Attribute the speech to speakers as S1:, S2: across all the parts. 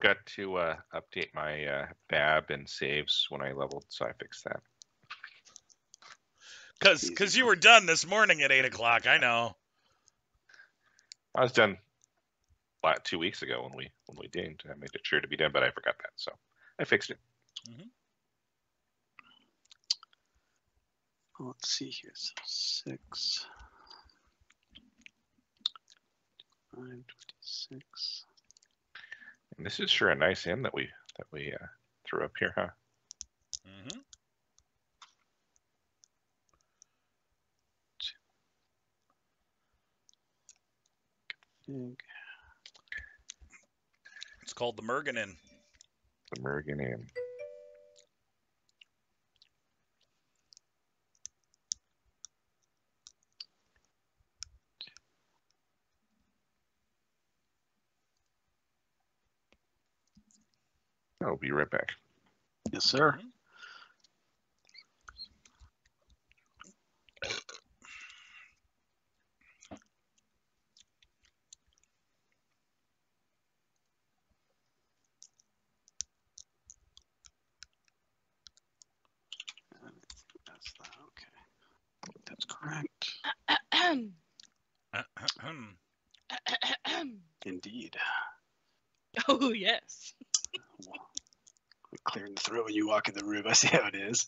S1: forgot to update my BAB and saves when I leveled, so I fixed that.
S2: Because you were done this morning at 8 o'clock. I know.
S1: I was done 2 weeks ago when we dinged. I made it sure to be done, but I forgot that, so I fixed it.
S3: Mm-hmm. Let's see here. So 6, 5, 26.
S1: And this is sure a nice inn that we threw up here, huh?
S2: Mm-hmm. It's called the Mergen Inn.
S1: The Mergen Inn. I'll be right back.
S3: Yes, sir.
S2: Mm-hmm.
S3: That's that. Okay. That's correct. Indeed.
S4: Oh, yes.
S3: Clearing the throat when you walk in the room. I see how it is.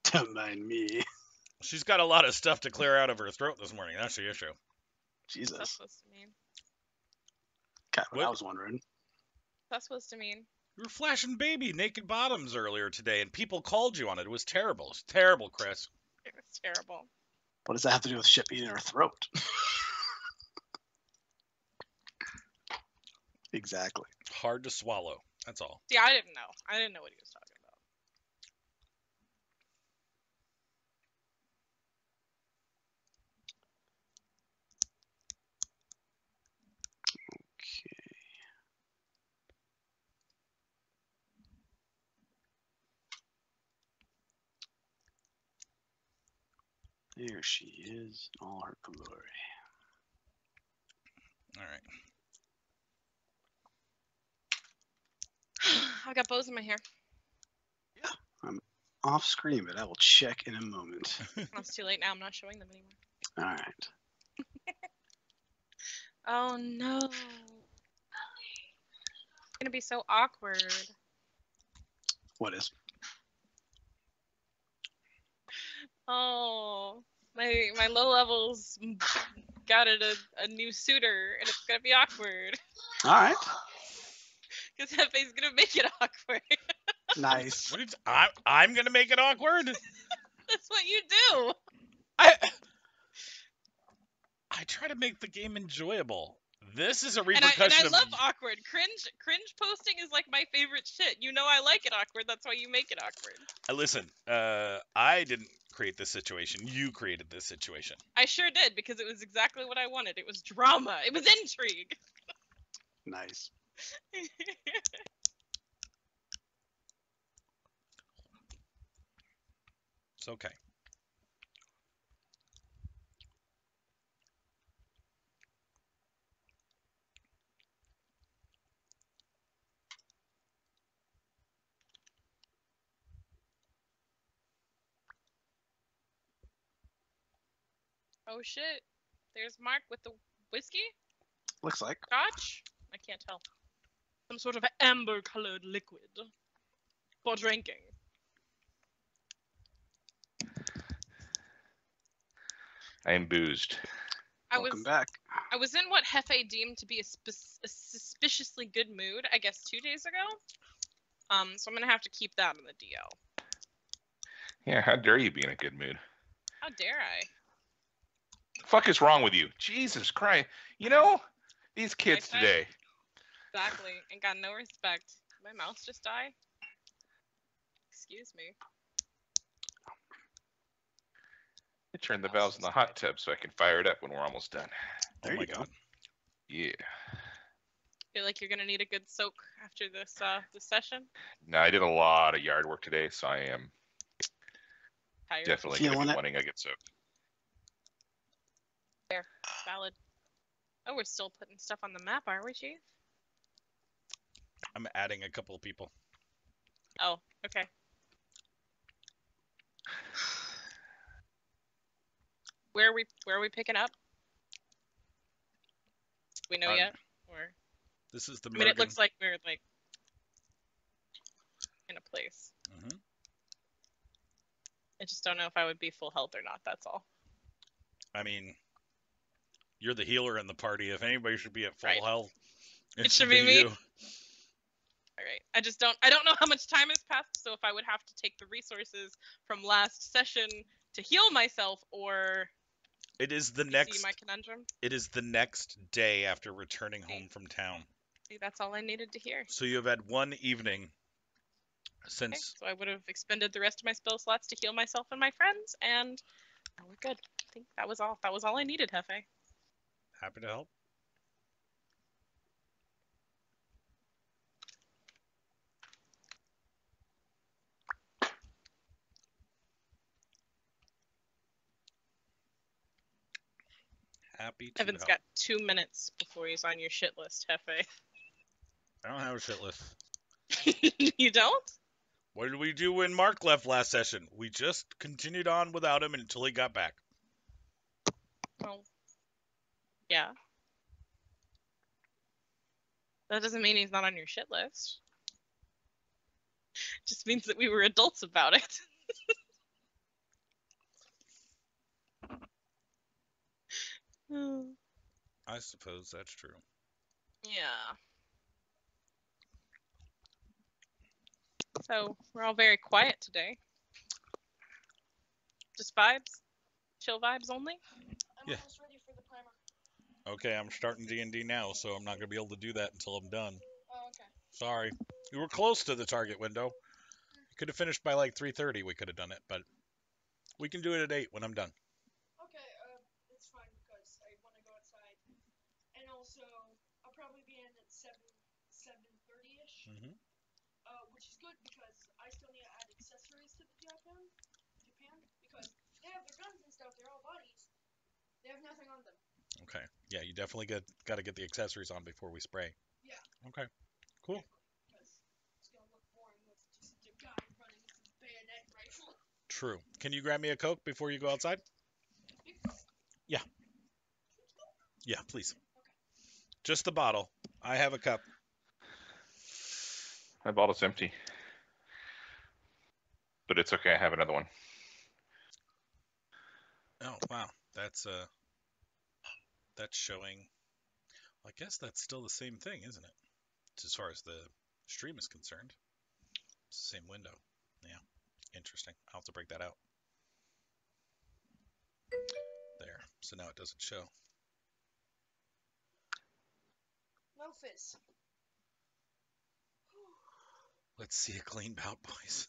S3: Don't mind me.
S2: She's got a lot of stuff to clear out of her throat this morning. That's the issue.
S3: Jesus.
S4: That's supposed to mean.
S3: Kind of what I
S2: What?
S3: was wondering.
S4: That's supposed to mean.
S2: You were flashing baby naked bottoms earlier today, and people called you on it. It was terrible. It's terrible, Chris.
S4: It was terrible.
S3: What does that have to do with shit being in her throat? Exactly.
S2: Hard to swallow. That's all.
S4: See, I didn't know. I didn't know what he was talking about.
S3: Okay. There she is, in all her glory.
S2: All right.
S4: I've got bows in my hair.
S3: Yeah, I'm off screen, but I will check in a moment.
S4: Oh, it's too late now. I'm not showing them anymore.
S3: All right.
S4: Oh, no. It's going to be so awkward.
S3: What is?
S4: Oh, my low levels got it a new suitor, and it's going to be awkward.
S3: All right.
S4: Because Hefe's going to make it awkward.
S3: Nice.
S2: What is, I'm going to make it awkward?
S4: That's what you do.
S2: I try to make the game enjoyable. This is a
S4: And
S2: repercussion
S4: I love
S2: of...
S4: awkward. Cringe posting is like my favorite shit. You know I like it awkward. That's why you make it awkward.
S2: Listen, I didn't create this situation. You created this situation.
S4: I sure did, because it was exactly what I wanted. It was drama. It was intrigue.
S3: Nice.
S2: It's okay.
S4: Oh shit. There's Mark with the whiskey?
S3: Looks like.
S4: Scotch? I can't tell. Some sort of amber-colored liquid. For drinking.
S1: I am boozed.
S3: Welcome back.
S4: I was in what Hefe deemed to be a suspiciously good mood, I guess 2 days ago. So I'm gonna have to keep that in the DL.
S1: Yeah, how dare you be in a good mood?
S4: How dare I?
S1: The fuck is wrong with you? Jesus Christ. You know, these kids
S4: Okay.
S1: today.
S4: Exactly. And got no respect. Did my mouse just die? Excuse me.
S1: I turned the valves in the hot tub so I can fire it up when we're almost done.
S3: There
S2: Oh my
S3: you go.
S2: God.
S1: Yeah.
S4: Feel like you're gonna need a good soak after this this session.
S1: No, I did a lot of yard work today, so I am
S4: Tired.
S1: definitely going to
S3: Feeling
S1: be
S3: it?
S1: wanting a good soak.
S4: There. Valid. Oh, we're still putting stuff on the map, aren't we, Chief?
S2: I'm adding a couple of people.
S4: Oh, okay. Where are we picking up? Do we know yet? Or
S2: This is the
S4: I mean, it
S2: Mergen.
S4: looks like we're like in a place.
S2: Mhm.
S4: I just don't know if I would be full health or not. That's all.
S2: I mean, you're the healer in the party. If anybody should be at full
S4: Right.
S2: health,
S4: It should be me.
S2: you.
S4: All right. I don't know how much time has passed, so if I would have to take the resources from last session to heal myself, or
S2: It is the
S4: see
S2: next.
S4: my conundrum.
S2: It is the next day after returning home from town.
S4: See, that's all I needed to hear.
S2: So you have had one evening
S4: Okay,
S2: since.
S4: so I would have expended the rest of my spell slots to heal myself and my friends, and now we're good. I think that was all. That was all I needed, Hefe.
S2: Happy to help. Happy to
S4: Evan's
S2: help.
S4: got 2 minutes before he's on your shit list, Hefe.
S2: I don't have a shit list.
S4: You don't?
S2: What did we do when Mark left last session? We just continued on without him until he got back.
S4: Well, yeah. That doesn't mean he's not on your shit list. Just means that we were adults about it.
S2: I suppose that's true.
S4: Yeah. So we're all very quiet today. Just vibes? Chill vibes only?
S5: I'm
S2: Yeah.
S5: almost ready for the primer.
S2: Okay, I'm starting D&D now, so I'm not going to be able to do that until I'm done.
S5: Oh, okay.
S2: Sorry. We were close to the target window. Could have finished by like 3:30. We could have done it, but we can do it at 8 when I'm done.
S5: Okay, it's fine because I want to go outside. And also, I'll probably be in at 7:30ish.
S2: Mm-hmm.
S5: Which is good because I still need to add accessories to the Japan because they have their guns and stuff, they're all bodies. They have nothing on them.
S2: Okay. Yeah, you definitely got to get the accessories on before we spray.
S5: Yeah.
S2: Okay. Cool.
S5: Because it's gonna look boring with just a guy running with a bayonet rifle.
S2: True. Can you grab me a Coke before you go outside?
S5: Big Coke.
S2: Yeah. Yeah, please. Just the bottle. I have a cup.
S1: My bottle's empty. But it's okay, I have another one.
S2: Oh, wow. That's showing. I guess that's still the same thing, isn't it? As far as the stream is concerned. It's the same window. Yeah. Interesting. I'll have to break that out. There. So now it doesn't show.
S5: No fizz.
S2: Let's see a clean bout, boys.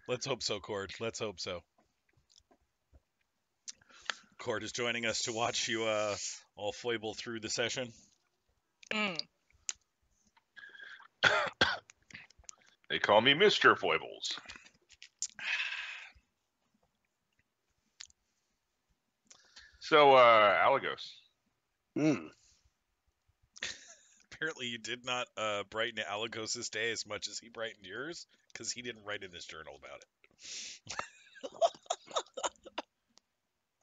S2: Let's hope so, Cord. Let's hope so. Cord is joining us to watch you all foible through the session.
S4: Mm.
S1: They call me Mr. Foibles. So, Alagos.
S2: Apparently you did not brighten Alagos' day as much as he brightened yours, because he didn't write in his journal about it.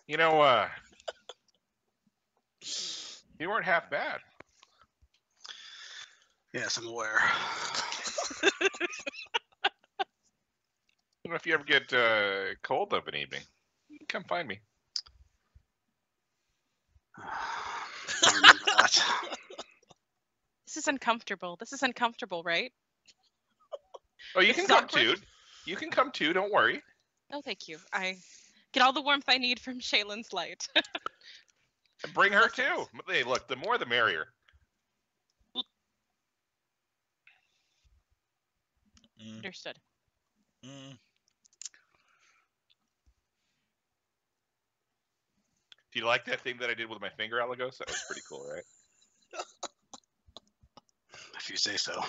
S1: You know, you weren't half bad.
S3: Yes, I'm aware.
S1: You know, if you ever get cold of an evening, you can come find me.
S3: I remember that.
S4: This is uncomfortable. This is uncomfortable, right?
S1: Oh, you
S4: This
S1: can
S4: is
S1: come
S4: awkward.
S1: too. You can come too. Don't worry.
S4: No, thank you. I get all the warmth I need from Shaylin's light.
S1: And bring her too.
S4: Blessings.
S1: Hey, look, the more the merrier.
S2: Mm,
S4: Understood.
S2: mm.
S1: Do you like that thing that I did with my finger, Alagos? That was pretty cool, right?
S3: If you say so.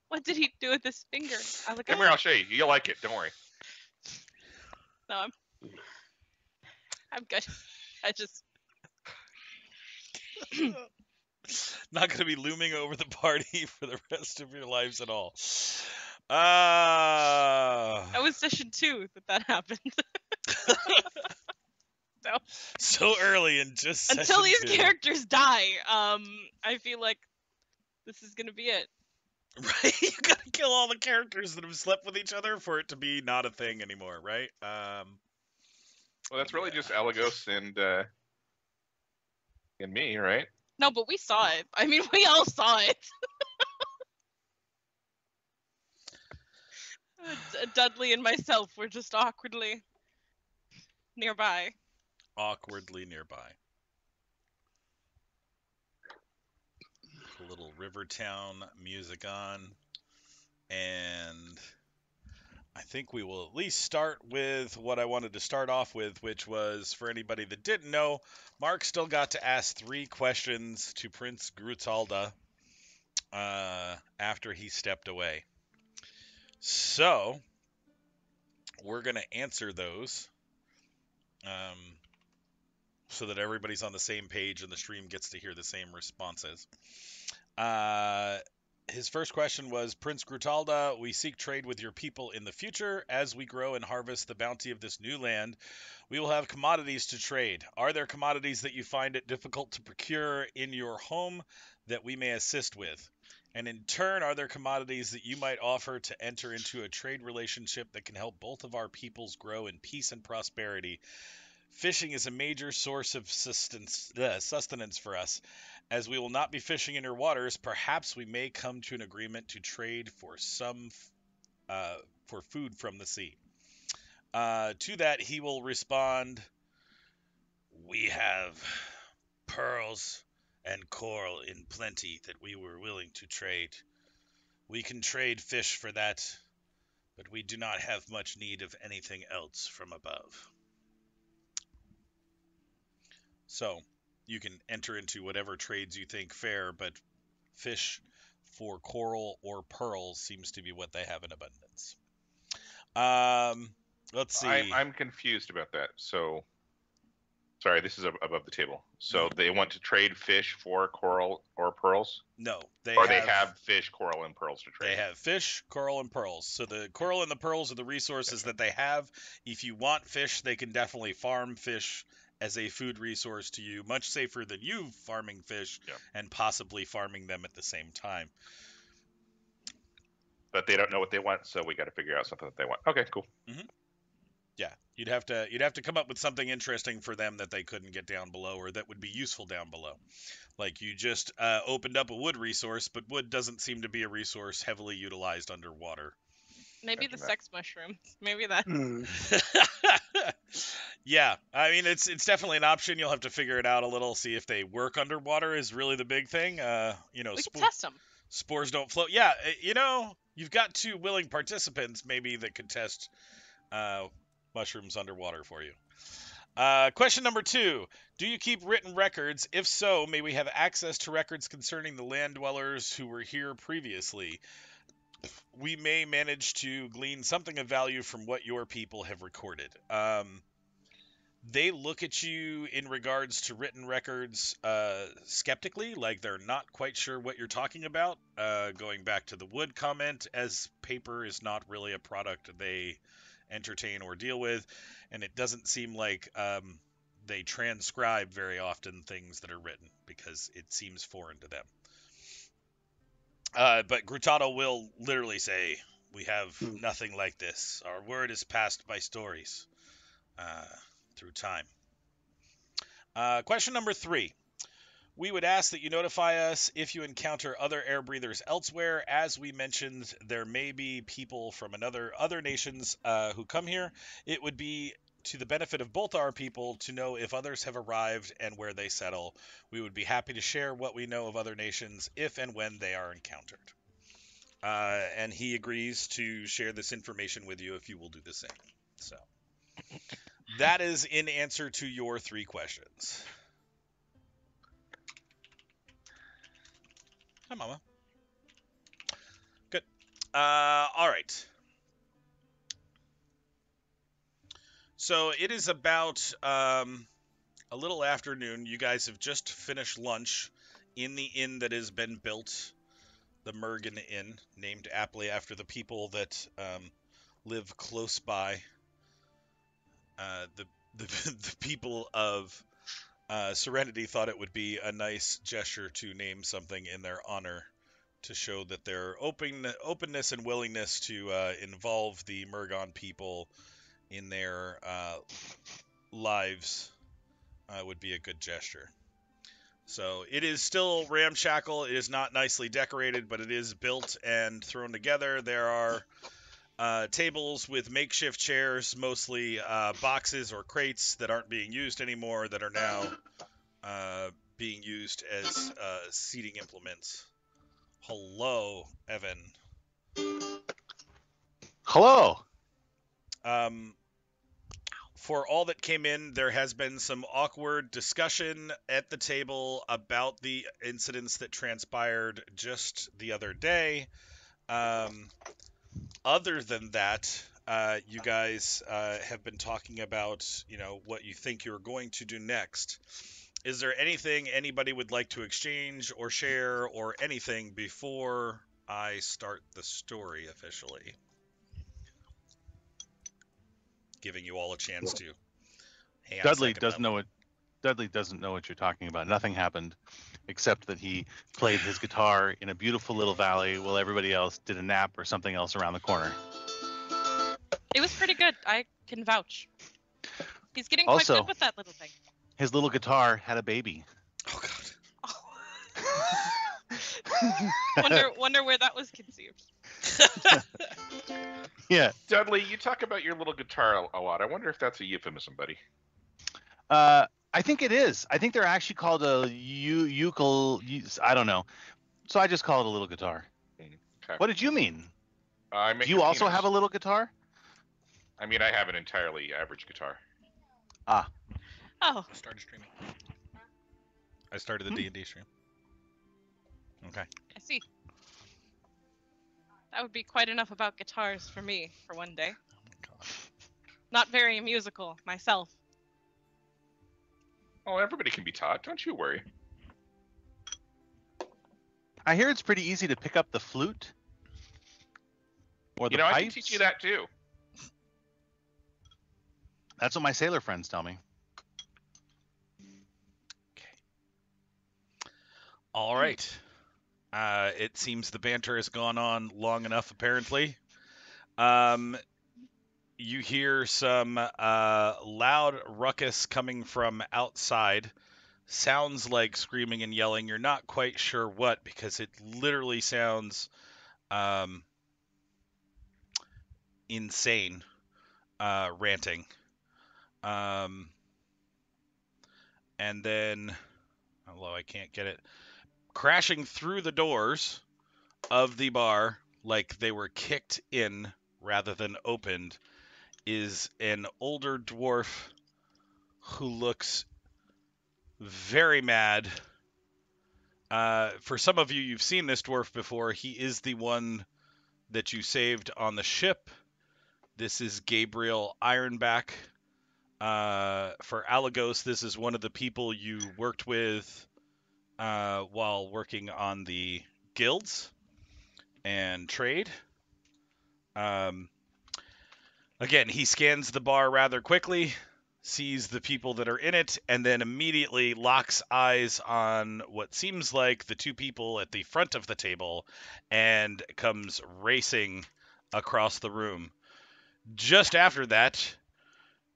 S4: What did he do with his finger? I was like,
S1: Come here, I'll show you. You'll like it. Don't worry.
S4: no, I'm good. I just
S2: Not going to be looming over the party for the rest of your lives at all.
S4: That was session 2 that happened.
S2: So early in just
S4: Until
S2: session
S4: these
S2: 2.
S4: characters die, I feel like this is gonna be it.
S2: Right? You gotta kill all the characters that have slept with each other for it to be not a thing anymore, right?
S1: Well, that's really
S2: Yeah.
S1: just Elagos and me, right?
S4: No, but we saw it. I mean, we all saw it. Dudley and myself were just awkwardly nearby.
S2: Awkwardly nearby. A little Rivertown music on. And I think we will at least start with what I wanted to start off with, which was, for anybody that didn't know, Mark still got to ask 3 questions to Prince Grutalda after he stepped away. So, we're going to answer those so that everybody's on the same page and the stream gets to hear the same responses. His first question was, Prince Grutalda, we seek trade with your people in the future. As we grow and harvest the bounty of this new land, we will have commodities to trade. Are there commodities that you find it difficult to procure in your home that we may assist with? And in turn, are there commodities that you might offer to enter into a trade relationship that can help both of our peoples grow in peace and prosperity? Fishing is a major source of sustenance for us. As we will not be fishing in your waters, perhaps we may come to an agreement to trade for for food from the sea. To that, he will respond, we have pearls and coral in plenty that we were willing to trade. We can trade fish for that, but we do not have much need of anything else from above. So, you can enter into whatever trades you think fair, but fish for coral or pearls seems to be what they have in abundance. Let's see.
S1: I'm confused about that. So, sorry, this is above the table. So they want to trade fish for coral or pearls?
S2: No,
S1: they have fish, coral, and pearls to trade.
S2: They have fish, coral, and pearls. So the coral and the pearls are the resources that they have. If you want fish, they can definitely farm fish as a food resource to you, much safer than you farming fish and possibly farming them at the same time.
S1: But they don't know what they want, so we got to figure out something that they want. Okay, cool.
S2: Mm-hmm. Yeah, you'd have to come up with something interesting for them that they couldn't get down below, or that would be useful down below. Like you just opened up a wood resource, but wood doesn't seem to be a resource heavily utilized underwater.
S4: Maybe the sex mushrooms. Maybe that.
S2: Yeah, I mean it's definitely an option. You'll have to figure it out a little. See if they work underwater is really the big thing. We
S4: can test them.
S2: Spores don't float. Yeah, you've got 2 willing participants maybe that could test mushrooms underwater for you. Question number 2. Do you keep written records? If so, may we have access to records concerning the land dwellers who were here previously? We may manage to glean something of value from what your people have recorded. They look at you in regards to written records skeptically, like they're not quite sure what you're talking about. Going back to the wood comment, as paper is not really a product they entertain or deal with, and it doesn't seem like they transcribe very often things that are written because it seems foreign to them. But Grutalda will literally say, we have nothing like this. Our word is passed by stories through time. Question number 3. We would ask that you notify us if you encounter other air breathers elsewhere. As we mentioned, there may be people from other nations who come here. It would be to the benefit of both our people to know if others have arrived and where they settle. We would be happy to share what we know of other nations if and when they are encountered. And he agrees to share this information with you if you will do the same. So that is in answer to your 3 questions. Hi, Mama. Good. All right. So it is about a little after noon. You guys have just finished lunch in the inn that has been built, the Mergen Inn, named aptly after the people that live close by. The people of Serenity thought it would be a nice gesture to name something in their honor to show that their openness and willingness to involve the Mergon people in their lives would be a good gesture. So it is still ramshackle. It is not nicely decorated, but it is built and thrown together. There are tables with makeshift chairs, mostly boxes or crates that aren't being used anymore, that are now being used as seating implements. Hello, Evan.
S6: Hello.
S2: For all that came in, there has been some awkward discussion at the table about the incidents that transpired just the other day. Other than that, you guys have been talking about, what you think you're going to do next. Is there anything anybody would like to exchange or share or anything before I start the story officially? Giving you all a chance to hang out.
S6: Dudley doesn't know what you're talking about. Nothing happened except that he played his guitar in a beautiful little valley while everybody else did a nap or something else around the corner.
S4: It was pretty good. I can vouch. He's getting quite
S6: Also,
S4: good with that little thing.
S6: His little guitar had a baby.
S2: Oh
S4: God. Wonder where that was conceived.
S6: Yeah.
S1: Dudley, you talk about your little guitar a lot. I wonder if that's a euphemism, buddy.
S6: I think it is. I think they're actually called a ukulele. I don't know. So I just call it a little guitar.
S1: Okay.
S6: What did you mean?
S1: Do
S6: Do you also have a little guitar?
S1: I mean, I have an entirely average guitar.
S6: Ah.
S4: Oh.
S2: I started streaming. I started the D&D stream. Okay.
S4: I see. That would be quite enough about guitars for me for one day.
S2: Oh my God.
S4: Not very musical myself.
S1: Oh, everybody can be taught. Don't you worry.
S6: I hear it's pretty easy to pick up the flute. Or the pipes.
S1: I can teach you that too.
S6: That's what my sailor friends tell me.
S2: All right. It seems the banter has gone on long enough, apparently. You hear some loud ruckus coming from outside. Sounds like screaming and yelling. You're not quite sure what, because it literally sounds insane, ranting. And then, although I can't get it, crashing through the doors of the bar like they were kicked in rather than opened is an older dwarf who looks very mad. For some of you, you've seen this dwarf before. He is the one that you saved on the ship. This is Gabriel Ironback. For Alagos, this is one of the people you worked with while working on the guilds and trade. Again, he scans the bar rather quickly, sees the people that are in it, and then immediately locks eyes on what seems like the two people at the front of the table and comes racing across the room. Just after that,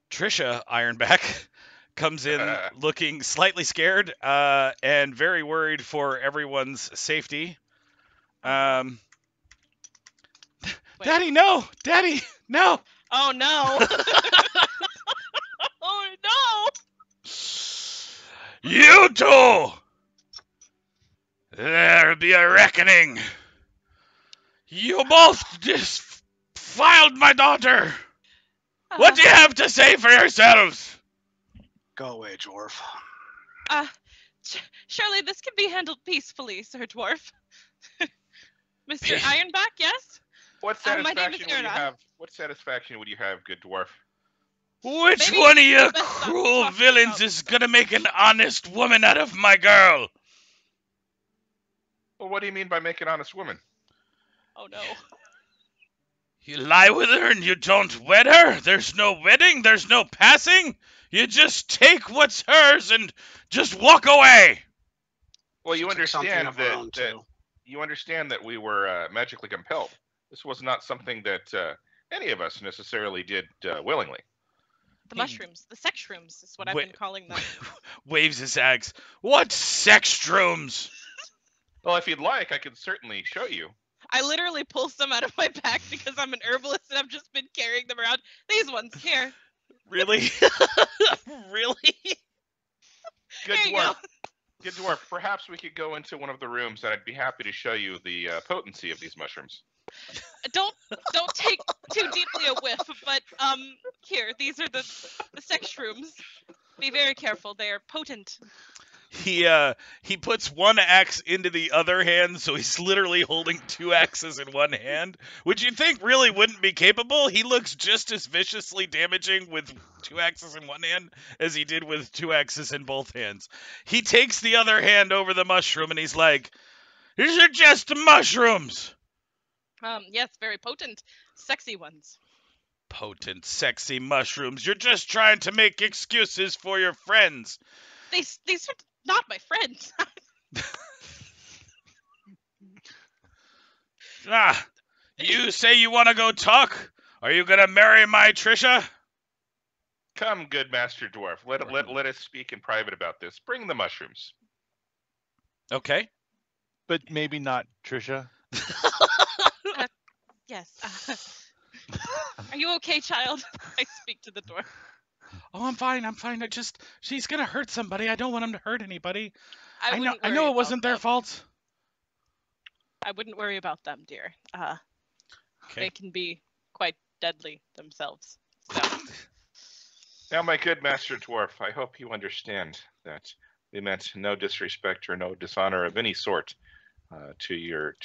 S2: Trisha Ironback comes in looking slightly scared and very worried for everyone's safety. Daddy, no! Daddy, no!
S4: Oh no! Oh no!
S2: You two! There'll be a reckoning. You both defiled my daughter. What do you have to say for yourselves?
S3: Go away, dwarf.
S4: Surely this can be handled peacefully, Sir Dwarf. Mr. Ironback, yes?
S1: What
S4: my name is
S1: satisfaction would you
S4: Irna.
S1: have? What satisfaction would you have, good dwarf?
S2: Which
S4: Maybe
S2: one of you
S4: best not
S2: cruel
S4: talk
S2: villains
S4: about
S2: is
S4: stuff.
S2: gonna make an honest woman out of my girl?
S1: Well, what do you mean by make an honest woman?
S4: Oh no.
S2: You lie with her and you don't wed her? There's no wedding? There's no passing? You just take what's hers and just walk away.
S1: Well,
S3: She
S1: you
S3: took something
S1: understand
S3: of her own,
S1: that
S3: too.
S1: you understand that we were magically compelled. This was not something that any of us necessarily did willingly.
S4: The
S2: He-
S4: mushrooms. The sex shrooms is what I've
S2: Wait.
S4: been calling them.
S2: Waves his axe. What sex shrooms?
S1: Well, if you'd like, I could certainly show you.
S4: I literally pull some out of my pack because I'm an herbalist and I've just been carrying them around. These ones here.
S2: Really? Really?
S1: Good
S4: There you go.
S1: dwarf. Good dwarf. Perhaps we could go into one of the rooms, and I'd be happy to show you the potency of these mushrooms.
S4: Don't take too deeply a whiff, but here, these are the sex shrooms. Be very careful, they are potent.
S2: He puts one axe into the other hand, so he's literally holding two axes in one hand, which you'd think really wouldn't be capable. He looks just as viciously damaging with two axes in one hand as he did with two axes in both hands. He takes the other hand over the mushroom and he's like, "These are just mushrooms."
S4: Yes, very potent, sexy ones.
S2: Potent, sexy mushrooms. You're just trying to make excuses for your friends.
S4: These are not my friends.
S2: Ah, you say you want to go talk? Are you gonna marry my Trisha?
S1: Come, good Master Dwarf. Let us speak in private about this. Bring the mushrooms.
S2: Okay.
S6: But maybe not Trisha.
S4: Yes. Are you okay, child? I speak to the door.
S2: Oh, I'm fine. She's gonna hurt somebody. I don't want him to hurt anybody. I know
S4: wouldn't worry
S2: it
S4: about
S2: wasn't their
S4: them.
S2: fault.
S4: I wouldn't worry about them, dear. They
S2: Okay.
S4: can be quite deadly themselves. So,
S1: Now, my good Master Dwarf, I hope you understand that we meant no disrespect or no dishonor of any sort to your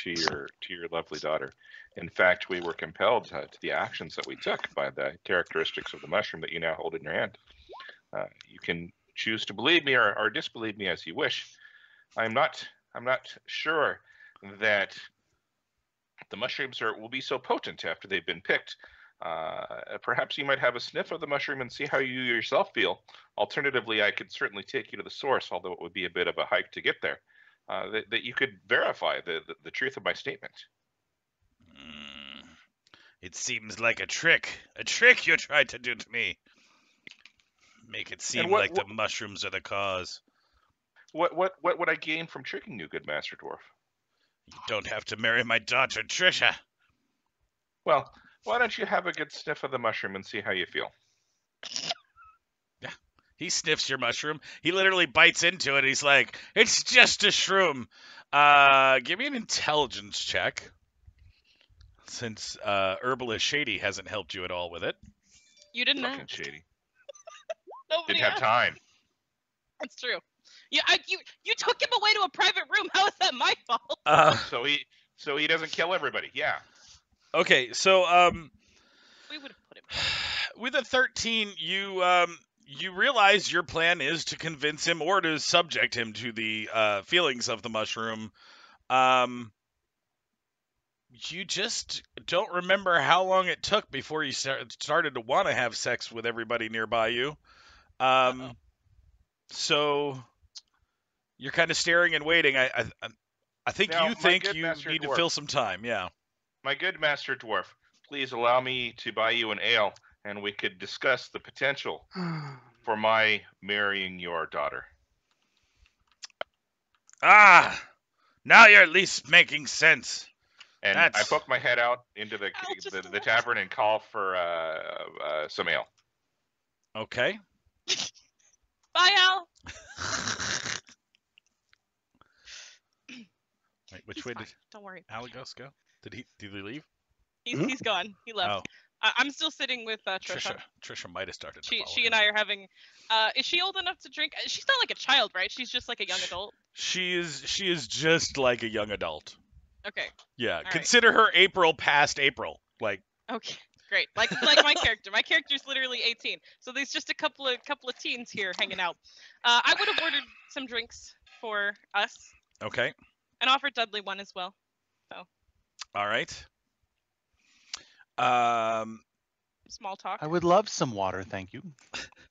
S1: lovely daughter. In fact, we were compelled to the actions that we took by the characteristics of the mushroom that you now hold in your hand. You can choose to believe me or disbelieve me as you wish. I'm not sure that the mushrooms will be so potent after they've been picked. Perhaps you might have a sniff of the mushroom and see how you yourself feel. Alternatively, I could certainly take you to the source, although it would be a bit of a hike to get there. That you could verify the truth of my statement.
S2: It seems like a trick you tried to do to me. Make it seem like the mushrooms are the cause.
S1: What would I gain from tricking you, good Master Dwarf?
S2: You don't have to marry my daughter, Trisha.
S1: Well, why don't you have a good sniff of the mushroom and see how you feel?
S2: He sniffs your mushroom. He literally bites into it. He's like, "It's just a shroom." Give me an intelligence check. Since Herbalist Shady hasn't helped you at all with it.
S4: you didn't
S1: Fucking
S4: ask.
S1: shady.
S4: Nobody
S1: Didn't have
S4: asked.
S1: time.
S4: That's true. You took him away to a private room. How is that my fault?
S1: So he doesn't kill everybody. Yeah.
S2: Okay, so
S4: We would have put him.
S2: with a 13, you realize your plan is to convince him or to subject him to the feelings of the mushroom. You just don't remember how long it took before you started to want to have sex with everybody nearby you. So you're kind of staring and waiting. I think
S1: Now,
S2: you
S1: my
S2: think
S1: good
S2: you
S1: Master
S2: need to
S1: Dwarf.
S2: fill some time. Yeah.
S1: My good Master Dwarf, please allow me to buy you an ale, and we could discuss the potential for my marrying your daughter.
S2: Ah, now you're at least making sense.
S1: And
S2: That's-
S1: I poke my head out into the tavern and call for some ale.
S2: Okay.
S4: Bye, Al.
S2: Wait, which
S4: He's
S2: way
S4: fine.
S2: did
S4: Don't worry.
S2: Aligos go? Did he leave?
S4: He's gone. He left.
S2: Oh,
S4: I'm still sitting with Trisha.
S2: Trisha might have started. To
S4: She
S2: follow
S4: and
S2: him.
S4: I are having. Is she old enough to drink? She's not like a child, right? She's just like a young adult.
S2: She is just like a young adult.
S4: Okay.
S2: Yeah,
S4: right.
S2: consider her April past April. Like
S4: Okay. Great. Like my character. My character's literally 18. So there's just a couple of teens here hanging out. I would have ordered some drinks for us
S2: Okay.
S4: and offered Dudley one as well.
S2: All right.
S4: Small talk.
S6: I would love some water, thank you.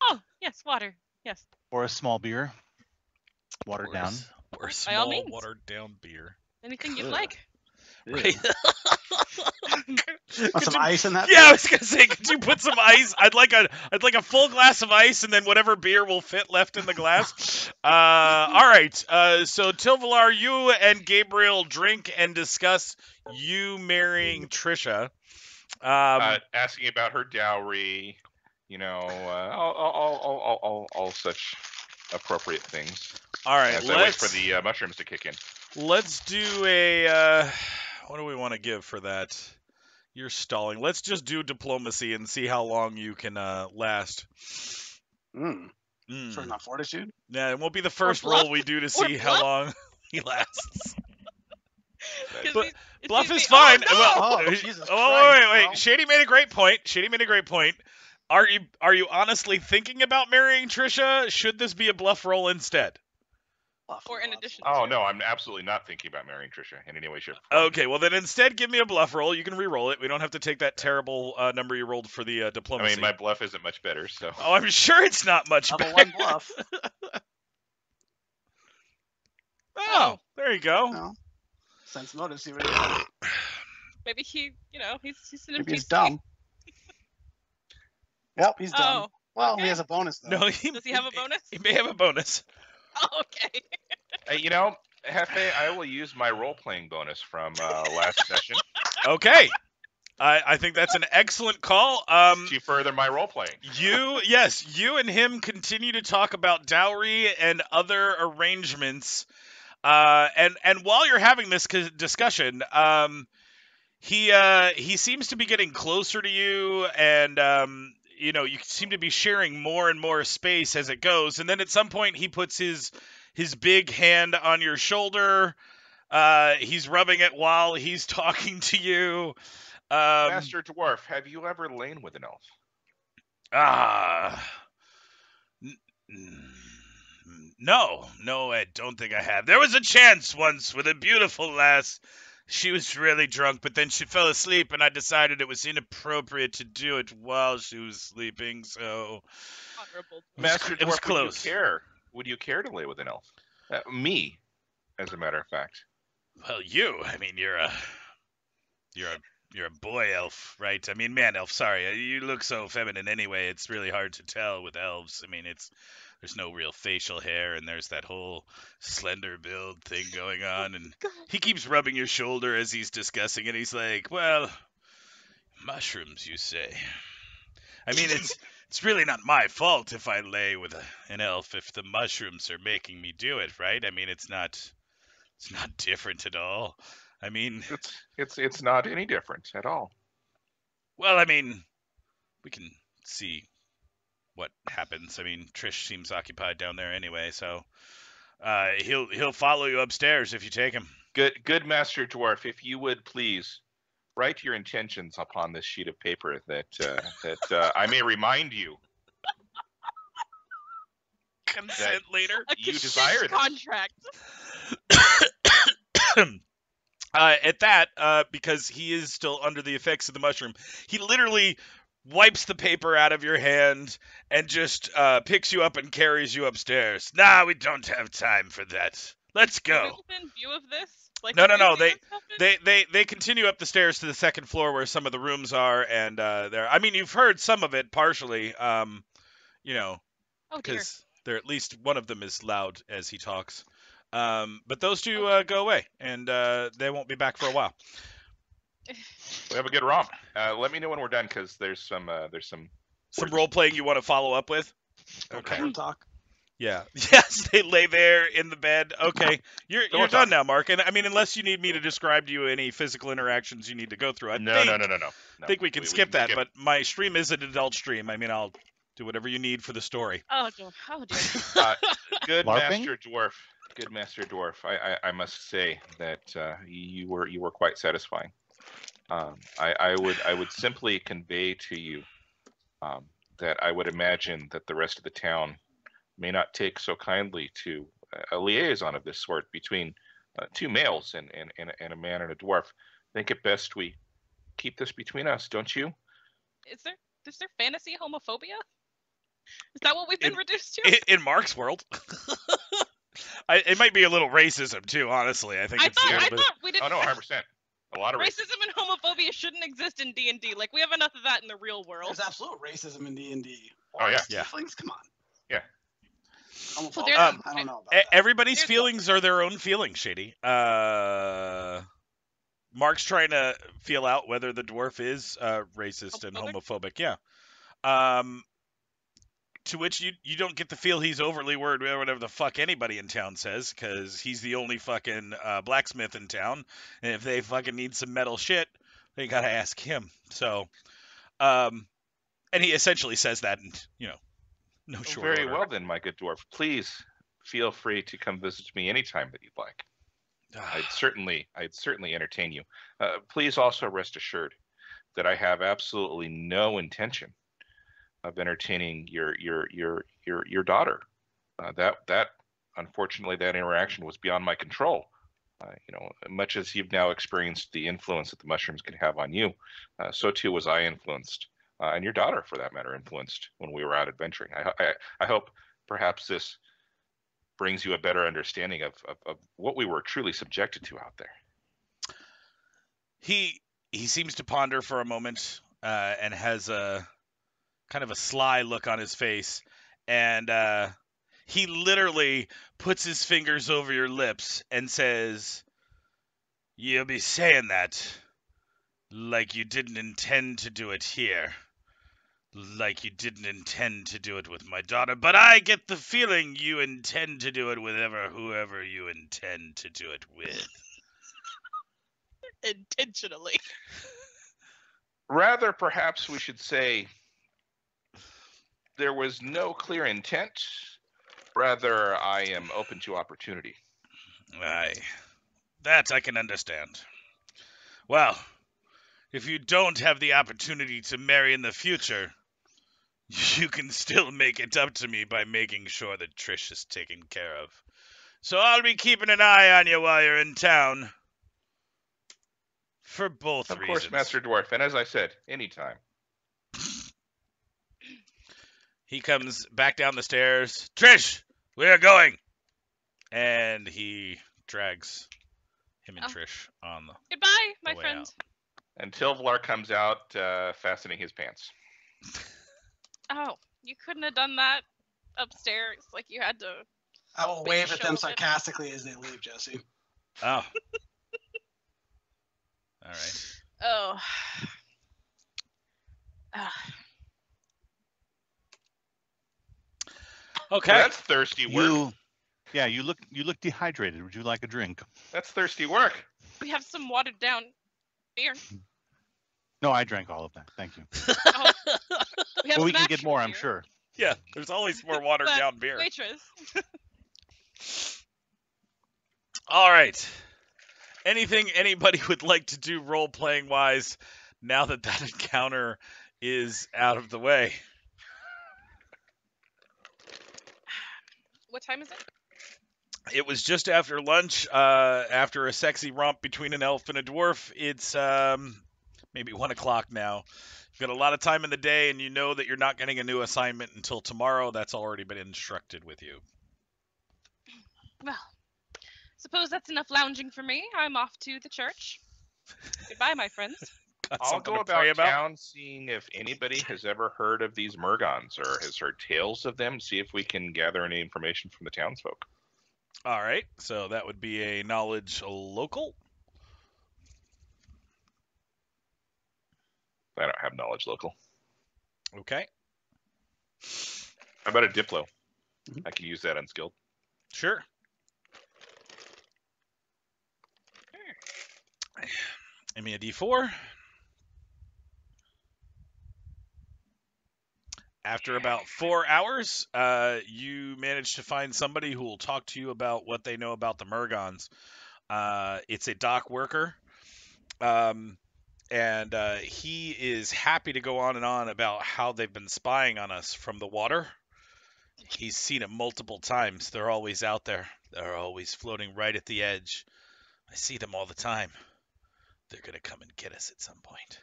S4: Oh, yes, water. Yes.
S6: Or a small beer. Watered
S2: Or
S6: down.
S2: Or a
S4: By all
S2: small
S4: means.
S2: watered down beer.
S4: Anything you'd
S3: Ugh.
S4: like.
S2: Right.
S3: Want some ice in that?
S2: Yeah, I was gonna say, could you put some ice? I'd like a full glass of ice, and then whatever beer will fit left in the glass. All right. So Tilvalar, you and Gabriel drink and discuss you marrying Trisha.
S1: Asking about her dowry, all such appropriate things.
S2: All right.
S1: As I wait for the mushrooms to kick in.
S2: Let's do a. What do we want to give for that? You're stalling. Let's just do diplomacy and see how long you can last.
S3: Mm.
S2: Mm.
S3: Sure, not fortitude.
S2: Yeah, it won't be the first
S4: bluff.
S2: roll we do to
S4: Or
S2: see how
S4: bluff.
S2: long he lasts.
S4: 'Cause
S2: But
S4: it's
S2: Bluff
S4: easy-
S2: is fine.
S4: Oh, no!
S2: Well,
S3: Oh, Jesus
S2: oh, wait.
S3: Christ, no.
S2: Shady made a great point. Are you honestly thinking about marrying Trisha? Should this be a bluff roll instead?
S4: Or in addition
S1: Oh
S4: to.
S1: no, I'm absolutely not thinking about marrying Trisha in any way, shape, or form.
S2: Okay, well then instead give me a bluff roll. You can re-roll it. We don't have to take that terrible number you rolled for the
S1: I
S2: diplomacy.
S1: mean, my bluff isn't much better, so.
S2: Oh, I'm sure it's not much
S3: Level
S2: better.
S3: 1 bluff.
S2: Oh, there you go.
S3: No. Sense motive, see what he does.
S4: Maybe he's an
S3: Maybe
S4: NPC.
S3: he's dumb. Yep, he's dumb.
S4: Oh,
S3: Well,
S4: okay.
S3: he has a bonus though.
S2: No,
S4: Does he have a bonus?
S2: He may have a bonus.
S4: Oh, okay.
S1: Hefe, I will use my role-playing bonus from last session
S2: Okay. I think that's an excellent call.
S1: to further my role-playing.
S2: You and him continue to talk about dowry and other arrangements. And while you're having this discussion, he seems to be getting closer to you, and you seem to be sharing more and more space as it goes. And then at some point, he puts his big hand on your shoulder. He's rubbing it while he's talking to you.
S1: Master Dwarf, have you ever lain with an elf?
S2: No, I don't think I have. There was a chance once with a beautiful lass. She was really drunk, but then she fell asleep, and I decided it was inappropriate to do it while she was sleeping, so...
S4: Honorable.
S1: Master
S2: it was
S1: Dwarf,
S2: close.
S1: Would you care to lay with an elf? Me, as a matter of fact.
S2: Well, I mean, you're a boy elf, right? I mean, man elf, sorry. You look so feminine anyway, it's really hard to tell with elves. I mean, there's no real facial hair, and there's that whole slender build thing going on, and he keeps rubbing your shoulder as he's discussing it. He's like, well, mushrooms, you say? I mean, it's really not my fault if I lay with an elf if the mushrooms are making me do it, right? I mean, it's not different at all. I mean,
S1: It's not any different at all.
S2: well, I mean, we can see what happens. I mean, Trish seems occupied down there anyway, so he'll follow you upstairs if you take him.
S1: Good Master Dwarf, if you would please write your intentions upon this sheet of paper that I may remind you
S2: Consent later.
S4: A
S1: you
S4: consent
S1: desire this.
S4: contract.
S2: At that, because he is still under the effects of the mushroom, he literally wipes the paper out of your hand and just picks you up and carries you upstairs. Nah, we don't have time for that. Let's go.
S4: In view of this? Like,
S2: No.
S4: is this happened?
S2: They continue up the stairs to the second floor where some of the rooms are, and there. I mean, you've heard some of it partially,
S4: Oh dear.
S2: because at least one of them is loud as he talks. But those two go away, and they won't be back for a while.
S1: We have a good romp. Let me know when we're done, because there's some
S2: Some role playing you want to follow up with? Okay.
S3: Pillow talk.
S2: Yeah. Yes, they lay there in the bed. Okay. You're
S1: Pillow
S2: done
S1: talk.
S2: now, Mark. And I mean, unless you need me to describe to you any physical interactions you need to go through, I
S1: No.
S2: think we can skip that.
S1: skip.
S2: But my stream is an adult stream. I mean, I'll do whatever you need for the story.
S4: Oh dear. Oh dear.
S1: Good
S6: LARPing?
S1: Master Dwarf. I must say that you were quite satisfying. I would simply convey to you that I would imagine that the rest of the town may not take so kindly to a liaison of this sort between two males and a man and a dwarf. I think it best we keep this between us, don't you?
S4: Is there fantasy homophobia? Is that what we've been reduced to?
S2: In Mark's world. It might be a little racism too, honestly. I think
S4: I
S2: it's a little bit.
S4: thought we didn't.
S1: Oh no, 100%. A lot of
S4: Racism and homophobia shouldn't exist in D&D. Like, we have enough of that in the real world.
S3: There's absolute racism in D&D.
S1: Oh, yeah.
S2: Yeah.
S3: Tieflings, come on.
S1: Yeah.
S3: Homophobic,
S4: there's-
S3: I don't know about that.
S2: Everybody's
S4: There's-
S2: feelings are their own feelings, Shady. Mark's trying to feel out whether the dwarf is racist and homophobic. Yeah. To which you don't get the feel he's overly worried about whatever the fuck anybody in town says, because he's the only fucking blacksmith in town, and if they fucking need some metal shit, they gotta ask him. So, and he essentially says that, in, no short
S1: Very
S2: order.
S1: well then, my good dwarf. Please feel free to come visit me anytime that you'd like. I'd certainly entertain you. Please also rest assured that I have absolutely no intention of entertaining your daughter. That unfortunately, that interaction was beyond my control. Much as you've now experienced the influence that the mushrooms can have on you, so too was I influenced, and your daughter, for that matter, influenced when we were out adventuring. I hope perhaps this brings you a better understanding of what we were truly subjected to out there.
S2: He seems to ponder for a moment, and has a kind of a sly look on his face, and he literally puts his fingers over your lips and says, "You'll be saying that like you didn't intend to do it here. Like you didn't intend to do it with my daughter, but I get the feeling you intend to do it with whoever you intend to do it with."
S4: Intentionally.
S1: Rather, perhaps we should say there was no clear intent. Rather, I am open to opportunity.
S2: Aye, that I can understand. Well, if you don't have the opportunity to marry in the future, you can still make it up to me by making sure that Trish is taken care of. So I'll be keeping an eye on you while you're in town. For both
S1: Of
S2: reasons.
S1: course, Master Dwarf, and as I said, anytime.
S2: He comes back down the stairs. Trish, we are going. And he drags him and
S4: Oh.
S2: Trish on the
S4: Goodbye, my
S2: way
S4: friend.
S2: out.
S1: Until Vlar comes out, fastening his pants.
S4: Oh, you couldn't have done that upstairs. Like, you had to.
S3: I will
S4: But
S3: wave
S4: you
S3: at them
S4: showed it.
S3: sarcastically as they leave, Jesse.
S2: Oh. All right.
S4: Oh. Ah.
S2: Okay.
S1: Well, that's thirsty work.
S6: You look dehydrated. Would you like a drink?
S1: That's thirsty work.
S4: We have some watered down beer.
S6: No, I drank all of that. Thank you.
S4: Oh, we have
S6: But we
S4: some
S6: can get
S4: actual
S6: more, I'm
S4: beer.
S6: sure.
S2: Yeah, there's always more watered
S4: But
S2: down beer.
S4: Waitress.
S2: All right. Anything anybody would like to do role playing wise now that that encounter is out of the way?
S4: What time is it?
S2: It was just after lunch, after a sexy romp between an elf and a dwarf. It's maybe 1 o'clock now. You've got a lot of time in the day, and you know that you're not getting a new assignment until tomorrow. That's already been instructed with you.
S4: Well, suppose that's enough lounging for me. I'm off to the church. Goodbye, my friends.
S2: Got
S1: I'll
S2: something
S1: go
S2: to pray
S1: about town seeing if anybody has ever heard of these Murgons or has heard tales of them, see if we can gather any information from the townsfolk.
S2: All right, so that would be a knowledge local.
S1: I don't have knowledge local.
S2: Okay,
S1: How about a Diplo?
S3: Mhm.
S1: I can use that unskilled.
S2: sure. Give me a D4. After about 4 hours, you manage to find somebody who will talk to you about what they know about the Murgons. It's a dock worker, and he is happy to go on and on about how they've been spying on us from the water. He's seen it multiple times. They're always out there. They're always floating right at the edge. I see them all the time. They're going to come and get us at some point.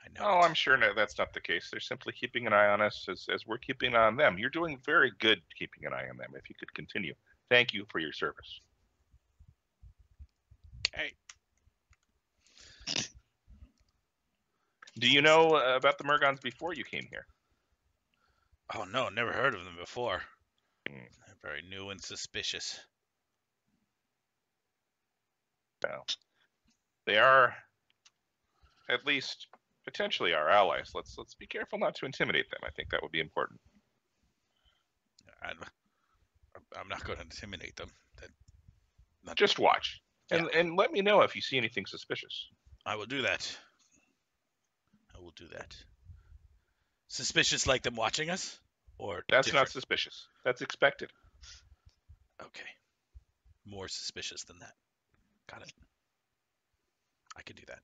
S2: I know.
S1: Oh, I'm sure that's not the case. They're simply keeping an eye on us as we're keeping an eye on them. You're doing very good keeping an eye on them. If you could continue. Thank you for your service.
S2: Okay.
S1: Do you know about the Murgons before you came here?
S2: Oh, no, never heard of them before.
S1: Hmm.
S2: They're very new and suspicious.
S1: No. They are, at least potentially, our allies. Let's be careful not to intimidate them. I think that would be important.
S2: I'm not going to intimidate them.
S1: Just watch,
S2: Yeah.
S1: and let me know if you see anything suspicious.
S2: I will do that. I will do that. Suspicious like them watching us? Or
S1: That's
S2: different?
S1: not suspicious. That's expected.
S2: Okay. More suspicious than that. Got it. I can do that.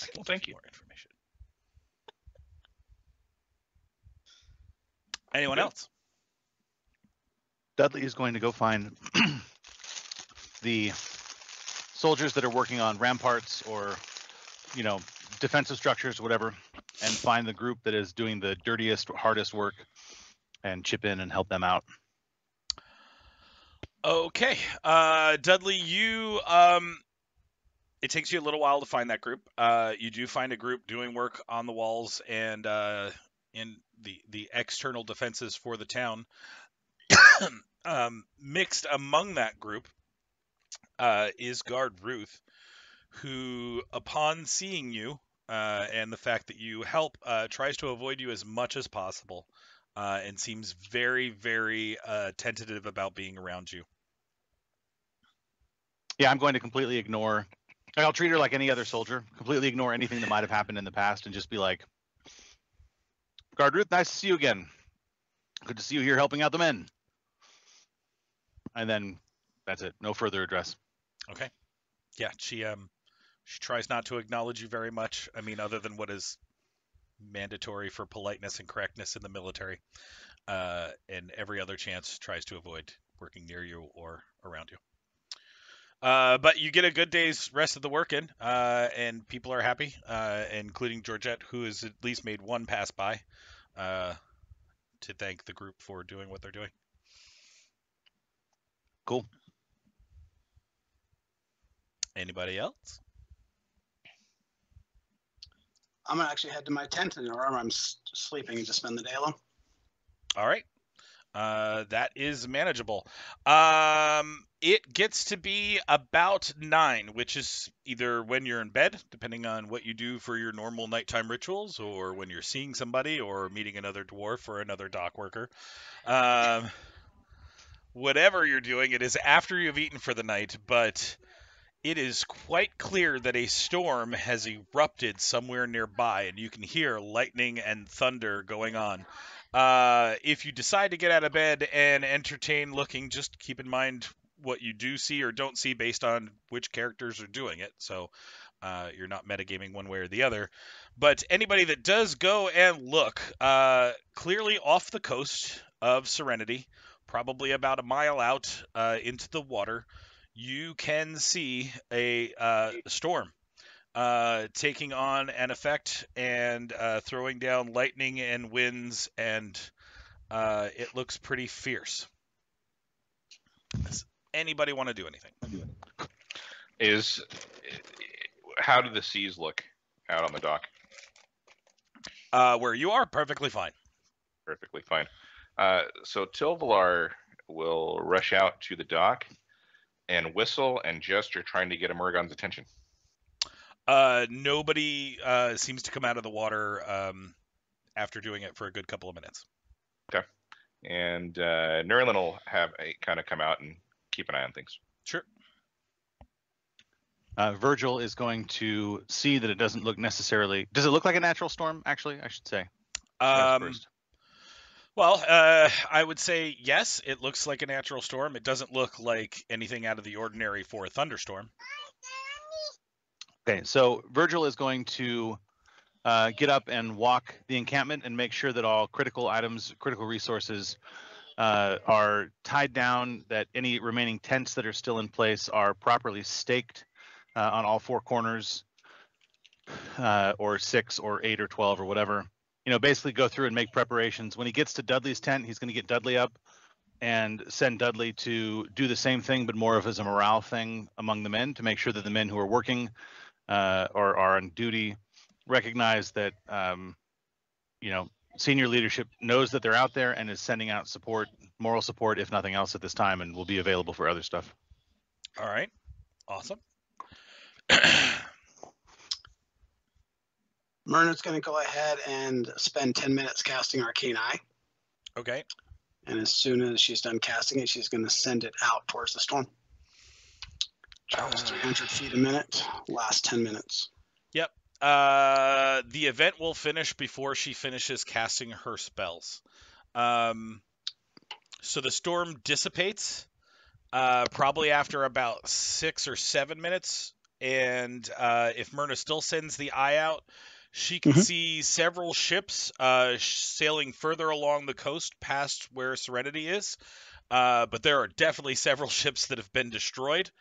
S2: I can
S1: Well,
S2: give
S1: thank you.
S2: more information. Anyone
S1: Good.
S2: else?
S6: Dudley is going to go find the soldiers that are working on ramparts or, defensive structures, whatever, and find the group that is doing the dirtiest, hardest work and chip in and help them out.
S2: Okay. Dudley, you it takes you a little while to find that group. You do find a group doing work on the walls and in the external defenses for the town. Mixed among that group is Guard Ruth, who, upon seeing you and the fact that you help, tries to avoid you as much as possible and seems very, very tentative about being around you.
S6: Yeah, I'm going to completely ignore. I'll treat her like any other soldier. Completely ignore anything that might have happened in the past, and just be like, "Guard Ruth, nice to see you again. Good to see you here helping out the men." And then that's it. No further address.
S2: Okay. Yeah, she tries not to acknowledge you very much. I mean, other than what is mandatory for politeness and correctness in the military, and every other chance tries to avoid working near you or around you. But you get a good day's rest of the work in, and people are happy, including Georgette, who has at least made one pass by to thank the group for doing what they're doing.
S6: Cool.
S2: Anybody else?
S3: I'm gonna actually head to my tent and wherever I'm sleeping and just spend the day alone.
S2: All right. That is manageable. It gets to be about 9, which is either when you're in bed, depending on what you do for your normal nighttime rituals, or when you're seeing somebody or meeting another dwarf or another dock worker. Whatever you're doing, it is after you've eaten for the night, but it is quite clear that a storm has erupted somewhere nearby, and you can hear lightning and thunder going on. If you decide to get out of bed and entertain looking, just keep in mind what you do see or don't see based on which characters are doing it. So you're not metagaming one way or the other. But anybody that does go and look, clearly off the coast of Serenity, probably about a mile out into the water, you can see a storm taking on an effect and throwing down lightning and winds, and it looks pretty fierce. Does anybody want to do anything?
S1: How do the seas look out on the dock?
S2: Where you are, perfectly fine.
S1: Perfectly fine. So Tilvalar will rush out to the dock and whistle and gesture, trying to get a Murgon's attention.
S2: Nobody seems to come out of the water after doing it for a good couple of minutes.
S1: Okay. And Nerlin will have a kind of come out and keep an eye on things.
S2: Sure.
S6: Virgil is going to see that it doesn't look necessarily. Does it look like a natural storm? Actually, I should say. First.
S2: Well, I would say yes. It looks like a natural storm. It doesn't look like anything out of the ordinary for a thunderstorm.
S6: Okay, so Virgil is going to get up and walk the encampment and make sure that all critical items, critical resources are tied down, that any remaining tents that are still in place are properly staked on all four corners, or 6 or 8 or 12 or whatever. Basically go through and make preparations. When he gets to Dudley's tent, he's going to get Dudley up and send Dudley to do the same thing, but more of as a morale thing among the men, to make sure that the men who are working or are on duty recognize that senior leadership knows that they're out there and is sending out support, moral support, if nothing else at this time, and will be available for other stuff.
S2: All right. Awesome.
S3: Myrna's going to go ahead and spend 10 minutes casting Arcane Eye.
S2: Okay.
S3: And as soon as she's done casting it, she's going to send it out towards the storm. Travels 300 feet a minute, lasts 10 minutes.
S2: Yep. The event will finish before she finishes casting her spells. So the storm dissipates probably after about 6 or 7 minutes. And if Myrna still sends the eye out, she can see several ships sailing further along the coast past where Serenity is. But there are definitely several ships that have been destroyed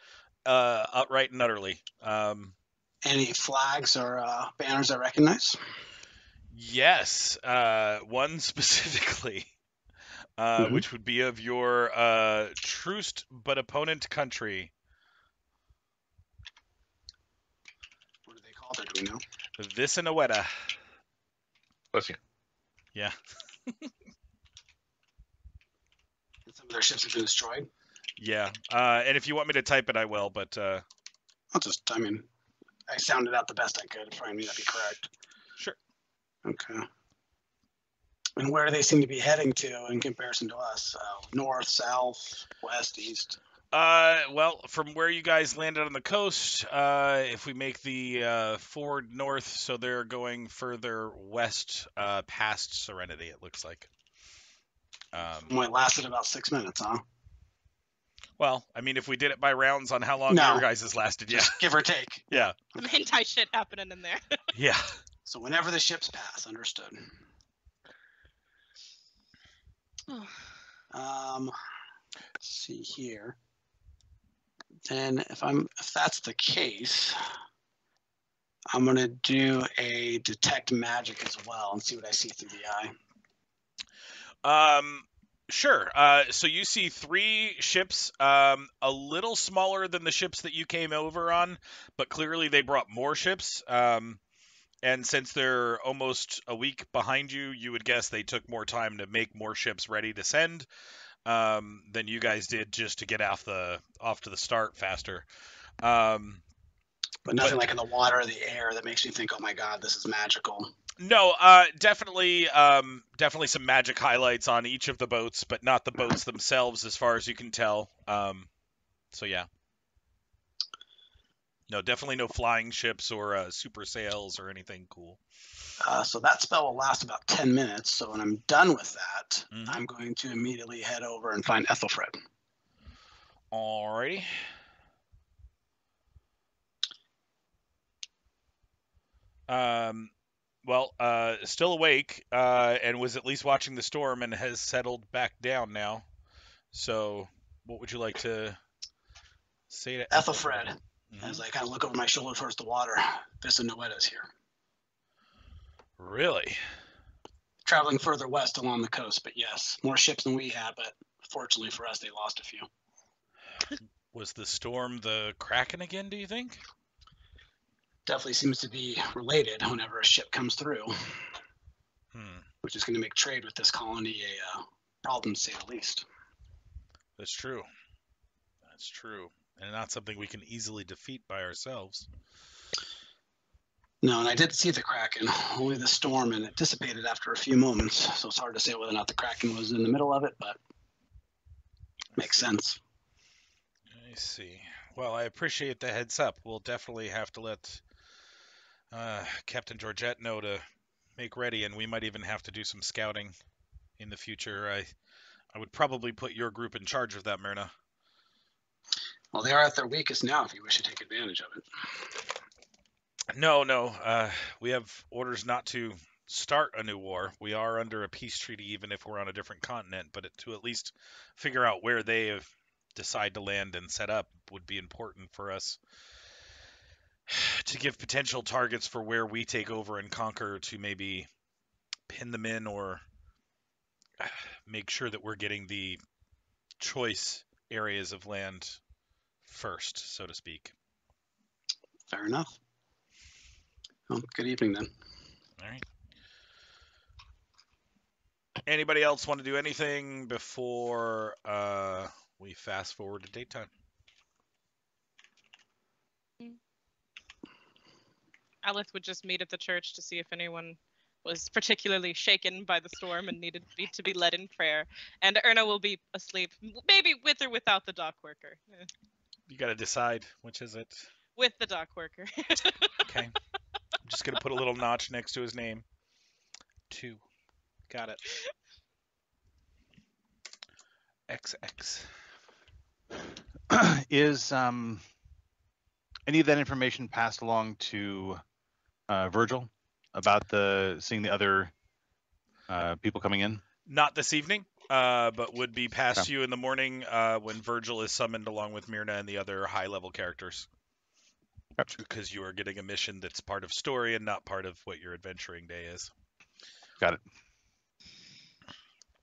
S2: outright and utterly.
S3: Any flags or banners I recognize?
S2: Yes, one specifically, which would be of your truced but opponent country.
S3: What do they call it? Do we know?
S2: Visinaweta.
S1: Bless you.
S2: Yeah.
S3: Some of their ships have been destroyed.
S2: Yeah. And if you want me to type it, I will, but
S3: I sounded out the best I could. Probably may not be correct.
S2: Sure.
S3: Okay. And where do they seem to be heading to in comparison to us? North, south, west, east?
S2: Well, from where you guys landed on the coast, if we make the forward north, so they're going further west past Serenity, it looks like.
S3: It lasted about 6 minutes, huh?
S2: Well, I mean, if we did it by rounds on how long
S3: No.
S2: your guys' has lasted, yeah.
S3: Just give or take.
S2: Yeah.
S4: Some hentai shit happening in there.
S2: Yeah.
S3: So whenever the ships pass, understood. Let's see here. Then if that's the case, I'm gonna do a detect magic as well and see what I see through the eye.
S2: Sure. So you see 3 ships, a little smaller than the ships that you came over on, but clearly they brought more ships. And since they're almost a week behind you, you would guess they took more time to make more ships ready to send than you guys did just to get off to the start faster.
S3: But nothing like in the water or the air that makes me think, oh my god, this is magical.
S2: No, definitely some magic highlights on each of the boats, but not the boats themselves as far as you can tell. So yeah. No, definitely no flying ships or super sails or anything cool.
S3: So that spell will last about 10 minutes. So when I'm done with that, I'm going to immediately head over and find Ethelfred.
S2: Alrighty. Still awake, and was at least watching the storm and has settled back down now. So, what would you like to say to
S3: Ethelfred? As I kind of look over my shoulder towards the water, Visinaweta's here.
S2: Really?
S3: Traveling further west along the coast, but yes, more ships than we had, but fortunately for us, they lost a few.
S2: Was the storm the Kraken again, do you think?
S3: Definitely seems to be related whenever a ship comes through, which is going to make trade with this colony a problem, to say the least.
S2: That's true. That's true. And not something we can easily defeat by ourselves.
S3: No, and I did see the Kraken, only the storm, and it dissipated after a few moments, so it's hard to say whether or not the Kraken was in the middle of it, but makes sense.
S2: I see. Well, I appreciate the heads up. We'll definitely have to let Captain Georgette know to make ready, and we might even have to do some scouting in the future. I would probably put your group in charge of that, Myrna.
S3: Well, they are at their weakest now if you wish to take advantage of it.
S2: No. We have orders not to start a new war. We are under a peace treaty, even if we're on a different continent. But to at least figure out where they decide to land and set up would be important for us to give potential targets for where we take over and conquer to maybe pin them in or make sure that we're getting the choice areas of land first, so to speak.
S3: Fair enough. Well, good evening then.
S2: All right. Anybody else want to do anything before we fast forward to daytime?
S4: Alith would just meet at the church to see if anyone was particularly shaken by the storm and needed to be led in prayer. And Erna will be asleep, maybe with or without the dock worker.
S2: You got to decide which is it.
S4: With the dock worker.
S2: Okay. I'm just going to put a little notch next to his name. 2. Got it. XX.
S6: Is any of that information passed along to Virgil about seeing the other people coming in?
S2: Not this evening, but would be passed
S6: Okay.
S2: to you in the morning when Virgil is summoned along with Myrna and the other high-level characters.
S6: Yep.
S2: Because you are getting a mission that's part of story and not part of what your adventuring day is.
S6: Got it.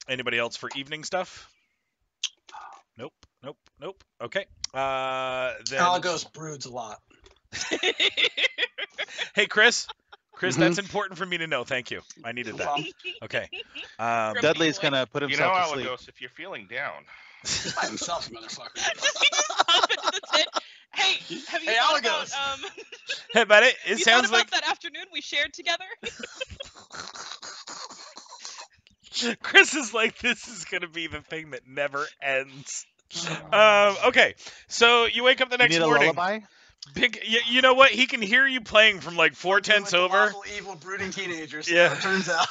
S2: Anybody else for evening stuff? Nope. Okay. Then...
S3: Alagos broods a lot.
S2: Hey, Chris. That's important for me to know. Thank you. I needed that. Okay.
S6: Dudley's gonna put
S1: You know,
S6: himself to sleep.
S1: Alagos, if you're feeling down,
S3: By himself, motherfucker.
S4: Up into the tent. Hey, have you
S3: Hey,
S4: thought
S3: Alagos.
S4: about,
S2: Hey, buddy. It
S4: you
S2: sounds
S4: thought
S2: like
S4: about that afternoon we shared together?
S2: Chris is like, this is gonna be the thing that never ends. Okay, so you wake up the next
S6: you need
S2: morning.
S6: a lullaby?
S2: You know what? He can hear you playing from like 4 tents over.
S3: Lawful, evil, brooding teenagers.
S2: Yeah.
S3: It turns out.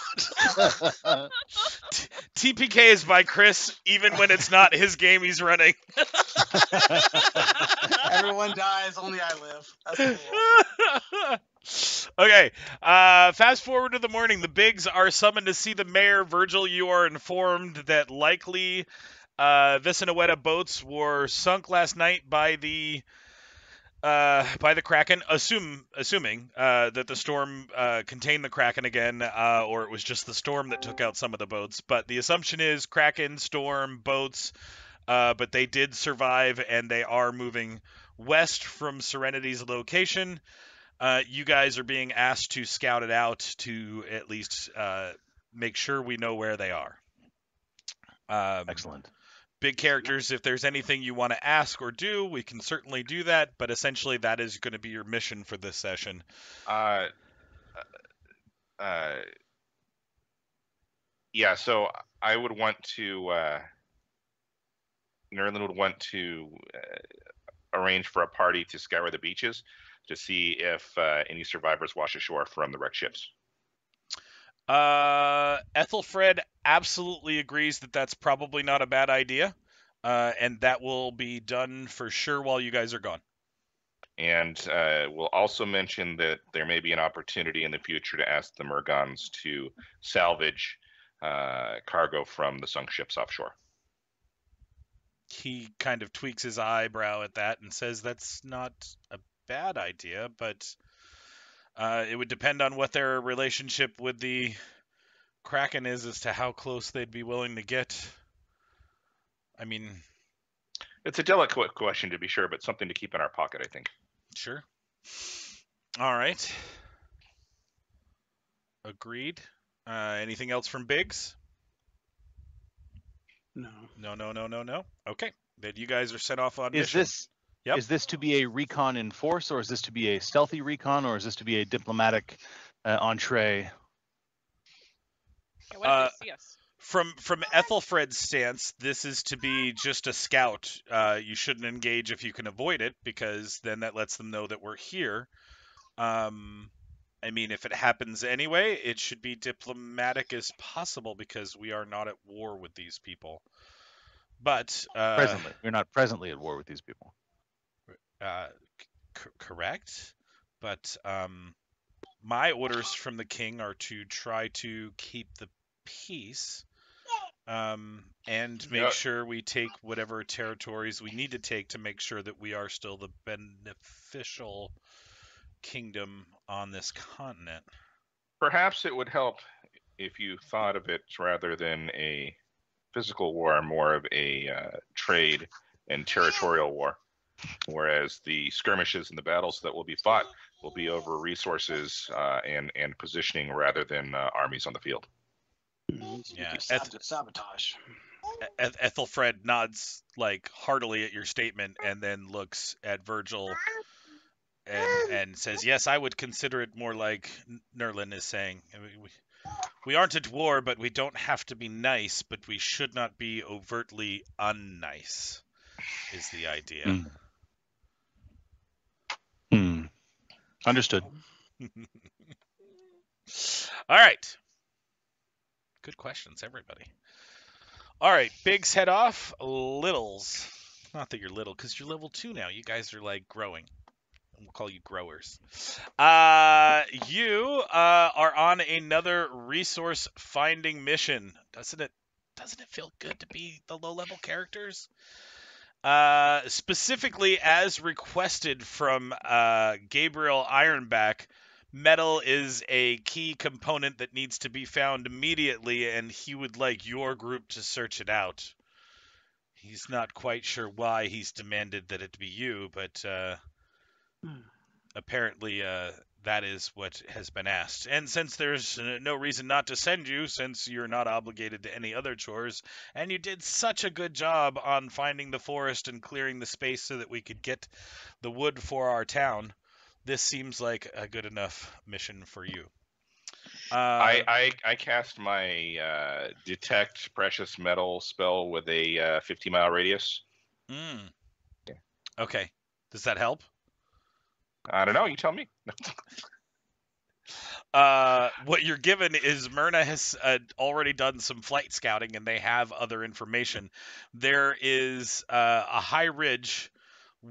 S2: TPK is by Chris, even when it's not his game he's running.
S3: Everyone dies, only I live. That's cool.
S2: Okay, fast forward to the morning. The Bigs are summoned to see the mayor. Virgil, you are informed that likely Vicinaweta boats were sunk last night by the Kraken, assuming that the storm contained the Kraken again, or it was just the storm that took out some of the boats. But the assumption is Kraken, storm, boats, but they did survive, and they are moving west from Serenity's location. You guys are being asked to scout it out to at least make sure we know where they are.
S6: Excellent.
S2: Big characters, if there's anything you want to ask or do, we can certainly do that, but essentially that is going to be your mission for this session.
S1: Yeah, so I would want to, Nerlin would want to arrange for a party to scour the beaches to see if any survivors wash ashore from the wrecked ships.
S2: Ethelfred absolutely agrees that that's probably not a bad idea, and that will be done for sure while you guys are gone.
S1: And we'll also mention that there may be an opportunity in the future to ask the Murgons to salvage cargo from the sunk ships offshore.
S2: He kind of tweaks his eyebrow at that and says that's not a bad idea, but it would depend on what their relationship with the Kraken is as to how close they'd be willing to get. I mean...
S1: It's a delicate question to be sure, but something to keep in our pocket, I think.
S2: Sure. All right. Agreed. Anything else from Biggs?
S3: No.
S2: No. Okay. Then you guys are sent off on
S6: Is
S2: mission.
S6: this is this to be a recon in force, or is this to be a stealthy recon, or is this to be a diplomatic entree?
S4: Yeah, what if they see us?
S2: From Ethelfred's stance, this is to be just a scout. You shouldn't engage if you can avoid it, because then that lets them know that we're here. I mean, if it happens anyway, it should be diplomatic as possible, because we are not at war with these people. But
S6: Presently, we're not presently at war with these people.
S2: Correct. but my orders from the king are to try to keep the peace, and make
S1: Yeah.
S2: sure we take whatever territories we need to take to make sure that we are still the beneficial kingdom on this continent.
S1: Perhaps it would help if you thought of it rather than a physical war, more of a trade and territorial war. Whereas the skirmishes and the battles that will be fought will be over resources and positioning rather than armies on the field.
S2: Yeah,
S3: Sabotage.
S2: Ethelfred nods like heartily at your statement, and then looks at Virgil and says, "Yes, I would consider it more like Nerlin is saying. We aren't at war, but we don't have to be nice, but we should not be overtly unnice, is the idea."
S6: Understood.
S2: All right. Good questions, everybody. All right, bigs head off. Littles. Not that you're little, because you're level 2 now. You guys are like growing. We'll call you growers. You are on another resource finding mission. Doesn't it feel good to be the low level characters? Specifically as requested from Gabriel Ironback, metal is a key component that needs to be found immediately, and he would like your group to search it out. He's not quite sure why he's demanded that it be you, but apparently that is what has been asked. And since there's no reason not to send you, since you're not obligated to any other chores, and you did such a good job on finding the forest and clearing the space so that we could get the wood for our town, this seems like a good enough mission for you.
S1: I cast my detect precious metal spell with a 50-mile radius. Yeah.
S2: Okay. Does that help?
S1: I don't know. You tell me.
S2: What you're given is Myrna has already done some flight scouting, and they have other information. There is a high ridge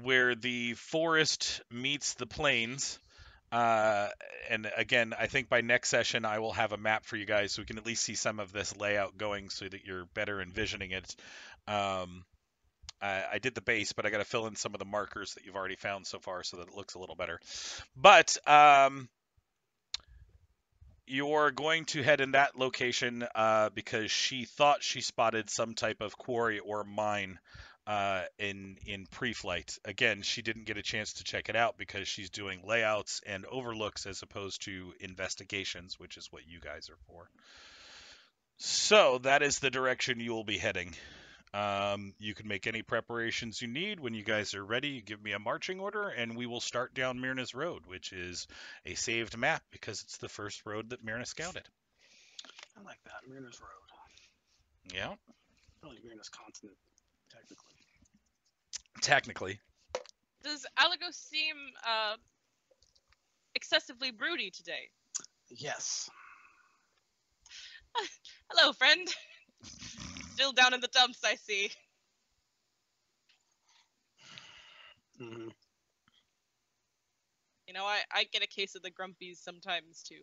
S2: where the forest meets the plains. And again, I think by next session I will have a map for you guys so we can at least see some of this layout going so that you're better envisioning it. I did the base, but I got to fill in some of the markers that you've already found so far so that it looks a little better. But you're going to head in that location because she thought she spotted some type of quarry or mine in pre-flight. Again, she didn't get a chance to check it out because she's doing layouts and overlooks as opposed to investigations, which is what you guys are for. So that is the direction you will be heading. You can make any preparations you need. When you guys are ready, you give me a marching order, and we will start down Myrna's Road, which is a saved map because it's the first road that Myrna scouted.
S3: I like that, Myrna's Road.
S2: Yeah.
S3: Really, Myrna's continent, technically.
S2: Technically.
S4: Does Alagos seem excessively broody today?
S3: Yes.
S4: Hello, friend. Still down in the dumps, I see.
S3: Mm-hmm.
S4: You know, I get a case of the grumpies sometimes, too.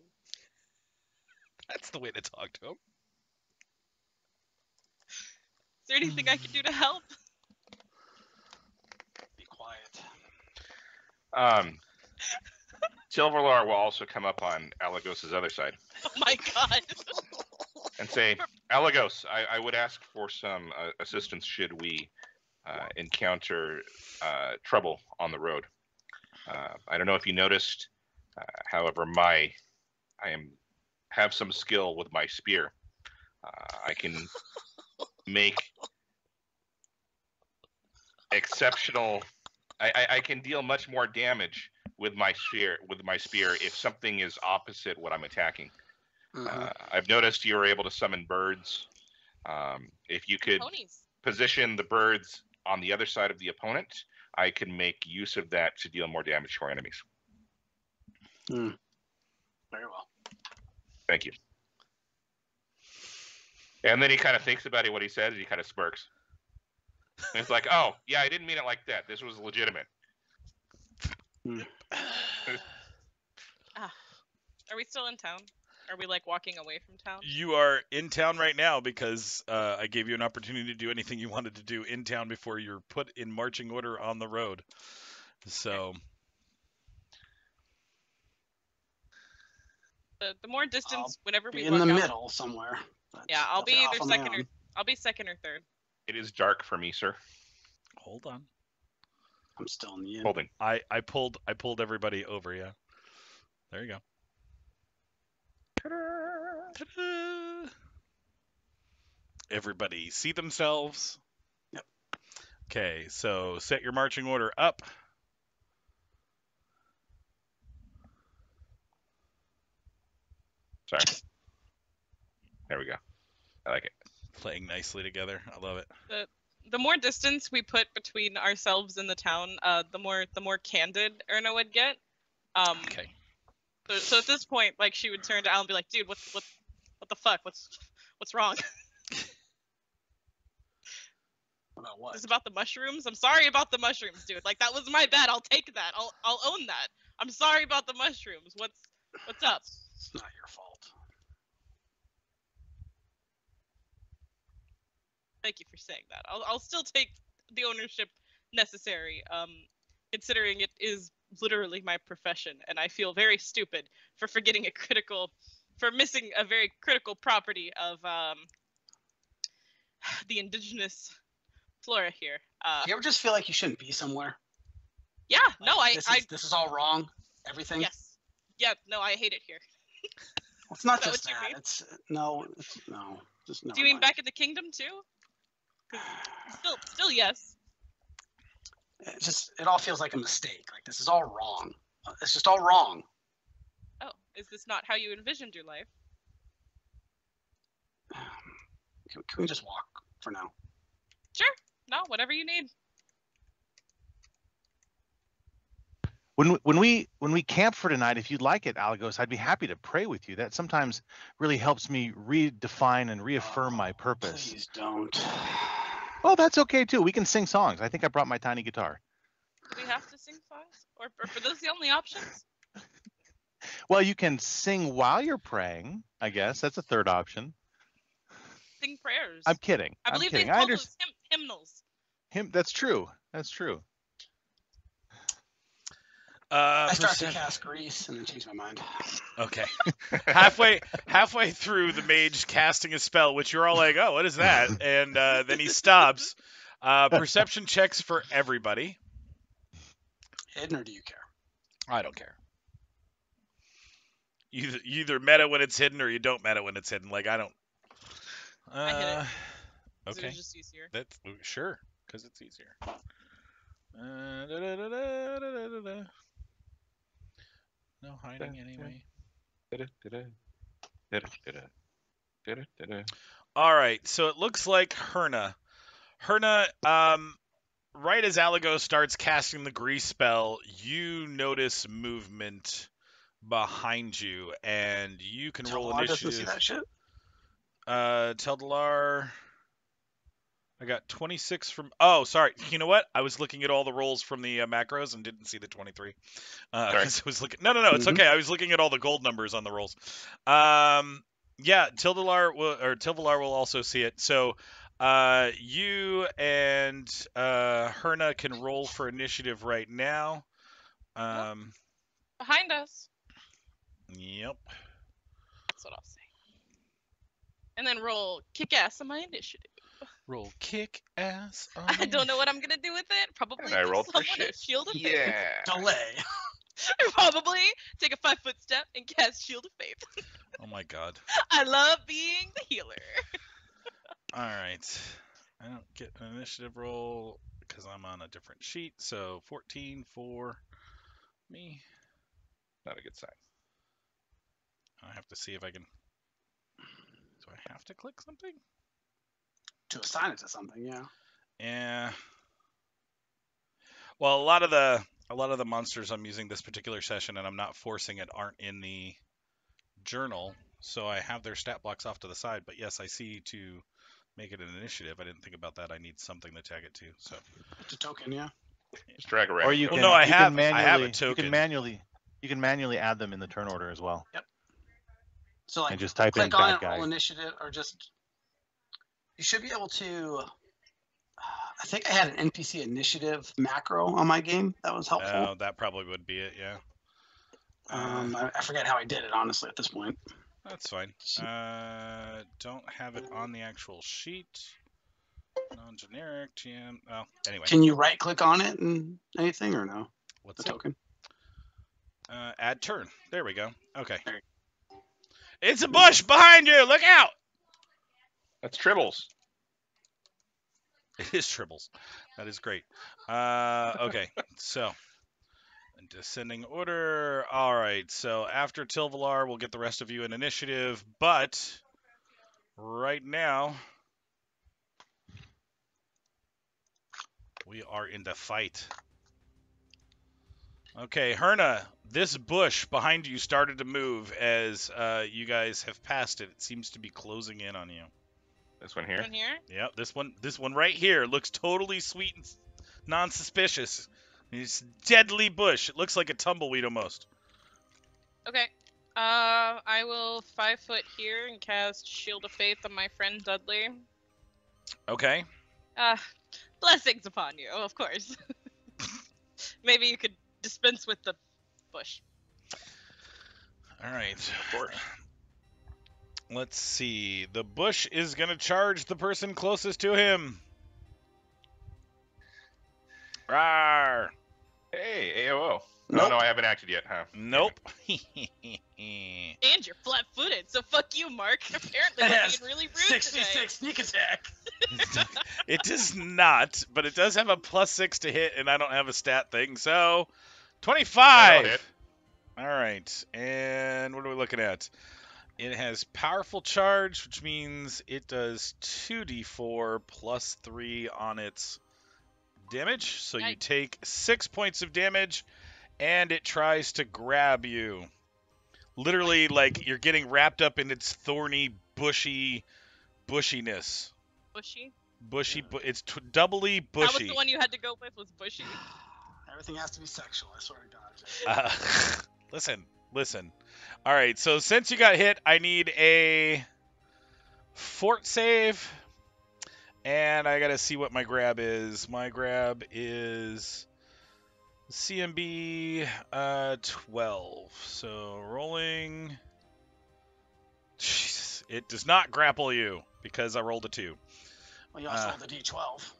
S2: That's the way to talk to him.
S4: Is there anything I can do to help?
S3: Be quiet.
S1: Silverlar will also come up on Alagos's other side
S4: Oh my god.
S1: and say, Alagos, I would ask for some assistance should we encounter trouble on the road. I don't know if you noticed, however, I have some skill with my spear. I can make exceptional. I can deal much more damage with my spear if something is opposite what I'm attacking.
S3: Mm-hmm.
S1: I've noticed you were able to summon birds. If you could
S4: Ponies.
S1: position the birds on the other side of the opponent, I can make use of that to deal more damage to our enemies.
S3: Very well.
S1: Thank you. And then he kind of thinks about what he says, and he kind of smirks. And it's like, oh, yeah, I didn't mean it like that. This was legitimate.
S4: Are we still in town? Are we like walking away from town?
S2: You are in town right now because I gave you an opportunity to do anything you wanted to do in town before you're put in marching order on the road. So
S4: The more distance, whenever we
S3: Be in
S4: walk
S3: the
S4: out.
S3: middle somewhere. but
S4: Yeah, I'll be
S3: definitely
S4: either
S3: off on my
S4: second or
S3: own.
S4: I'll be second or third.
S1: It is dark for me, sir.
S2: hold on.
S3: I'm still in the inn.
S1: Holding.
S2: I pulled everybody over. Yeah. There you go. Ta-da! Everybody see themselves.
S3: Yep.
S2: Okay, so set your marching order up.
S1: Sorry. There we go. I like it.
S2: Playing nicely together. I love it.
S4: The more distance we put between ourselves and the town, the more candid Erna would get.
S2: Okay.
S4: So at this point, like she would turn to Al and be like, "Dude, what the fuck? What's wrong?
S3: About what?
S4: Is this about the mushrooms? I'm sorry about the mushrooms, dude. Like that was my bad. I'll take that. I'll own that. I'm sorry about the mushrooms. What's up?"
S3: It's not your fault.
S4: Thank you for saying that. I'll still take the ownership necessary, considering it is literally my profession, and I feel very stupid for missing a very critical property of the indigenous flora here.
S3: Do you ever just feel like you shouldn't be somewhere?
S4: Yeah, no,
S3: This is all wrong. Everything.
S4: yes, yeah, no, I hate it here.
S3: It's not
S4: Is that
S3: just
S4: what you
S3: that.
S4: mean?
S3: It's no. Just never
S4: Do you mean
S3: mind.
S4: back in the kingdom too? 'Cause still yes.
S3: It all feels like a mistake. Like this is all wrong. It's just all wrong.
S4: Oh, is this not how you envisioned your life?
S3: Can we just walk for now?
S4: Sure. No, whatever you need.
S6: When we camp for tonight, if you'd like it, Alagos, I'd be happy to pray with you. That sometimes really helps me redefine and reaffirm my purpose.
S3: Please don't.
S6: Oh, that's okay too. We can sing songs. I think I brought my tiny guitar.
S4: Do we have to sing songs, or are those the only options?
S6: Well, you can sing while you're praying, I guess. That's a third option.
S4: Sing prayers.
S6: I'm kidding.
S4: I believe they
S6: kidding.
S4: call those hymnals.
S6: That's true. That's true.
S3: I start to cast grease and then change my mind.
S2: Okay. halfway through the mage casting a spell, which you're all like, "Oh, what is that?" And then he stops. Perception checks for everybody.
S3: Hidden, or do you care?
S2: I don't care. You either meta when it's hidden or you don't meta when it's hidden. Like I don't.
S4: I hit it. 'Cause
S2: Okay.
S4: It was just easier.
S2: That's sure, because it's easier. No hiding anyway. All right, so it looks like Herna. Right as Alago starts casting the grease spell, you notice movement behind you, and you can roll
S3: Tellar doesn't see
S2: initiative.
S3: that shit.
S2: Tellar, I got 26 from. Oh, sorry. You know what? I was looking at all the rolls from the macros and didn't see the 23.
S1: Sorry.
S2: 'Cause I was looking. No, it's
S3: Mhm.
S2: okay. I was looking at all the gold numbers on the rolls. Yeah, Tildalar will also see it. So, you and Herna can roll for initiative right now.
S4: Behind us.
S2: Yep.
S4: That's what I'll say. And then roll kick ass on my initiative.
S2: Roll kick ass.
S4: I don't know what I'm gonna do with it. Probably
S1: And I
S4: give
S1: rolled for
S4: someone a
S1: shit.
S4: shield of faith.
S1: Yeah.
S3: Delay.
S4: Probably take a 5-foot step and cast shield of faith.
S2: Oh my god.
S4: I love being the healer.
S2: All right. I don't get an initiative roll because I'm on a different sheet. So 14 for me.
S1: Not a good sign.
S2: I have to see if I can. Do I have to click something?
S3: To assign it to something, yeah.
S2: Yeah. Well, a lot of the monsters I'm using this particular session, and I'm not forcing it, aren't in the journal, so I have their stat blocks off to the side. But yes, I see to make it an initiative. I didn't think about that. I need something to tag it to. So.
S3: It's a token, yeah.
S1: Just drag around.
S6: Or you
S2: Well,
S6: can.
S2: no, I
S6: you
S2: have
S6: can
S2: a
S6: manually,
S2: token.
S6: You can manually add them in the turn order as well.
S3: Yep. So like
S6: And just type in
S3: click on
S6: bad
S3: it,
S6: guy.
S3: roll initiative, or just you should be able to. I think I had an NPC initiative macro on my game that was helpful.
S2: Oh, that probably would be it. Yeah.
S3: I forget how I did it honestly at this point.
S2: That's fine. Don't have it on the actual sheet. Non-generic GM. Well, anyway.
S3: Can you right click on it and anything or no?
S2: What's
S3: The
S2: it?
S3: token.
S2: Add turn. There we go. Okay.
S3: There.
S2: It's a bush behind you. Look out.
S1: That's Tribbles.
S2: It is Tribbles. That is great. Okay. So, in descending order. All right. So after Tilvalar, we'll get the rest of you in initiative. But right now, we are in the fight. Okay, Herna, this bush behind you started to move as you guys have passed it. It seems to be closing in on you.
S1: This one here.
S4: One here.
S2: Yep, this one right here looks totally sweet and non-suspicious. It's deadly bush. It looks like a tumbleweed almost.
S4: Okay. I will 5 foot here and cast Shield of Faith on my friend Dudley.
S2: Okay.
S4: Blessings upon you, of course. Maybe you could dispense with the bush.
S2: All right.
S1: Of course.
S2: Let's see. The bush is going to charge the person closest to him. Rawr.
S1: Hey, AOO.
S3: Nope.
S1: No, I haven't acted yet, huh?
S2: Nope.
S4: And you're flat-footed, so fuck you, Mark. Apparently, we're
S3: Yes.
S4: being really rude today.
S3: 66 sneak attack.
S2: It does not, but it does have a +6 to hit, and I don't have a stat thing, so 25.
S1: That'll hit.
S2: All right, and what are we looking at? It has powerful charge, which means it does 2d4 plus 3 on its damage. So you
S4: Yikes.
S2: take 6 points of damage, and it tries to grab you. Literally, like you're getting wrapped up in its thorny, bushiness.
S4: Bushy?
S2: It's doubly
S4: That was
S2: bushy.
S4: the one you had to go with, was bushy.
S3: Everything has to be sexual, I swear to God.
S2: Listen. All right, so since you got hit, I need a fort save, and I gotta see what my grab is. My grab is CMB 12. So rolling. Jesus, it does not grapple you because I rolled a 2.
S3: Well, you also rolled a D12.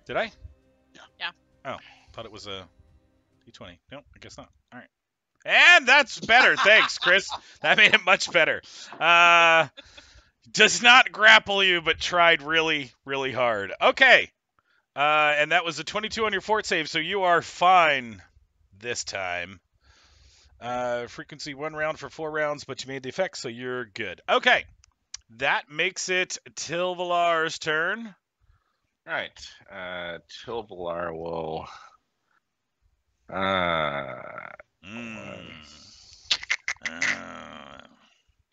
S2: Did I?
S3: Yeah.
S4: Yeah.
S2: Oh, thought it was a D20. Nope, I guess not. All right. And that's better. Thanks, Chris. That made it much better. Does not grapple you, but tried really, really hard. Okay. And that was a 22 on your fort save, so you are fine this time. Frequency 1 round for 4 rounds, but you made the effect, so you're good. Okay. That makes it Tilvalar's turn.
S1: All right. Tilvalar will.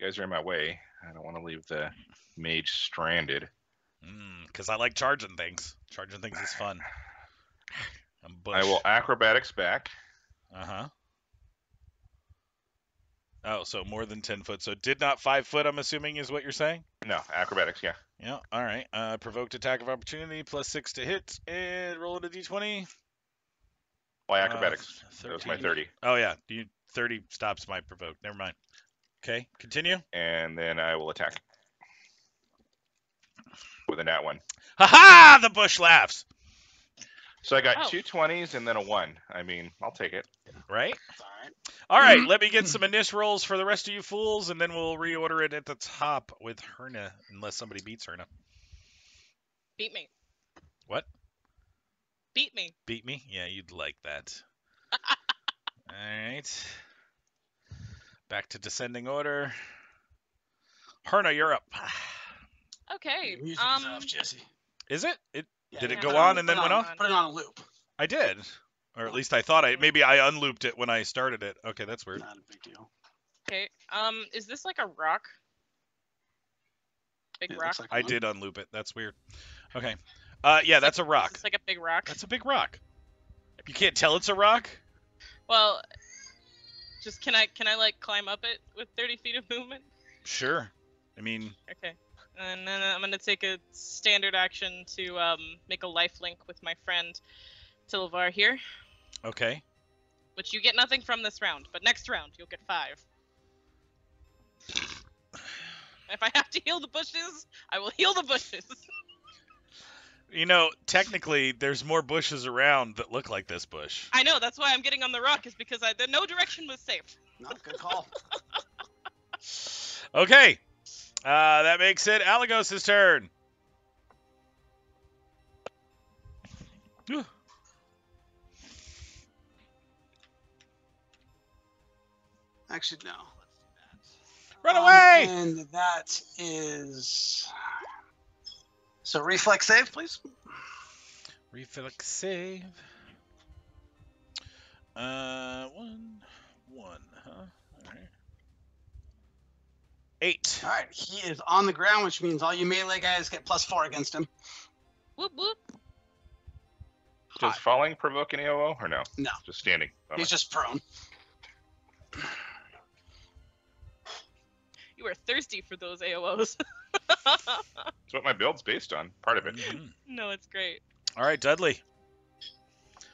S1: You guys are in my way. I don't want to leave the mage stranded.
S2: Because I like charging things. Charging things is fun. I'm bush.
S1: I will acrobatics back.
S2: Uh-huh. Oh, so more than 10 foot. So did not 5 foot, I'm assuming, is what you're saying?
S1: No, acrobatics, yeah.
S2: Yeah, all right. Provoked attack of opportunity, +6 to hit, and roll it a d20.
S1: Why acrobatics? That
S2: 13.
S1: was my 30.
S2: Oh, yeah. 30 stops my provoke. Never mind. Okay, continue.
S1: And then I will attack. With a nat 1.
S2: Ha-ha! The bush laughs.
S1: So I got
S4: Oh.
S1: 2 20s and then a 1. I mean, I'll take it.
S2: Right?
S3: It's all right.
S2: All right, let me get some initial rolls for the rest of you fools, and then we'll reorder it at the top with Herna, unless somebody beats Herna.
S4: Beat me.
S2: What?
S4: Beat me.
S2: Beat me? Yeah, you'd like that. All right. Back to descending order. Herna, you're up.
S4: Okay.
S3: Your music is off, Jesse.
S2: Is it?
S3: Yeah,
S2: Did it
S3: yeah,
S2: go
S3: put
S2: on and then went
S3: on,
S2: off?
S3: Put it on a loop.
S2: I did. Or at least I thought maybe I unlooped it when I started it. Okay, that's weird.
S3: Not a big deal.
S4: Okay. Is this like a rock? Big
S3: Yeah, it
S4: rock?
S3: looks like
S2: I
S3: one.
S2: did unloop it. That's weird. Okay. Yeah, that's a rock.
S4: It's like a big rock.
S2: That's a big rock. You can't tell it's a rock?
S4: Well, just can I like climb up it with 30 feet of movement?
S2: Sure. I mean,
S4: Okay. And then I'm gonna take a standard action to make a life link with my friend Tilvar here,
S2: okay.
S4: which you get nothing from this round, but next round you'll get 5. If I have to heal the bushes, I will heal the bushes.
S2: You know, technically, there's more bushes around that look like this bush.
S4: I know, that's why I'm getting on the rock, is because no direction was safe.
S3: No, good call.
S2: Okay. That makes it Alagos' turn. Whew.
S3: Actually, no.
S2: Run away!
S3: And that is. So reflex save, please.
S2: Reflex save. 1, huh? Alright. 8.
S3: All right, he is on the ground, which means all you melee guys get +4 against him.
S4: Whoop whoop.
S1: Does falling provoke an AOO or no?
S3: No.
S1: Just standing. Bummer.
S3: He's just prone.
S4: You are thirsty for those AOOs.
S1: That's what my build's based on. Part of it.
S2: Mhm.
S4: No, it's great.
S2: All right, Dudley.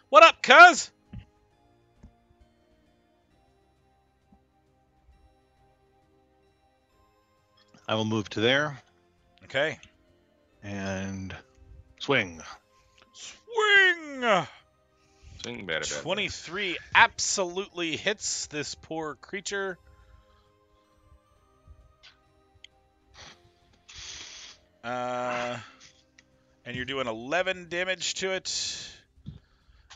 S2: What up, cuz?
S6: I will move to there
S2: Okay.
S6: and swing.
S2: Swing!
S1: Swing bad.
S2: 23 absolutely hits this poor creature. And you're doing 11 damage to it.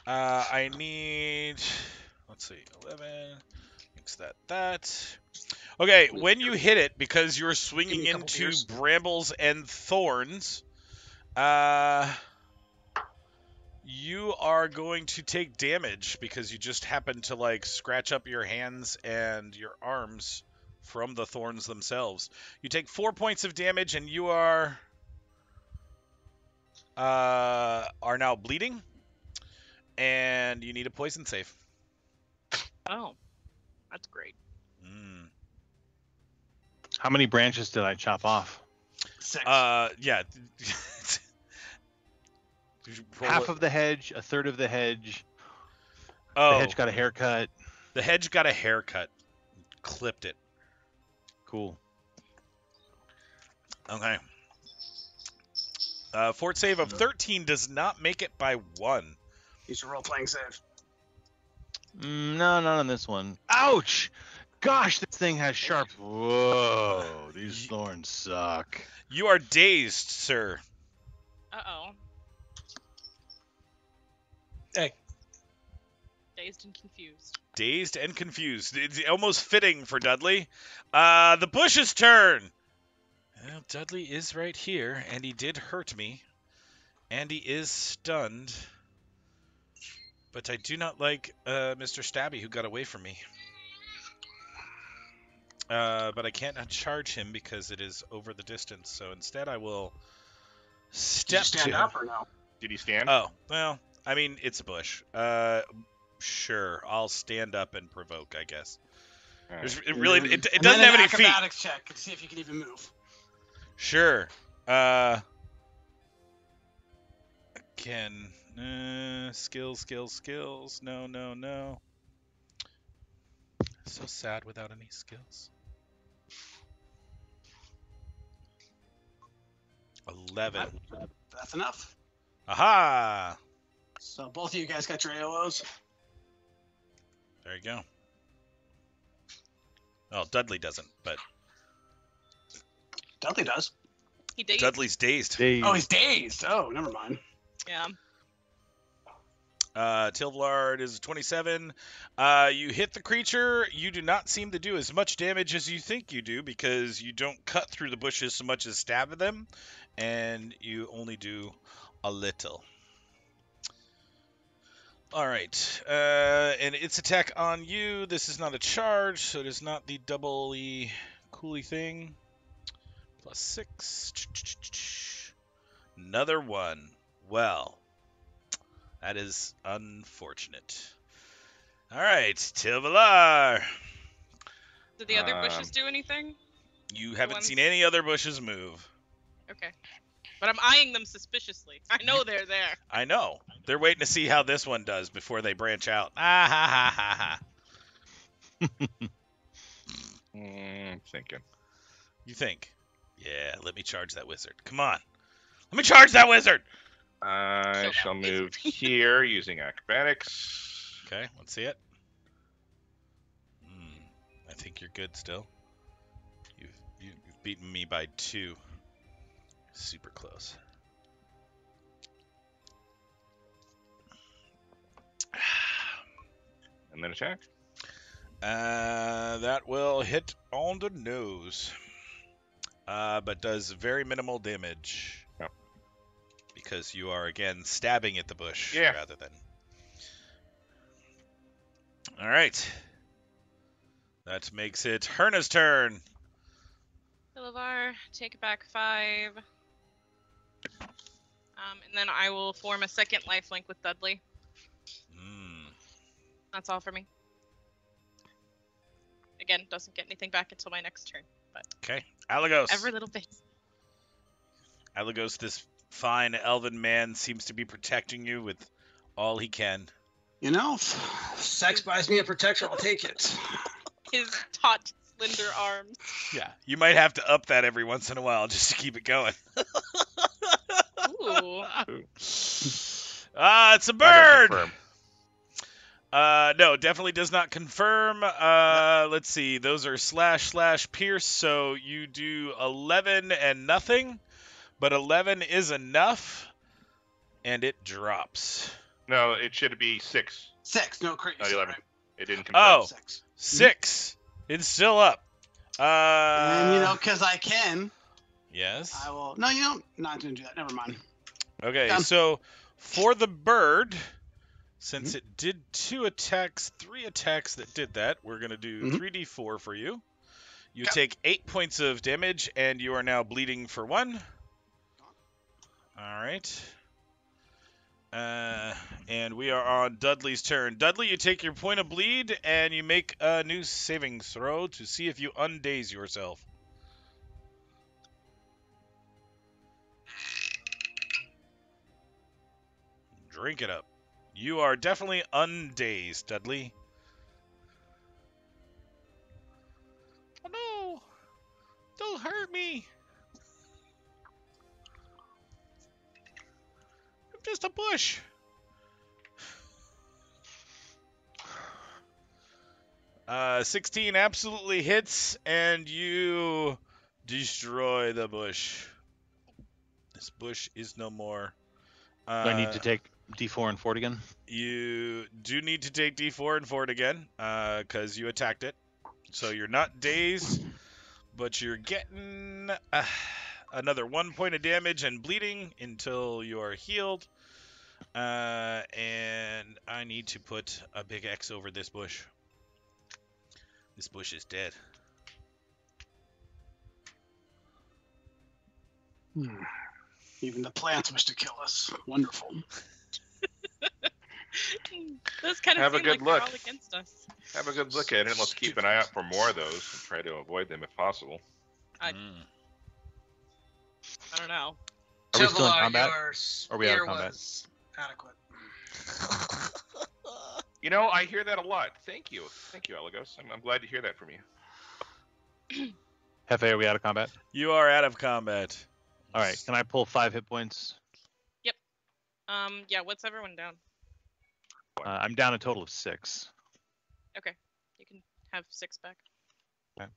S2: I need, let's see, 11, mix that. Okay, when you hit it, because you're swinging
S3: Give me a couple
S2: into
S3: beers.
S2: brambles and thorns, you are going to take damage because you just happen to like scratch up your hands and your arms from the thorns themselves. You take 4 points of damage and you are now bleeding, and you need a poison save.
S4: Oh, that's great.
S6: How many branches did I chop off?
S3: 6.
S2: Yeah.
S6: Half of the hedge, a third of the hedge.
S2: Oh,
S6: The hedge got a haircut.
S2: the hedge got a haircut. Clipped it.
S6: Cool.
S2: Okay. Fort save of 13 does not make it by 1.
S3: Use your role-playing save.
S6: No, not on this one. Ouch! Gosh, this thing has sharp. Whoa, these thorns suck.
S2: You are dazed, sir.
S4: Uh-oh.
S3: Hey.
S4: Dazed and confused.
S2: Dazed and confused. It's almost fitting for Dudley. The Bush's turn. Well, Dudley is right here, and he did hurt me. And he is stunned. But I do not like Mr. Stabby, who got away from me. But I can't charge him because it is over the distance. So instead I will
S3: Did
S2: step
S3: you stand
S2: to him.
S3: up or no?
S1: Did he stand?
S2: Oh, well, I mean, it's a bush. Sure, I'll stand up and provoke, I guess.
S1: All right.
S2: There's, it
S3: And
S2: really,
S3: then-
S2: it
S3: and
S2: doesn't
S3: then
S2: have
S3: an
S2: any feet.
S3: acrobatics check to see if you can even move.
S2: Sure. Again, skills. No. So sad without any skills. 11.
S3: That's enough.
S2: Aha!
S3: So both of you guys got your AOs.
S2: There you go. Oh, Dudley doesn't, but
S3: Dudley does.
S4: He dazed.
S2: Dudley's dazed.
S3: Oh, he's dazed. Oh, never mind.
S4: Yeah.
S2: Tilvlard is 27. You hit the creature. You do not seem to do as much damage as you think you do because you don't cut through the bushes so much as stab at them, and you only do a little. All right. And its attack on you. This is not a charge, so it is not the doubly cooly thing. Plus 6. Another one. Well, that is unfortunate. All right, Tilvalar.
S4: Did the other bushes do anything?
S2: You haven't
S4: ones-
S2: seen any other bushes move.
S4: Okay. But I'm eyeing them suspiciously. I know they're there.
S2: I know. They're waiting to see how this one does before they branch out. Ah ha ha ha ha.
S1: Thinking.
S2: You think? Yeah, let me charge that wizard. Come on. Let me charge that wizard!
S1: I
S4: Kill
S1: shall
S4: that
S1: move
S4: wizard.
S1: here using acrobatics.
S2: Okay, let's see it. I think you're good still. You've beaten me by 2. Super close.
S1: And then attack.
S2: That will hit on the nose. But does very minimal damage.
S1: Yep.
S2: Because you are, again, stabbing at the bush
S1: Yeah.
S2: rather than... Alright. That makes it Herna's turn.
S4: Philivar, take back 5. And then I will form a second lifelink with Dudley. That's all for me. Again, doesn't get anything back until my next turn. But
S2: Okay. Alagos.
S4: every little bit.
S2: Alagos, this fine elven man, seems to be protecting you with all he can.
S3: You know, if sex buys me a protection, I'll take it.
S4: His taut, slender arms.
S2: Yeah. You might have to up that every once in a while just to keep it going.
S4: Ooh.
S2: It's a
S1: Not gonna
S2: bird!
S1: confirm.
S2: No, definitely does not confirm. Let's see. Those are / pierce, so you do 11 and nothing, but 11 is enough, and it drops.
S1: No, it should be 6.
S3: 6, no crazy.
S1: Not 11. It didn't confirm.
S2: Oh,
S3: 6.
S2: 6. It's still up.
S3: And you know, because I can,
S2: Yes.
S3: I will. No, you know, not gonna do that. Never mind.
S2: Okay,
S3: Done.
S2: so for the bird, since it did 2 attacks, 3 attacks that did that, we're going to do
S3: Mhm.
S2: 3d4 for you. You
S3: Okay.
S2: take 8 points of damage, and you are now bleeding for 1. All right. And we are on Dudley's turn. Dudley, you take your point of bleed, and you make a new saving throw to see if you undaze yourself. Drink it up. You are definitely undazed, Dudley. Oh no! Don't hurt me! I'm just a bush. 16 absolutely hits, and you destroy the bush. This bush is no more.
S6: Do I need to take D4 and fort again?
S2: You do need to take D4 and fort again, because you attacked it. So you're not dazed, but you're getting another 1 point of damage and bleeding until you are healed. And I need to put a big X over this bush. This bush is dead.
S3: Even the plants wish to kill us. Wonderful.
S4: Those kind of
S1: Have a
S4: seem
S1: good
S4: like they're
S1: look.
S4: all against us.
S1: Have a good look at it. And let's keep an eye out for more of those and try to avoid them if possible.
S4: I don't know.
S6: Are we still in
S3: Chevalier,
S6: combat?
S3: your
S6: Are we out of
S3: spear
S6: combat?
S3: was adequate.
S1: You know, I hear that a lot. Thank you. Thank you, Alagos. I'm glad to hear that from you.
S6: Hefe, are we out of combat?
S2: You are out of combat.
S6: All right. Can I pull 5 hit points?
S4: Yeah, what's everyone down?
S6: I'm down a total of 6.
S4: Okay. You can have 6 back.
S6: Okay.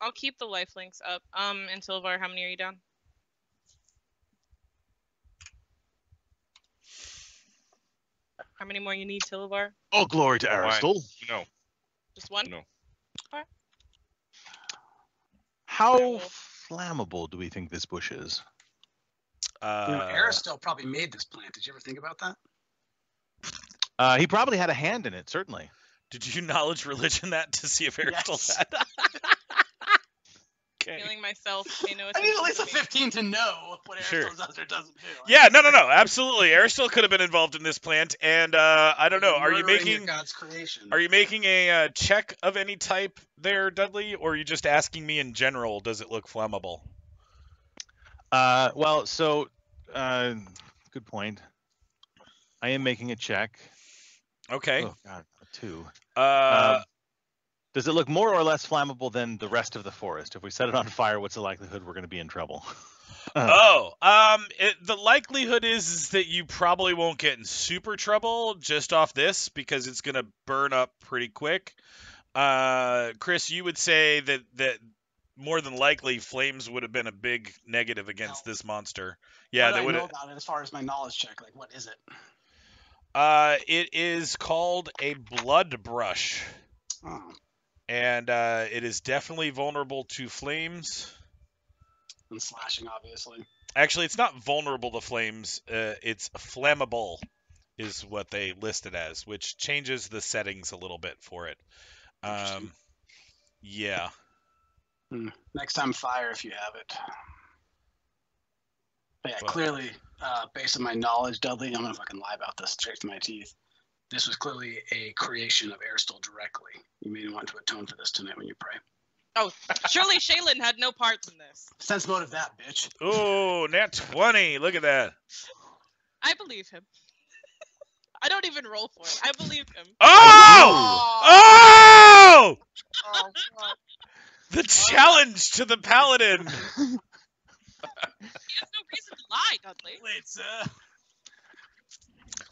S4: I'll keep the life links up. And Silvar, how many are you down? How many more you need, Silvar?
S6: Oh, glory to
S1: Why?
S6: Aristotle.
S1: No.
S4: Just one?
S1: No.
S6: How
S4: Well-
S6: flammable do we think this bush is?
S3: You know, Aristotle probably made this plant. Did you ever think about that?
S6: He probably had a hand in it, certainly.
S2: Did you knowledge religion that to see if Aristotle
S3: Yes.
S2: had? Okay.
S4: Feeling myself, pay no
S3: I need
S4: attention
S3: at least
S4: to
S3: a
S4: me.
S3: 15 to know what
S2: Sure.
S3: Aristotle does or doesn't do.
S2: Yeah, no, absolutely. Aristotle could have been involved in this plant, and I don't know. Are you
S3: Murdering
S2: making
S3: God's creation?
S2: a check of any type there, Dudley, or are you just asking me in general? Does it look flammable?
S6: Well, so good point. I am making a check.
S2: Okay.
S6: Oh God, a 2.
S2: Uh,
S6: Does it look more or less flammable than the rest of the forest? If we set it on fire, what's the likelihood we're going to be in trouble?
S2: the likelihood is that you probably won't get in super trouble just off this because it's gonna burn up pretty quick. Chris, you would say that more than likely flames would have been a big negative against this monster. Yeah,
S3: what do
S2: they
S3: I
S2: would
S3: know
S2: have.
S3: about it as far as my knowledge check? Like, what is it?
S2: It is called a blood brush,
S3: Oh,
S2: and it is definitely vulnerable to flames.
S3: and slashing, obviously.
S2: Actually, it's not vulnerable to flames. It's flammable, is what they list it as, which changes the settings a little bit for it.
S3: Interesting.
S2: Yeah.
S3: Next time, fire if you have it. But yeah,
S2: Well-
S3: clearly, based on my knowledge, Dudley, I don't know if I can lie about this straight to my teeth. This was clearly a creation of Aristotle directly. You may want to atone for this tonight when you pray.
S4: Oh, surely Shaylin had no part in this.
S3: Sense motive that, bitch.
S2: Oh, nat 20. Look at that.
S4: I believe him. I don't even roll for it. I believe him.
S2: Oh! Oh!
S4: Oh, God.
S2: The challenge to the paladin.
S4: He has no reason to lie, Dudley.
S3: Wait, sir.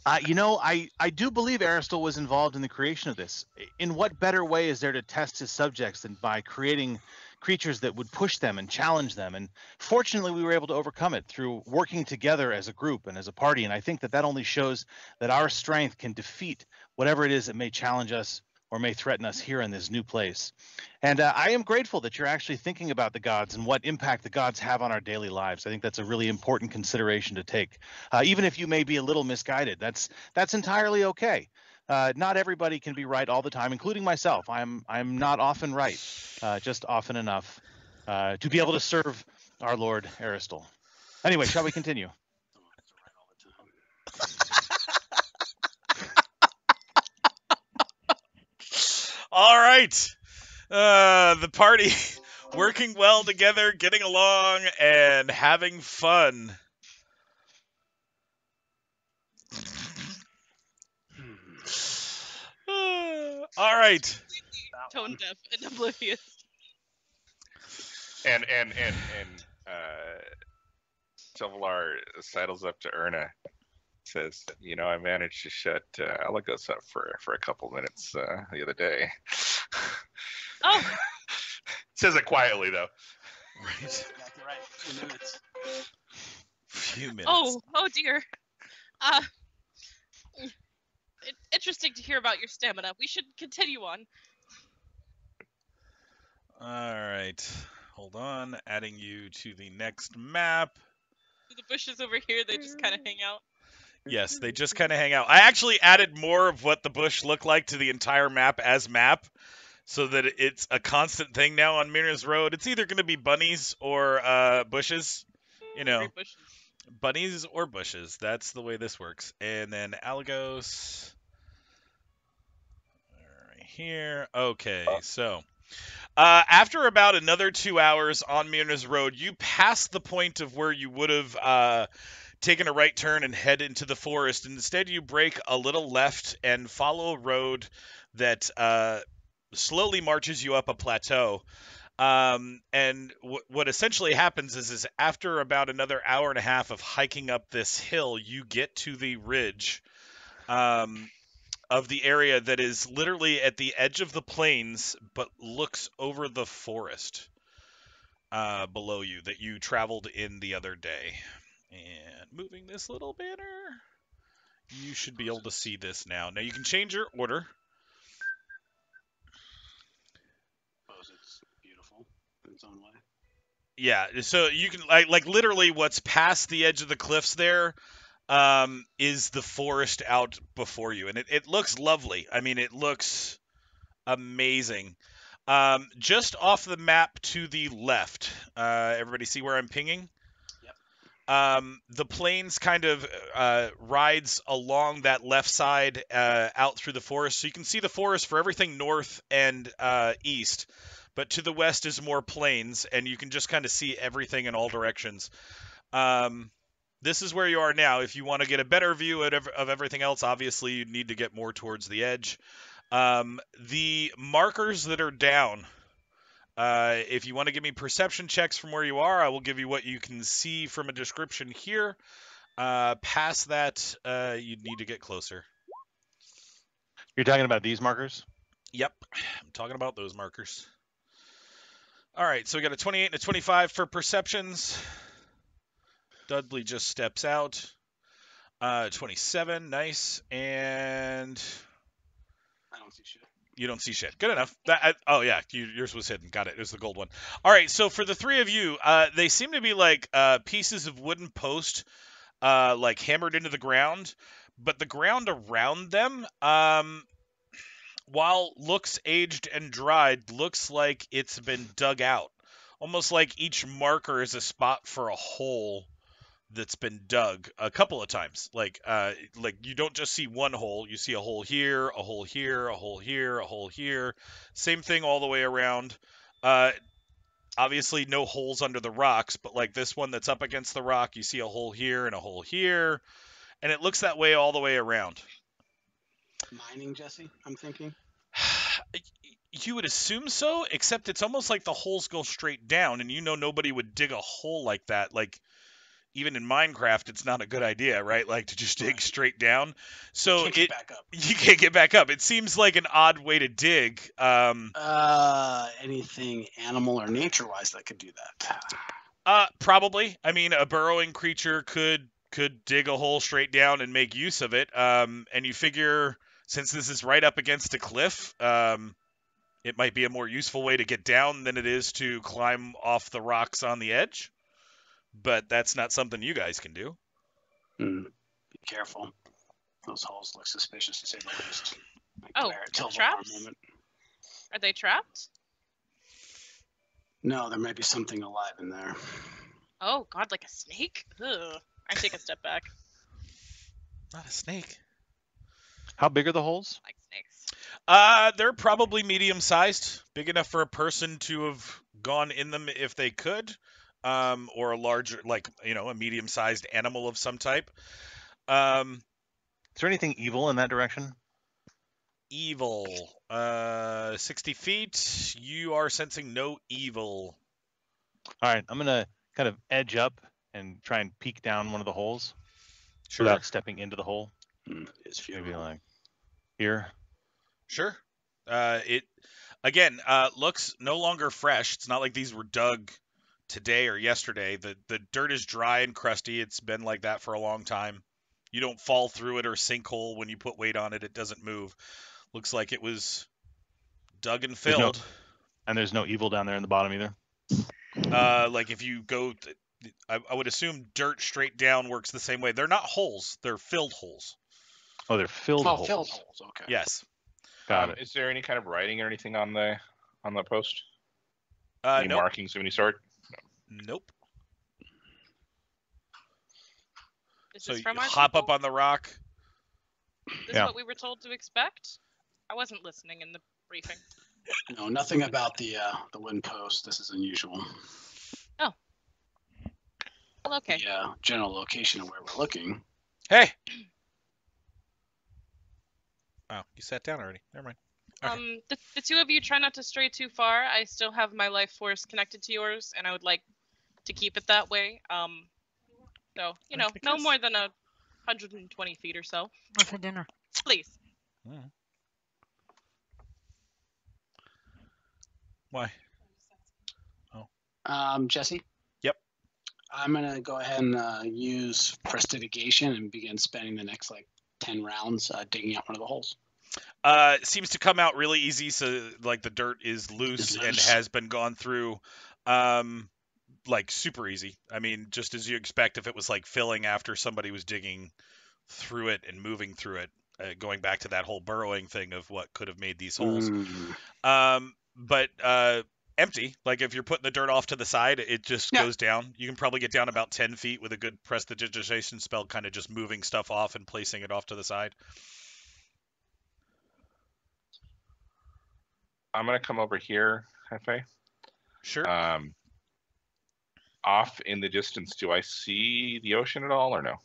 S6: I do believe Aristotle was involved in the creation of this. In what better way is there to test his subjects than by creating creatures that would push them and challenge them? And fortunately, we were able to overcome it through working together as a group and as a party. And I think that only shows that our strength can defeat whatever it is that may challenge us or may threaten us here in this new place. And I am grateful that you're actually thinking about the gods and what impact the gods have on our daily lives. I think that's a really important consideration to take. Even if you may be a little misguided, that's entirely okay. Not everybody can be right all the time, including myself. I'm not often right, just often enough to be able to serve our Lord Aristotle. Anyway, shall we continue?
S2: All right. The party working well together, getting along, and having fun. All right.
S4: Tone deaf and oblivious.
S1: And Silvalar sidles up to Erna, says, I managed to shut Alagos up for a couple minutes the other day.
S4: Oh,
S1: Says it quietly, though.
S2: Right.
S3: Exactly right. 2 minutes.
S2: Few minutes.
S4: oh dear. Interesting to hear about your stamina. We should continue on.
S2: All right. Hold on. Adding you to the next map.
S4: The bushes over here, they just kind of hang out.
S2: Yes, they just kind of hang out. I actually added more of what the bush looked like to the entire map as map, so that it's a constant thing now on Mirna's Road. It's either going to be bunnies or bushes.
S4: Every bush is-
S2: Bunnies or bushes. That's the way this works. And then Alagos. Right here. Okay, so after about another 2 hours on Mirna's Road, you pass the point of where you would have taken a right turn and head into the forest. Instead, you break a little left and follow a road that slowly marches you up a plateau. And what essentially happens is after about another hour and a half of hiking up this hill, you get to the ridge of the area that is literally at the edge of the plains, but looks over the forest below you that you traveled in the other day. And moving this little banner, you should be able to see this now. Now you can change your order.
S3: It's beautiful in its own way.
S2: Yeah, so you can like literally what's past the edge of the cliffs there is the forest out before you, and it looks lovely. I mean, it looks amazing. Just off the map to the left. Everybody see where I'm pinging? The plains kind of rides along that left side out through the forest. So you can see the forest for everything north and east, but to the west is more plains, and you can just kind of see everything in all directions. This is where you are now. If you want to get a better view of everything else, obviously you need to get more towards the edge. The markers that are down, if you want to give me perception checks from where you are, I will give you what you can see from a description here. Past that, you'd need to get closer.
S6: You're talking about these markers?
S2: Yep, I'm talking about those markers. All right, so we got a 28 and a 25 for perceptions. Dudley just steps out. 27, nice, and
S3: I don't see shit.
S2: you don't see shit. Good enough. Oh yeah, yours was hidden. Got it. It was the gold one. All right, so for the three of you, they seem to be like pieces of wooden post, like hammered into the ground, but the ground around them, while looks aged and dried, looks like it's been dug out. Almost like each marker is a spot for a hole that's been dug a couple of times. Like you don't just see one hole, you see a hole here, a hole here, a hole here, a hole here. Same thing all the way around. Obviously no holes under the rocks, but like this one that's up against the rock, you see a hole here and a hole here, and it looks that way all the way around.
S3: Mining, Jesse, I'm thinking.
S2: You would assume so, except it's almost like the holes go straight down, and nobody would dig a hole like that. Like, even in Minecraft, it's not a good idea, right? Like, to just dig straight down. So
S3: Can't get back up.
S2: You can't get back up. It seems like an odd way to dig.
S3: Anything animal or nature-wise that could do that?
S2: Probably. I mean, a burrowing creature could dig a hole straight down and make use of it. And you figure, since this is right up against a cliff, it might be a more useful way to get down than it is to climb off the rocks on the edge. But that's not something you guys can do.
S3: Be careful. Those holes look suspicious, to say the least.
S4: Oh, traps? Are they trapped?
S3: No, there might be something alive in there.
S4: Oh, God, like a snake? Ugh. I take a step back.
S2: Not a snake.
S6: How big are the holes?
S4: Like snakes.
S2: They're probably medium-sized, big enough for a person to have gone in them if they could, or a larger, like, a medium-sized animal of some type.
S6: Is there anything evil in that direction?
S2: Evil. 60 feet. You are sensing no evil.
S6: All right, I'm gonna kind of edge up and try and peek down one of the holes
S2: Sure.
S6: without stepping into the hole.
S3: It's
S6: Maybe like here.
S2: Sure. It again looks no longer fresh. It's not like these were dug today or yesterday. The dirt is dry and crusty. It's been like that for a long time. You don't fall through it or sinkhole when you put weight on it. It doesn't move. Looks like it was dug and filled.
S6: And there's no evil down there in the bottom either.
S2: Like if you go, I would assume dirt straight down works the same way. They're not holes. They're filled holes.
S6: Oh, they're filled holes.
S3: Filled holes. Okay.
S2: Yes.
S6: Got it.
S1: Is there any kind of writing or anything on the post?
S2: No.
S1: Any markings of any sort?
S2: Nope.
S4: Is
S2: So
S4: this
S2: you
S4: from our
S2: hop
S4: people?
S2: up on the rock.
S4: This
S6: Yeah.
S4: is what we were told to expect? I wasn't listening in the briefing.
S3: No, nothing about the wind post. This is unusual.
S4: Well, okay.
S3: The general location of where we're looking.
S2: Hey. Oh, you sat down already. Never mind. Okay.
S4: The two of you try not to stray too far. I still have my life force connected to yours, and I would like to keep it that way. So, no
S2: Because-
S4: more than 120 feet or so.
S7: What's for dinner?
S4: Please.
S2: Why?
S3: Jesse?
S2: Yep.
S3: I'm going to go ahead and use prestidigitation and begin spending the next 10 rounds digging out one of the holes.
S2: It seems to come out really easy, so like the dirt is loose
S3: It's
S2: and
S3: loose.
S2: has been gone through, like super easy. I mean, just as you expect if it was like filling after somebody was digging through it and moving through it, going back to that whole burrowing thing of what could have made these holes. but empty. Like if you're putting the dirt off to the side, it just
S3: Yeah.
S2: goes down. You can probably get down about 10 feet with a good prestidigitation spell, kind of just moving stuff off and placing it off to the side.
S1: I'm gonna come over here, Hefe.
S2: Sure.
S1: Off in the distance, do I see the ocean at all or no?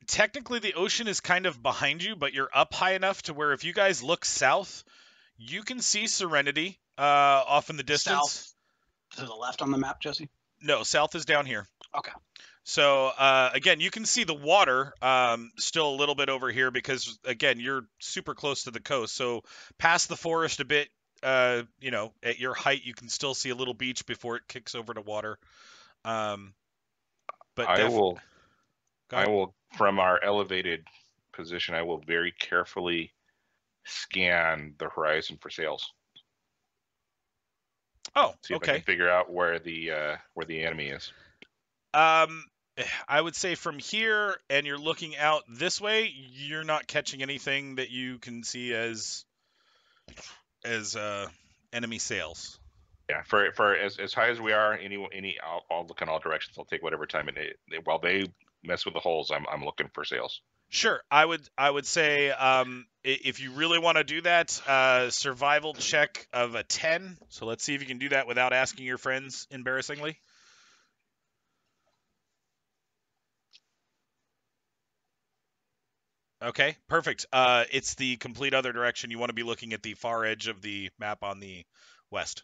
S2: Technically the ocean is kind of behind you, but you're up high enough to where if you guys look south, you can see Serenity off in the distance.
S3: South to the left on the map, Jesse.
S2: No, south is down here.
S3: Okay.
S2: So again, you can see the water still a little bit over here because again, you're super close to the coast. So past the forest a bit, you know, at your height, you can still see a little beach before it kicks over to water. But
S1: I will,
S2: Go ahead.
S1: from our elevated position, I will very carefully scan the horizon for sails.
S2: Oh,
S1: See if I
S2: okay.
S1: can figure out where the enemy is.
S2: I would say from here, and you're looking out this way, you're not catching anything that you can see as enemy sails.
S1: Yeah, for as high as we are, I'll look in all directions. I'll take whatever time while they mess with the holes, I'm looking for sails.
S2: Sure, I would say if you really want to do that, survival check of a 10. So let's see if you can do that without asking your friends embarrassingly. Okay, perfect. It's the complete other direction. You want to be looking at the far edge of the map on the west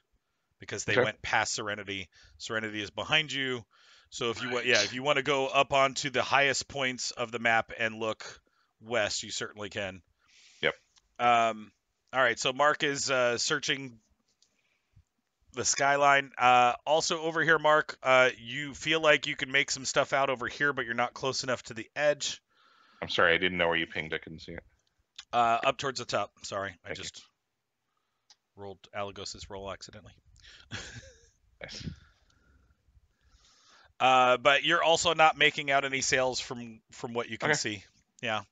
S2: because they
S1: Okay.
S2: went past Serenity. Serenity is behind you. So if
S3: Right.
S2: if you want to go up onto the highest points of the map and look west, you certainly can.
S1: Yep.
S2: All right, so Mark is searching the skyline. Also over here, Mark, you feel like you can make some stuff out over here, but you're not close enough to the edge.
S1: I'm sorry, I didn't know where you pinged. I couldn't see it.
S2: Up towards the top. Sorry, I
S1: Thank you.
S2: just rolled Alagos's roll accidentally.
S1: Yes.
S2: But you're also not making out any sails from what you can
S1: Okay.
S2: see. Yeah.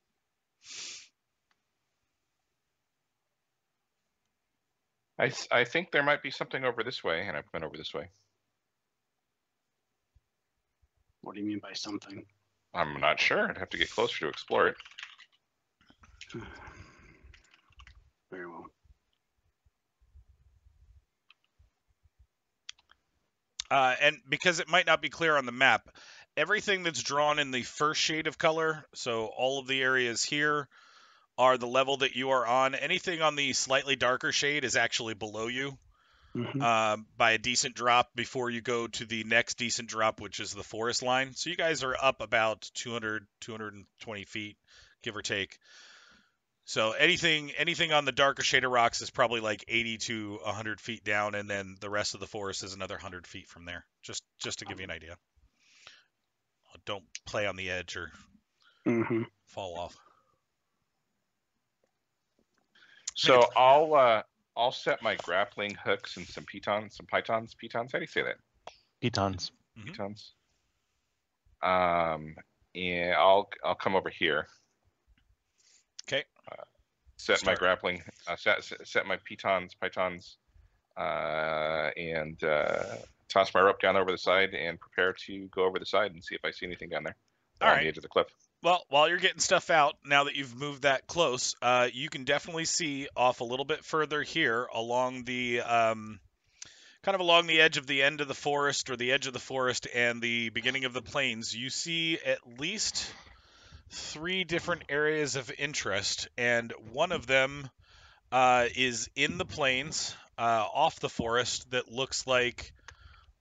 S1: I think there might be something over this way, and I've been over this way.
S3: What do you mean by something?
S1: I'm not sure. I'd have to get closer to explore it.
S3: Very well.
S2: And because it might not be clear on the map, everything that's drawn in the first shade of color, so all of the areas here are the level that you are on. Anything on the slightly darker shade is actually below you by a decent drop before you go to the next decent drop, which is the forest line. So you guys are up about 200, 220 feet, give or take. So anything on the darker shade of rocks is probably like 80 to 100 feet down, and then the rest of the forest is another 100 feet from there, just to give you an idea. Don't play on the edge or fall off.
S1: So I'll set my grappling hooks and some pitons. How do you say that?
S6: Pitons.
S2: Mhm.
S1: Pitons. And I'll come over here.
S2: Okay.
S1: Set my
S2: Start.
S1: grappling. Set my pitons, and toss my rope down over the side and prepare to go over the side and see if I see anything down there
S2: All
S1: on
S2: right.
S1: the edge of the cliff.
S2: Well, while you're getting stuff out, now that you've moved that close, you can definitely see off a little bit further here along the kind of along the edge of the end of the forest or the edge of the forest and the beginning of the plains. You see at least 3 different areas of interest, and one of them is in the plains off the forest that looks like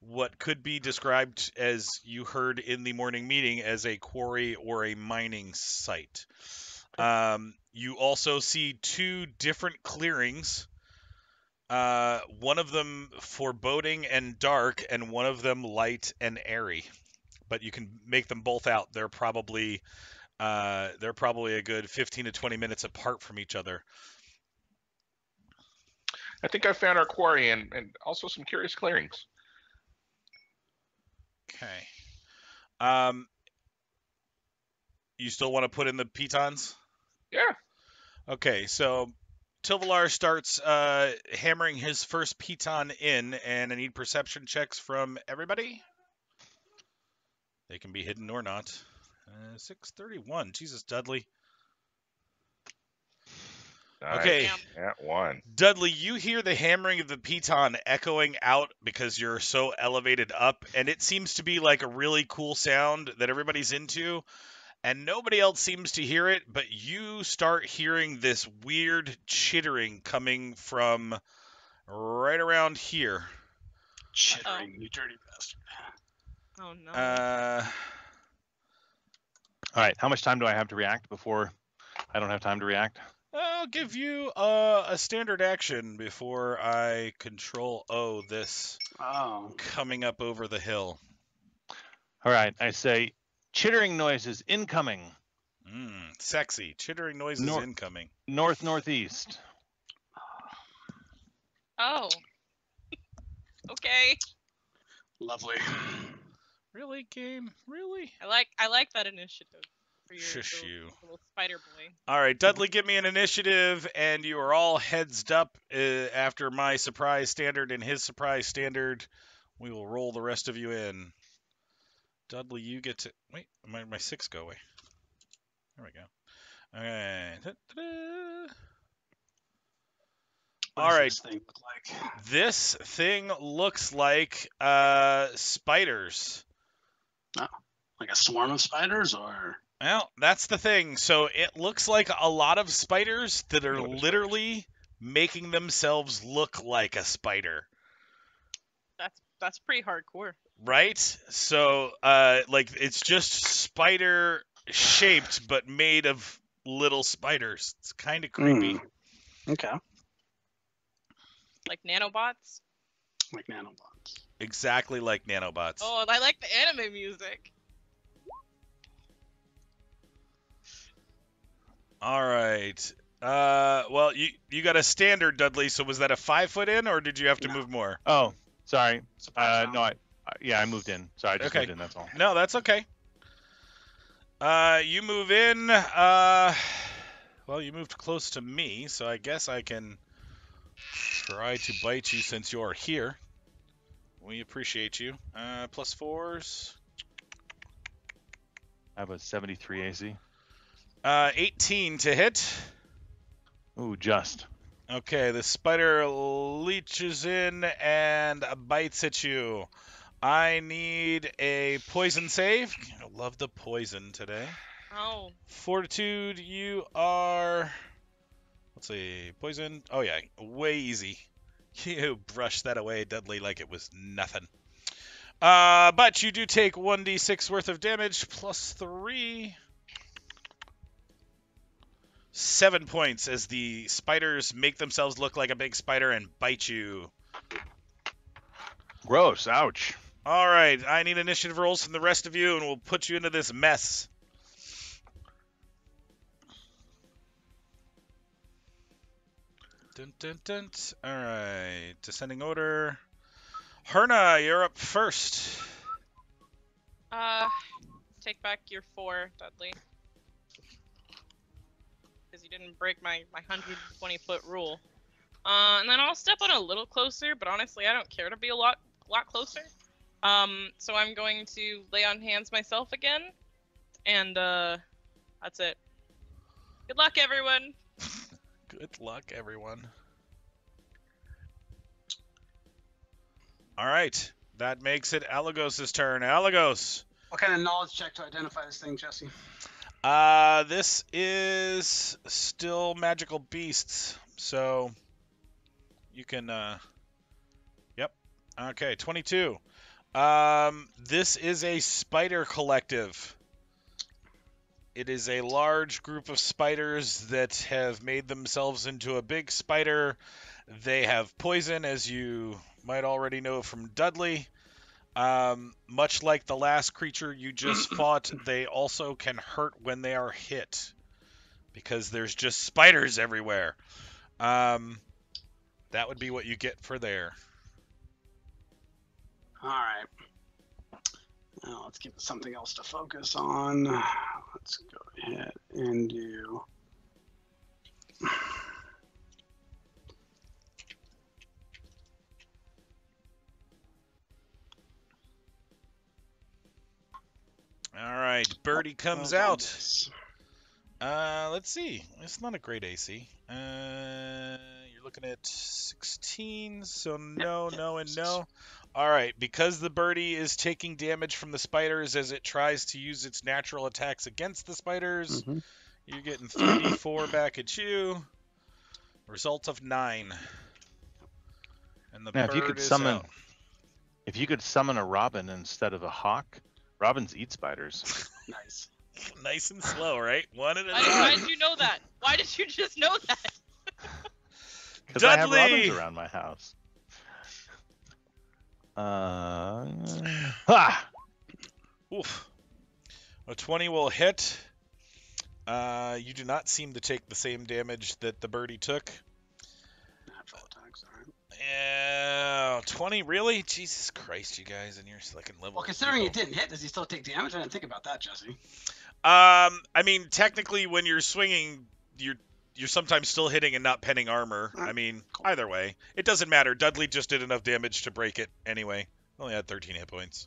S2: what could be described, as you heard in the morning meeting, as a quarry or a mining site. You also see 2 different clearings, one of them foreboding and dark, and one of them light and airy. But you can make them both out. They're probably a good 15 to 20 minutes apart from each other.
S1: I think I found our quarry and also some curious clearings.
S2: Okay. You still want to put in the pitons?
S1: Yeah.
S2: Okay, so Tilvalar starts hammering his first piton in, and I need perception checks from everybody. They can be hidden or not. 631. Jesus, Dudley.
S1: Nice.
S2: Okay.
S1: At 1.
S2: Dudley, you hear the hammering of the piton echoing out because you're so elevated up, and it seems to be like a really cool sound that everybody's into, and nobody else seems to hear it, but you start hearing this weird chittering coming from right around here.
S3: Chittering, you dirty bastard.
S4: Oh no.
S6: All right, how much time do I have to react before I don't have time to react?
S2: I'll give you a standard action before I control this
S3: Oh.
S2: coming up over the hill.
S6: All right, I say chittering noises incoming.
S2: Sexy. Chittering noises incoming.
S6: Northeast.
S4: Oh. Okay.
S3: Lovely.
S2: Really, game? Really?
S4: I like that initiative for your
S2: Shush
S4: little,
S2: you.
S4: little spider boy.
S2: All right, Dudley, give me an initiative, and you are all heads up after my surprise standard and his surprise standard. We will roll the rest of you in. Dudley, you get to... Wait, my 6 go away. There we go. Okay. Ta-da. All right.
S3: This thing look like?
S2: This thing looks like spiders.
S3: Like a swarm of spiders, or?
S2: Well, that's the thing. So it looks like a lot of spiders that are literally making themselves look like a spider.
S4: That's pretty hardcore.
S2: Right? So like it's just spider shaped but made of little spiders. It's kind of creepy.
S3: Okay.
S4: Like nanobots.
S3: Like nanobots.
S2: Exactly like nanobots.
S4: Oh, I like the anime music.
S2: All right. Well, you got a standard, Dudley. So was that a 5-foot in, or did you have to move more?
S6: Oh, sorry.
S3: Surprise
S6: No, I moved in. Sorry, I just
S2: Okay.
S6: moved in. That's all.
S2: No, that's okay. You move in. Well, you moved close to me, so I guess I can try to bite you since you're here. We appreciate you. +4s.
S6: I have a 73 AC.
S2: 18 to hit.
S6: Ooh, just.
S2: Okay, the spider leeches in and bites at you. I need a poison save. I love the poison today.
S4: Oh.
S2: Fortitude, you are... Let's see, poison. Oh yeah, way easy. You brushed that away, Dudley, like it was nothing. But you do take 1d6 worth of damage, +3. 7 points as the spiders make themselves look like a big spider and bite you.
S6: Gross. Ouch.
S2: All right, I need initiative rolls from the rest of you, and we'll put you into this mess. Dun, dun, dun. All right, descending order. Herna, you're up first.
S4: Take back your 4, Dudley. Because you didn't break my 120-foot rule. And then I'll step on a little closer, but honestly, I don't care to be a lot closer. So I'm going to lay on hands myself again, and that's it. Good luck, everyone.
S2: Good luck, everyone. All right, that makes it Alagos' turn. Alagos.
S3: What kind of knowledge check to identify this thing, Jesse?
S2: This is still magical beasts, so you can, yep. Okay, 22. This is a spider collective. It is a large group of spiders that have made themselves into a big spider. They have poison, as you might already know from Dudley. Much like the last creature you just fought, they also can hurt when they are hit, because there's just spiders everywhere. That would be what you get for there.
S3: All right. Now let's give it something else to focus on. Let's go ahead and do
S2: birdie comes
S3: Well,
S2: out.
S3: yes.
S2: Let's see. It's not a great AC. You're looking at 16, so no, no, and no. All right, because the birdie is taking damage from the spiders as it tries to use its natural attacks against the spiders,
S3: Mhm.
S2: you're getting 3d4 back at you. Result of 9. And the
S6: Now, if you
S2: bird
S6: could
S2: is
S6: summon,
S2: out.
S6: if you could summon a robin instead of a hawk, robins eat spiders.
S3: Nice.
S2: Nice and slow, right? One at a
S4: Why
S2: time.
S4: did you know that? Why did you just know that?
S6: Because I have
S2: Dudley!
S6: robins around my house. Ha!
S2: Oof. A 20 will hit. You do not seem to take the same damage that the birdie took.
S3: Natural attacks, all right.
S2: Yeah, 20, really? Jesus Christ, you guys, and you're second level.
S3: Well, considering
S2: people.
S3: it didn't hit, does he still take damage? I didn't think about that, Jesse.
S2: I mean, technically, when you're swinging, you're sometimes still hitting and not penning armor. I mean, either way, it doesn't matter. Dudley just did enough damage to break it anyway. Only had 13 hit points.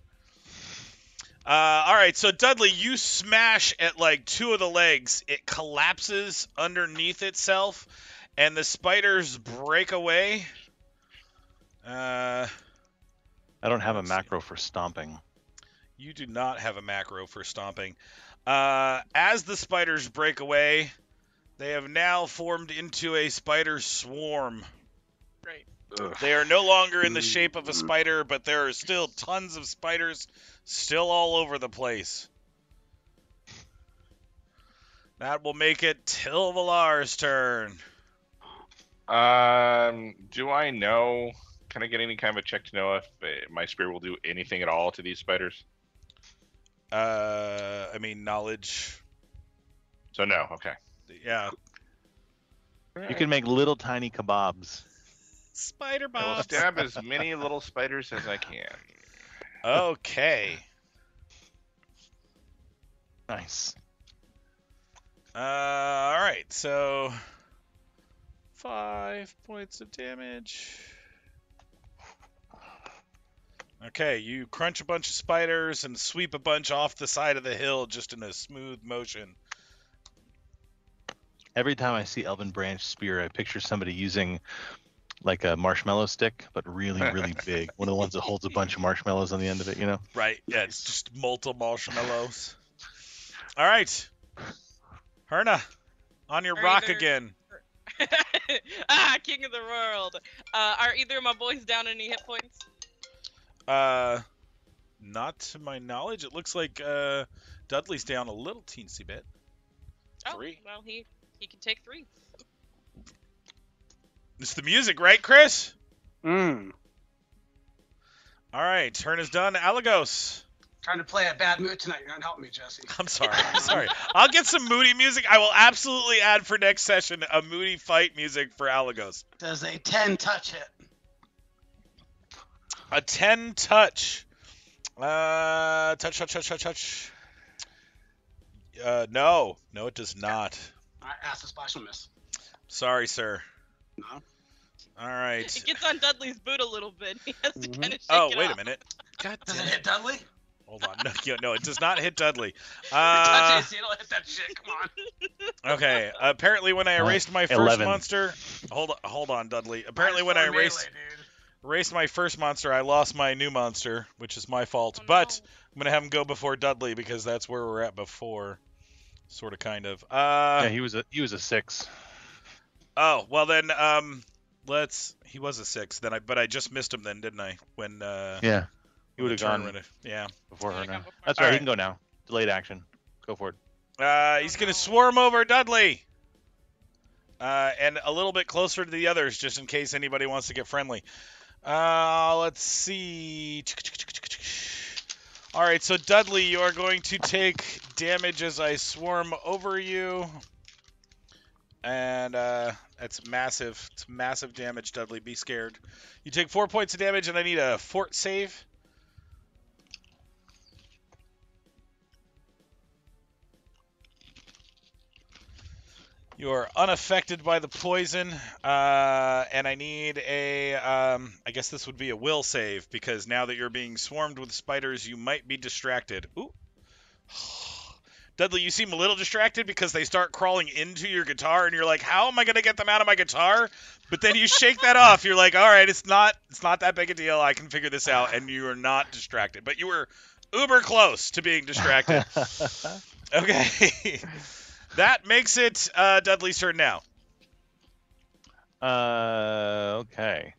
S2: All right, so Dudley, you smash at like 2 of the legs. It collapses underneath itself, and the spiders break away.
S6: I don't have a macro for stomping.
S2: You do not have a macro for stomping. As the spiders break away, they have now formed into a spider swarm.
S4: Great.
S1: Ugh.
S2: They are no longer in the shape of a spider, but there are still tons of spiders still all over the place. That will make it Tilvalar's turn.
S1: Do I know? Can I get any kind of a check to know if my spear will do anything at all to these spiders?
S2: I mean, knowledge.
S1: So no. Okay.
S2: Yeah.
S6: You can make little tiny kebabs.
S2: Spider
S1: I will
S2: bombs.
S1: stab as many little spiders as I can.
S2: Okay.
S6: Nice.
S2: All right. So 5 points of damage. Okay, you crunch a bunch of spiders and sweep a bunch off the side of the hill just in a smooth motion.
S6: Every time I see Elven Branch spear, I picture somebody using like a marshmallow stick, but really, really big. One of the ones that holds a bunch of marshmallows on the end of it, you know?
S2: Right, yeah, it's just multiple marshmallows. All right. Herna, on your
S4: Are
S2: rock
S4: either-
S2: again.
S4: King of the world. Are either of my boys down any hit points?
S2: Not to my knowledge. It looks like Dudley's down a little teensy bit.
S4: Oh,
S2: 3.
S4: well, he can take 3.
S2: It's the music, right, Chris?
S3: Mm.
S2: All right, turn is done. Alagos.
S3: Trying to play a bad mood tonight. You're not helping me, Jesse.
S2: I'm sorry. I'm sorry. I'll get some moody music. I will absolutely add for next session a moody fight music for Alagos.
S3: Does a 10 touch hit?
S2: A 10 touch. Touch. No, it does not.
S3: I asked a splash and miss.
S2: Sorry, sir.
S3: No.
S2: All right.
S4: It gets on Dudley's boot a little bit. He has to kind of shake
S2: Oh,
S4: it
S2: wait
S4: off.
S2: a minute. God
S3: Does it
S2: damn
S3: hit
S2: it.
S3: Dudley?
S2: Hold on. No, it does not hit Dudley.
S3: Touch AC, it'll hit that shit. Come on.
S2: Okay. Apparently, when I erased my first
S6: 11.
S2: monster, hold on, Dudley. Apparently, when I
S3: Minus 4
S2: erased
S3: melee,
S2: my first monster, I lost my new monster, which is my fault.
S4: Oh,
S2: But
S4: no.
S2: I'm gonna have him go before Dudley because that's where we're at before, sort of, kind of.
S6: Yeah, he was a 6.
S2: Oh well, then he was a 6. But I just missed him then, didn't I? When
S6: Yeah, he
S2: when
S6: would
S2: the
S6: have
S2: turn
S6: gone
S2: went- yeah.
S6: before
S4: Yeah,
S6: her
S4: I got
S6: now.
S4: before
S6: That's
S2: her.
S6: right. He
S2: Alright.
S6: can go now. Delayed action. Go for it.
S2: He's
S4: Oh,
S2: gonna
S4: no.
S2: swarm over Dudley. And a little bit closer to the others, just in case anybody wants to get friendly. Let's see. All right, so Dudley, you are going to take damage as I swarm over you. And it's massive. It's massive damage, Dudley. Be scared. You take 4 points of damage, and I need a fort save. You are unaffected by the poison, and I need a, I guess this would be a will save, because now that you're being swarmed with spiders, you might be distracted. Ooh. Dudley, you seem a little distracted because they start crawling into your guitar, and you're like, "How am I gonna get them out of my guitar?" But then you shake that off. You're like, "All right, it's not that big a deal. I can figure this out." And you are not distracted, but you were uber close to being distracted. Okay, that makes it Dudley's turn now.
S6: Okay.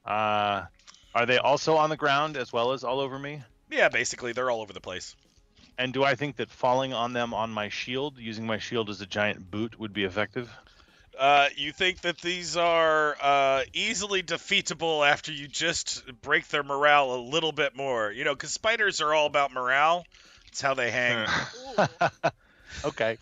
S6: Are they also on the ground as well as all over me?
S2: Yeah, basically, they're all over the place.
S6: And do I think that falling on them on my shield, using my shield as a giant boot, would be effective?
S2: You think that these are easily defeatable after you just break their morale a little bit more. You know, because spiders are all about morale. It's how they hang.
S4: Ooh.
S6: Okay.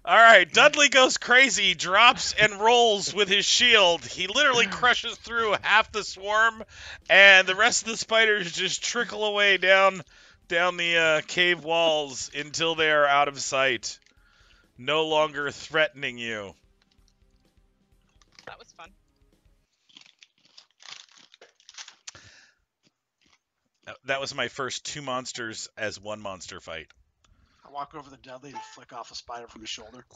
S2: All right, Dudley goes crazy, drops and rolls with his shield. He literally crushes through half the swarm, and the rest of the spiders just trickle away down the cave walls until they are out of sight, no longer threatening you.
S4: That was fun.
S2: That was my first 2 monsters as 1 monster fight.
S3: I walk over to Dudley and flick off a spider from his shoulder.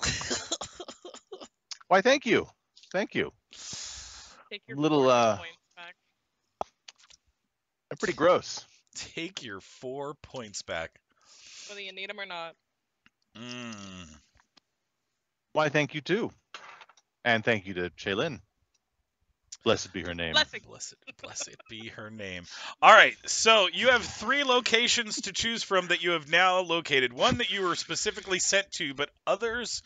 S6: Why, thank you. Thank you.
S4: Take your
S6: Little,
S4: 40 points back.
S6: They're pretty gross.
S2: Take your 4 points back.
S4: Whether you need them or not.
S6: Why, thank you too. And thank you to Shaylin. Blessed be her name.
S4: Blessing.
S2: Blessed be her name. All right, so you have 3 locations to choose from that you have now located. One that you were specifically sent to, but others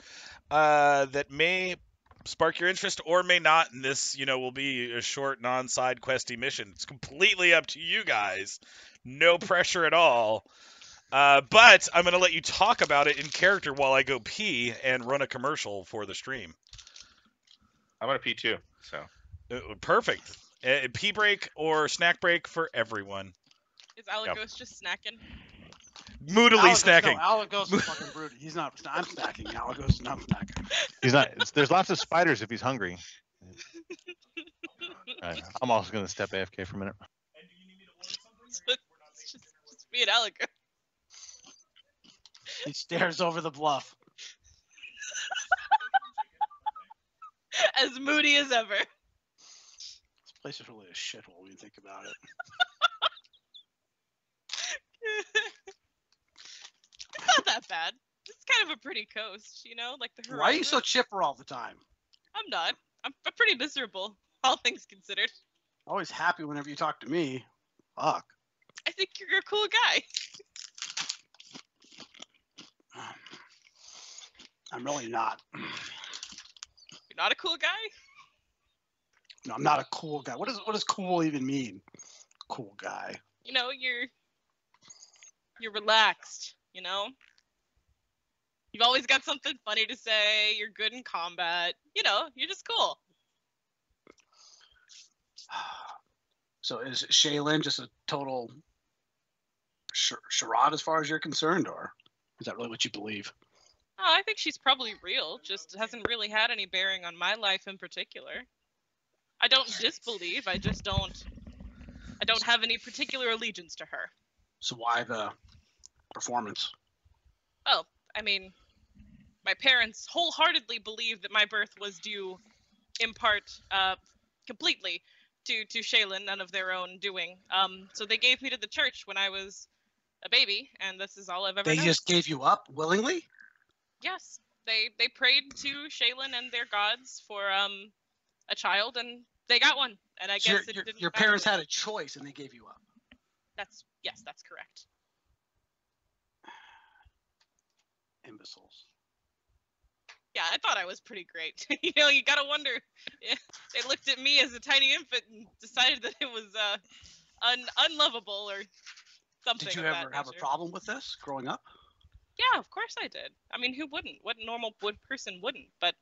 S2: that may spark your interest or may not. And this, will be a short, non-side questy mission. It's completely up to you guys. No pressure at all. But I'm going to let you talk about it in character while I go pee and run a commercial for the stream.
S1: I'm gonna pee too. So
S2: Perfect. Pee break or snack break for everyone.
S4: Is Alagos just snacking?
S2: Moodily snacking.
S3: No, Alagos is fucking broody. He's not. I'm snacking. Alagos is not snacking.
S6: He's not. There's lots of spiders if he's hungry. Right, I'm also going to step AFK for a minute.
S4: It's just me and Alagos.
S3: He stares over the bluff.
S4: As moody as ever.
S3: This place is really a shithole when you think about it.
S4: It's not that bad. It's kind of a pretty coast, like the horizon.
S3: Why are you so chipper all the time?
S4: I'm not. I'm pretty miserable, all things considered.
S3: Always happy whenever you talk to me. Fuck.
S4: I think you're a cool guy.
S3: I'm really not.
S4: You're not a cool guy?
S3: No, I'm not a cool guy. What does cool even mean? Cool guy.
S4: You're relaxed, You've always got something funny to say. You're good in combat. You're just cool.
S3: So is Shaylin just a total charade as far as you're concerned, or is that really what you believe?
S4: Oh, I think she's probably real, just hasn't really had any bearing on my life in particular. I don't disbelieve, I don't have any particular allegiance to her.
S3: So why the performance?
S4: Well, I mean, my parents wholeheartedly believed that my birth was due, in part, completely to Shaylin, none of their own doing. So they gave me to the church when I was a baby, and this is all I've ever
S3: They
S4: known.
S3: just gave you up willingly?
S4: Yes, they prayed to Shaylin and their gods for a child, and they got one. And I guess it didn't
S3: your
S4: matter
S3: parents
S4: what-
S3: had a choice and they gave you up.
S4: Yes, that's correct.
S3: Imbeciles.
S4: Yeah, I thought I was pretty great. You gotta wonder. Yeah, they looked at me as a tiny infant and decided that it was unlovable or something.
S3: Did you
S4: of
S3: ever
S4: that
S3: have a
S4: nature.
S3: problem with this growing up?
S4: Yeah, of course I did. I mean, who wouldn't? What normal person wouldn't? But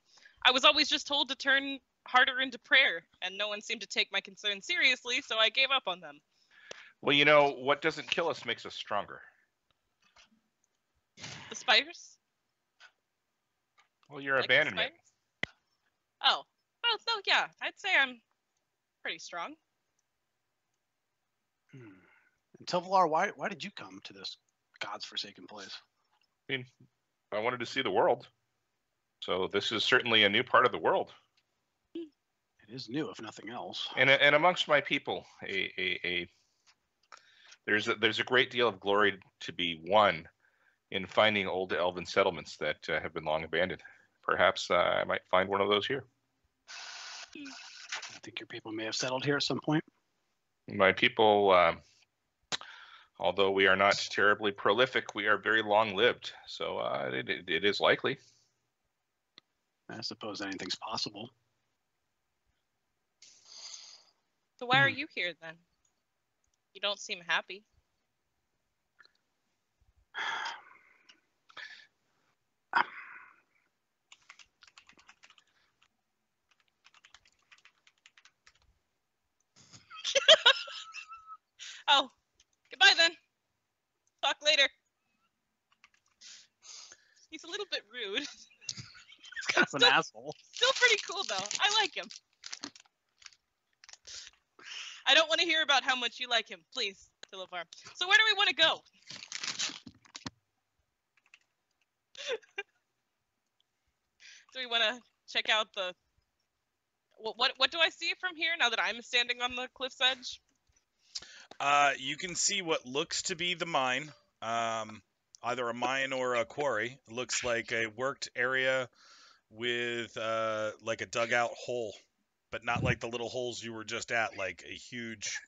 S4: I was always just told to turn harder into prayer, and no one seemed to take my concerns seriously, so I gave up on them.
S1: Well, what doesn't kill us makes us stronger.
S4: The spiders?
S1: Well, your
S4: Like the
S1: abandonment.
S4: spiders? Oh, well, no, yeah, I'd say I'm pretty strong.
S3: And Tovalar, why did you come to this God's forsaken place?
S1: I mean, I wanted to see the world. So this is certainly a new part of the world.
S3: It is new, if nothing else.
S1: And amongst my people, there's a great deal of glory to be won in finding old elven settlements that have been long abandoned. Perhaps I might find one of those here.
S3: I think your people may have settled here at some point.
S1: My people, although we are not terribly prolific, we are very long-lived. So it is likely.
S3: I suppose anything's possible.
S4: So why are you here then? You don't seem happy. Oh, goodbye then. Talk later. He's a little bit rude.
S3: He's kind of an asshole.
S4: Still pretty cool though. I like him. I don't want to hear about how much you like him, please, Philipar. So where do we want to go? Do we want to check out the? What do I see from here now that I'm standing on the cliff's edge?
S2: You can see what looks to be the mine, either a mine or a quarry. It looks like a worked area with like a dugout hole, but not like the little holes you were just at, like a huge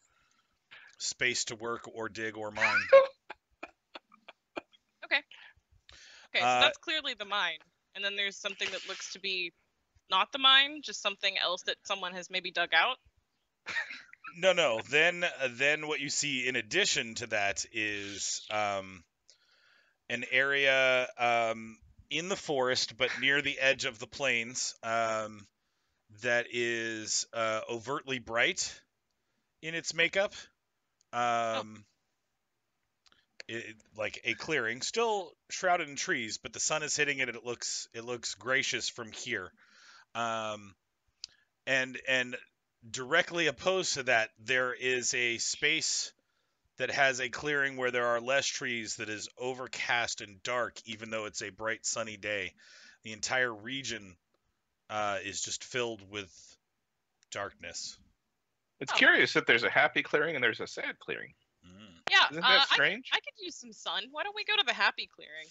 S2: space to work or dig or mine.
S4: Okay, so that's clearly the mine. And then there's something that looks to be not the mine, just something else that someone has maybe dug out.
S2: No. Then what you see in addition to that is an area in the forest, but near the edge of the plains, that is overtly bright in its makeup. Like a clearing, still shrouded in trees, but the sun is hitting it, and it looks gracious from here. And directly opposed to that, there is a space that has a clearing where there are less trees that is overcast and dark, even though it's a bright sunny day. The entire region is just filled with darkness.
S1: It's curious that there's a happy clearing and there's a sad clearing.
S4: Yeah,
S1: Isn't that strange?
S4: I could use some sun. Why don't we go to the happy clearing?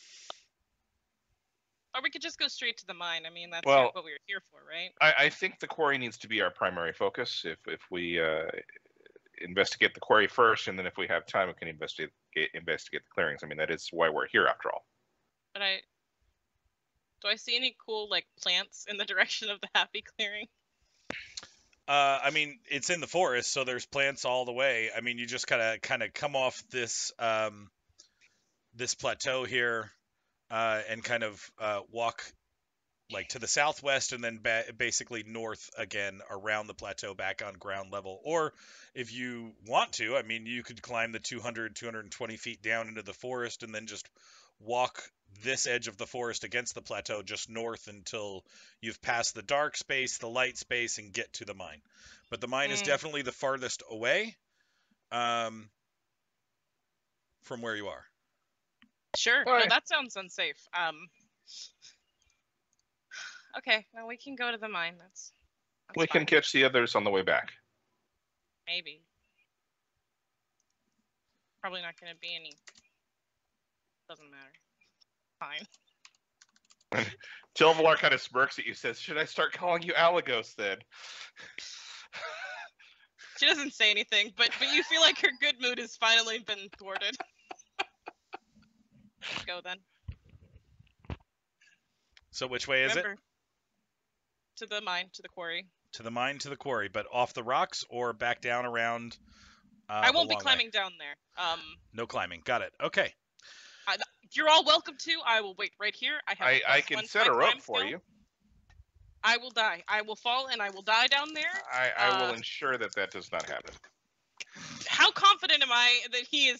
S4: Or we could just go straight to the mine. I mean, that's what we were here for, right?
S1: I think the quarry needs to be our primary focus. If we investigate the quarry first, and then if we have time, we can investigate the clearings. I mean, that is why we're here after all.
S4: But do I see any cool like plants in the direction of the happy clearing?
S2: I mean, it's in the forest, so there's plants all the way. I mean, you just kind of come off this this plateau here, and kind of walk like to the southwest, and then basically north again around the plateau back on ground level. Or if you want to, I mean, you could climb the 220 feet down into the forest, and then just walk this edge of the forest against the plateau just north until you've passed the dark space, the light space, and get to the mine. But the mine is definitely the farthest away from where you are.
S4: Sure. No, that sounds unsafe. Okay, well, we can go to the mine. That's
S1: we can catch the others on the way back.
S4: Maybe. Probably not going to be any. Doesn't matter. Fine.
S1: Tilvalar kind of smirks at you, says, "Should I start calling you Alagos then?"
S4: She doesn't say anything, but you feel like her good mood has finally been thwarted. Let's go then.
S2: So which way is it?
S4: To the mine, to the quarry.
S2: To the mine, to the quarry, but off the rocks or back down around?
S4: I won't be climbing down there.
S2: No climbing. Got it. Okay.
S4: You're all welcome to. I will wait right here.
S1: I can set a rope for you.
S4: I will die. I will fall and I will die down there.
S1: I will ensure that does not happen.
S4: How confident am I that he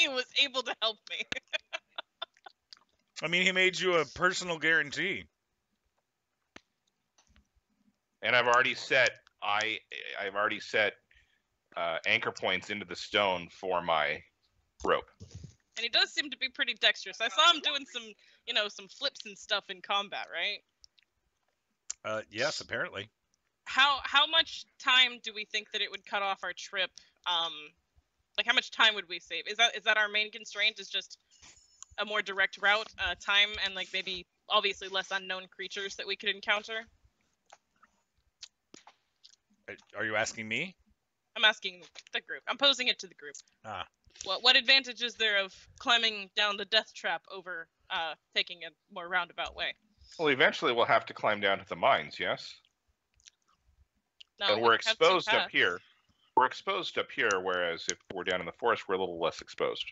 S4: was able to help me?
S2: I mean, he made you a personal guarantee.
S1: And I've already set anchor points into the stone for my rope.
S4: And he does seem to be pretty dexterous. I saw him doing some, some flips and stuff in combat, right?
S2: Yes, apparently.
S4: How much time do we think that it would cut off our trip? Like how much time would we save? Is that our main constraint? Is just a more direct route, time, and like maybe obviously less unknown creatures that we could encounter?
S2: Are you asking me?
S4: I'm asking the group. I'm posing it to the group.
S2: Ah.
S4: What advantage is there of climbing down the death trap over taking a more roundabout way?
S1: Well, eventually we'll have to climb down to the mines, yes?
S4: No,
S1: And we're
S4: we have two
S1: exposed up
S4: paths.
S1: here. We're exposed up here, whereas if we're down in the forest, we're a little less exposed.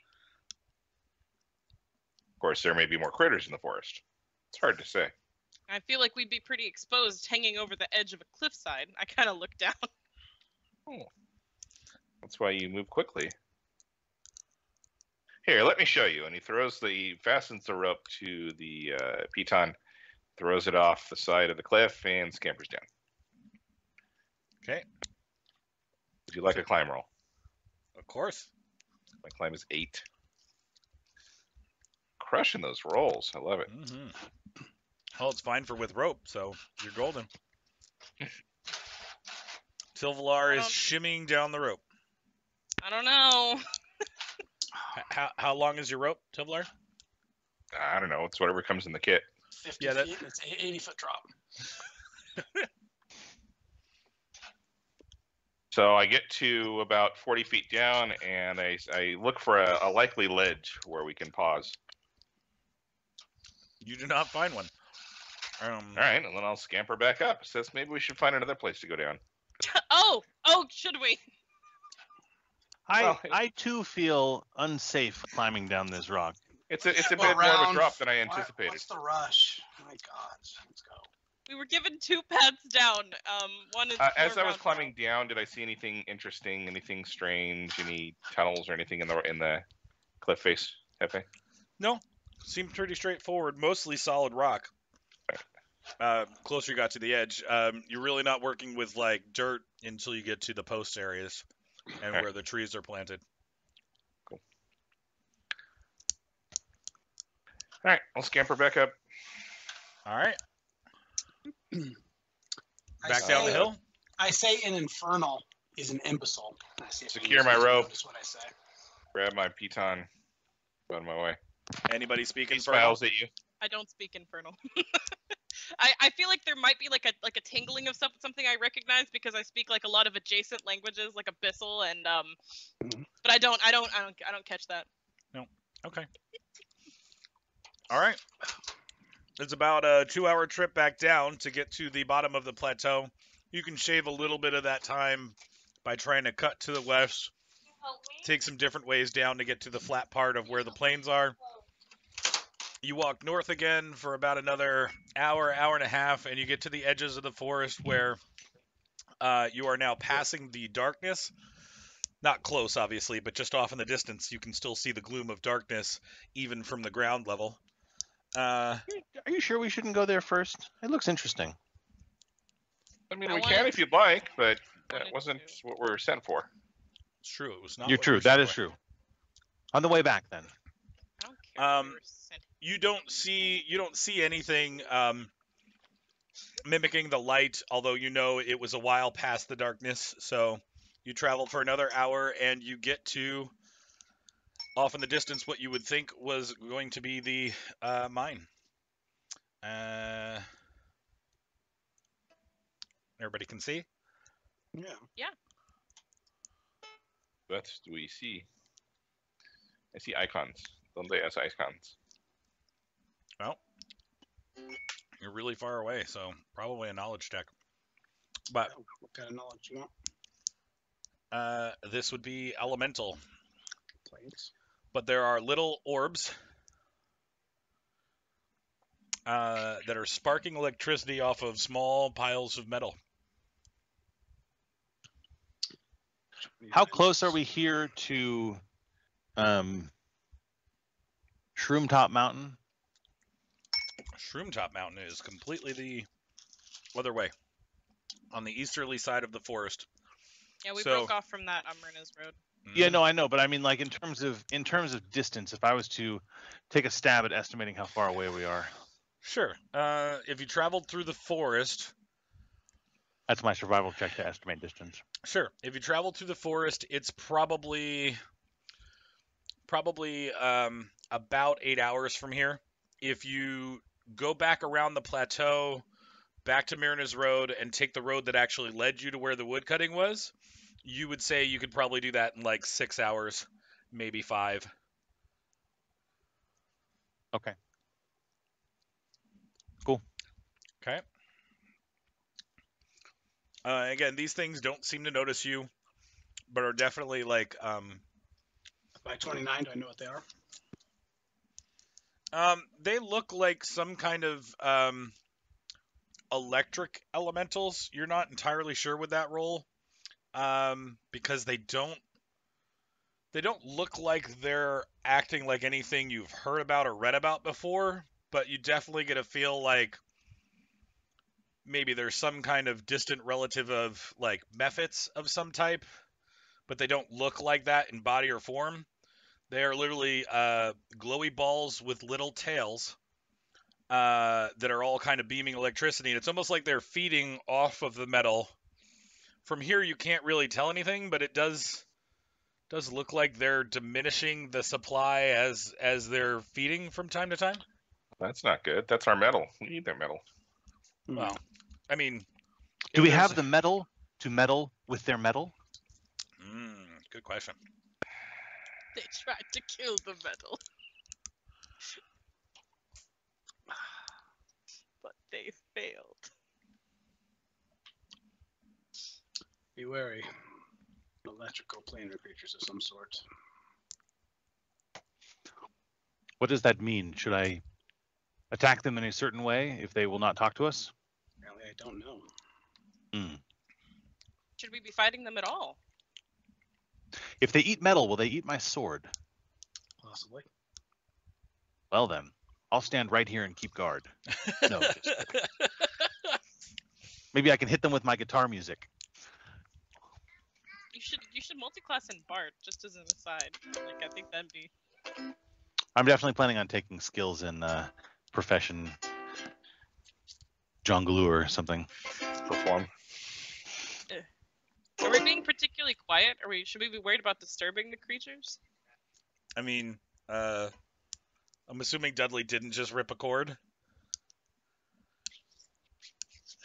S1: Of course, there may be more critters in the forest. It's hard to say.
S4: I feel like we'd be pretty exposed hanging over the edge of a cliffside. I kind of look down.
S1: Oh. That's why you move quickly. Here, let me show you. And he fastens the rope to the piton, throws it off the side of the cliff, and scampers down.
S2: Okay.
S1: Would you like a climb roll?
S2: Of course.
S1: My climb is 8. Crushing those rolls. I love it.
S2: Mm-hmm. Well, it's fine for with rope, so you're golden. Tilvalar is shimmying down the rope.
S4: I don't know.
S2: How long is your rope, Tilvalar?
S1: I don't know. It's whatever comes in the kit.
S3: 50
S2: Yeah,
S3: feet. It's an 80-foot drop.
S1: So I get to about 40 feet down, and I look for a likely ledge where we can pause.
S2: You do not find one.
S1: All right, and then I'll scamper back up. Says maybe we should find another place to go down.
S4: Oh, should we?
S6: I too feel unsafe climbing down this rock.
S1: It's a bit
S3: Well,
S1: more of a
S3: round-
S1: drop than I anticipated.
S3: What's the rush? My God, let's go.
S4: We were given 2 paths down. One is
S1: As
S4: more
S1: I was
S4: roundabout.
S1: climbing down, did I see anything interesting, anything strange, any tunnels or anything in the cliff face, Hefe?
S2: No, seemed pretty straightforward. Mostly solid rock. Closer you got to the edge, you're really not working with like dirt until you get to the post areas and
S1: Okay.
S2: where the trees are planted.
S1: Cool. All right, I'll scamper back up.
S2: All right,
S3: I
S2: back
S3: say-
S2: down the hill.
S3: I say an infernal is an imbecile. I see if
S1: Secure
S3: you
S1: my
S3: guys
S1: rope.
S3: notice what I say.
S1: Grab my piton. Go out of my way.
S2: Anybody speak
S1: He
S2: Infernal?
S1: smiles at you.
S4: I don't speak Infernal. I feel like there might be like a tingling of something I recognize because I speak like a lot of adjacent languages like Abyssal and but I don't catch that.
S2: Okay. All right. It's about a 2-hour trip back down to get to the bottom of the plateau. You can shave a little bit of that time by trying to cut to the west, take some different ways down to get to the flat part of where the plains are. You walk north again for about another hour and a half, and you get to the edges of the forest where you are now passing the darkness. Not close, obviously, but just off in the distance, you can still see the gloom of darkness, even from the ground level.
S6: Are you sure we shouldn't go there first? It looks interesting.
S1: I mean,
S4: I
S1: we
S4: wanted
S1: can if you'd like, but that
S4: wanted
S1: wasn't
S4: to.
S1: what we were sent for.
S2: It's true. It was not.
S6: You're
S2: what we
S6: true.
S2: were
S6: That
S2: sent
S6: is
S2: for.
S6: true. On the way back, then.
S4: I don't care. If we were sent.
S2: You don't see anything mimicking the light, although you know it was a while past the darkness. So you travel for another hour, and you get to off in the distance what you would think was going to be the mine. Everybody can see.
S3: Yeah.
S1: What do we see? I see icons. Donde es icons?
S2: Well, you're really far away, so probably a knowledge check. But
S3: What kind of knowledge you want?
S2: this would be elemental.
S3: Plates.
S2: But there are little orbs that are sparking electricity off of small piles of metal.
S6: How close are we here to Shroom Top Mountain?
S2: Shroom Top Mountain is completely the other way, on the easterly side of the forest.
S4: Yeah, we
S2: So-
S4: broke off from that on Myrna's road.
S6: Yeah, no, I know, but I mean, like in terms of distance, if I was to take a stab at estimating how far away we are,
S2: Sure. If you traveled through the forest,
S6: that's my survival check to estimate distance.
S2: sure. If you travel through the forest, it's probably about 8 hours from here. If you go back around the plateau, back to Mariners Road, and take the road that actually led you to where the woodcutting was, you would say you could probably do that in like 6 hours, maybe 5.
S6: Okay. Cool.
S2: Okay. Again, these things don't seem to notice you, but are definitely like
S3: By 29, do I know what they are?
S2: they look like some kind of electric elementals. You're not entirely sure with that role, because they don't look like they're acting like anything you've heard about or read about before. But you definitely get a feel like maybe there's some kind of distant relative of like mephits of some type, but they don't look like that in body or form. They are literally glowy balls with little tails that are all kind of beaming electricity, and it's almost like they're feeding off of the metal. From here, you can't really tell anything, but it does look like they're diminishing the supply as they're feeding from time to time.
S1: That's not good. That's our metal. We need their metal.
S2: Well, I mean,
S6: Do
S2: if
S6: we
S2: there's-
S6: have the metal to meddle with their metal?
S2: Good question.
S4: They tried to kill the metal. But they failed.
S3: Be wary. Electrical planar creatures of some sort.
S6: What does that mean? Should I attack them in a certain way if they will not talk to us?
S3: Apparently, I don't know.
S4: Should we be fighting them at all?
S6: If they eat metal, will they eat my sword?
S3: Possibly.
S6: Well then, I'll stand right here and keep guard. No, just kidding. Maybe I can hit them with my guitar music.
S4: You should multi-class in Bard, just as an aside. Like I think that'd be.
S6: I'm definitely planning on taking skills in profession jongleur or something.
S1: Perform.
S4: Are we being particularly quiet? Should we be worried about disturbing the creatures?
S2: I mean, I'm assuming Dudley didn't just rip a cord.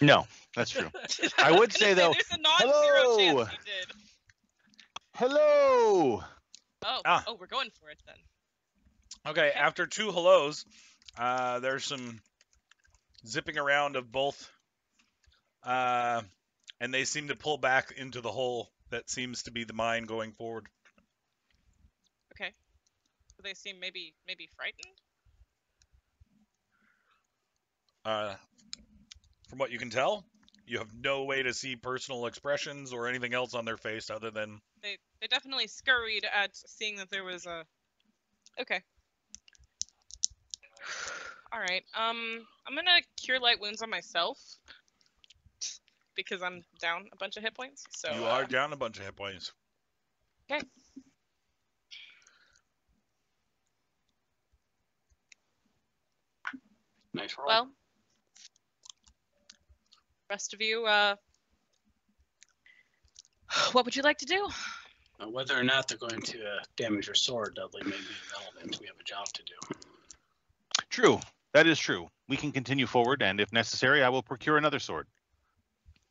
S6: No, that's true. I would say, though,
S4: there's a non-zero
S6: hello!
S4: chance he did.
S6: Hello!
S4: Oh, we're going for it then.
S2: Okay, after 2 hellos, there's some zipping around of both, and they seem to pull back into the hole that seems to be the mine going forward.
S4: Okay. Do they seem maybe frightened?
S2: From what you can tell, you have no way to see personal expressions or anything else on their face other than...
S4: They definitely scurried at seeing that there was a... Okay. Alright, I'm gonna cure light wounds on myself. Because I'm down a bunch of hit points, so...
S2: You are down a bunch of hit points.
S4: Okay.
S3: Nice roll.
S4: Well, rest of you, what would you like to do?
S3: Whether or not they're going to damage your sword, Dudley, may be irrelevant. We have a job to do.
S6: True. That is true. We can continue forward, and if necessary, I will procure another sword.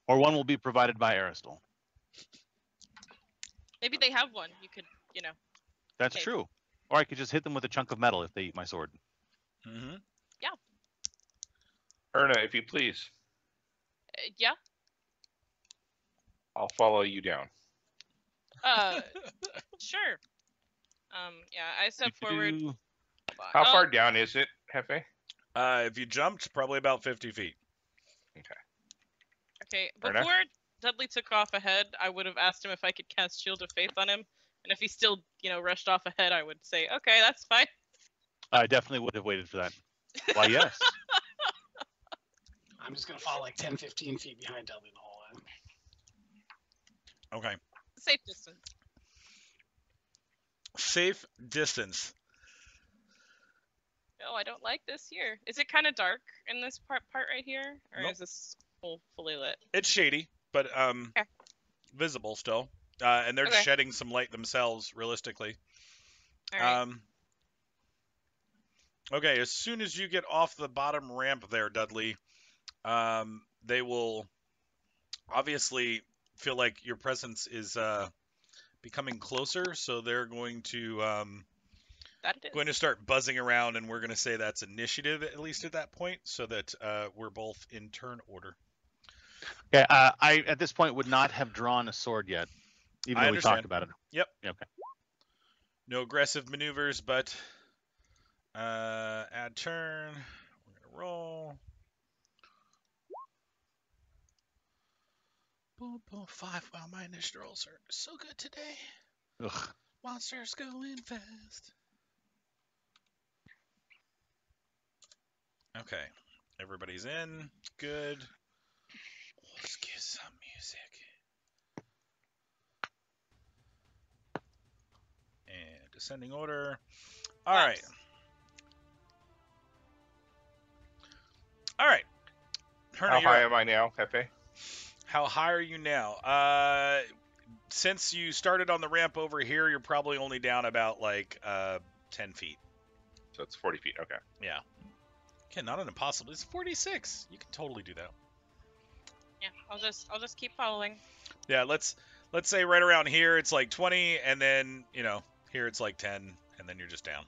S6: Or one will be provided by Aristal.
S4: Maybe they have one. You could,
S6: That's
S4: Okay.
S6: true. Or I could just hit them with a chunk of metal if they eat my sword.
S2: Mm-hmm.
S1: Erna, if you please,
S4: yeah.
S1: I'll follow you down.
S4: Sure. Yeah, I step forward.
S6: Do-
S1: How
S4: Oh,
S1: far down is it, Hefe?
S2: If you jumped, probably about 50 feet.
S4: Okay,
S1: Fair enough.
S4: before Dudley took off ahead, I would have asked him if I could cast Shield of Faith on him, and if he still, rushed off ahead, I would say, okay, that's fine.
S6: I definitely would have waited for that. Why, yes.
S3: I'm just going to fall like 10, 15 feet behind Dudley the whole way.
S2: Okay.
S4: Safe distance.
S2: Safe distance.
S4: Oh, I don't like this here. Is it kind of dark in this part right here, or
S2: Nope.
S4: is this fully lit?
S2: It's shady, but
S4: Okay.
S2: visible still. And they're
S4: Okay.
S2: shedding some light themselves, realistically.
S4: All right.
S2: Okay, as soon as you get off the bottom ramp there, Dudley, they will obviously feel like your presence is becoming closer, so they're going to
S4: That it is.
S2: going to start buzzing around, and we're going to say that's initiative at least at that point, so that we're both in turn order.
S6: Okay, I at this point would not have drawn a sword yet, even
S2: I
S6: though we
S2: understand.
S6: talked about it.
S2: Yep.
S6: Okay.
S2: No aggressive maneuvers, but add turn. We're going to roll. Boom, boom, 5. Wow, my initial rolls are so good today.
S6: Ugh.
S2: Monsters going fast. Okay, everybody's in. Good. Let's get some music. And descending order. All right.
S4: Claps.
S2: All right.
S1: How
S2: Herna, you're
S1: high
S2: up.
S1: am I now, Hefe?
S2: How high are you now? Since you started on the ramp over here, you're probably only down about like 10 feet.
S1: So it's 40 feet. Okay.
S2: Yeah. Okay, not an impossible. It's 46. You can totally do that.
S4: Yeah, I'll just keep following.
S2: Yeah, let's say right around here it's like 20, and then here it's like 10, and then you're just down.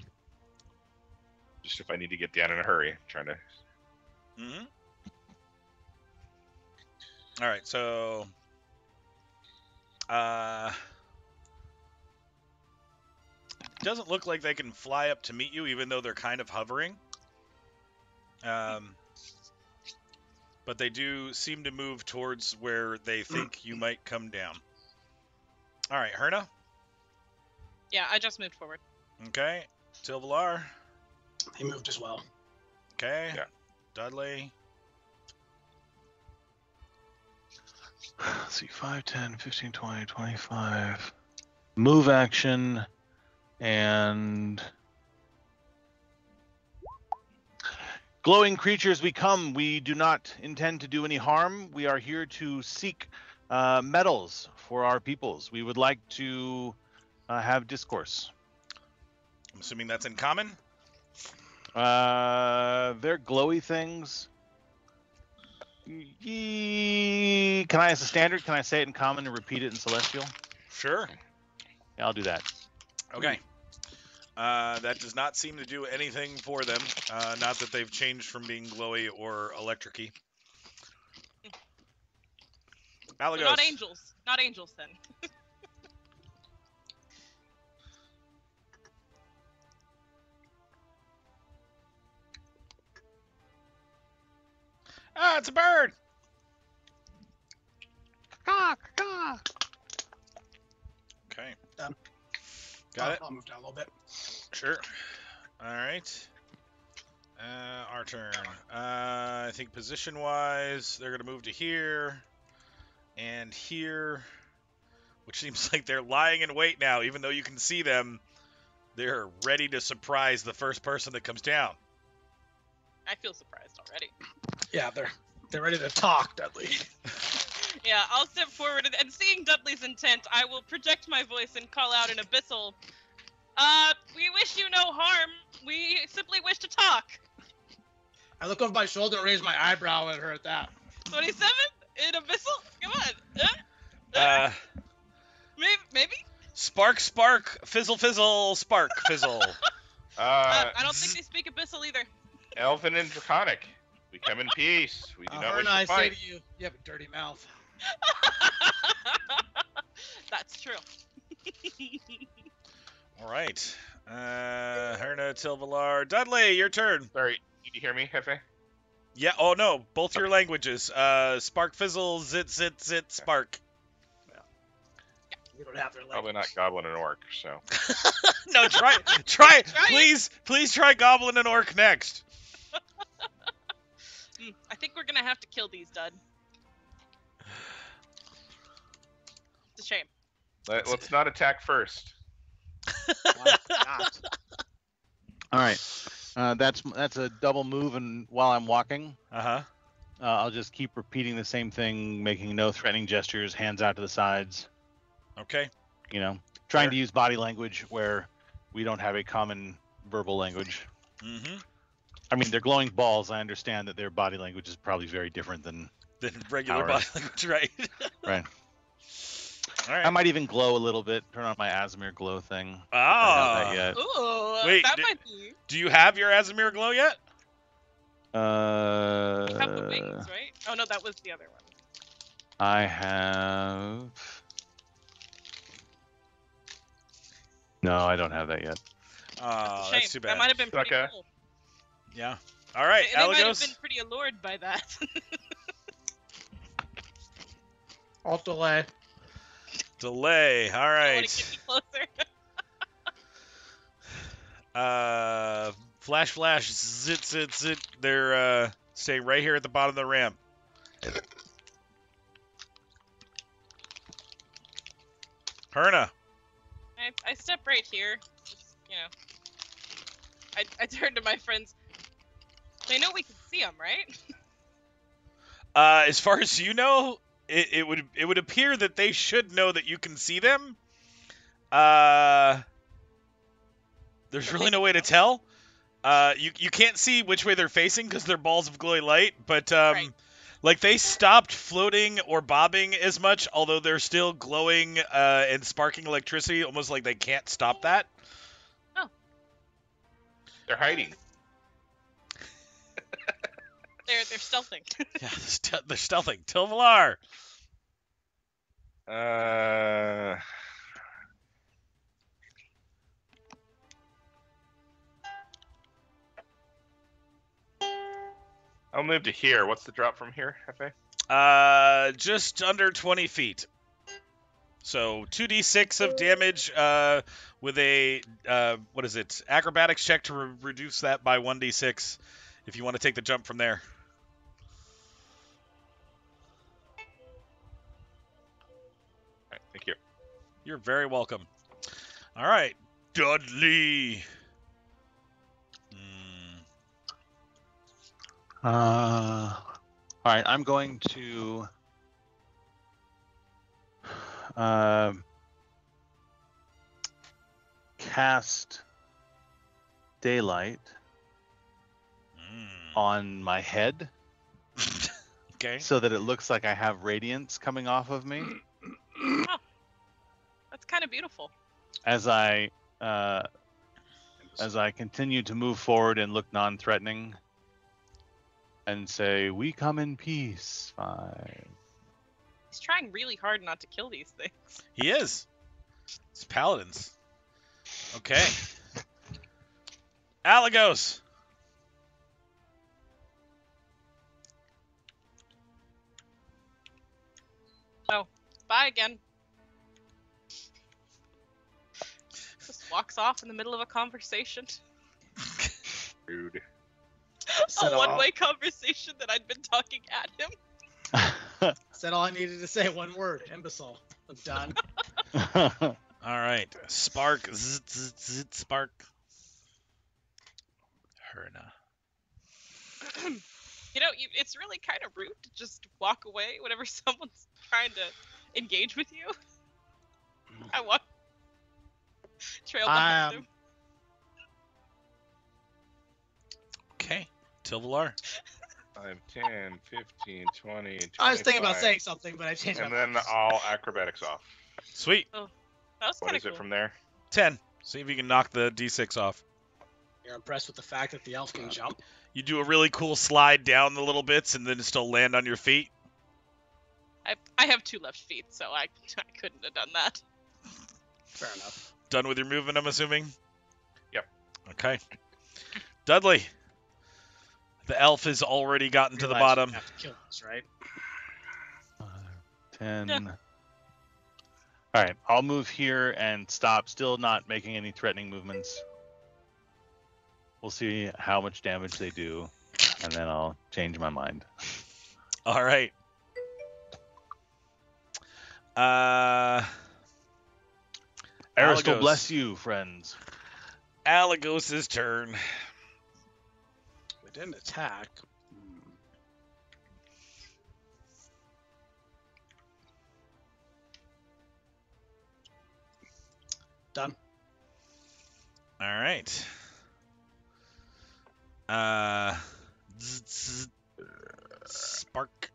S1: Just if I need to get down in a hurry, trying to.
S2: Mm-hmm. All right, so doesn't look like they can fly up to meet you, even though they're kind of hovering. But they do seem to move towards where they think you might come down. All right, Herna.
S4: Yeah, I just moved forward.
S2: Okay, Tilvalar.
S3: He moved as well.
S2: Okay,
S1: Yeah.
S2: Dudley.
S6: Let's see, 5, 10, 15, 20, 25. Move action and glowing creatures we come. We do not intend to do any harm. We are here to seek metals for our peoples. We would like to have discourse.
S2: I'm assuming that's in common.
S6: They're glowy things. Can I, as a standard, can I say it in common and repeat it in celestial?
S2: Sure.
S6: Yeah, I'll do that.
S2: Okay. That does not seem to do anything for them. Not that they've changed from being glowy or electric-y.
S4: So
S2: Alagos.
S4: not angels. Not angels then.
S2: Ah, it's a bird. Okay.
S3: Done.
S2: Got it.
S3: I'll move down a little bit.
S2: Sure. All right. Our turn. I think position-wise, they're going to move to here and here, which seems like they're lying in wait now. Even though you can see them, they're ready to surprise the first person that comes down.
S4: I feel surprised already.
S3: Yeah, they're ready to talk, Dudley.
S4: Yeah, I'll step forward and seeing Dudley's intent, I will project my voice and call out in abyssal. We wish you no harm. We simply wish to talk.
S3: I look over my shoulder and raise my eyebrow at her at that.
S4: 27 in abyssal? Come on. Maybe?
S2: Spark, spark, fizzle, fizzle, spark, fizzle.
S4: I don't think they speak abyssal either.
S1: Elven and Draconic. We come in peace. We do not wish
S3: Herna, I
S1: to
S3: say
S1: fight.
S3: to you, you have a dirty mouth.
S4: That's true.
S2: All right. Herna, Tilvalar, Dudley, your turn.
S1: Sorry, did you hear me, Hefe?
S2: Yeah. Oh no, both your languages. Spark, fizzle, zit, zit, zit, spark.
S3: We don't have their language.
S1: Probably not Goblin and Orc, so.
S2: No, try,
S4: it.
S2: please try Goblin and Orc next.
S4: I think we're gonna have to kill these, Dud. It's a shame.
S1: Let's not attack first.
S7: Why not?
S6: All right. That's a double move, and while I'm walking,
S2: Uh-huh.
S6: I'll just keep repeating the same thing, making no threatening gestures, hands out to the sides.
S2: Okay.
S6: You know, trying
S2: Fair.
S6: to use body language where we don't have a common verbal language.
S2: Mm-hmm.
S6: I mean, they're glowing balls. I understand that their body language is probably very different than
S2: Then regular
S6: Ours.
S2: body language, right?
S6: right.
S2: All right.
S6: I might even glow a little bit. Turn on my Asimir glow thing. I
S2: Ah.
S6: don't have that
S4: Ooh,
S2: Wait,
S4: that
S2: di-
S4: might be.
S2: Do you have your Asimir glow yet?
S6: yet.
S4: You have the wings, right? Oh no, that was the other one.
S6: I have. No, I don't have that yet.
S2: Oh,
S4: Shame.
S2: that's too bad.
S4: That might have been pretty
S1: Okay.
S4: cool.
S2: Yeah. All right,
S4: They might have
S2: Alagos.
S4: been pretty allured by that.
S7: Alt delay.
S2: Delay. All
S4: I want
S2: right.
S4: to get me closer.
S2: Flash, zit. They're staying right here at the bottom of the ramp. Herna.
S4: I step right here. Just, you know. I turn to my friends. They know we can see them, right?
S2: As far as you know, it would appear that they should know that you can see them. There's really no way to tell. You can't see which way they're facing because they're balls of glowy light, but
S4: Right.
S2: like they stopped floating or bobbing as much, although they're still glowing and sparking electricity, almost like they can't stop that.
S1: They're hiding.
S4: They're stealthing.
S2: Yeah, they're stealthing. Tilvalar.
S1: I'll move to here. What's the drop from here, Hefe?
S2: Just under 20 feet. So 2d6 of damage with a, what is it, acrobatics check to reduce that by 1d6 if you want to take the jump from there.
S1: All right, thank you.
S2: You're very welcome. All right, Dudley.
S6: All right, I'm going to cast daylight on my head
S2: Okay.
S6: so that it looks like I have radiance coming off of me
S4: That's kind of beautiful.
S6: as I continue to move forward and look non-threatening and say, "We come in peace." 5.
S4: He's trying really hard not to kill these things.
S2: He is. It's paladins. Okay. Alagos.
S4: Bye again. Just walks off in the middle of a conversation.
S1: Rude.
S7: Said
S4: A
S7: all,
S4: one-way conversation that I'd been talking at him.
S7: said all I needed to say. One word. Imbecile. I'm done.
S2: All right. Spark. Spark. Herna.
S4: You know, it's really kind of rude to just walk away whenever someone's trying to engage with you. I walk trail behind them.
S2: Okay. Tilvalar.
S1: 5, 10, 15, 20, 25.
S7: I was thinking about saying something, but I changed my
S1: And
S7: mind.
S1: then all acrobatics off.
S2: Sweet.
S4: That was
S1: What
S4: kind
S1: is
S4: of
S1: it
S4: cool.
S1: from there?
S2: 10. See if you can knock the d6 off.
S7: You're impressed with the fact that the elf can jump?
S2: You do a really cool slide down the little bits and then still land on your feet.
S4: I have 2 left feet, so I couldn't have done that.
S7: Fair enough.
S2: Done with your movement, I'm assuming?
S1: Yep.
S2: Okay. Dudley. The elf has already gotten to the
S7: Realize you
S2: bottom.
S7: have to kill us, right?
S6: 10.
S4: Yeah.
S6: All right, I'll move here and stop, still not making any threatening movements. We'll see how much damage they do, and then I'll change my mind.
S2: All right.
S6: Aristotle
S2: Alagos.
S6: bless you, friends.
S2: Alagos' turn.
S7: We didn't attack. Done.
S2: All right. Spark.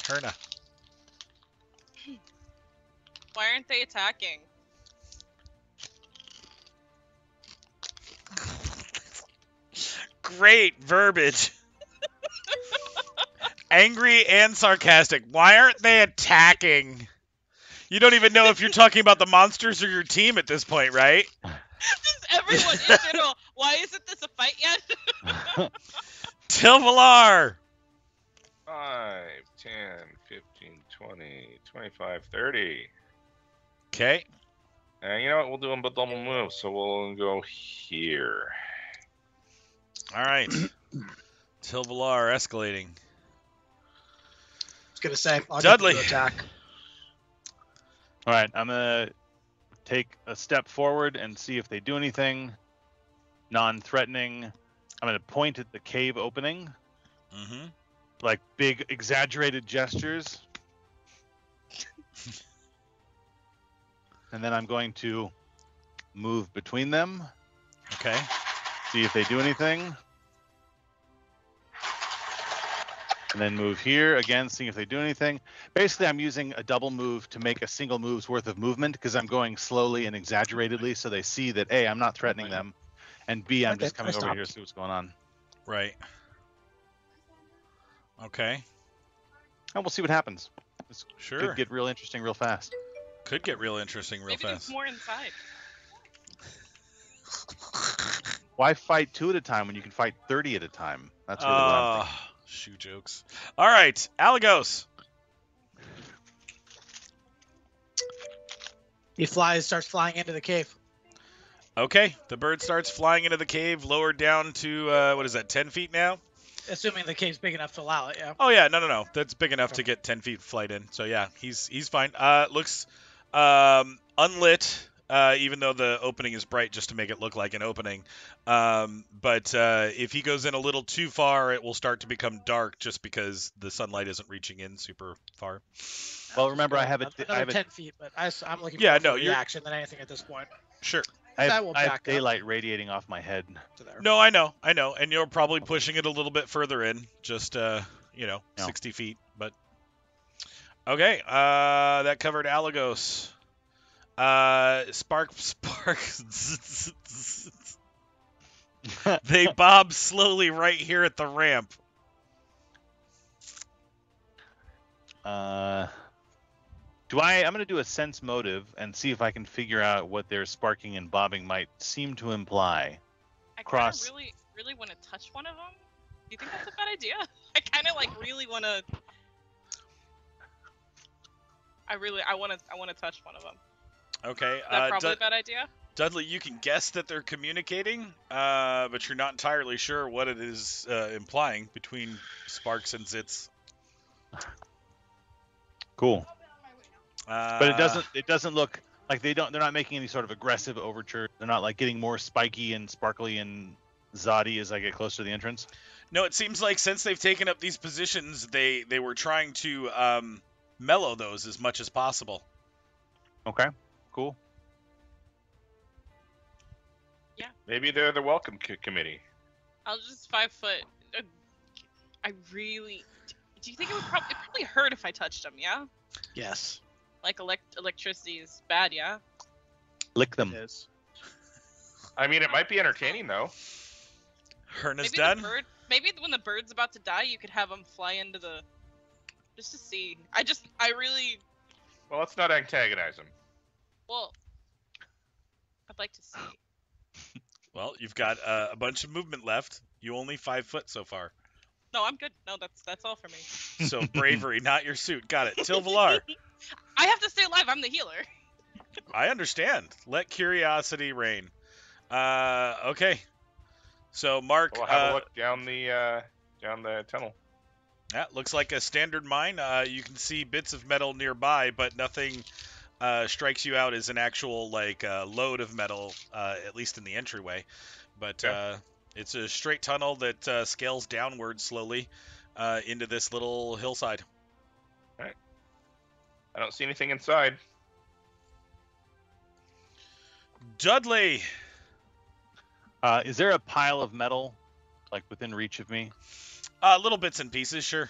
S2: Herna.
S4: Why aren't they attacking?
S2: Great verbiage. Angry and sarcastic. Why aren't they attacking? You don't even know if you're talking about the monsters or your team at this point, right?
S4: Just everyone in general. Why isn't this a fight yet?
S2: Tilvalar.
S1: 5, 10, 15, 20, 25, 30.
S2: Okay.
S1: And you know what? We'll do them but double move, so we'll go here.
S2: All right. Tilvalar escalating.
S7: I was gonna say I'll
S2: Dudley.
S7: get them to attack.
S6: All right, I'm gonna take a step forward and see if they do anything non-threatening. I'm gonna point at the cave opening,
S2: Mm-hmm.
S6: like big exaggerated gestures, and then I'm going to move between them,
S2: Okay.
S6: see if they do anything, and then move here again, seeing if they do anything. Basically, I'm using a double move to make a single move's worth of movement because I'm going slowly and exaggeratedly, so they see that A, I'm not threatening them, and B, I'm
S7: Okay,
S6: just coming
S7: I
S6: over here to
S7: stopped.
S6: see what's going on.
S2: Right. Okay.
S6: And we'll see what happens. This
S2: Sure.
S6: could get real interesting real fast.
S2: Could get real interesting real
S4: Maybe there's
S2: fast.
S4: more inside.
S6: Why fight 2 at a time when you can fight 30 at a time? That's really what I'm thinking.
S2: Shoe jokes. All right, Alagos.
S7: He starts flying into the cave.
S2: Okay, the bird starts flying into the cave, lowered down to, what is that, 10 feet now?
S7: Assuming the cave's big enough to allow it, yeah.
S2: Oh, yeah, no. That's big enough to get 10 feet flight in. So, yeah, he's fine. Looks unlit, even though the opening is bright just to make it look like an opening. But if he goes in a little too far, it will start to become dark just because the sunlight isn't reaching in super far.
S6: Well, remember, I have
S7: Another 10 feet, but I'm looking
S2: Yeah,
S7: more
S2: no,
S7: for
S2: you're-
S7: reaction than anything at this point.
S2: Sure.
S6: I
S7: That
S6: have,
S7: will
S6: I have
S7: back up.
S6: daylight radiating off my head.
S7: To there.
S2: No, I know. And you're probably pushing it a little bit further in, just,
S6: No.
S2: 60 feet. But okay, that covered Alagos. Spark. They bob slowly right here at the ramp.
S6: I'm going to do a sense motive and see if I can figure out what their sparking and bobbing might seem to imply.
S4: I kind
S6: Cross.
S4: of really want to touch one of them. Do you think that's a bad idea? I kind of like really want to. I want to touch one of them.
S2: Okay.
S4: Is that probably a bad idea?
S2: Dudley, you can guess that they're communicating, but you're not entirely sure what it is implying between Sparks and Zitz.
S6: Cool. But
S2: Uh,
S6: it doesn't look like they're not making any sort of aggressive overture. They're not like getting more spiky and sparkly and zoddy as I get closer to the entrance.
S2: No, it seems like since they've taken up these positions, they were trying to mellow those as much as possible.
S6: Okay, cool.
S1: Maybe they're the welcome committee.
S4: I'll just 5 foot. I really. Do you think it would probably hurt if I touched them? Yeah.
S7: Yes.
S4: Like electricity is bad. Yeah.
S6: Lick them.
S7: It is.
S1: I mean, it might be entertaining though.
S2: Herna's
S4: Maybe
S2: done.
S4: the bird. Maybe when the bird's about to die, you could have them fly into the. Just to see. I really.
S1: Well, let's not antagonize them.
S4: Well. I'd like to see.
S2: Well, you've got a bunch of movement left. You only 5 foot so far.
S4: No, I'm good. No, that's all for me.
S2: So bravery, not your suit. Got it. Tilvalar.
S4: I have to stay alive. I'm the healer.
S2: I understand. Let curiosity reign. Okay. So Mark,
S1: We'll have a look down the tunnel.
S2: that looks like a standard mine. You can see bits of metal nearby, but nothing strikes you out as an actual like load of metal, at least in the entryway. But it's a straight tunnel that scales downward slowly into this little hillside.
S1: I don't see anything inside.
S2: Dudley.
S6: Is there a pile of metal like within reach of me?
S2: Little bits and pieces, sure.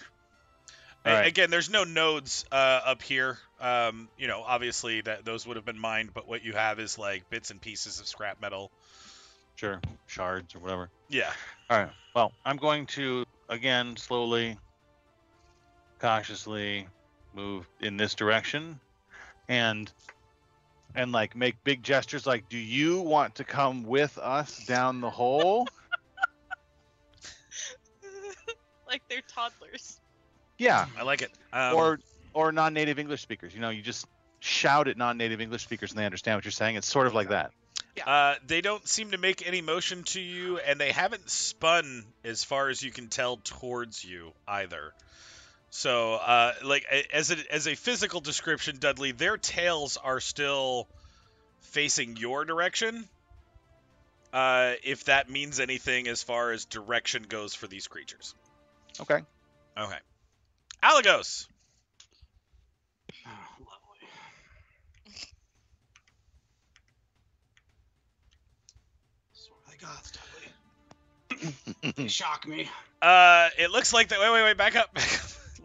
S6: All right.
S2: Again, there's no nodes up here. Obviously those would have been mined, but what you have is like bits and pieces of scrap metal.
S6: Sure, shards or whatever.
S2: Yeah.
S6: All right. Well, I'm going to again slowly, cautiously move in this direction, and like make big gestures like, "Do you want to come with us down the hole?"
S4: Like they're toddlers.
S6: Yeah.
S2: I like it.
S6: Or non-native English speakers. You just shout at non-native English speakers and they understand what you're saying. It's sort of like that.
S2: They don't seem to make any motion to you, and they haven't spun, as far as you can tell, towards you either. So, as a physical description, Dudley, their tails are still facing your direction. If that means anything as far as direction goes for these creatures.
S6: Okay.
S2: Okay. Alagos.
S3: Oh, lovely. Swear to God, Dudley. They shock me.
S2: It looks like that. Wait, back up.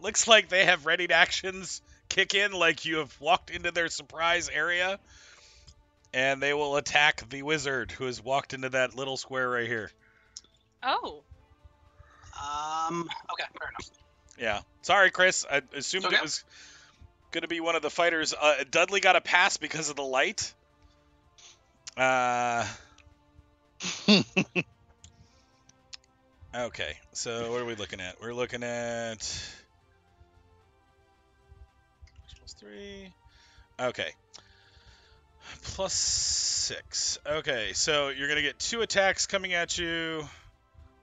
S2: Looks like they have readied actions kick in, like you have walked into their surprise area, and they will attack the wizard who has walked into that little square right here.
S4: Oh.
S3: Okay, fair enough.
S2: Yeah. Sorry, Chris. I assumed
S3: Okay.
S2: it was going to be one of the fighters. Dudley got a pass because of the light. Okay, so what are we looking at? We're looking at +3. Okay. +6. Okay, so you're going to get 2 attacks coming at you,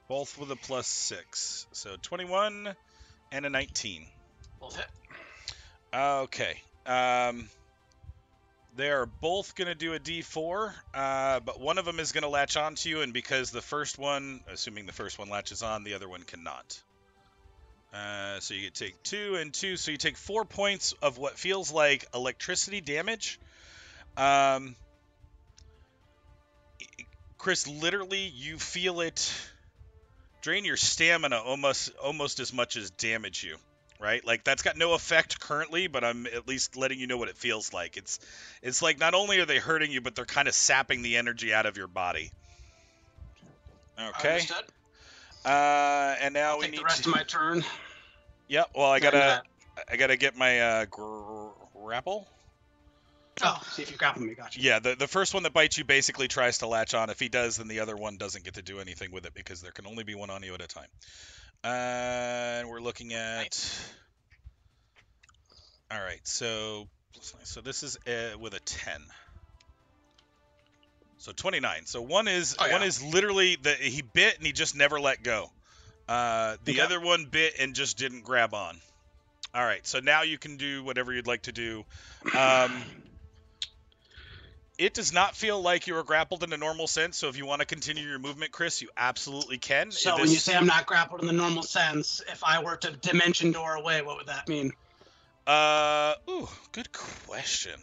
S2: both with a +6. So 21 and a 19.
S3: Both hit.
S2: Okay. They are both going to do a D4, but one of them is going to latch onto you, and because the first one, assuming the first one latches on, the other one cannot. So you take 2 and 2, so you take 4 points of what feels like electricity damage. Chris, literally, you feel it drain your stamina almost as much as damage you. Right? Like, that's got no effect currently, but I'm at least letting you know what it feels like. It's like not only are they hurting you, but they're kind of sapping the energy out of your body. Okay.
S3: Understood.
S2: And now
S3: I'll
S2: we
S3: take
S2: need
S3: the rest of my turn.
S2: Yep. Well, I
S3: During
S2: gotta get my grapple.
S3: Oh, see if you grapple me. Gotcha.
S2: Yeah. The first one that bites you basically tries to latch on. If he does, then the other one doesn't get to do anything with it because there can only be one on you at a time. And we're looking at. All right, so this is with a 10. So 29. So one is literally he bit and he just never let go. The other one bit and just didn't grab on. All right, so now you can do whatever you'd like to do. It does not feel like you were grappled in a normal sense, so if you want to continue your movement, Chris, you absolutely can.
S3: So when you say I'm not grappled in the normal sense, if I were to dimension door away, what would that mean?
S2: Good question.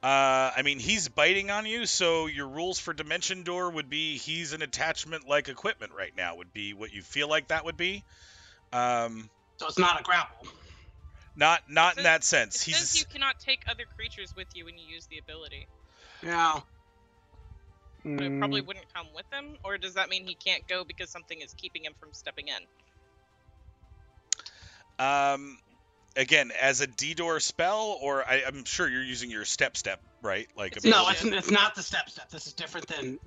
S2: I mean, he's biting on you, so your rules for dimension door would be he's an attachment like equipment right now, would be what you feel like that would be.
S3: So it's not a grapple.
S2: Not in that sense.
S4: It says you cannot take other creatures with you when you use the ability.
S3: Yeah.
S4: But it probably wouldn't come with him, or does that mean he can't go because something is keeping him from stepping in?
S2: Again, as a D-door spell, or I'm sure you're using your step, right? Like
S3: no, it's not the step. This is different than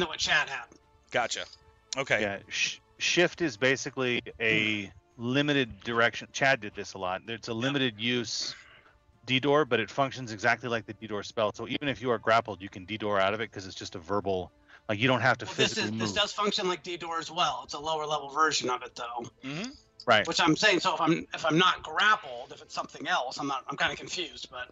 S3: what Chad had.
S2: Gotcha. Okay.
S6: Yeah. Shift is basically a limited direction. Chad did this a lot. It's a limited use D-door, but it functions exactly like the D-door spell. So even if you are grappled, you can D-door out of it because it's just a verbal. Like you don't have to physically move.
S3: This does function like D-door as well. It's a lower level version of it though.
S2: Mm-hmm.
S6: Right.
S3: Which I'm saying. So if I'm not grappled, if it's something else, I'm kind of confused. But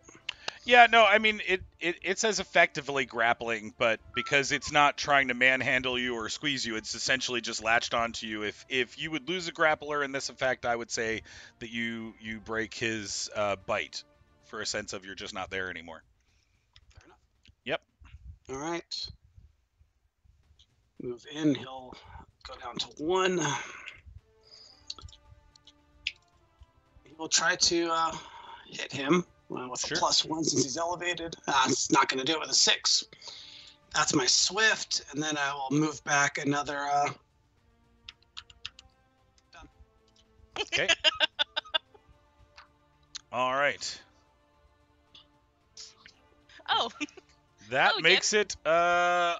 S2: Yeah, no, I mean it's as effectively grappling, but because it's not trying to manhandle you or squeeze you, it's essentially just latched onto you. If you would lose a grappler in this effect, I would say that you break his bite for a sense of you're just not there anymore.
S3: Fair enough.
S2: Yep.
S3: All right. Move in. He'll go down to 1. He will try to hit him with
S2: Sure.
S3: a +1 since he's elevated. It's not going to do it with a 6. That's my swift, and then I will move back another.
S2: Okay. All right.
S4: Oh,
S2: That
S4: Oh, yeah.
S2: makes it our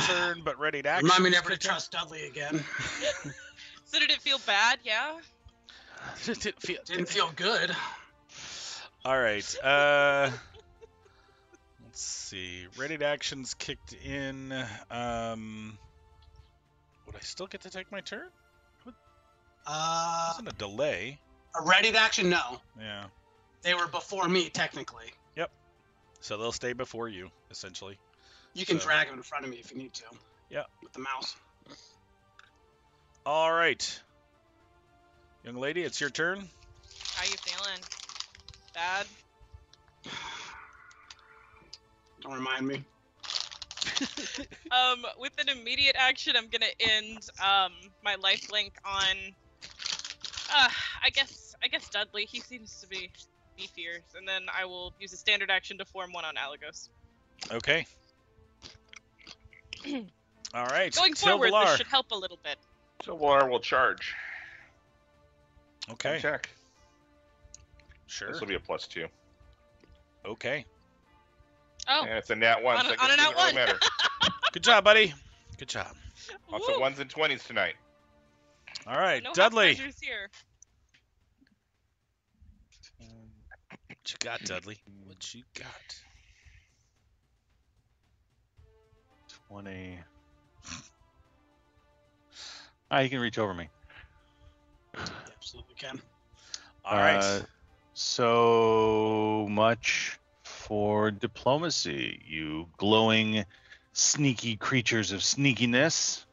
S2: turn, but ready to action.
S3: Remind me never to trust Dudley again.
S4: so did it feel bad? Yeah.
S3: Didn't feel good.
S2: All right. Let's see. Ready to actions kicked in. Would I still get to take my turn? Wasn't a delay.
S3: A ready to action? No.
S2: Yeah.
S3: They were before me, technically.
S2: So they'll stay before you, essentially.
S3: You can
S2: So-
S3: drag him in front of me if you need to.
S2: Yeah.
S3: With the mouse.
S2: All right. Young lady, it's your turn.
S4: How you feeling? Bad?
S3: Don't remind me.
S4: With an immediate action, I'm gonna end my life link on. I guess Dudley. He seems to be beefier, and then I will use a standard action to form one on Alagos.
S2: Okay. All right.
S4: Going forward,
S2: Tilvalar.
S4: this should help a little bit.
S1: Silvar will charge.
S2: Okay.
S1: Attack.
S2: Sure.
S1: This will be a +2.
S2: Okay.
S4: Oh,
S1: And it's a nat 1.
S4: On
S1: so
S4: a-
S1: it
S4: on a
S1: doesn't
S4: nat
S1: really
S4: 1.
S1: matter.
S2: Good job, buddy. Good job.
S1: Lots of
S4: woo.
S1: 1s and 20s tonight.
S2: All right,
S4: No half
S2: Dudley.
S4: measures here.
S2: What you got, Dudley? What you got?
S6: 20. You can reach over me.
S3: Absolutely can.
S2: All right.
S6: So much for diplomacy, you glowing, sneaky creatures of sneakiness.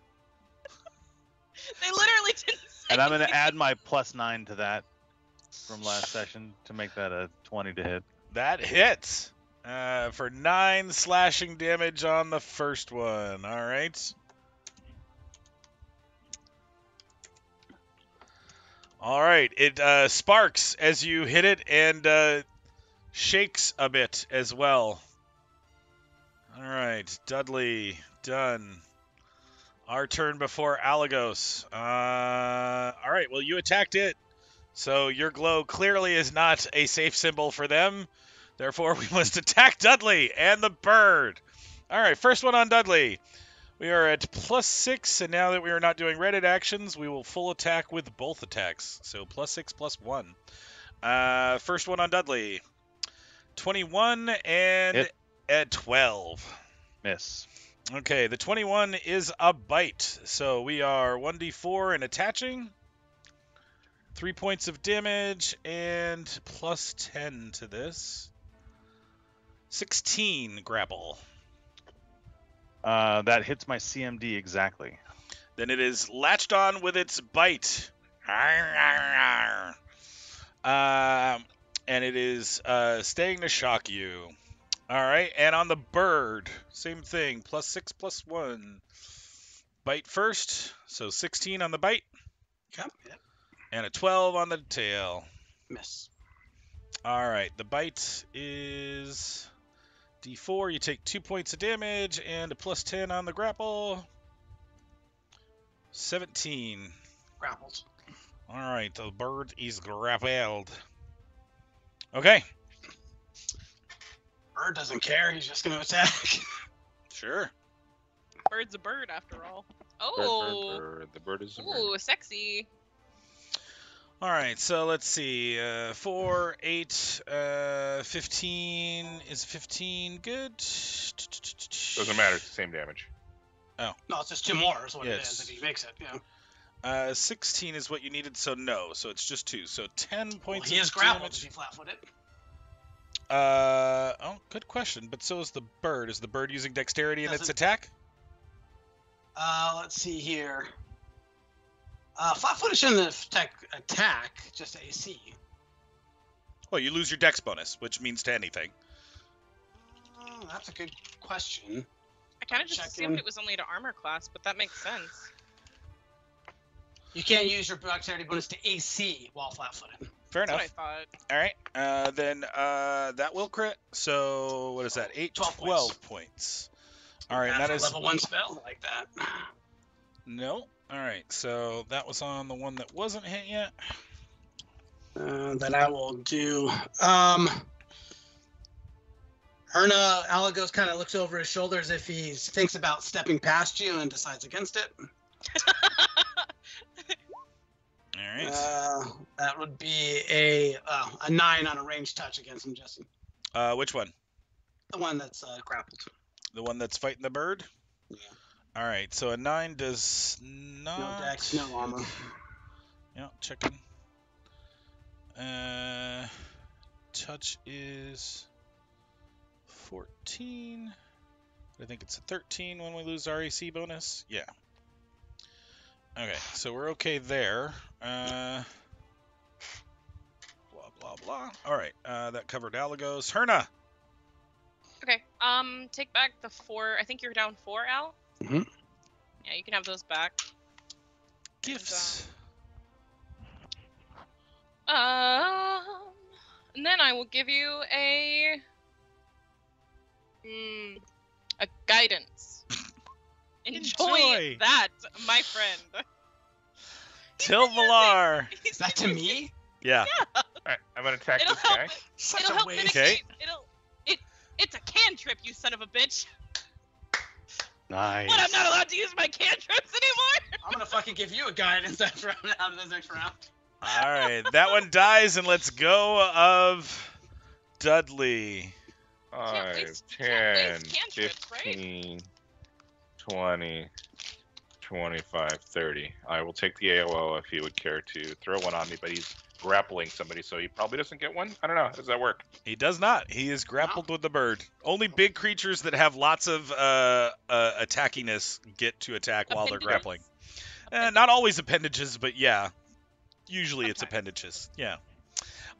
S4: They literally didn't say.
S6: And I'm going to add my +9 to that from last session to make that a 20 to hit.
S2: That hits for 9 slashing damage on the first one. All right. All right. It sparks as you hit it and shakes a bit as well. All right. Dudley, done. Our turn before Alagos. All right. Well, you attacked it. So your glow clearly is not a safe symbol for them. Therefore, we must attack Dudley and the bird. All right, first one on Dudley. We are at +6, and now that we are not doing Reddit actions, we will full attack with both attacks. So +6, +1. First one on Dudley. 21 and
S6: Hit.
S2: at 12.
S6: Miss.
S2: Okay, the 21 is a bite. So we are 1d4 and attaching. 3 points of damage and +10 to this. 16 grapple.
S6: That hits my CMD exactly.
S2: Then it is latched on with its bite. And it is staying to shock you. All right, and on the bird, same thing. +6, +1. Bite first, so 16 on the bite.
S3: Yep.
S2: And a 12 on the tail.
S3: Miss.
S2: All right, the bite is D4. You take 2 points of damage and a +10 on the grapple. 17.
S3: Grapples.
S2: All right, the bird is grappled. Okay,
S3: Bird doesn't care. He's just going to attack.
S2: sure.
S4: Bird's a bird after all. Oh.
S1: Bird. The bird is a bird.
S4: Ooh, sexy.
S2: All right, so let's see. 4, 8, 15. Is 15 good?
S1: Doesn't matter. It's the same damage.
S3: No, it's just 2 more is what
S2: Yes.
S3: it is if he makes it. Yeah.
S2: 16 is what you needed, so no. So it's just 2. So 10
S3: Well,
S2: points
S3: he is
S2: of
S3: grappled
S2: damage.
S3: if he flat-footed.
S2: Oh, good question. But so is the bird. Is the bird using dexterity in its
S3: Doesn't-
S2: attack?
S3: Let's see here. Flat-footed shouldn't attack, just AC.
S2: Well, you lose your dex bonus, which means to anything.
S3: Oh, that's a good question.
S4: I kind of just
S3: Check
S4: assumed
S3: in.
S4: it was only to armor class, but that makes sense.
S3: You can't use your dexterity bonus to AC while flat-footed.
S2: Fair
S4: That's
S2: enough.
S4: what I thought.
S2: All right. Then that will crit. So what is that? 8,
S3: 12
S2: 12 points. All right.
S3: That's
S2: That
S3: a
S2: is
S3: level 1 spell like that.
S2: no. All right. So that was on the one that wasn't hit yet.
S3: Then I will do. Herna Alagos kind of looks over his shoulder as if he thinks about stepping past you and decides against it.
S2: All right.
S3: That would be a 9 on a range touch against him, Jesse.
S2: Which one?
S3: The one that's grappled.
S2: The one that's fighting the bird?
S3: Yeah.
S2: All right. So a 9 does not.
S3: No dex, no armor.
S2: Yeah, checking. Touch is 14. I think it's a 13 when we lose our AC bonus. Yeah. Okay, so we're okay there. Blah, blah, blah. All right, that covered Alagos. Herna!
S4: Okay. Take back the 4. I think you're down 4, Al.
S3: Mhm.
S4: Yeah, you can have those back.
S2: Gifts.
S4: And then I will give you a guidance.
S2: Enjoy.
S4: That, my friend.
S2: Tilvalar!
S3: Is that to me?
S2: Yeah.
S1: All right, I'm gonna attack
S4: It'll
S1: this
S4: help.
S1: guy.
S3: Such
S4: It'll
S3: a
S4: help
S3: waste.
S2: Okay.
S4: mitigate. It's a cantrip, you son of a bitch.
S6: Nice.
S4: What? I'm not allowed to use my cantrips anymore.
S3: I'm gonna fucking give you a guidance next round out of this next round.
S2: All right, that one dies, and let's go of Dudley.
S4: can't
S1: 5,
S4: waste
S1: 10,
S4: cantrips, right?
S1: 15, 20, 25, 30. I will take the AOO if he would care to throw one on me, but he's grappling somebody, so he probably doesn't get one. I don't know. How does that work?
S2: He does not. He is grappled with the bird. Only big creatures that have lots of attackiness get to attack while they're
S4: Appendages?
S2: grappling. Not always appendages, but yeah. Usually it's
S4: Sometimes.
S2: appendages. Yeah.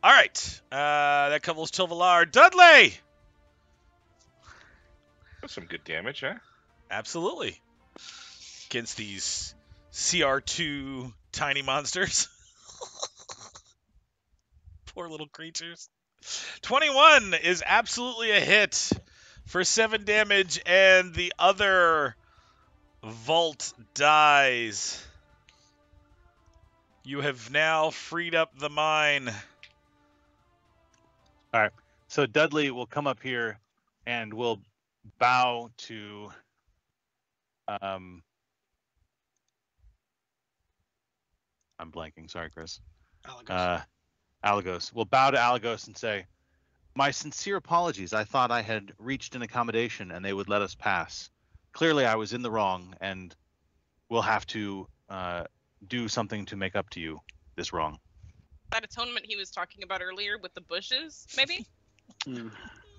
S2: All right. That covers Tilvalar. Dudley!
S1: That's some good damage, huh?
S2: Absolutely. Against these CR2 tiny monsters. Poor little creatures. 21 is absolutely a hit for 7 damage, and the other vault dies. You have now freed up the mine.
S6: So Dudley will come up here and will bow to I'm blanking. Sorry, Chris.
S3: Alagos.
S6: Alagos. We'll bow to Alagos and say, "My sincere apologies. I thought I had reached an accommodation and they would let us pass. Clearly, I was in the wrong, and we'll have to do something to make up to you this wrong."
S4: That atonement he was talking about earlier with the bushes, maybe?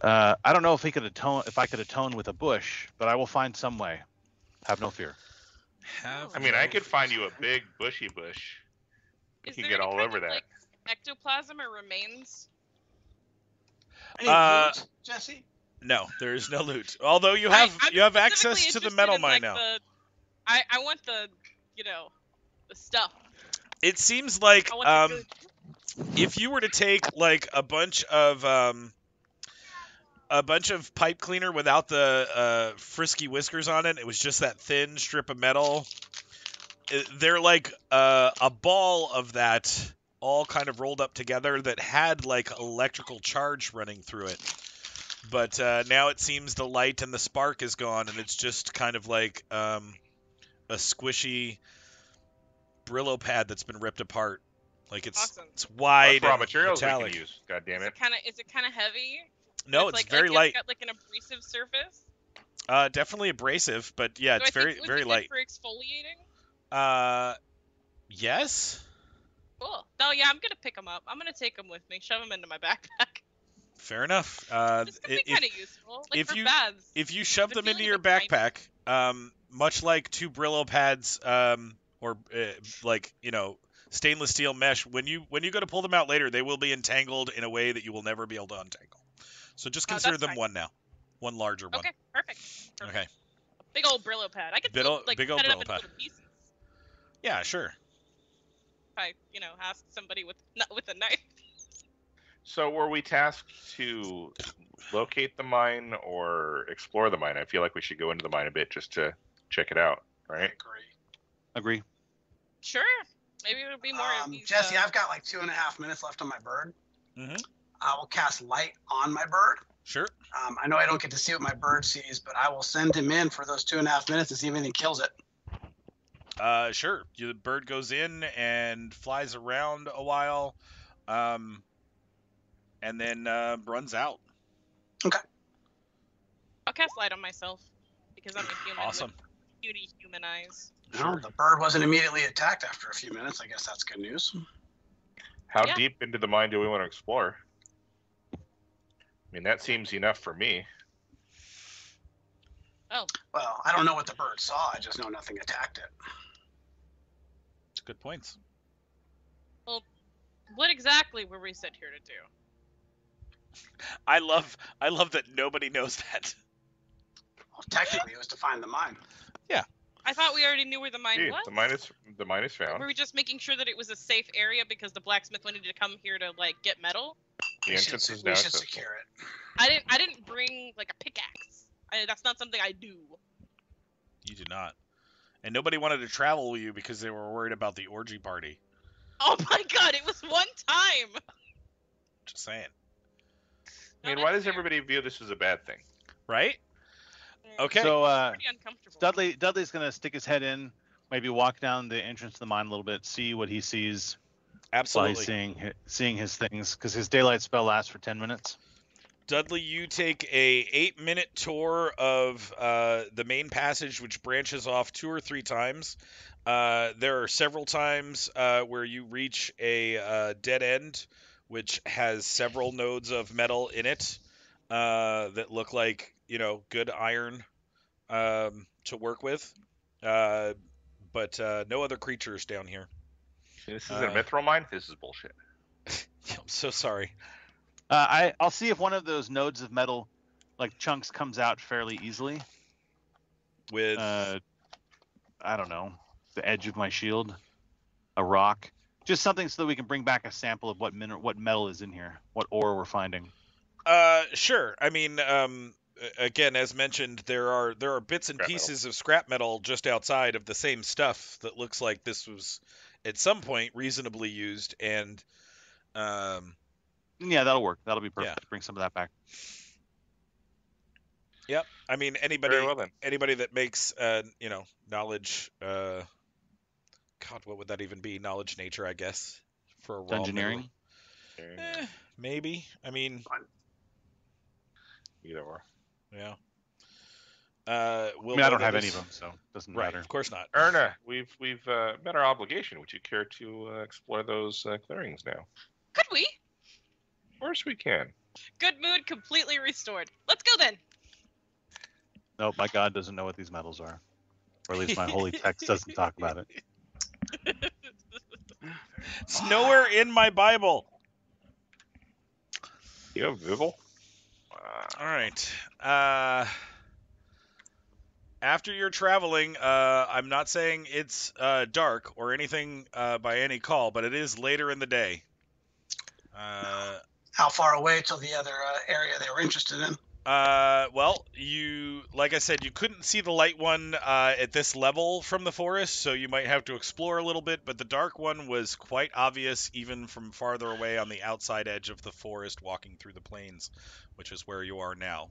S6: I don't know if he could atone. If I could atone with a bush, but I will find some way. Have no fear.
S1: I mean, I could find you a big bushy bush. You
S4: Is
S1: can
S4: there
S1: get
S4: any
S1: all
S4: kind
S1: over
S4: of,
S1: that.
S4: like, ectoplasm or remains?
S3: Any loot, Jesse?
S2: No, there is no loot. Although you
S4: I'm
S2: have access
S4: specifically
S2: to the
S4: interested
S2: metal
S4: in,
S2: mine
S4: like,
S2: now.
S4: I want the stuff.
S2: It seems like
S4: I want the good.
S2: if you were to take like a bunch of pipe cleaner without the frisky whiskers on it, it was just that thin strip of metal. They're like a ball of that, all kind of rolled up together, that had like electrical charge running through it. But now it seems the light and the spark is gone, and it's just kind of like a squishy Brillo pad that's been ripped apart. Like it's
S4: Awesome.
S2: it's wide
S1: That's raw
S2: and
S1: materials
S2: metallic.
S1: we can use. God damn it.
S4: Is it kind of heavy?
S2: No, it's
S4: like,
S2: very
S4: like
S2: light.
S4: It's got like an abrasive surface.
S2: Definitely abrasive, but yeah,
S4: So
S2: it's
S4: I think it would
S2: very
S4: be good
S2: light.
S4: for exfoliating.
S2: Yes.
S4: Cool. Oh yeah, I'm gonna pick them up. I'm gonna take them with me. Shove them into my backpack.
S2: Fair enough.
S4: This could be kind of useful, like
S2: if
S4: for
S2: you-
S4: baths.
S2: If you shove
S4: I've
S2: them
S4: been
S2: into
S4: feeling
S2: your
S4: a bit grimy.
S2: backpack, much like 2 Brillo pads, or like stainless steel mesh, when you go to pull them out later, they will be entangled in a way that you will never be able to untangle. So just
S4: Oh,
S2: consider
S4: that's
S2: them
S4: fine.
S2: one now, one larger one.
S4: Okay, perfect.
S2: Okay.
S4: Big old Brillo pad. I could
S2: Big
S4: still,
S2: ol-
S4: like
S2: big old
S4: cut it up
S2: Brillo
S4: into
S2: pad.
S4: little pieces.
S2: Yeah, sure.
S4: If I, ask somebody with a knife.
S1: So were we tasked to locate the mine or explore the mine? I feel like we should go into the mine a bit just to check it out,
S3: I
S1: right?
S3: agree.
S4: Sure. Maybe it'll be more of these.
S3: Jesse, I've got like 2.5 minutes left on my bird.
S2: Mhm.
S3: I will cast light on my bird.
S2: Sure.
S3: I know I don't get to see what my bird sees, but I will send him in for those 2.5 minutes to see if anything kills it.
S2: Sure. The bird goes in and flies around a while, and then runs out.
S4: I'll cast light on myself because I'm a human
S2: Awesome.
S4: with cutie human eyes.
S3: No, the bird wasn't immediately attacked after a few minutes. I guess that's good news.
S1: How
S4: Yeah.
S1: deep into the mine do we want to explore? I mean, that seems enough for me.
S3: Well, I don't know what the bird saw. I just know nothing attacked it.
S2: Good points.
S4: What exactly were we sent here to do?
S2: I love that nobody knows that.
S3: Well, technically, it was to find the mine.
S4: I thought we already knew where the mine
S1: Dude,
S4: was.
S1: the mine is found.
S4: Were we just making sure that it was a safe area because the blacksmith wanted to come here to like get metal?
S1: The entrance is
S3: we
S1: now
S3: should
S1: accessible.
S3: secure it.
S4: I didn't bring like a pickaxe. That's not something I do.
S2: You did not. And nobody wanted to travel with you because they were worried about the orgy party.
S4: Oh my god, it was one time.
S2: Just saying.
S1: I mean,
S4: No,
S1: why
S4: that's
S1: does
S4: fair.
S1: everybody view this as a bad thing?
S2: Right? Okay.
S6: So
S4: Pretty uncomfortable.
S6: Dudley's gonna stick his head in, maybe walk down the entrance to the mine a little bit, see what he sees while
S2: Absolutely.
S6: he's seeing his things, because his daylight spell lasts for 10 minutes.
S2: Dudley, you take a 8-minute tour of the main passage, which branches off 2 or 3 times. There are several times where you reach a dead end, which has several nodes of metal in it that look like good iron to work with, but no other creatures down here.
S1: This is a mithril mine? This is bullshit.
S2: I'm so sorry.
S6: I'll see if one of those nodes of metal, like chunks, comes out fairly easily.
S2: With
S6: I don't know, the edge of my shield, a rock, just something so that we can bring back a sample of what metal is in here, what ore we're finding.
S2: Sure. I mean, again, as mentioned, there are bits and
S1: Scrap
S2: pieces of scrap metal just outside of the same stuff that looks like this was at some point reasonably used, and
S6: Yeah, that'll work. That'll be perfect.
S2: Yeah.
S6: Bring some of that back.
S2: yep. I mean,
S1: Very well then.
S2: anybody that makes knowledge, God, what would that even be? Knowledge nature, I guess, for a raw
S6: Engineering.
S2: mineral. Maybe. I mean,
S1: Either or.
S2: yeah.
S6: I
S2: We'll
S6: mean, I
S2: know
S6: don't
S2: that
S6: have any
S2: this-
S6: of them, so it doesn't
S2: Right.
S6: matter.
S2: Of course not.
S1: Erna, we've met our obligation. Would you care to explore those clearings now?
S4: Could we?
S1: Of course we can.
S4: Good mood completely restored. Let's go then.
S6: Nope, my god doesn't know what these metals are, or at least my holy text doesn't talk about it.
S2: It's nowhere in my Bible.
S1: You have Vivel?
S2: All right. After you're traveling, I'm not saying it's dark or anything by any call, but it is later in the day.
S3: How far away till the other area they were interested in?
S2: Well, like I said, you couldn't see the light one at this level from the forest, so you might have to explore a little bit, but the dark one was quite obvious even from farther away on the outside edge of the forest walking through the plains, which is where you are now.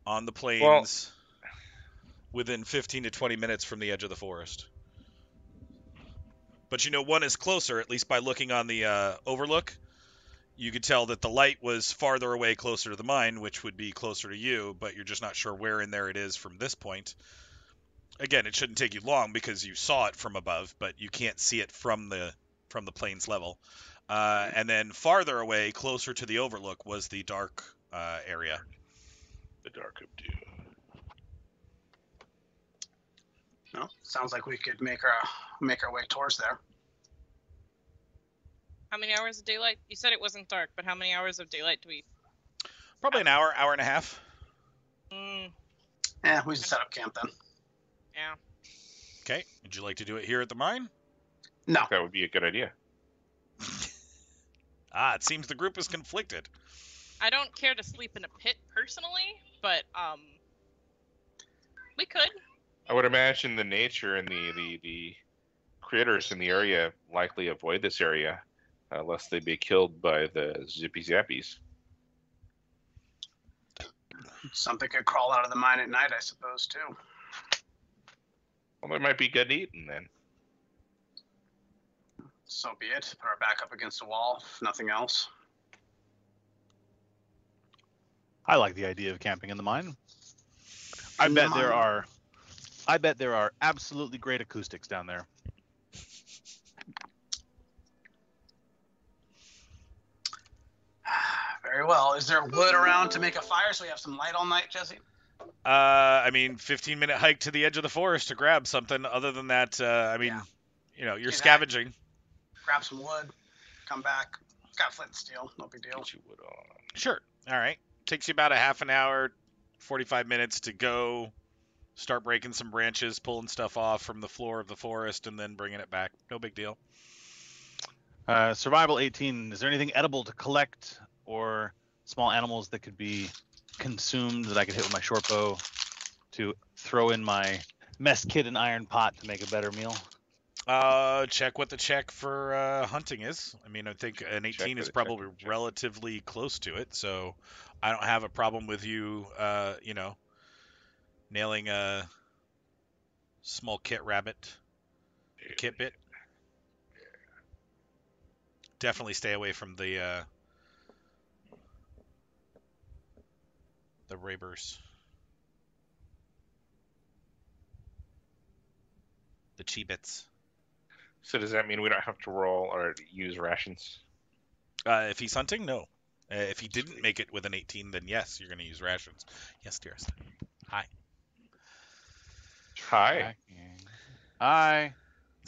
S2: On the plains, within 15 to 20 minutes from the edge of the forest. But one is closer, at least by looking on the overlook. You could tell that the light was farther away, closer to the mine, which would be closer to you, but you're just not sure where in there it is from this point. Again, it shouldn't take you long because you saw it from above, but you can't see it from the plains level. And then farther away, closer to the overlook, was the dark area.
S1: The Dark of Doom.
S3: No, sounds like we could make our way towards there.
S4: How many hours of daylight? You said it wasn't dark, but how many hours of daylight do we?
S2: Probably an hour, hour and a half.
S3: Yeah, we should set up camp then.
S4: Yeah.
S2: Okay. Would you like to do it here at the mine?
S3: No,
S1: That would be a good idea.
S2: It seems the group is conflicted.
S4: I don't care to sleep in a pit personally, but we could.
S1: I would imagine the nature and the critters in the area likely avoid this area unless they be killed by the zippy zappies.
S3: something could crawl out of the mine at night, I suppose, too.
S1: Well, there might be good eating then.
S3: So be it. Put our back up against the wall, if nothing else.
S6: I like the idea of camping in the mine. I bet there are absolutely great acoustics down there.
S3: Very well. Is there wood around to make a fire so we have some light all night, Jesse?
S2: I mean, 15-minute hike to the edge of the forest to grab something. Other than that,
S3: Yeah.
S2: you know, you're
S3: Do that.
S2: scavenging.
S3: Grab some wood, come back. Got flint and steel, no big deal.
S1: Get you wood on.
S2: Sure. All right. Takes you about a half an hour, 45 minutes to go, start breaking some branches, pulling stuff off from the floor of the forest, and then bringing it back. No big deal.
S6: Survival 18. Is there anything edible to collect or small animals that could be consumed that I could hit with my short bow to throw in my mess kit and iron pot to make a better meal?
S2: Check what the check for hunting is. I mean, I think an 18 is probably relatively close to it, so I don't have a problem with you, nailing a small kit rabbit, kit bit. Definitely stay away from the raibers. The chibits.
S1: So does that mean we don't have to roll or use rations?
S2: If he's hunting, no. If he didn't make it with an 18, then yes, you're going to use rations. Yes, dearest. Hi.
S1: Hi.
S6: Hi.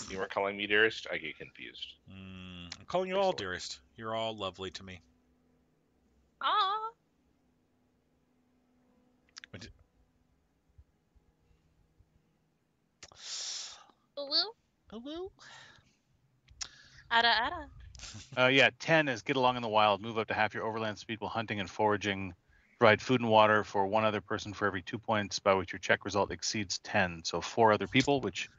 S1: You were calling me dearest? I get confused.
S2: I'm calling you all dearest. You're all lovely to me.
S4: Ah. Hello.
S2: Hello.
S4: Ada.
S6: Yeah, 10 is get along in the wild. Move up to half your overland speed while hunting and foraging. Provide food and water for one other person for every 2 points by which your check result exceeds 10. So 4 other people, which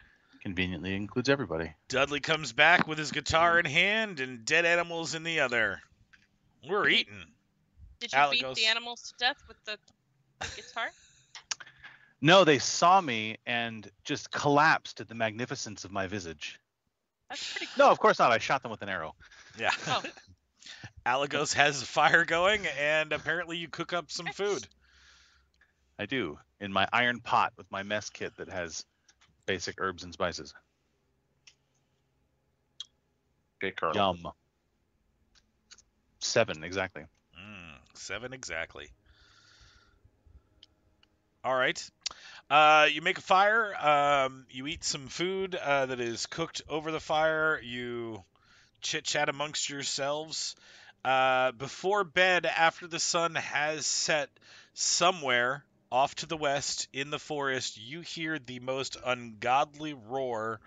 S6: conveniently includes everybody.
S2: Dudley comes back with his guitar in hand and dead animals in the other. We're eating.
S4: Did you
S2: Alec
S4: beat
S2: goes-
S4: the animals to death with the guitar?
S6: No, they saw me and just collapsed at the magnificence of my visage.
S4: That's pretty cool.
S6: No, of course not. I shot them with an arrow.
S2: Yeah.
S4: Oh.
S2: Alagos has a fire going, and apparently you cook up some food.
S6: I do, in my iron pot with my mess kit that has basic herbs and spices.
S1: Okay, Carl.
S6: Yum. 7, exactly.
S2: 7 exactly. All right. You make a fire. You eat some food that is cooked over the fire. You chit-chat amongst yourselves. Before bed, after the sun has set somewhere off to the west in the forest, you hear the most ungodly roar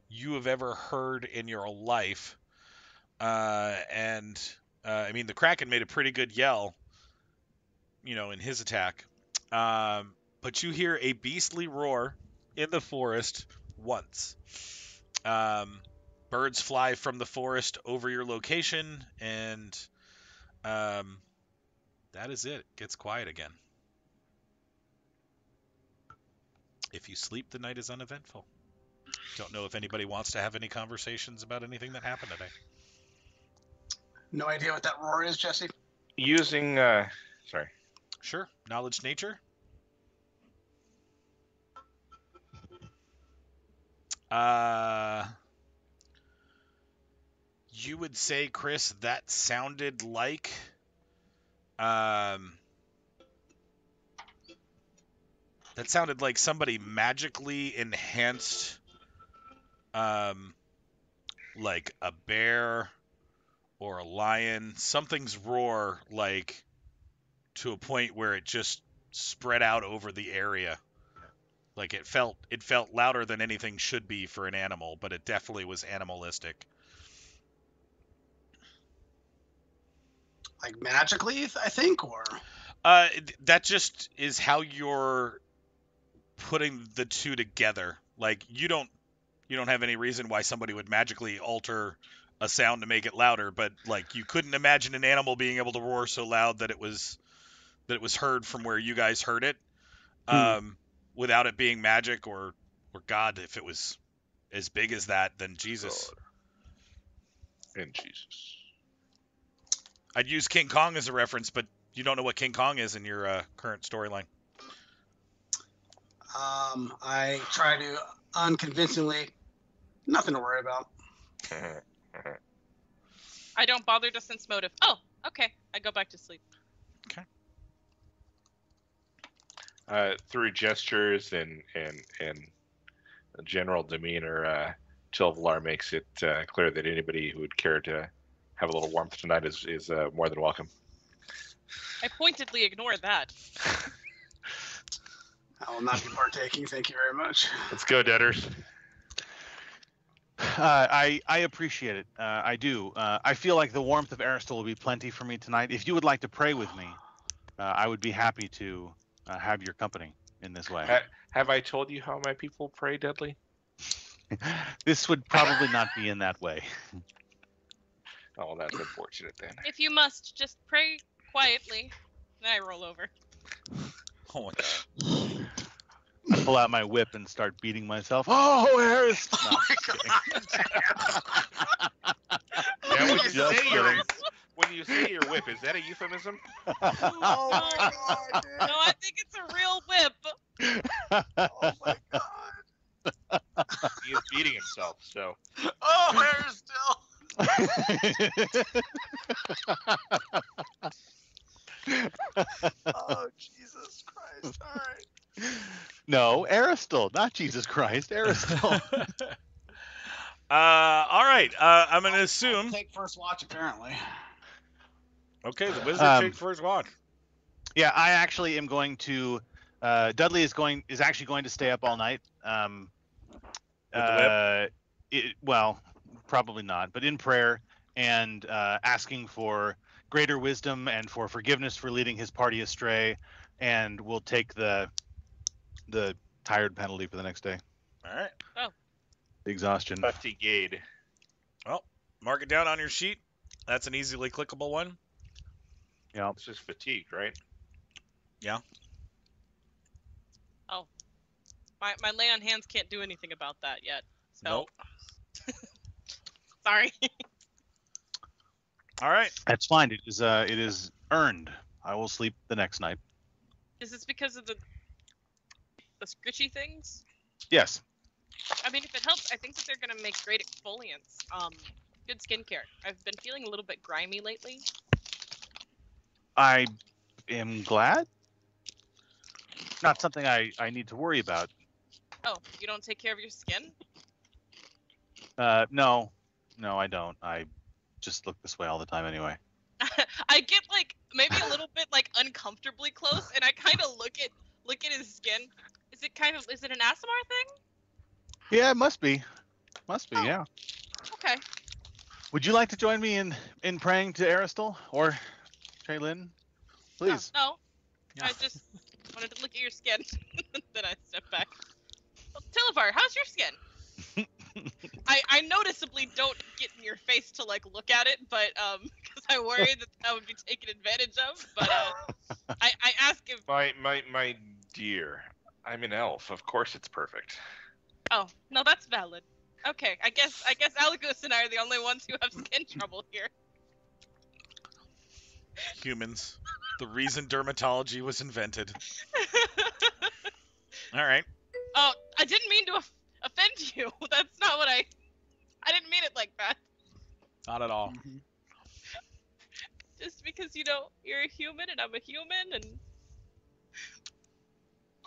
S2: you have ever heard in your life. I mean, the Kraken made a pretty good yell, in his attack. But you hear a beastly roar in the forest once. Birds fly from the forest over your location, and that is it. It gets quiet again. If you sleep, the night is uneventful. Don't know if anybody wants to have any conversations about anything that happened today.
S3: No idea what that roar is, Jesse?
S1: Using, sorry.
S2: Sure. Knowledge nature. You would say, Chris, that sounded like somebody magically enhanced like a bear or a lion, something's roar, like to a point where it just spread out over the area. Like it felt louder than anything should be for an animal, but it definitely was animalistic.
S3: Like magically, I think, or
S2: That just is how you're putting the two together. Like you don't have any reason why somebody would magically alter a sound to make it louder, but like you couldn't imagine an animal being able to roar so loud that it was heard from where you guys heard it, without it being magic or God. If it was as big as that, then Jesus.
S1: God. And Jesus.
S2: I'd use King Kong as a reference, but you don't know what King Kong is in your current storyline.
S3: I try to unconvincingly, nothing to worry about.
S4: I don't bother to sense motive. Oh, okay. I go back to sleep.
S1: Through gestures and general demeanor, Tilvalar makes it clear that anybody who would care to have a little warmth tonight is more than welcome.
S4: I pointedly ignore that.
S3: I will not be partaking. Thank you very much.
S1: Let's go, debtors.
S6: I appreciate it. I do. I feel like the warmth of Aristil will be plenty for me tonight. If you would like to pray with me, I would be happy to have your company in this way.
S1: Have I told you how my people pray, Dudley?
S6: This would probably not be in that way.
S1: Oh, that's unfortunate then.
S4: If you must, just pray quietly. Then I roll over.
S2: Oh my God.
S6: I pull out my whip and start beating myself. Oh, Aristil! No,
S1: Now,
S6: just
S1: when you say your whip, is that a euphemism?
S3: Oh my god!
S4: No, I think it's a real whip.
S3: Oh my god!
S1: He is beating himself, so.
S3: Oh, hair still. Oh Jesus Christ! All right.
S6: No, Aristil, not Jesus Christ, Aristil.
S2: All right. I'm gonna assume.
S3: Take first watch, apparently.
S2: Okay, the wizard takes first watch.
S6: Yeah, I actually am going to. Dudley is actually going to stay up all night. Well, probably not, but in prayer and asking for greater wisdom and for forgiveness for leading his party astray, and we'll take the tired penalty for the next day.
S2: All right.
S6: The exhaustion.
S1: Fatigued.
S2: Well, mark it down on your sheet. That's an easily clickable one.
S6: Yeah.
S1: It's just fatigued, right?
S2: Yeah.
S4: Oh. My lay on hands can't do anything about that yet. So.
S2: Nope.
S4: Sorry.
S2: All right.
S6: That's fine. It is earned. I will sleep the next night.
S4: Is this because of the scritchy things?
S6: Yes.
S4: I mean, if it helps, I think that they're gonna make great exfoliants. Good skincare. I've been feeling a little bit grimy lately.
S6: I am glad. Not something I need to worry about.
S4: Oh, you don't take care of your skin?
S6: No, I don't. I just look this way all the time anyway.
S4: I get like maybe a little bit like uncomfortably close, and I kind of look at his skin. Is it an ASMR thing?
S6: Yeah, it must be.
S4: Oh.
S6: Yeah.
S4: Okay.
S6: Would you like to join me in praying to Aristil or Shaylin? Please.
S4: No.
S6: Yeah.
S4: I just wanted to look at your skin. Then I step back. Well, Tilvar, how's your skin? I noticeably don't get in your face to like look at it, but because I worry that would be taken advantage of. But I ask if.
S1: My dear, I'm an elf. Of course it's perfect.
S4: Oh no, that's valid. Okay, I guess Alagos and I are the only ones who have skin trouble here.
S2: Humans. The reason dermatology was invented. All right.
S4: Oh, I didn't mean to offend you. That's not what I didn't mean it like that.
S2: Not at all.
S3: Mhm.
S4: Just because you're a human and I'm a human, and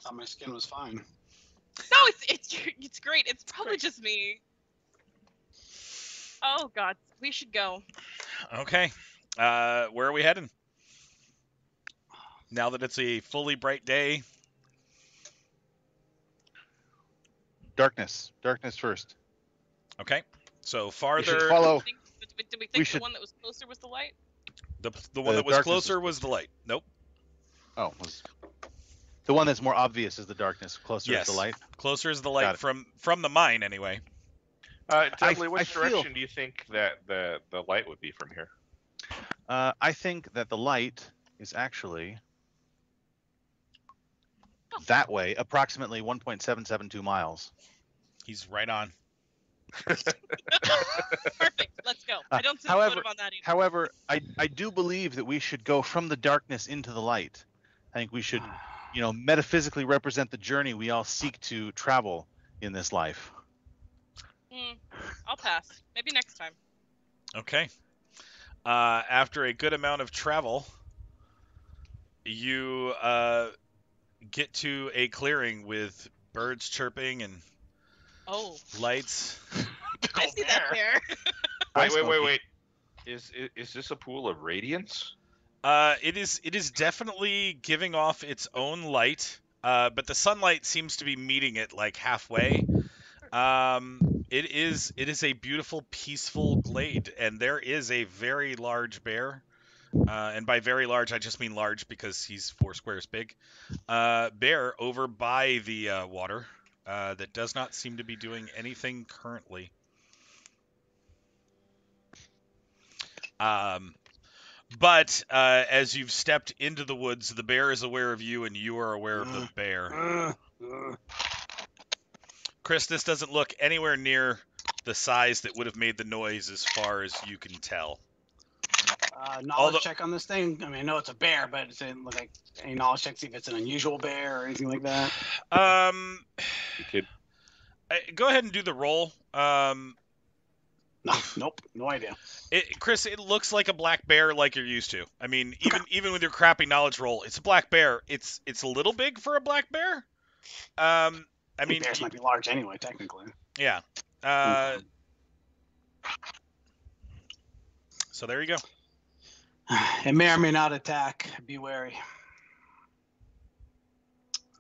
S3: Thought my skin was fine.
S4: no, it's great. It's probably just me. Oh God, we should go.
S2: Okay. Where are we heading? Now that it's a fully bright day.
S6: Darkness first.
S2: Okay. So
S6: We should
S2: farther,
S6: follow.
S4: Did we
S6: We
S4: think
S6: should-
S4: the one that was closer was the light?
S2: the one
S6: The
S2: that was
S6: darkness
S2: closer
S6: was
S2: was the light. Nope.
S6: Oh, was the one that's more obvious is the darkness. Closer
S2: Yes.
S6: is the light.
S2: Closer is the
S6: Got
S2: light
S6: it.
S2: from the mine anyway.
S1: Dudley,
S6: I
S1: which
S6: feel-
S1: direction do you think that the light would be from here?
S6: I think that the light is actually
S4: Oh.
S6: that way, approximately 1.772 miles.
S2: He's right on.
S4: Perfect. Let's go. I don't see the
S6: however-
S4: motive on that either.
S6: However, I do believe that we should go from the darkness into the light. I think we should, metaphysically represent the journey we all seek to travel in this life.
S4: I'll pass. Maybe next time.
S2: Okay. After a good amount of travel, you get to a clearing with birds chirping and
S4: Oh,
S2: lights.
S4: I see that bear.
S6: Hi,
S1: Wait.
S6: Smokey.
S1: Is this a pool of radiance?
S2: It is definitely giving off its own light, but the sunlight seems to be meeting it like halfway. It is a beautiful, peaceful glade, and there is a very large bear, and by very large I just mean large because he's 4 squares big. Bear over by the water that does not seem to be doing anything currently. But as you've stepped into the woods, the bear is aware of you, and you are aware of the bear. Chris, this doesn't look anywhere near the size that would have made the noise as far as you can tell.
S3: Knowledge
S2: Although-
S3: check on this thing. I mean, I know it's a bear, but it doesn't look like any knowledge check. See if it's an unusual bear or anything like that.
S1: You could.
S2: Go ahead and do the roll.
S3: No, nope, no idea.
S2: Chris, it looks like a black bear like you're used to. I mean, even with your crappy knowledge roll, it's a black bear. It's a little big for a black bear. I mean,
S3: Bears might be large anyway, technically.
S2: yeah. So there you go.
S3: It may or may not attack. Be wary.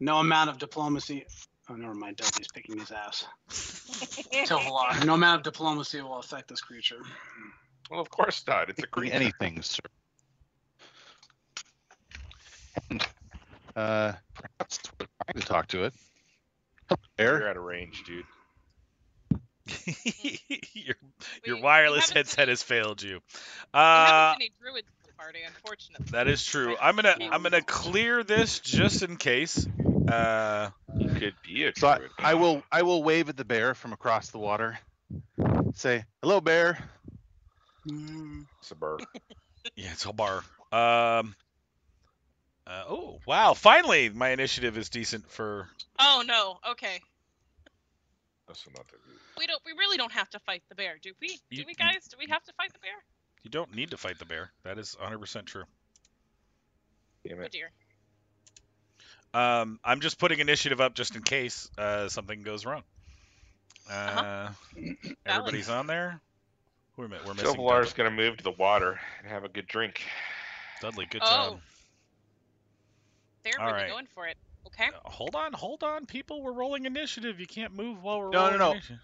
S3: No amount of diplomacy. Oh, never mind. Dudley's picking his ass. Tilvalar. No amount of diplomacy will affect this creature.
S1: Well, of course not. It's a creature.
S6: Anything, sir. And perhaps we're trying to talk to it.
S1: You're
S6: Bear.
S1: out of range, dude.
S2: your
S4: We
S2: wireless
S4: haven't
S2: headset has failed you.
S4: We haven't seen any druids in the party, unfortunately.
S2: That is true.
S4: Right.
S2: I'm gonna clear this just in case.
S1: He could be a
S6: So
S1: druid.
S6: I will wave at the bear from across the water. Say, hello, bear.
S1: It's a bird.
S2: Yeah, it's a bar. Oh wow! Finally, my initiative is decent for.
S4: Oh no. Okay.
S1: That's not the
S4: We really don't have to fight the bear, do we?
S2: You-
S4: Do we, guys? Do we have to fight the bear?
S2: You don't need to fight the bear. That is 100% true.
S1: Damn
S4: Oh
S1: it.
S4: dear.
S2: I'm just putting initiative up just in case something goes wrong. Everybody's on there. We're missing
S1: Silvalar's gonna move to the water and have a good drink.
S2: Dudley. Good
S4: Oh.
S2: job.
S4: They're
S2: All
S4: really
S2: right.
S4: going for it. Okay.
S2: Hold on, people. We're rolling initiative. You can't move while we're
S6: No,
S2: rolling
S6: no.
S2: initiative.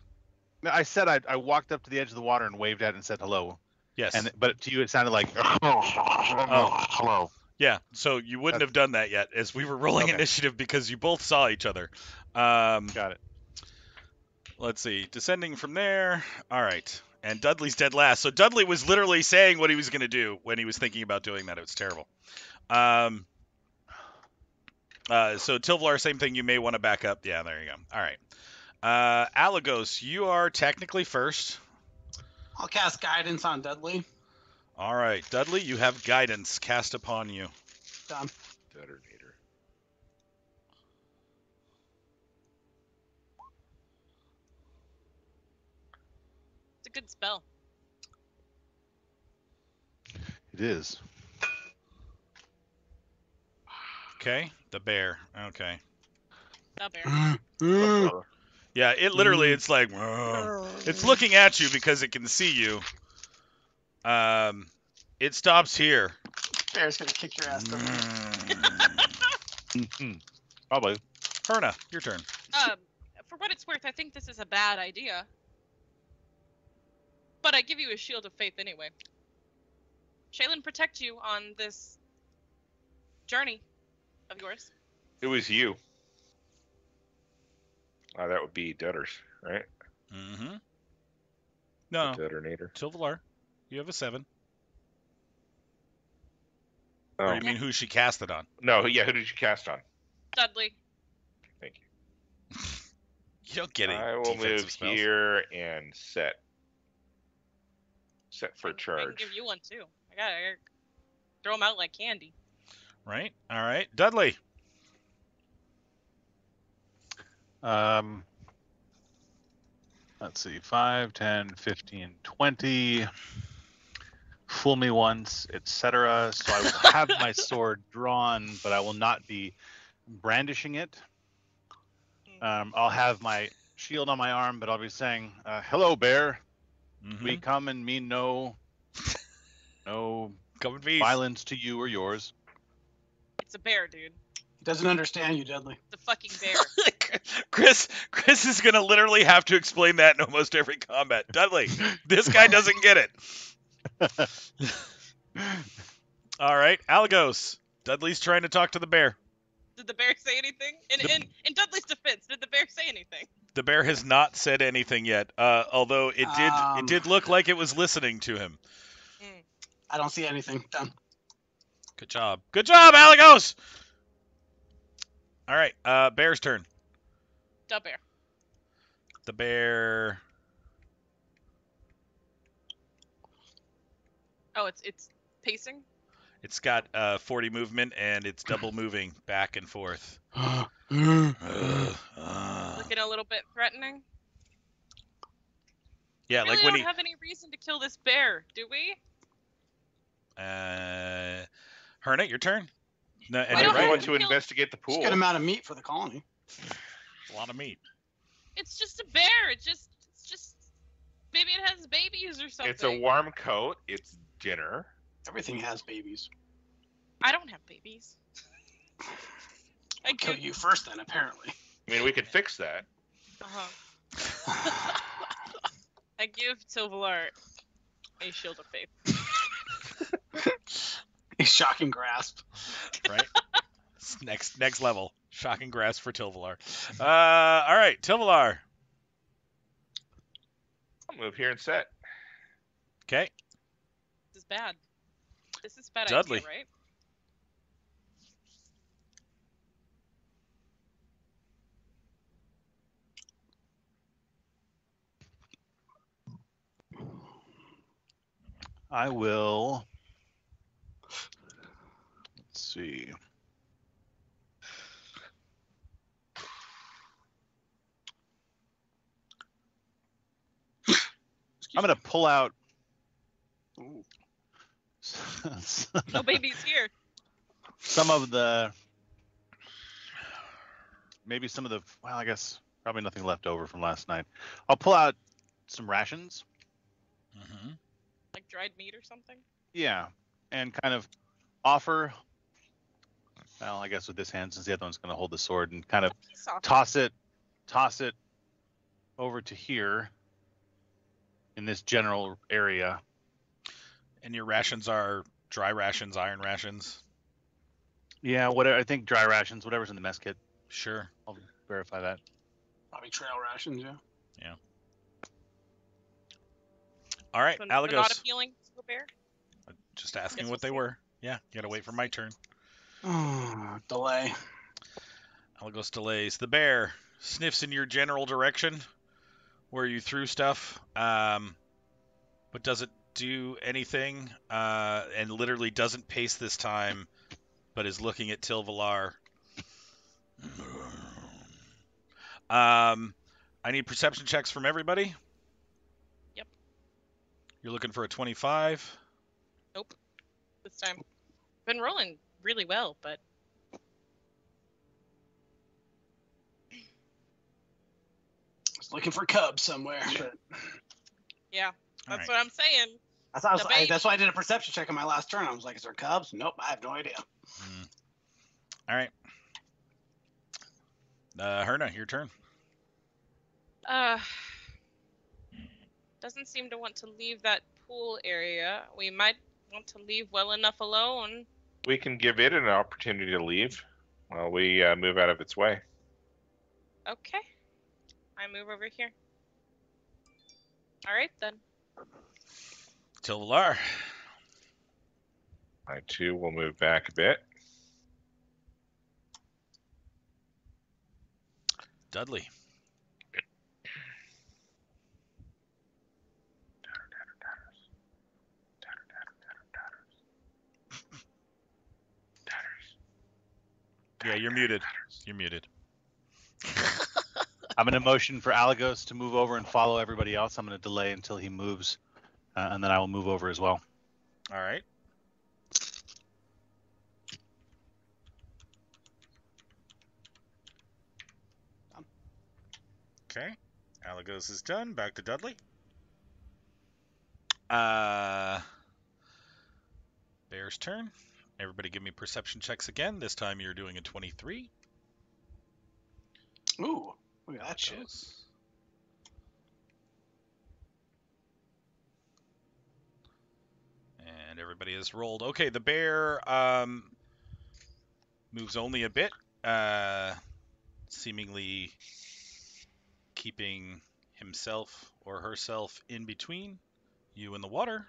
S6: No, I said I walked up to the edge of the water and waved at it and said hello.
S2: Yes.
S6: But to you it sounded like hello.
S2: Yeah, so you wouldn't have done that yet, as we were rolling
S6: Okay.
S2: initiative because you both saw each other.
S6: Got it.
S2: Let's see, descending from there. All right, and Dudley's dead last. So Dudley was literally saying what he was going to do when he was thinking about doing that. It was terrible. So Tilvalar, same thing. You may want to back up. Yeah, there you go. All right. Alagos, you are technically first.
S3: I'll cast guidance on Dudley.
S2: All right, Dudley, you have guidance cast upon you.
S3: Done.
S1: Detonator.
S4: It's a good spell.
S6: It is.
S2: Okay, the bear. Okay.
S4: The bear.
S3: Mm.
S2: Yeah, it literally, it's like, it's looking at you because it can see you. It stops here.
S3: Bear's gonna kick your ass.
S6: Probably.
S2: Herna, your turn.
S4: For what it's worth, I think this is a bad idea. But I give you a shield of faith anyway. Shaylin, protect you on this journey of yours.
S1: It was you. That would be Debtors, right?
S2: Mm-hmm. No,
S1: The Detonator.
S2: Tilvalar, you have a 7.
S1: Oh.
S2: Or you mean who she cast it on?
S1: No, yeah, who did you cast on?
S4: Dudley.
S1: Thank you.
S2: You don't get
S1: I
S2: any
S1: will
S2: defensive
S1: move
S2: spells.
S1: here and set for
S4: I can
S1: charge.
S4: give you one too. I gotta throw them out like candy.
S2: Right? All right. Dudley.
S6: Let's see, 5, 10, 15, 20. Fool me once, etc. So I will have my sword drawn, but I will not be brandishing it. I'll have my shield on my arm, but I'll be saying, "Hello, bear.
S2: Mhm.
S6: We come and mean no
S2: Come in peace.
S6: violence to you or yours."
S4: It's a bear, dude.
S3: He doesn't understand you, Dudley.
S4: It's a fucking bear.
S2: Chris is gonna literally have to explain that in almost every combat. Dudley, this guy doesn't get it. All right, Alagos. Dudley's trying to talk to the bear.
S4: Did the bear say anything? In Dudley's defense, did the bear say anything?
S2: The bear has not said anything yet, although it did look like it was listening to him.
S3: I don't see anything. Done.
S2: Good job, Alagos. All right, bear's turn.
S4: The bear.
S2: The bear.
S4: Oh, it's pacing.
S2: It's got 40 movement and it's double moving back and forth.
S4: Looking a little bit threatening.
S2: Yeah,
S4: We
S2: like
S4: really
S2: when
S4: don't
S2: he.
S4: have any reason to kill this bear, do we?
S2: Herna, your turn. No, and
S4: Why
S2: you're
S4: don't
S1: I
S2: right.
S1: want
S4: we
S1: to
S4: kill-
S1: investigate the
S3: It's
S1: pool.
S3: a good amount of meat for the colony.
S2: A lot of meat.
S4: It's just a bear. It's just maybe it has babies or something.
S1: It's a warm coat. It's dinner.
S3: Everything has babies.
S4: I don't have babies. I
S3: Kill
S4: give
S3: you first, then, apparently.
S1: I mean, we could fix that.
S4: I give Tilvalar a shield of faith.
S3: A shocking grasp.
S2: Right? Next level. Shocking grasp for Tilvalar. All right, Tilvalar.
S1: I'll move here and set.
S2: Okay.
S4: This is bad. This is a bad
S2: Dudley.
S4: idea, right?
S6: I will. Let's see. I'm going to pull out.
S3: Ooh.
S4: No babies here.
S6: Some of the. Maybe some of the. Well, I guess probably nothing left over from last night. I'll pull out some rations.
S2: Mm-hmm.
S4: Like dried meat or something?
S6: Yeah, and kind of offer. Well, I guess with this hand, since the other one's going to hold the sword, and kind of
S4: Peace off.
S6: toss it over to here in this general area.
S2: And your rations are dry rations, iron rations?
S6: Yeah, whatever. I think dry rations, whatever's in the mess kit.
S2: Sure.
S6: I'll verify that.
S3: Probably trail rations, yeah.
S2: All right,
S4: So they're not
S2: Alagos.
S4: appealing to a bear?
S2: Just asking
S4: Guess
S2: what they
S4: we'll see.
S2: were. Yeah, you gotta wait for my turn.
S3: Delay.
S2: Alagos delays. The bear sniffs in your general direction where you threw stuff, but doesn't do anything, and literally doesn't pace this time, but is looking at Tilvalar. I need perception checks from everybody.
S4: Yep.
S2: You're looking for a 25.
S4: Nope. this time. Been rolling really well, but
S3: I was looking for cubs somewhere. But
S4: yeah,
S2: All
S4: that's
S2: right.
S4: what I'm saying.
S3: that's why I did a perception check on my last turn. I was like, is there cubs? Nope, I have no idea.
S2: All right. Herna, your turn.
S4: Doesn't seem to want to leave that pool area. We might want to leave well enough alone.
S1: We can give it an opportunity to leave while we move out of its way.
S4: Okay. I move over here. All right, then.
S2: Tilvalar.
S1: I too will move back a bit.
S2: Dudley. Yeah, you're muted. You're muted.
S6: I'm going to motion for Alagos to move over and follow everybody else. I'm going to delay until he moves, and then I will move over as well.
S2: All right. Okay. Alagos is done. Back to Dudley. Bear's turn. Everybody give me perception checks again. This time you're doing a 23.
S3: Ooh, look at that shit.
S2: And everybody has rolled. Okay, the bear moves only a bit, seemingly keeping himself or herself in between you and the water.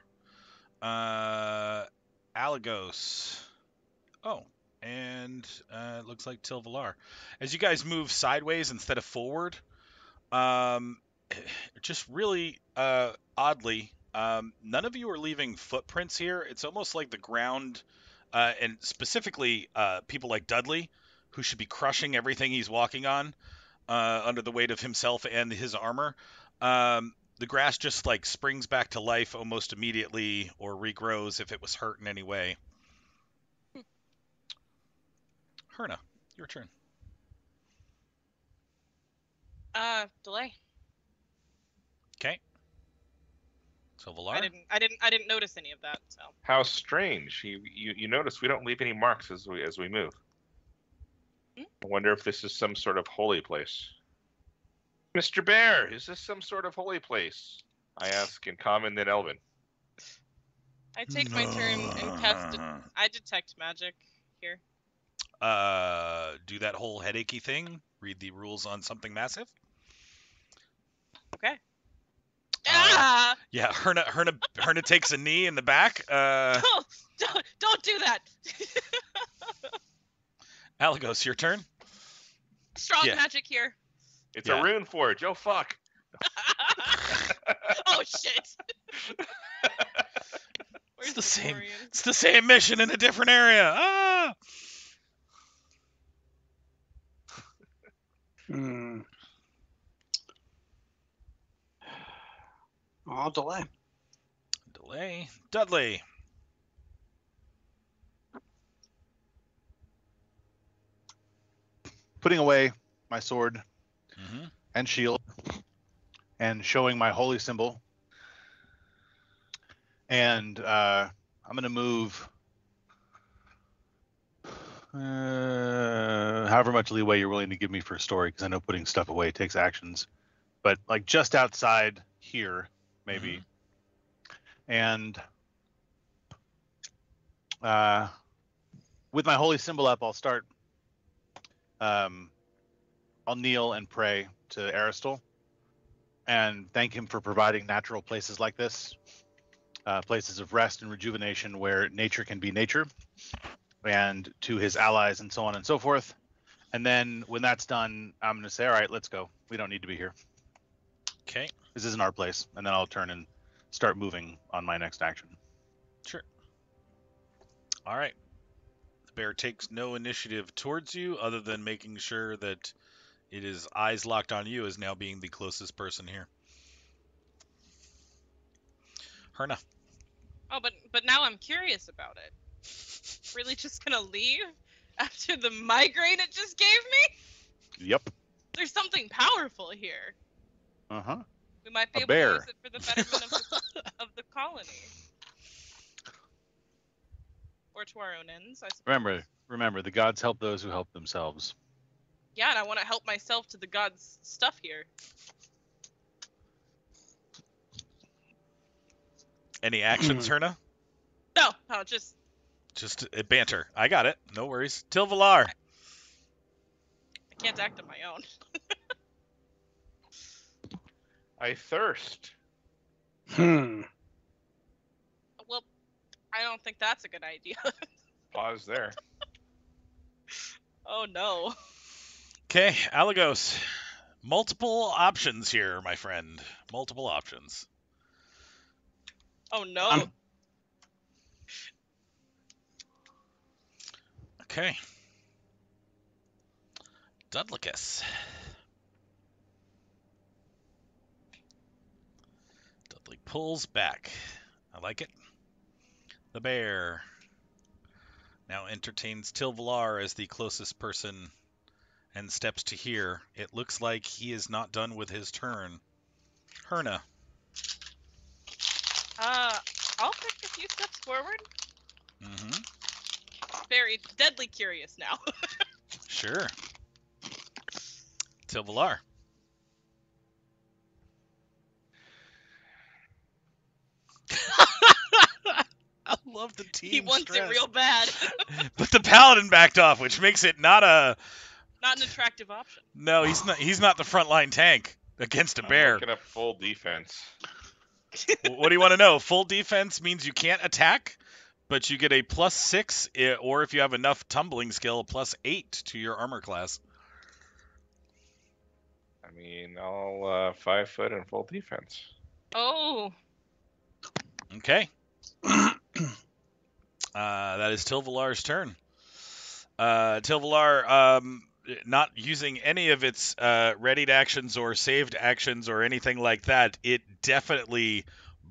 S2: Alagos. Oh, and it looks like Tilvalar. As you guys move sideways instead of forward, just really oddly, none of you are leaving footprints here. It's almost like the ground, and specifically people like Dudley, who should be crushing everything he's walking on under the weight of himself and his armor. The grass just like springs back to life almost immediately or regrows if it was hurt in any way. Herna, your turn.
S4: Delay.
S2: Okay. Tilvalar.
S4: I didn't notice any of that. So.
S1: How strange! You notice we don't leave any marks as we move. I wonder if this is some sort of holy place. Mr. Bear, is this some sort of holy place? I ask in common, then Elven.
S4: I take my turn and cast. I detect magic here.
S2: Do that whole headachy thing. Read the rules on something massive.
S4: Okay.
S2: Yeah, Herna takes a knee in the back.
S4: Don't do that.
S2: Alagos, your turn.
S4: Strong
S2: Yeah.
S4: magic here.
S1: It's
S2: Yeah.
S1: a rune forge. Oh fuck!
S4: Oh shit. Where's
S2: the same.
S4: Glorian?
S2: It's the same mission in a different area. Ah!
S3: I'll delay.
S2: Delay. Dudley.
S6: Putting away my sword
S2: Mm-hmm.
S6: and shield and showing my holy symbol. And I'm going to move however much leeway you're willing to give me for a story, because I know putting stuff away takes actions. But like just outside here, maybe. And with my holy symbol up, I'll start. I'll kneel and pray to Aristal and thank him for providing natural places like this, places of rest and rejuvenation where nature can be nature, and to his allies and so on and so forth. And then when that's done, I'm going to say, all right, let's go. We don't need to be here.
S2: Okay.
S6: This isn't our place. And then I'll turn and start moving on my next action.
S2: Sure. All right. The bear takes no initiative towards you other than making sure that it is eyes locked on you as now being the closest person here. Herna.
S4: Oh, but now I'm curious about it. Really just gonna leave after the migraine it just gave me?
S6: Yep.
S4: There's something powerful here.
S6: Uh-huh.
S4: We might be
S6: A
S4: able
S6: bear.
S4: to use it for the betterment of the colony. Or to our own ends, I suppose.
S6: Remember, the gods help those who help themselves.
S4: Yeah, and I want to help myself to the gods' stuff here.
S2: Any actions, Herna?
S4: No, just
S2: Just banter. I got it. No worries. Tilvalar.
S4: I can't act on my own.
S1: I thirst.
S3: Hmm.
S4: Well, I don't think that's a good idea.
S1: Pause there.
S4: Oh no.
S2: Okay, Alagos. Multiple options here, my friend. Multiple options.
S4: Oh no.
S3: I'm-
S2: Okay. Dudlicus. Dudley pulls back. I like it. The bear now entertains Tilvalar as the closest person and steps to here. It looks like he is not done with his turn. Herna.
S4: I'll take a few steps forward.
S2: Mm-hmm.
S4: Very deadly curious now.
S2: Sure. Tilvalar. I love the team
S4: He wants
S2: stress.
S4: it real bad.
S2: But the paladin backed off, which makes it not a.
S4: Not an attractive option.
S2: No, he's not. He's not the frontline tank against a
S1: I'm
S2: bear.
S1: looking up full defense.
S2: What do you want to know? Full defense means you can't attack, but you get a +6, or if you have enough tumbling skill, +8 to your armor class.
S1: I mean, all 5 foot and full defense.
S4: Oh.
S2: Okay. That is Tilvalar's turn. Tilvalar, not using any of its readied actions or saved actions or anything like that, it definitely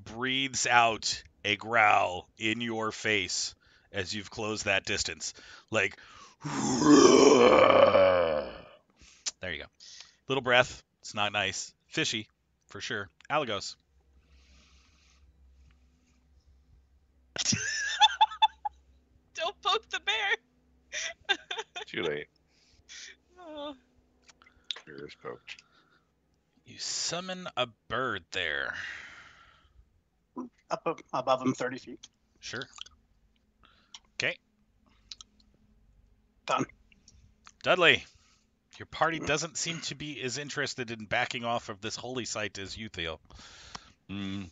S2: breathes out a growl in your face as you've closed that distance. Like, there you go. Little breath. It's not nice. Fishy, for sure. Alagos.
S4: Don't poke the bear.
S1: Too late.
S4: Oh.
S1: Bear is poked.
S2: You summon a bird there.
S3: Up above him 30 feet.
S2: Sure. Okay.
S3: Done.
S2: Dudley, your party doesn't seem to be as interested in backing off of this holy site as you, Theo.
S6: Mm.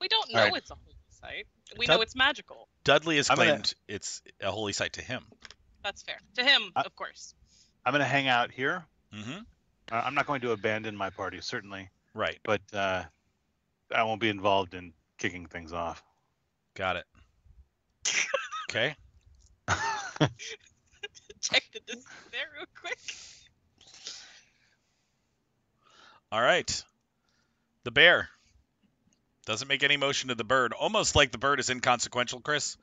S4: We don't know
S6: Alright.
S4: it's a holy site. We
S2: Dud-
S4: know it's magical.
S2: Dudley has
S6: I'm gonna-
S2: claimed it's a holy site to him.
S4: That's fair. To him, of course.
S6: I'm gonna hang out here.
S2: Mm-hmm.
S6: I'm not going to abandon my party, certainly,
S2: Right.
S6: but I won't be involved in kicking things off.
S2: Got it. Okay.
S4: Check the distance there real quick.
S2: All right. The bear doesn't make any motion to the bird, almost like the bird is inconsequential, Chris.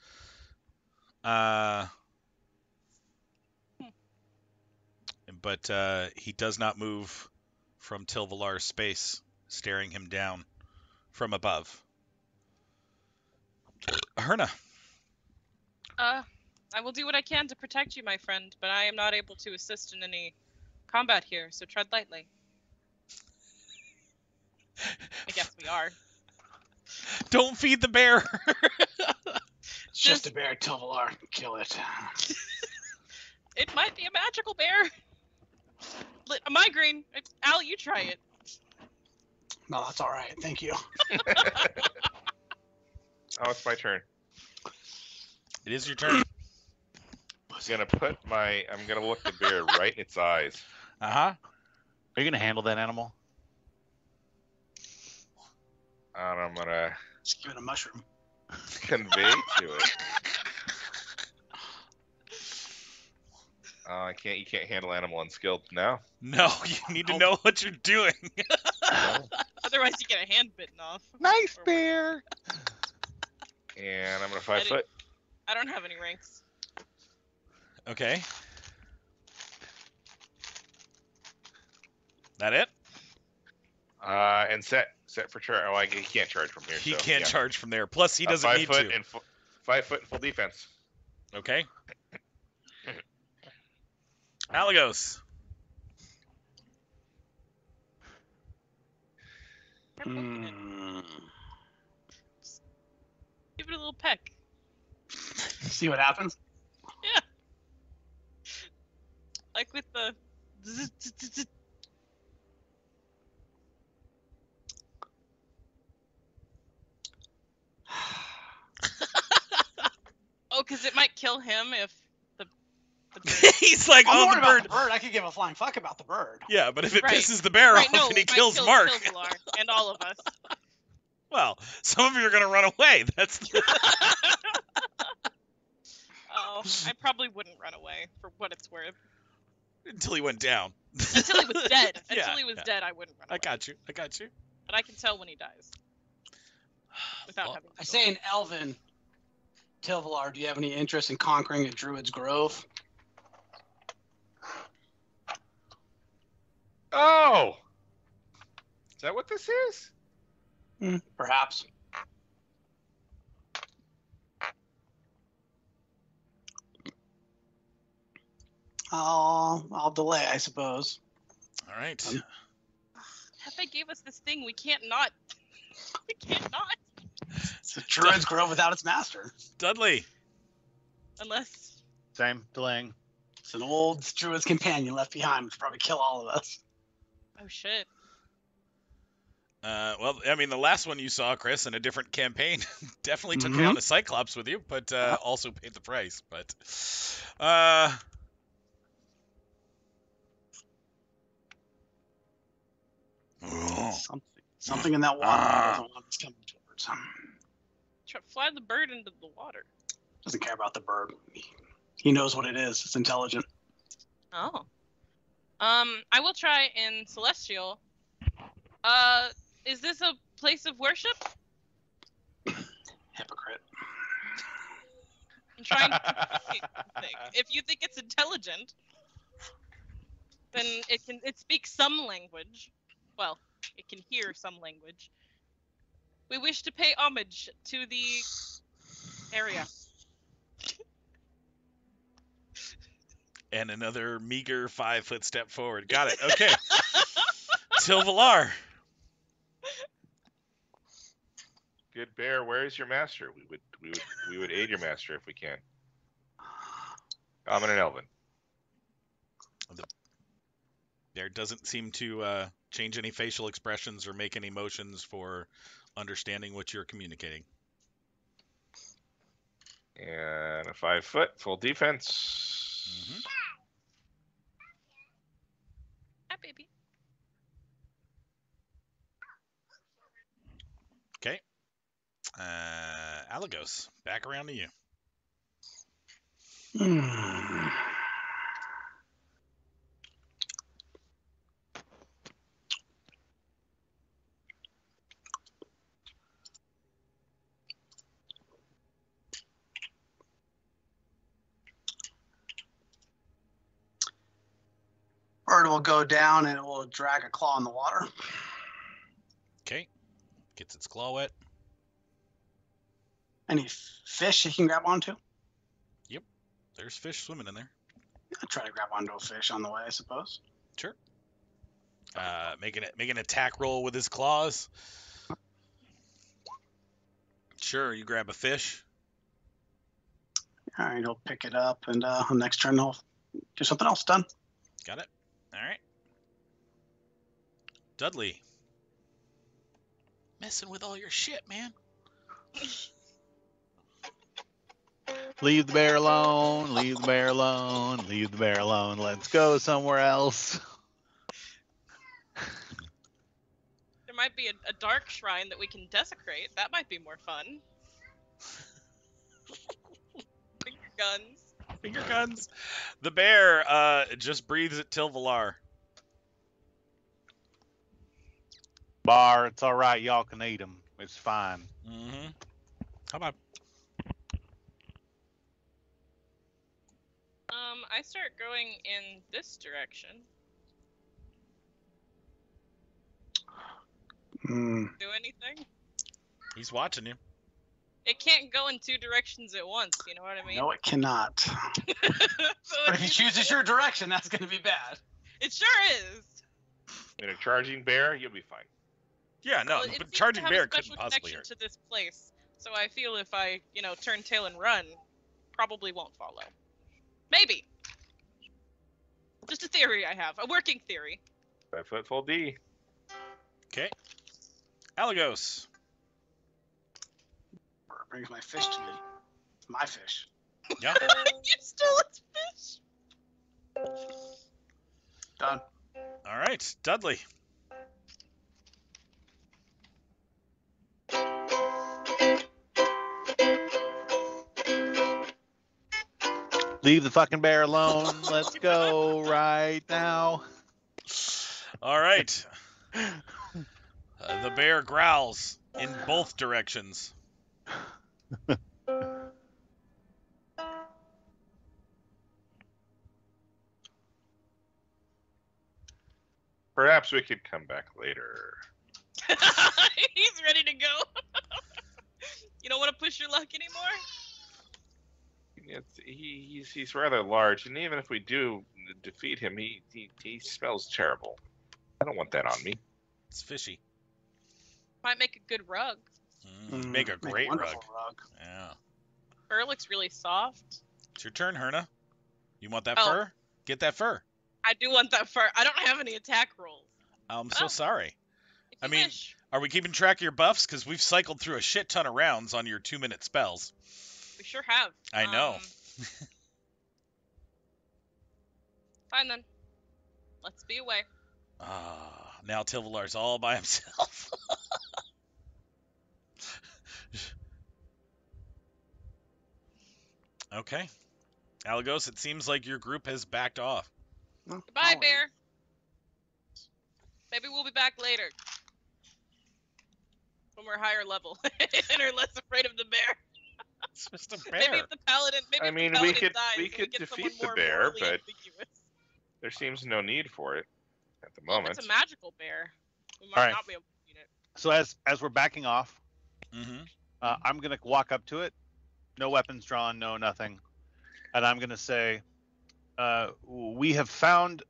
S2: But he does not move from Tilvalar's space, staring him down from above. Herna.
S4: I will do what I can to protect you, my friend, but I am not able to assist in any combat here, so tread lightly. I guess we are.
S2: Don't feed the bear.
S3: It's just a bear, Tilvalar. Kill it.
S4: It might be a magical bear. A migraine. Al, you try it.
S3: No, that's all right. Thank you.
S1: Oh, it's my turn.
S2: It is your turn.
S1: I'm gonna look the bear right in its eyes.
S2: Uh-huh.
S6: Are you gonna handle that animal?
S1: And I'm gonna
S3: Just give it a mushroom.
S1: convey to it. I can't. You can't handle animal unskilled now.
S2: No, you need to know what you're doing.
S4: Otherwise, you get a hand bitten off.
S6: Nice
S4: Or-
S6: bear.
S1: And I'm gonna 5
S4: Eddie.
S1: foot.
S4: I don't have any ranks.
S2: Okay. That it?
S1: And set for charge. Oh, he can't charge from here.
S2: He
S1: so,
S2: can't
S1: yeah.
S2: charge from there. Plus, he doesn't
S1: 5
S2: need
S1: foot
S2: to.
S1: and 5 foot full defense.
S2: Okay. Alagos.
S3: Hmm.
S4: Give it a little peck.
S3: See what happens.
S4: Like with the. Oh, because it might kill him if the bird.
S2: He's like,
S3: I'm
S2: oh,
S3: worried
S2: the
S3: about
S2: bird.
S3: the bird. I could give a flying fuck about the bird.
S2: Yeah, but if it
S4: Right.
S2: pisses the bear
S4: Right,
S2: off
S4: no,
S2: and he
S4: it might
S2: kills
S4: kill
S2: Mark,
S4: Valar and all of us.
S2: well, some of you are going to run away. That's the...
S4: Oh, I probably wouldn't run away for what it's worth.
S2: until he went down.
S4: Until he was dead.
S2: Yeah,
S4: Until he was
S2: yeah.
S4: dead, I wouldn't run away.
S2: I got you.
S4: But I can tell when he dies. Without
S2: Well,
S4: having to
S3: I
S4: go.
S3: say in Elven, Tilvalar, do you have any interest in conquering a Druid's Grove?
S1: Oh, is that what this is?
S3: Perhaps. I'll delay, I suppose.
S2: All right.
S4: Hefe gave us this thing. We can't not. We can't not.
S3: It's a Druid's Grove without its master.
S2: Dudley.
S4: Unless.
S6: Same, delaying.
S3: It's an old Druid's companion left behind, which would probably kill all of us.
S4: Oh shit.
S2: Well, I mean, the last one you saw, Chris, in a different campaign, definitely took
S3: Mhm.
S2: down a Cyclops with you, but also paid the price. But
S3: Something in that water he doesn't want us coming towards him.
S4: Fly the bird into the water.
S3: Doesn't care about the bird. He knows what it is. It's intelligent.
S4: Oh. I will try in Celestial. Is this a place of worship?
S3: Hypocrite.
S4: I'm trying to think. If you think it's intelligent, then it speaks some language. Well, it can hear some language. We wish to pay homage to the area.
S2: and another meager 5-foot step forward. Got it. Okay. Tilvalar.
S1: Good bear, where is your master? We would aid your master if we can. Common and Elven.
S2: There doesn't seem to change any facial expressions or make any motions for understanding what you're communicating.
S1: And a 5 foot full defense.
S2: Mhm.
S4: Hi, baby.
S2: Okay. Alagos, back around to you.
S3: Bird will go down and it will drag a claw in the water.
S2: Okay. Gets its claw wet.
S3: Any fish he can grab onto?
S2: There's fish swimming in there.
S3: I'll try to grab onto a fish on the way, I suppose.
S2: Sure. Make an attack roll with his claws. Sure, you grab a fish.
S3: All right, he'll pick it up, and next turn he'll do something else. Done.
S2: Got it. All right. Dudley. Messing with all your shit, man.
S6: Leave the bear alone. Leave the bear alone. Leave the bear alone. Let's go somewhere else.
S4: There might be a dark shrine that we can desecrate. That might be more fun. Finger guns.
S2: Finger guns. The bear just breathes at Tilvalar.
S6: Bar, it's all right. Y'all can eat them. It's fine.
S2: Mm-hmm. How about
S4: I start going in this direction. Do anything?
S2: He's watching you.
S4: It can't go in two directions at once. You know what I mean?
S3: No, it cannot.
S4: So
S3: But if he chooses your direction, that's going to be bad.
S4: it sure is.
S1: In a charging bear, you'll be fine.
S2: Yeah, no,
S4: Well, it
S2: but
S4: seems
S2: charging
S4: to have
S2: bear
S4: a special
S2: couldn't possibly
S4: connection
S2: hurt.
S4: to this place. So I feel if I, turn tail and run, probably won't follow. Maybe. Just a theory I have, a working theory.
S1: 5 foot full D.
S2: Okay. Alagos.
S3: Brings my fish to me. My fish.
S2: Yeah.
S4: You stole its fish.
S3: Done.
S2: All right, Dudley.
S6: Leave the fucking bear alone. Let's go right now.
S2: All right. The bear growls in both directions.
S1: Perhaps we could come back later.
S4: He's ready to go. You don't want to push your luck anymore?
S1: He's rather large, and even if we do defeat him, he smells terrible. I don't want that on me.
S2: It's fishy.
S4: Might make a good rug.
S2: Make a great
S3: wonderful
S2: rug. Yeah.
S4: Fur looks really soft.
S2: It's your turn, Herna. You want that
S4: Oh.
S2: fur? Get that fur.
S4: I do want that fur. I don't have any attack rolls.
S2: I'm so
S4: Oh.
S2: sorry.
S4: If
S2: I
S4: you
S2: mean-
S4: wish.
S2: Are we keeping track of your buffs? Because we've cycled through a shit ton of rounds on your 2-minute spells.
S4: We sure have.
S2: I know.
S4: Fine then. Let's be away.
S2: Now Tilvalar's all by himself. Okay. Alagos, it seems like your group has backed off.
S4: Goodbye, bear. Maybe we'll be back later. When we're higher level and are less afraid of the bear.
S2: It's just a
S4: Maybe
S2: bear.
S4: if the paladin,
S1: I
S4: if the
S1: mean,
S4: paladin
S1: we could
S4: dies,
S1: defeat
S4: get someone
S1: the
S4: more
S1: bear,
S4: morally
S1: but
S4: ambiguous.
S1: there seems no need for it at the
S4: Well, if
S1: moment.
S4: it's a magical bear, we might
S6: Alright.
S4: not be able to beat it.
S6: So as we're backing off,
S2: Mm-hmm.
S6: I'm gonna walk up to it, no weapons drawn, no nothing, and I'm gonna say, we have found,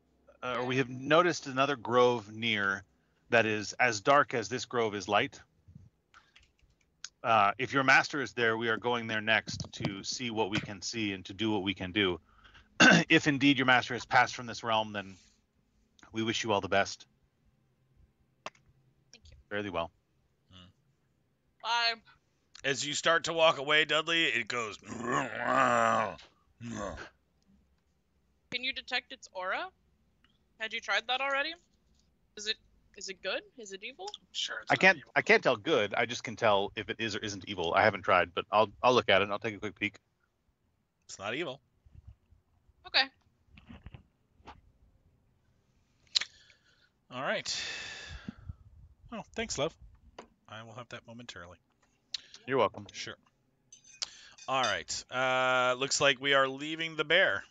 S6: or we have noticed another grove near that is as dark as this grove is light. If your master is there, we are going there next to see what we can see and to do what we can do. If indeed your master has passed from this realm, then we wish you all the best.
S4: Thank you.
S6: Fairly well.
S4: Bye.
S2: As you start to walk away, Dudley, it goes.
S4: Can you detect its aura? Had you tried that already? Is it good? Is it evil?
S3: Sure. it's
S6: I
S3: not
S6: can't
S3: evil.
S6: I can't tell good. I just can tell if it is or isn't evil. I haven't tried, but I'll look at it and I'll take a quick peek.
S2: It's not evil.
S4: Okay.
S2: All right. Oh, thanks, love. I will have that momentarily.
S6: You're welcome.
S2: Sure. All right. Looks like we are leaving the bear.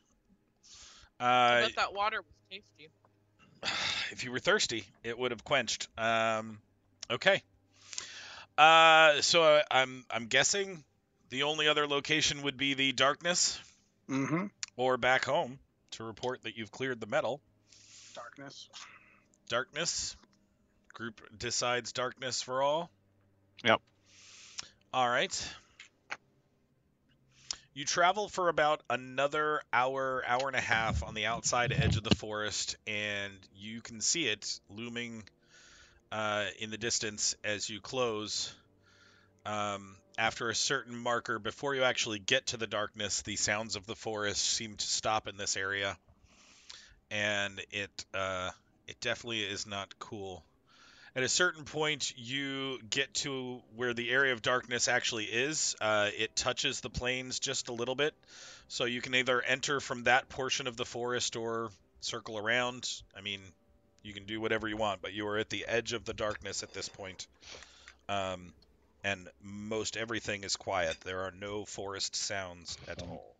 S4: I bet that water was tasty.
S2: If you were thirsty, it would have quenched. Okay. So I'm guessing the only other location would be the darkness
S3: Mm-hmm.
S2: or back home to report that you've cleared the metal.
S3: Darkness.
S2: Darkness. Group decides darkness for all.
S6: Yep.
S2: All right. You travel for about another hour and a half on the outside edge of the forest, and you can see it looming in the distance as you close. After a certain marker, before you actually get to the darkness, the sounds of the forest seem to stop in this area, and it definitely is not cool. At a certain point, you get to where the area of darkness actually is. It touches the plains just a little bit, so you can either enter from that portion of the forest or circle around. I mean, you can do whatever you want, but you are at the edge of the darkness at this point. And most everything is quiet. There are no forest sounds at all.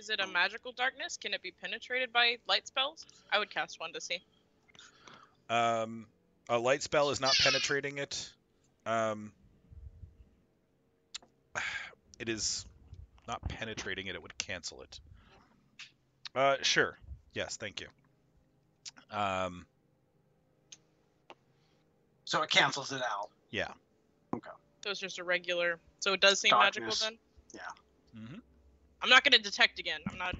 S4: Is it a magical darkness? Can it be penetrated by light spells? I would cast one to see.
S2: A light spell is not penetrating it. It is not penetrating it. It would cancel it. Sure. Yes, thank you.
S3: So it cancels it out.
S2: Yeah.
S4: So it's just a regular. So it does seem
S3: Darkness.
S4: magical then.
S2: Mm-hmm.
S4: I'm not gonna detect again. I'm not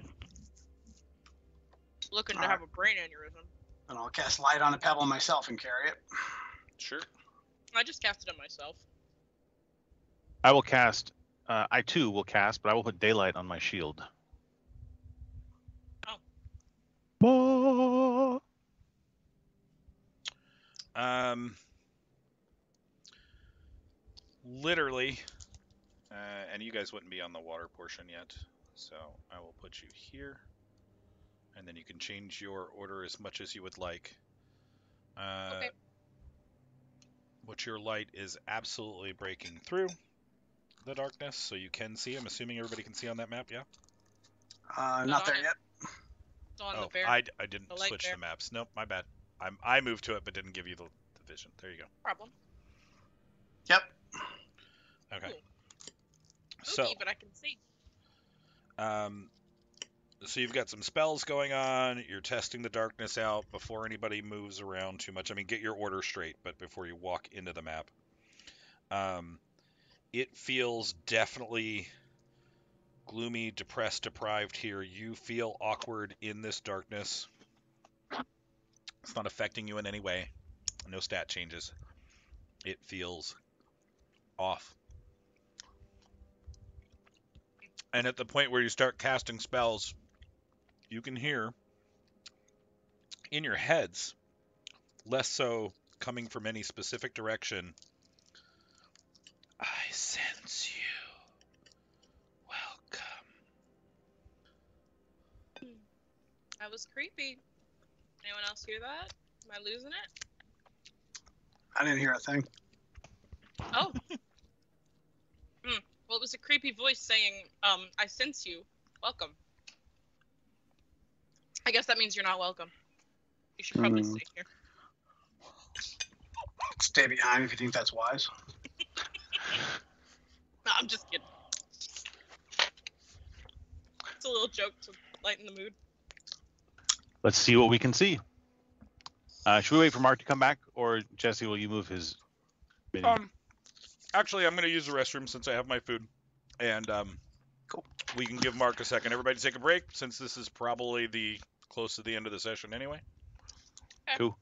S4: looking to
S3: Alright.
S4: have a brain aneurysm.
S3: And I'll cast light on a pebble myself and carry it.
S2: Sure.
S4: I just cast it on myself.
S6: I will cast. I too will cast, but I will put daylight on my shield. Oh.
S2: Literally, and you guys wouldn't be on the water portion yet, so I will put you here, and then you can change your order as much as you would like.
S4: Okay.
S2: What your light is absolutely breaking through the darkness, so you can see. I'm assuming everybody can see on that map, yeah?
S3: Not there
S4: on it.
S3: yet.
S4: It's on
S2: Oh,
S4: the bear.
S2: I didn't
S4: the light
S2: switch
S4: bear.
S2: the maps. Nope, my bad. I moved to it, but didn't give you the vision. There you go.
S4: Problem.
S3: Yep.
S2: Okay.
S4: Ooh.
S2: So,
S4: Spooky, but I can see.
S2: so you've got some spells going on. You're testing the darkness out before anybody moves around too much. I mean, get your order straight, but before you walk into the map. It feels definitely gloomy, depressed, deprived here. You feel awkward in this darkness. It's not affecting you in any way. No stat changes. It feels off. And at the point where you start casting spells, you can hear in your heads, less so coming from any specific direction, I sense you. Welcome.
S4: That was creepy. Anyone else hear that? Am I losing it?
S3: I didn't hear a thing.
S4: Oh. Well, it was a creepy voice saying, I sense you. Welcome. I guess that means you're not welcome. You should probably stay here.
S3: Stay behind if you think that's wise.
S4: No, I'm just kidding. It's a little joke to lighten the mood.
S6: Let's see what we can see. Should we wait for Mark to come back, or Jesse, will you move his mini?
S2: Actually, I'm going to use the restroom since I have my food. And
S3: Cool.
S2: We can give Mark a second. Everybody take a break, since this is probably close to the end of the session anyway.
S6: Cool.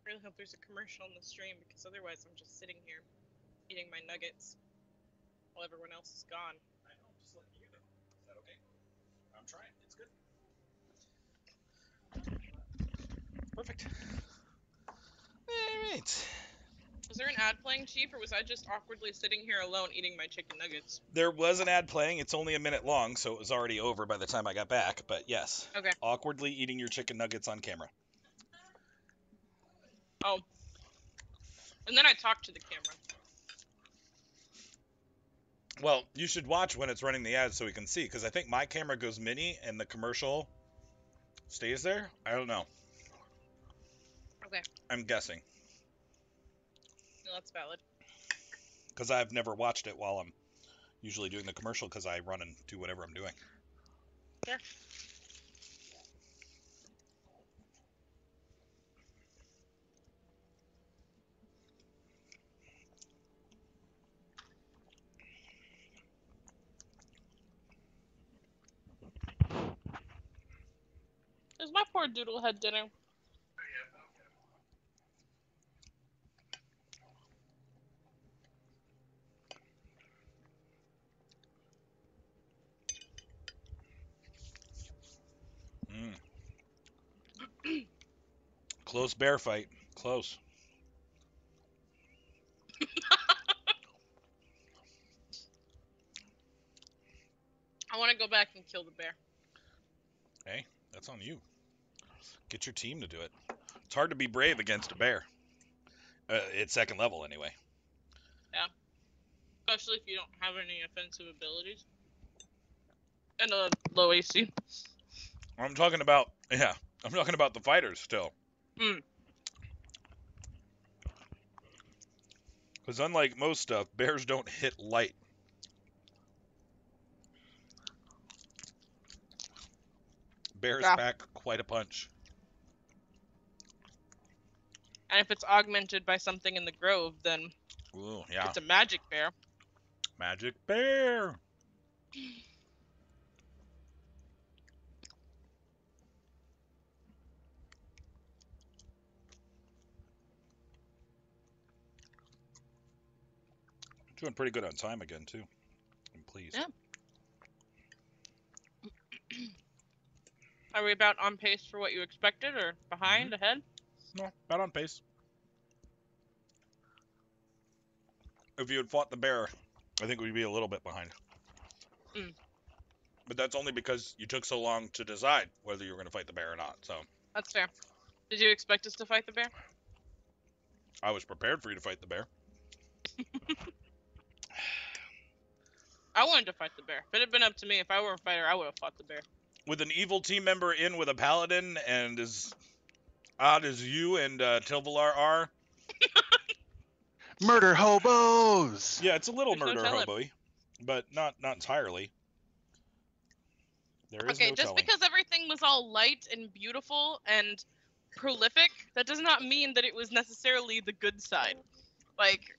S4: I really hope there's a commercial in the stream, because otherwise I'm just sitting here eating my nuggets while everyone else is gone.
S2: I know, I'm just letting you know. Is that okay? I'm trying. It's good. Perfect. All right.
S4: Was there an ad playing, Chief, or was I just awkwardly sitting here alone eating my chicken nuggets?
S2: There was an ad playing. It's only a minute long, so it was already over by the time I got back. But yes.
S4: Okay.
S2: Awkwardly eating your chicken nuggets on camera.
S4: Oh. And then I talked to the camera.
S2: Well, you should watch when it's running the ad so we can see, because I think my camera goes mini and the commercial stays there. I don't know.
S4: Okay.
S2: I'm guessing,
S4: No, that's valid.
S2: because I've never watched it while I'm usually doing the commercial, because I run and do whatever I'm doing.
S4: Sure. Where's my poor doodle had dinner?
S2: Close bear fight. Close.
S4: I want to go back and kill the bear.
S2: Hey, that's on you. Get your team to do it. It's hard to be brave against a bear. At second level, anyway.
S4: Especially if you don't have any offensive abilities. And a low AC.
S2: I'm talking about the fighters still.
S4: Mm.
S2: Because unlike most stuff, bears don't hit light. Bears
S4: Yeah.
S2: pack quite a punch.
S4: And if it's augmented by something in the grove, then
S2: Ooh, yeah.
S4: it's a magic bear.
S2: Magic bear. Doing pretty good on time again, too. I'm pleased.
S4: Yeah. Are we about on pace for what you expected, or behind, ahead?
S2: No, about on pace. If you had fought the bear, I think we'd be a little bit behind.
S4: Mm.
S2: But that's only because you took so long to decide whether you were going to fight the bear or not. So
S4: That's fair. Did you expect us to fight the bear?
S2: I was prepared for you to fight the bear.
S4: I wanted to fight the bear. If it had been up to me, if I were a fighter, I would have fought the bear.
S2: With an evil team member in with a paladin and as odd as you and Tilvalar are,
S6: Murder hobos.
S2: yeah, it's a little
S4: There's no
S2: murder
S4: telling.
S2: hobo-y, but not entirely. There is
S4: Okay,
S2: no
S4: just
S2: telling.
S4: because everything was all light and beautiful and prolific, that does not mean that it was necessarily the good side. Like,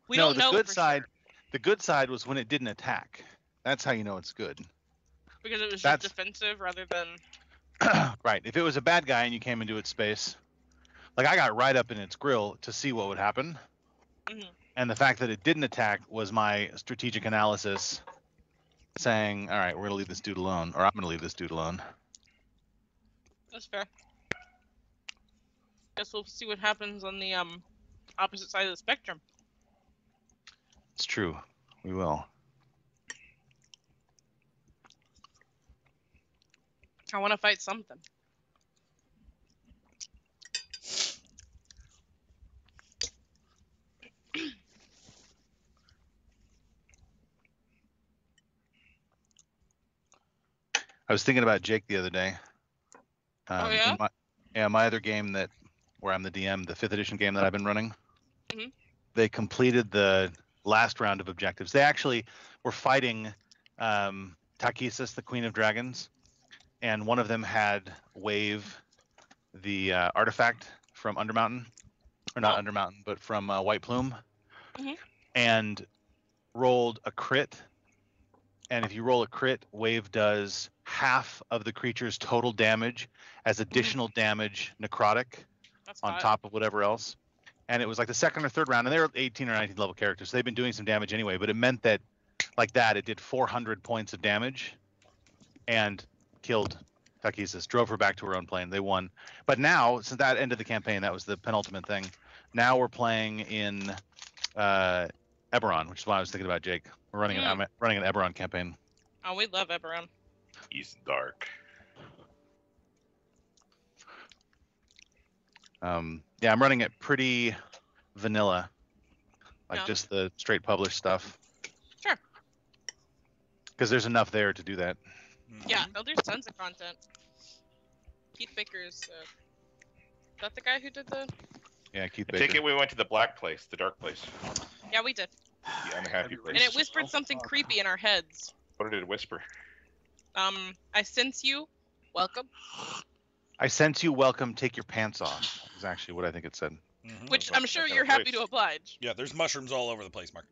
S4: we
S6: No,
S4: don't know
S6: the good
S4: for
S6: side.
S4: sure,
S6: The good side was when it didn't attack. That's how you know it's good.
S4: because it was
S6: that's-
S4: just defensive rather than.
S6: Right. If it was a bad guy and you came into its space, like I got right up in its grill to see what would happen.
S4: Mhm.
S6: And the fact that it didn't attack was my strategic analysis saying, all right, we're going to leave this dude alone, or I'm going to leave this dude alone.
S4: That's fair. Guess we'll see what happens on the opposite side of the spectrum.
S6: It's true. We will.
S4: I want to fight something.
S6: I was thinking about Jake the other day.
S4: Oh, yeah?
S6: In my other game where I'm the DM, the 5th edition game that I've been running,
S4: Mhm.
S6: they completed the last round of objectives. They actually were fighting Takisis, the Queen of Dragons, and one of them had Wave, the artifact from Undermountain, or not
S4: Oh.
S6: Undermountain, but from White Plume,
S4: Mhm.
S6: and rolled a crit. And if you roll a crit, Wave does half of the creature's total damage as additional damage necrotic
S4: That's
S6: on
S4: hot.
S6: top of whatever else. And it was like the second or third round, and they were 18 or 19 level characters, so they've been doing some damage anyway. But it meant that, like that, it did 400 points of damage, and killed Takisis, drove her back to her own plane. They won. But now, since that ended the campaign, that was the penultimate thing. Now we're playing in Eberron, which is why I was thinking about Jake. I'm running an Eberron campaign.
S4: Oh, we love Eberron.
S1: He's dark.
S6: Yeah, I'm running it pretty vanilla, like
S4: Yeah.
S6: just the straight published stuff.
S4: Sure.
S6: Because there's enough there to do that.
S4: Yeah, no, there's tons of content. Keith Baker's. Is that the guy who did the?
S6: Yeah, Keith
S1: I take
S6: Baker.
S1: it we went to the black place, the dark place,
S4: Yeah, we did.
S1: the unhappy
S3: And
S1: place.
S4: And it whispered something creepy in our heads.
S1: What did it whisper?
S4: I sense you. Welcome.
S6: I sense you. Welcome. Take your pants off. Is actually what I think it said.
S2: Mhm.
S4: Which
S1: like
S4: I'm sure
S1: that
S4: you're happy
S1: place.
S4: to oblige.
S2: Yeah, there's mushrooms all over the place, Mark.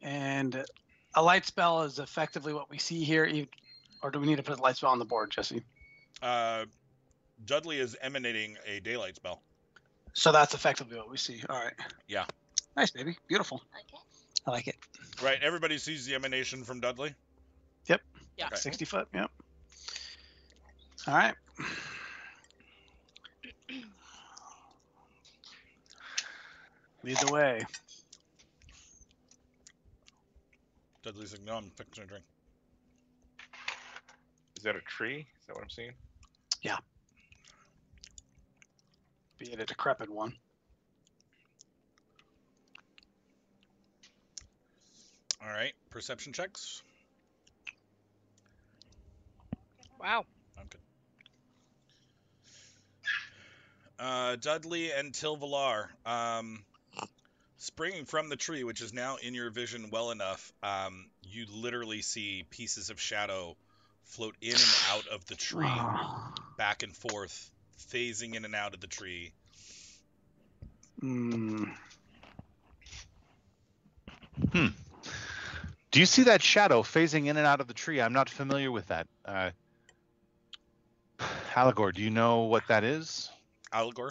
S3: And a light spell is effectively what we see here, or do we need to put a light spell on the board, Jesse?
S2: Dudley is emanating a daylight spell.
S3: So that's effectively what we see. All right.
S2: Yeah.
S3: Nice, baby. Beautiful.
S8: Okay.
S3: I like it.
S2: Right. Everybody sees the emanation from Dudley.
S3: Yep.
S4: Yeah.
S2: Okay.
S3: 60 foot. Yep. All right. Lead the way.
S2: Dudley's like, no, I'm fixing a drink.
S1: Is that a tree? Is that what I'm seeing?
S3: Be it a decrepit one.
S2: All right. Perception checks.
S4: Wow.
S2: I'm good. Dudley and Tilvalar, springing from the tree, which is now in your vision well enough, you literally see pieces of shadow float in and out of the tree, back and forth, phasing in and out of the tree.
S3: Mm.
S6: Do you see that shadow phasing in and out of the tree? I'm not familiar with that. Allegor, do you know what that is?
S2: Allegor?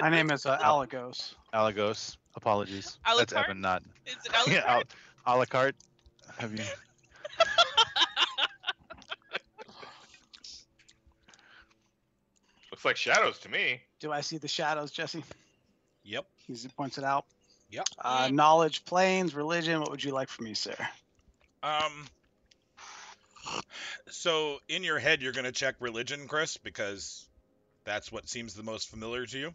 S3: My name is Alagos.
S6: Alagos. Apologies. That's
S4: Alucard?
S6: Evan, not.
S4: Is it Alucard?
S6: Yeah, a la carte. Have you?
S1: Looks like shadows to me.
S3: Do I see the shadows, Jesse?
S2: Yep.
S3: He points it out.
S2: Yep.
S3: Knowledge, planes, religion. What would you like from me, sir?
S2: So in your head, you're going to check religion, Chris, because that's what seems the most familiar to you.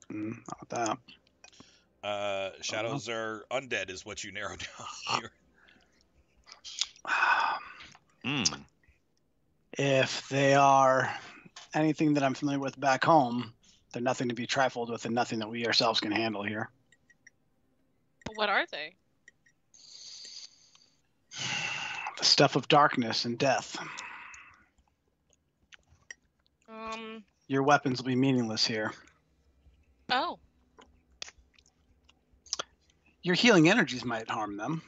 S3: Not that.
S2: Shadows are undead is what you narrow down here.
S3: If they are anything that I'm familiar with back home, they're nothing to be trifled with and nothing that we ourselves can handle here.
S4: What are they?
S3: The stuff of darkness and death. Your weapons will be meaningless here.
S4: Oh.
S3: Your healing energies might harm them.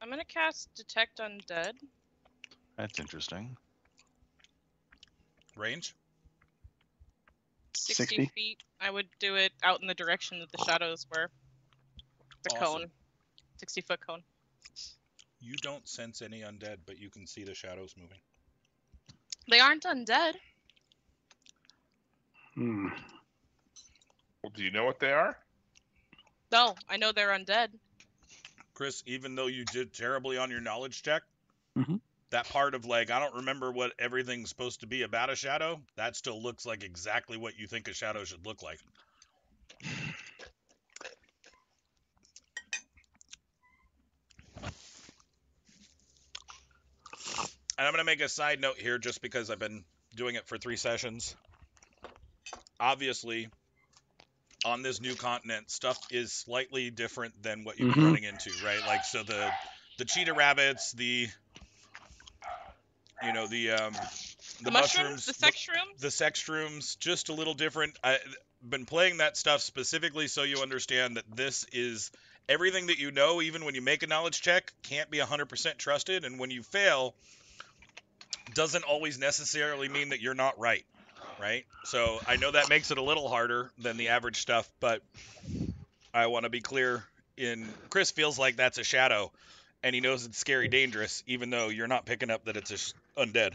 S4: I'm gonna cast Detect Undead.
S6: That's interesting.
S2: Range?
S4: 60 feet. I would do it out in the direction that the shadows were. The
S2: Awesome.
S4: cone. 60-foot cone.
S2: You don't sense any undead, but you can see the shadows moving.
S4: They aren't undead.
S1: Well, do you know what they are?
S4: No, I know they're undead.
S2: Chris, even though you did terribly on your knowledge check,
S3: Mhm.
S2: that part of like, I don't remember what everything's supposed to be about a shadow, that still looks like exactly what you think a shadow should look like. And I'm going to make a side note here just because I've been doing it for 3 sessions. Obviously, on this new continent, stuff is slightly different than what you've been running into, right? Like, so the cheetah rabbits, the mushrooms,
S4: the sex shrooms.
S2: the sex shrooms, just a little different. I've been playing that stuff specifically so you understand that this is everything that you know, even when you make a knowledge check, can't be 100% trusted. And when you fail, doesn't always necessarily mean that you're not right. Right? So I know that makes it a little harder than the average stuff, but I want to be clear Chris feels like that's a shadow, and he knows it's scary, dangerous, even though you're not picking up that it's undead.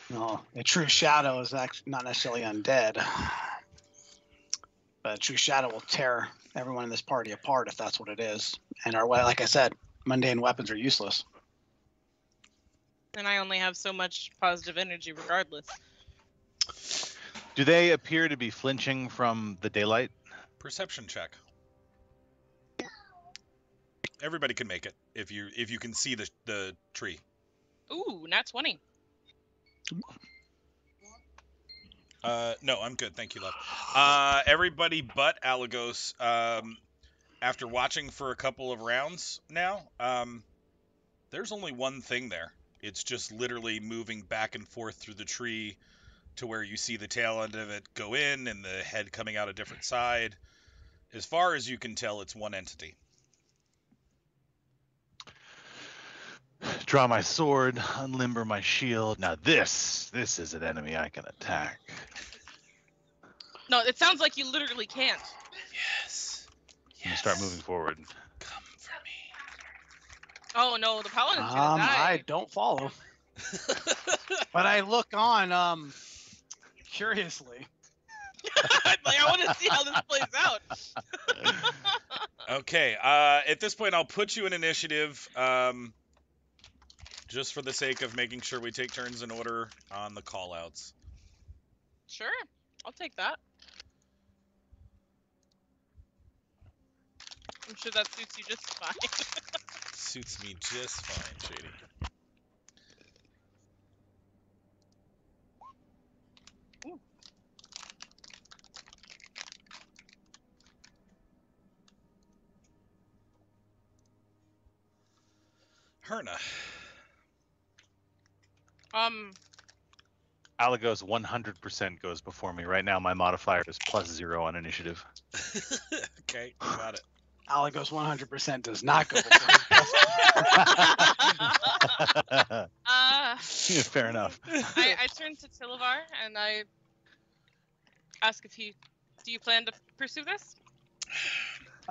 S3: No, a true shadow is actually not necessarily undead, but a true shadow will tear everyone in this party apart if that's what it is. And like I said, mundane weapons are useless.
S4: And I only have so much positive energy regardless.
S6: Do they appear to be flinching from the daylight?
S2: Perception check. Everybody can make it if you can see the tree.
S4: Ooh, nat 20.
S2: No, I'm good. Thank you, love. Everybody but Alagos, after watching for a couple of rounds now, there's only one thing there. It's just literally moving back and forth through the tree to where you see the tail end of it go in and the head coming out a different side. As far as you can tell, it's one entity.
S6: Draw my sword, unlimber my shield. Now this is an enemy I can attack.
S4: No, it sounds like you literally can't.
S2: Yes.
S6: Let me start moving forward.
S2: Come for
S4: Oh no, the paladin's gonna
S3: I
S4: die.
S3: don't follow,
S2: me.
S3: but I look on curiously.
S4: Like, I want to see how this plays out.
S2: Okay. At this point, I'll put you in initiative. Just for the sake of making sure we take turns in order on the call-outs.
S4: Sure, I'll take that. I'm sure that suits you just fine.
S2: Suits me just fine, Shady.
S4: Ooh.
S2: Herna.
S6: Alagos 100% goes before me. Right now, my modifier is +0 on initiative.
S2: Okay, got it.
S3: Alagos 100% does not go.
S6: Fair enough.
S4: I turn to Tilavar and I ask if do you plan to pursue this?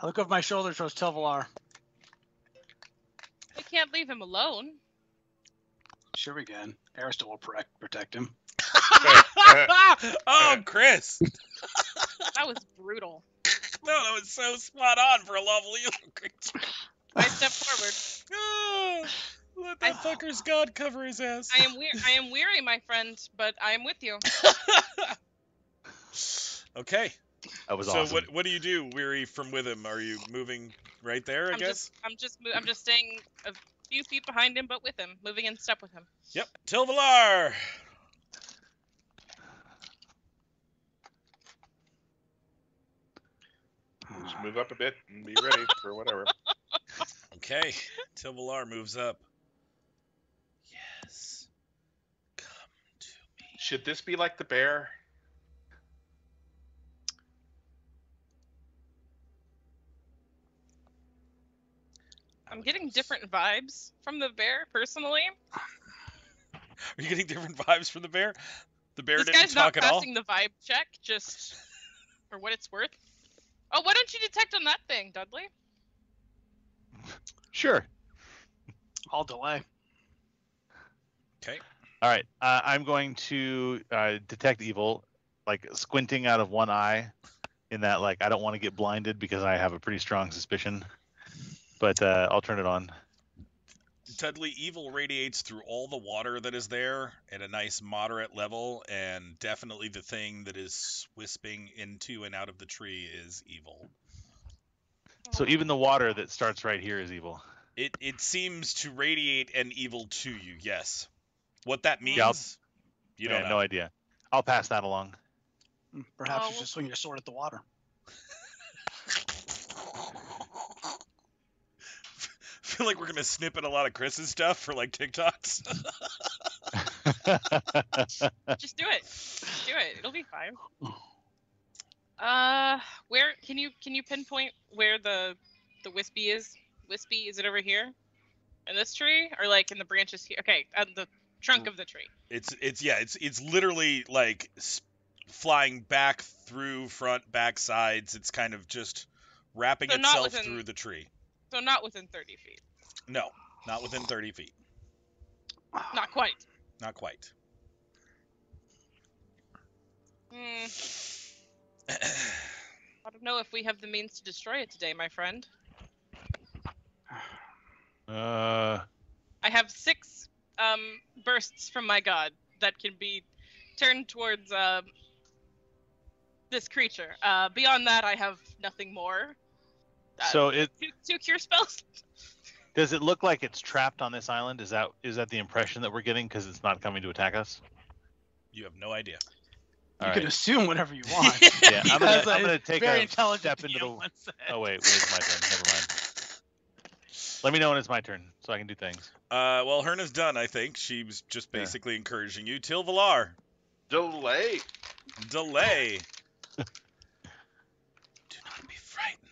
S3: I look over my shoulder towards Tilvalar.
S4: We can't leave him alone.
S3: Sure we can. Ariston will protect him.
S2: Oh, Chris!
S4: That was brutal.
S2: No, that was so spot on for a lovely little creature.
S4: I step forward.
S2: Oh, let that fucker's god cover his ass.
S4: I am weary, my friend, but I am with you.
S2: Okay.
S6: That was
S2: So
S6: awesome.
S2: what do you do, weary from with him? Are you moving right there, I guess?
S4: I'm just staying a few feet behind him, but with him, moving in step with him.
S2: Yep. Tilvalar!
S1: Just move up a bit and be ready for whatever.
S2: Okay. Tilvalar moves up. Yes. Come to me.
S1: Should this be like the bear?
S4: I'm getting different vibes from the bear, personally.
S2: Are you getting different vibes from the bear? The bear
S4: This
S2: didn't
S4: guy's not
S2: talk at all?
S4: passing the vibe check, just for what it's worth. Oh, why don't you detect on that thing, Dudley?
S6: Sure.
S3: I'll delay.
S2: Okay.
S6: All right. I'm going to detect evil, like squinting out of one eye, in that like I don't want to get blinded because I have a pretty strong suspicion. But I'll turn it on.
S2: Dudley, evil radiates through all the water that is there at a nice moderate level, and definitely the thing that is wisping into and out of the tree is evil.
S6: So even the water that starts right here is evil.
S2: It seems to radiate an evil to you, yes. What that means,
S6: Yeah,
S2: you don't know.
S6: No idea. I'll pass that along.
S3: Perhaps
S4: Oh,
S3: you should swing your sword at the water.
S2: I feel like we're gonna snip in a lot of Chris's stuff for like TikToks.
S4: Just do it. Just do it. It'll be fine. Where can you pinpoint where the wispy is? Wispy, is it over here? In this tree? Or like in the branches here? Okay, on the trunk of the tree.
S2: It's literally like flying back through front, back sides. It's kind of just wrapping
S4: So not
S2: itself
S4: within-
S2: through the tree.
S4: So not within 30 feet.
S2: No, not within 30 feet.
S4: Not quite.
S2: Not quite.
S4: I don't know if we have the means to destroy it today, my friend. I have 6 bursts from my god that can be turned towards this creature. Beyond that, I have nothing more.
S6: So it
S4: Two cure spells.
S6: does it look like it's trapped on this island? Is that the impression that we're getting because it's not coming to attack us?
S2: You have no idea.
S6: All
S3: You
S6: right.
S3: can assume whatever you want.
S6: Yeah, I'm
S3: Because
S6: gonna
S3: it's
S6: take
S3: very
S6: a
S3: intelligent
S6: step into
S3: DM
S6: the.
S3: once said.
S6: Oh wait, it's my turn. Never mind. Let me know when it's my turn so I can do things.
S2: Well, Herna's done, I think. She was just
S6: Yeah.
S2: basically encouraging you. Tilvalar,
S1: Delay.
S2: delay. Do not be frightened.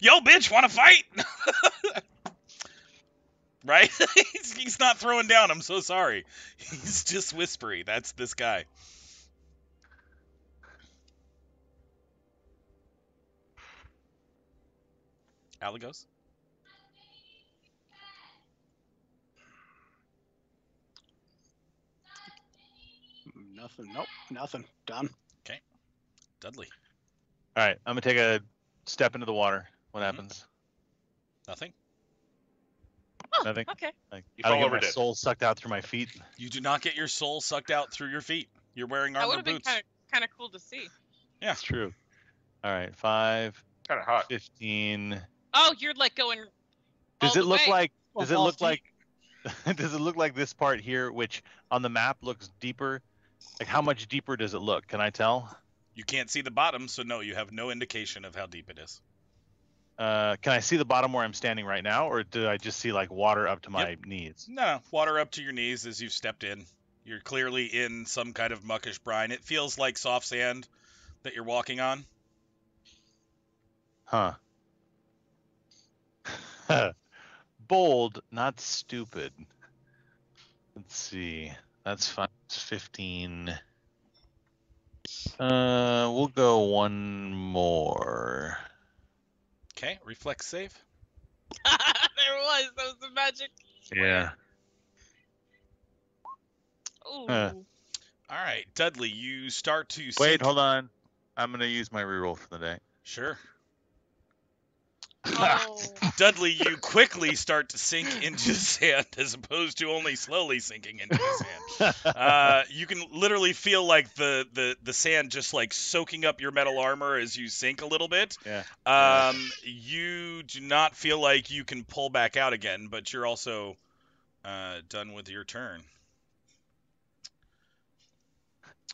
S2: Yo, bitch, want to fight? Right? He's not throwing down. I'm so sorry. He's just whispery. That's this guy. Alagos?
S3: Nothing. Nope. Nothing. Done.
S2: Dudley?
S6: All right, I'm gonna take a step into the water. What
S2: Mhm.
S6: happens?
S2: Nothing?
S4: Oh,
S6: Nothing.
S4: okay.
S6: Like,
S1: You
S6: I don't
S1: fall
S6: get
S1: over
S6: my
S1: dead.
S6: soul sucked out through my feet.
S2: You do not get your soul sucked out through your feet. You're wearing
S4: That would
S2: armor
S4: have been
S2: boots.
S4: kind of cool to see.
S2: Yeah.
S6: It's true. All right, 5,
S1: Kind of hot.
S6: 15.
S4: Oh, you're like going.
S6: Does
S4: all
S6: it
S4: the
S6: look
S4: way.
S6: like?
S3: Well,
S6: Does it
S3: balls
S6: look
S3: deep.
S6: like? Does it look like this part here, which on the map looks deeper? Like how much deeper does it look? Can I tell?
S2: You can't see the bottom, so no, you have no indication of how deep it is.
S6: Can I see the bottom where I'm standing right now, or do I just see like water up to my knees?
S2: No, water up to your knees as you've stepped in. You're clearly in some kind of muckish brine. It feels like soft sand that you're walking on.
S6: Huh. Bold, not stupid. Let's see. That's 5, 15. We'll go one more.
S2: Okay, reflex save.
S4: There was. That was the magic.
S6: Yeah.
S4: Ooh.
S6: Huh.
S2: All right, Dudley, you start to
S6: Wait,
S2: sink-
S6: hold on. I'm gonna use my reroll for the day.
S2: Sure.
S4: Oh.
S2: Dudley, you quickly start to sink into the sand as opposed to only slowly sinking into the sand. You can literally feel like the sand just like soaking up your metal armor as you sink a little bit.
S6: Yeah.
S2: You do not feel like you can pull back out again, but you're also done with your turn.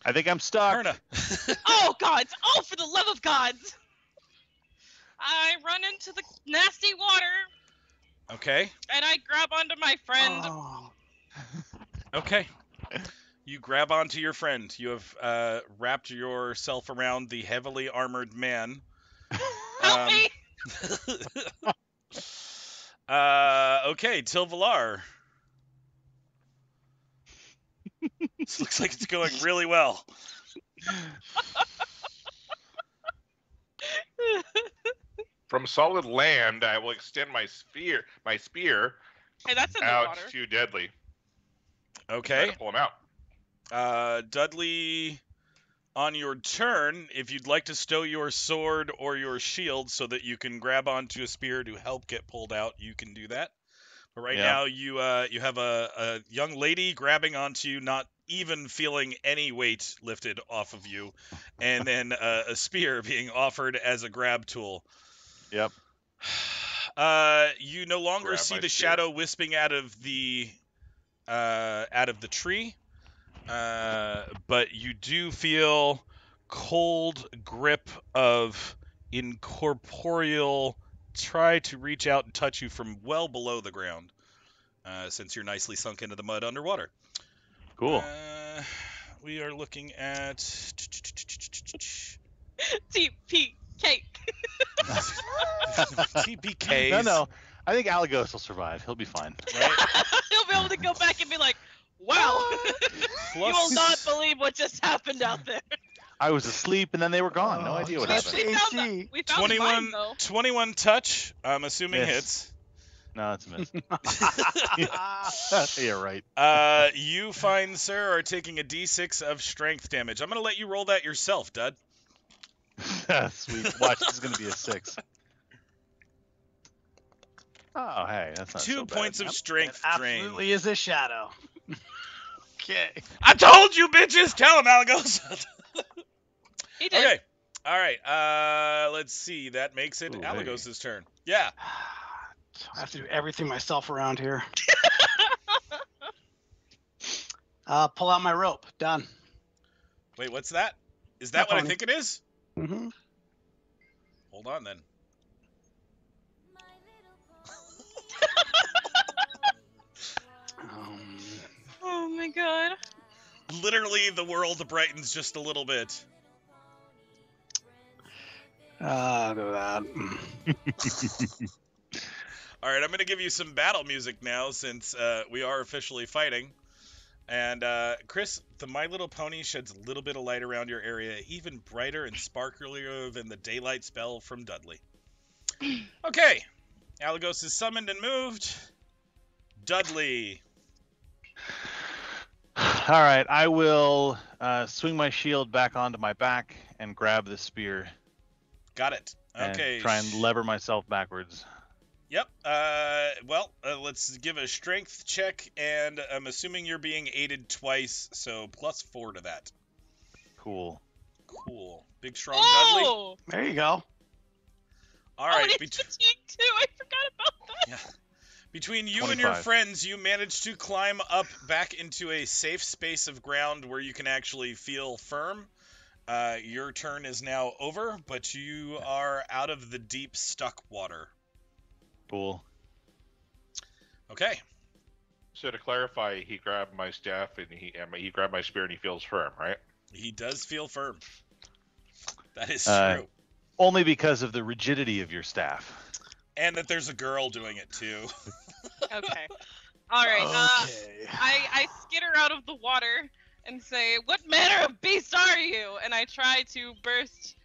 S6: I think I'm stuck.
S2: Perna.
S4: Oh, gods! Oh, for the love of gods! I run into the nasty water,
S2: Okay.
S4: and I grab onto my friend.
S3: Oh.
S2: Okay. You grab onto your friend. You have wrapped yourself around the heavily armored man.
S4: Help me!
S2: Okay, Tilvalar. This looks like it's going really well.
S1: From solid land, I will extend my spear
S4: Hey, that's in the
S1: out
S4: water.
S1: to Deadly. Try
S2: Okay.
S1: to pull him out.
S2: Dudley, on your turn, if you'd like to stow your sword or your shield so that you can grab onto a spear to help get pulled out, you can do that. But right
S6: Yeah.
S2: now, you have a young lady grabbing onto you, not even feeling any weight lifted off of you, and then a spear being offered as a grab tool.
S6: Yep.
S2: You no longer
S1: Grab
S2: see
S1: my
S2: the
S1: spear.
S2: shadow wisping out of the tree, but you do feel cold grip of incorporeal try to reach out and touch you from well below the ground, since you're nicely sunk into the mud underwater.
S6: Cool.
S2: We are looking at
S4: TPK.
S2: TPKs.
S6: No. I think Alagos will survive. He'll be fine.
S2: Right?
S4: He'll be able to go back and be like, wow, you will
S2: Plus-
S4: not believe what just happened out there.
S6: I was asleep and then they were gone. No idea what
S3: that's
S6: happened.
S4: We found
S3: AC.
S4: the, we found the mine,
S2: 21,
S4: though.
S2: 21 touch, I'm assuming
S6: Miss.
S2: hits.
S6: No, it's a miss. Yeah, right.
S2: You find, sir, are taking a d6 of strength damage. I'm going to let you roll that yourself, Dud.
S6: Sweet. Watch, this is gonna be a 6. Oh, hey, that's not
S2: 2
S6: so bad.
S2: points of strength drain.
S3: Absolutely is a shadow. Okay.
S2: I told you, bitches! Tell him, Alagos!
S4: He did.
S2: Okay. All right. Let's see. That makes it
S6: Ooh, hey.
S2: Alagos' turn. Yeah.
S3: I have to do everything myself around here. Pull out my rope. Done.
S2: Wait, what's that? Is that what I
S3: pony.
S2: think it is?
S3: Mm-hmm.
S2: Hold on, then.
S4: Oh my god.
S2: Literally, the world brightens just a little bit.
S3: Do that.
S2: All right, I'm going to give you some battle music now since we are officially fighting. And Chris, the My Little Pony sheds a little bit of light around your area, even brighter and sparklier than the daylight spell from Dudley. Okay, Alagos is summoned and moved. Dudley.
S6: All right, I will swing my shield back onto my back and grab the spear.
S2: Got it.
S6: And
S2: Okay.
S6: try and lever myself backwards.
S2: Yep. Let's give a strength check, and I'm assuming you're being aided twice, so +4 to that.
S6: Cool.
S2: Cool. Big strong Dudley.
S4: Oh!
S3: There you go.
S2: All right.
S4: Oh, it's fatigue too. I forgot about that.
S2: Yeah. Between you and your
S6: 25.
S2: friends, you managed to climb up back into a safe space of ground where you can actually feel firm. Your turn is now over, but you are out of the deep, stuck water.
S6: Cool.
S2: Okay.
S1: So to clarify, he grabbed my staff and he grabbed my spear and he feels firm, right?
S2: He does feel firm. That is
S6: Uh,
S2: true.
S6: Only because of the rigidity of your staff.
S2: And that there's a girl doing it too.
S4: Okay. All right.
S3: Okay.
S4: I skitter out of the water and say, "What manner of beast are you?" And I try to burst.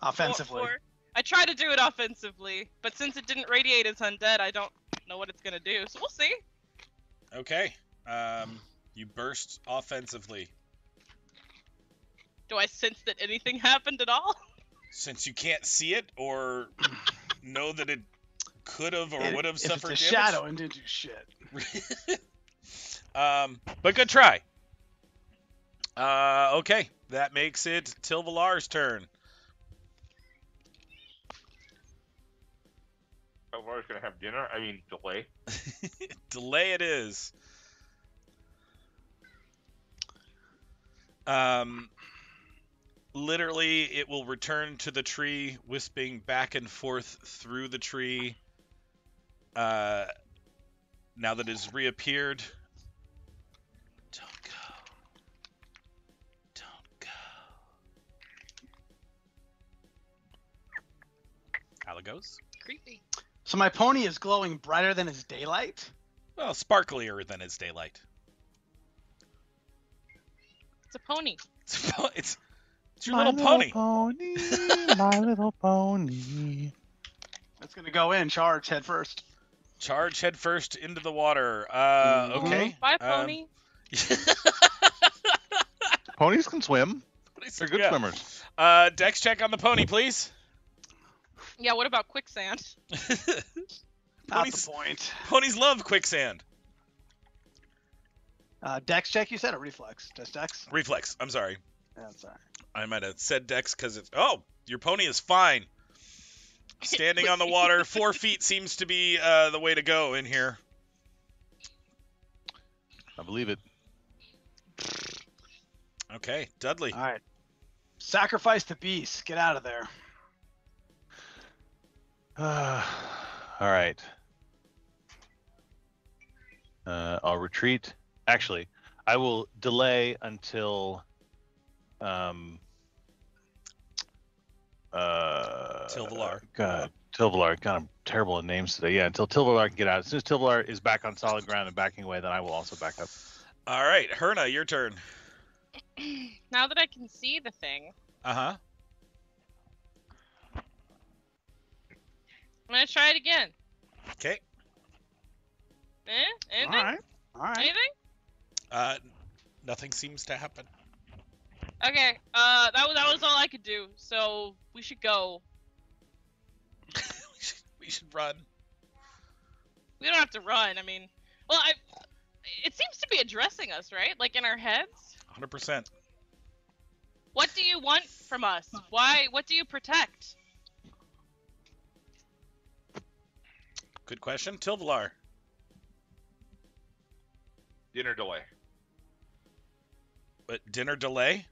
S3: Offensively.
S4: I try to do it offensively, but since it didn't radiate as undead, I don't know what it's gonna do. So we'll see.
S2: Okay. You burst offensively.
S4: Do I sense that anything happened at all?
S2: Since you can't see it or know that it could have or would have
S3: If
S2: suffered
S3: it's a
S2: damage.
S3: shadow and didn't do shit.
S2: But good try. Okay, that makes it Tilvalar's turn.
S1: Elvar's gonna have dinner. I mean, delay.
S2: Delay it is. Literally, it will return to the tree, wisping back and forth through the tree. Now that it has reappeared. Don't go. Don't go. Alagos?
S4: Creepy.
S3: So my pony is glowing brighter than his daylight?
S2: Well, sparklier than its daylight.
S4: It's a pony.
S2: It's your little pony.
S6: My little pony.
S3: That's gonna go in, charge head first.
S2: Charge head first into the water. Okay.
S4: Bye, pony.
S6: Ponies can swim. They're good
S2: Yeah.
S6: swimmers.
S2: Dex check on the pony, please.
S4: Yeah. What about quicksand?
S3: Not
S2: Ponies-
S3: the point.
S2: Ponies love quicksand.
S3: Dex check, you said, or reflex? Just Dex?
S2: Reflex. I'm sorry.
S3: That's all right.
S2: I might have said Dex because it's. Oh, your pony is fine. Standing on the water, 4 feet seems to be the way to go in here.
S6: I believe it.
S2: Okay, Dudley.
S3: All right. Sacrifice the beast. Get out of there.
S6: All right. I'll retreat. Actually, I will delay until
S2: Tilvalar.
S6: God, Tilvalar. God, I'm terrible at names today. Yeah, until Tilvalar can get out. As soon as Tilvalar is back on solid ground and backing away, then I will also back up.
S2: All right, Herna, your turn.
S4: Now that I can see the thing,
S2: Uh-huh.
S4: I'm gonna try it again.
S2: Okay.
S4: Anything?
S3: All right. All right.
S2: Anything? Nothing seems to happen.
S4: Okay. That was all I could do. So we should go.
S2: we should run.
S4: We don't have to run. I mean, well, it seems to be addressing us, right? Like in our heads.
S2: 100%.
S4: What do you want from us? Why? What do you protect?
S2: Good question. Tilvalar.
S1: Dinner delay.
S2: But dinner delay?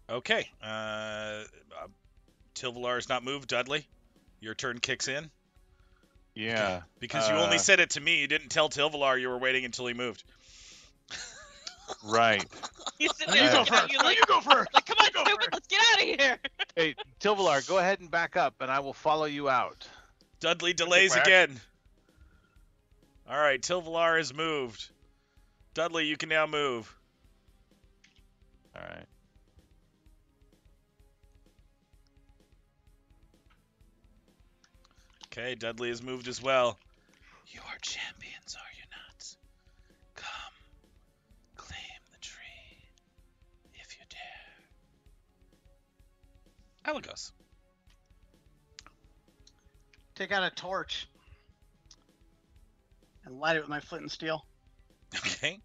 S2: Okay. Tilvalar's not moved. Dudley, your turn kicks in.
S6: Yeah.
S2: Because you only said it to me. You didn't tell Tilvalar you were waiting until he moved.
S6: Right.
S4: He's sitting
S7: You
S4: there
S7: go
S4: looking at
S7: first.
S4: you
S7: No,
S4: like,
S7: you go first.
S4: like, come on,
S7: You go
S4: stupid,
S7: first.
S4: let's get out of here.
S6: Hey, Tilvalar, go ahead and back up, and I will follow you out.
S2: Dudley delays
S1: my
S2: again. All right, Tilvalar has moved. Dudley, you can now move.
S6: All right.
S2: Okay, Dudley has moved as well. You are champions, are you not? Come, claim the tree, if you dare. Alagos.
S3: Take out a torch and light it with my flint and steel.
S2: Okay.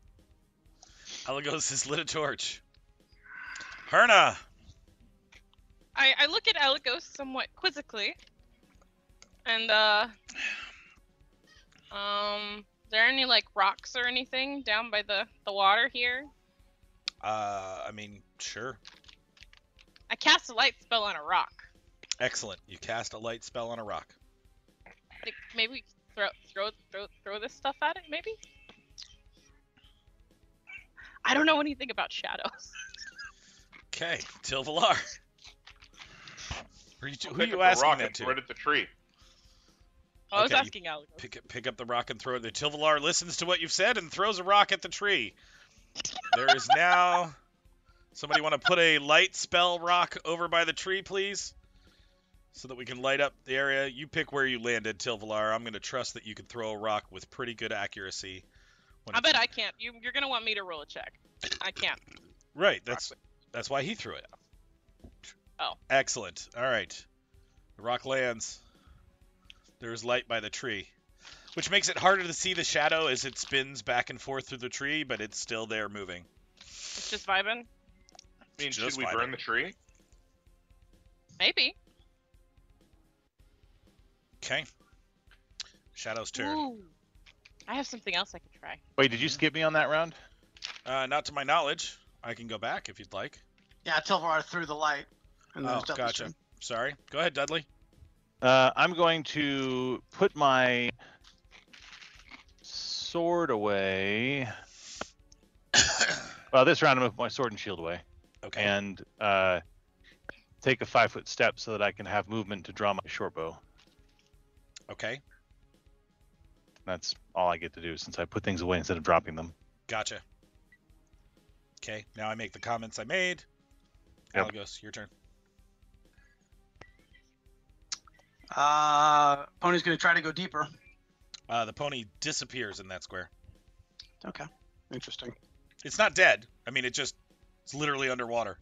S2: Alagos has lit a torch. Herna.
S4: I look at Alagos somewhat quizzically. And, there any, like, rocks or anything down by the water here?
S2: I mean, sure.
S4: I cast a light spell on a rock.
S2: Excellent. You cast a light spell on a rock.
S4: Like, maybe we throw this stuff at it, maybe? I don't know anything about shadows.
S2: Okay, Tilvalar. Who
S1: Pick
S2: are you
S1: up the
S2: asking
S1: rock
S2: that
S1: and
S2: to?
S1: throw it at the tree.
S4: I was
S2: Okay, you
S4: asking Alagos.
S2: Pick up the rock and throw it. The Tilvalar listens to what you've said and throws a rock at the tree. There is now... Somebody want to put a light spell rock over by the tree, please? So that we can light up the area. You pick where you landed, Tilvalar. I'm going to trust that you can throw a rock with pretty good accuracy.
S4: I bet I can't. You're gonna want me to roll a check. I can't.
S2: Right, that's why he threw it.
S4: Oh.
S2: Excellent. All right. The rock lands. There's light by the tree, which makes it harder to see the shadow as it spins back and forth through the tree, but it's still there moving.
S4: It's just vibing.
S1: I mean,
S2: Just
S1: should we
S2: fine.
S1: burn the tree?
S4: Maybe.
S2: Okay. Shadow's turn.
S4: Ooh. I have something else I could try.
S6: Wait, did you skip me on that round?
S2: Not to my knowledge. I can go back if you'd like.
S3: Yeah, Tilvar threw the light. And then
S2: Oh,
S3: it's Dudley's
S2: gotcha.
S3: turn.
S2: Sorry. Go ahead, Dudley.
S6: I'm going to put my sword away. Well, this round I'm going to put my sword and shield away.
S2: Okay.
S6: And take a 5-foot step so that I can have movement to draw my short bow.
S2: Okay.
S6: That's all I get to do since I put things away instead of dropping them.
S2: Gotcha. Okay. Now I make the comments I made.
S6: Yep.
S2: Alagos, your turn.
S3: Pony's gonna try to go deeper.
S2: The pony disappears in that square.
S3: Okay, interesting.
S2: It's not dead. I mean, it's literally underwater.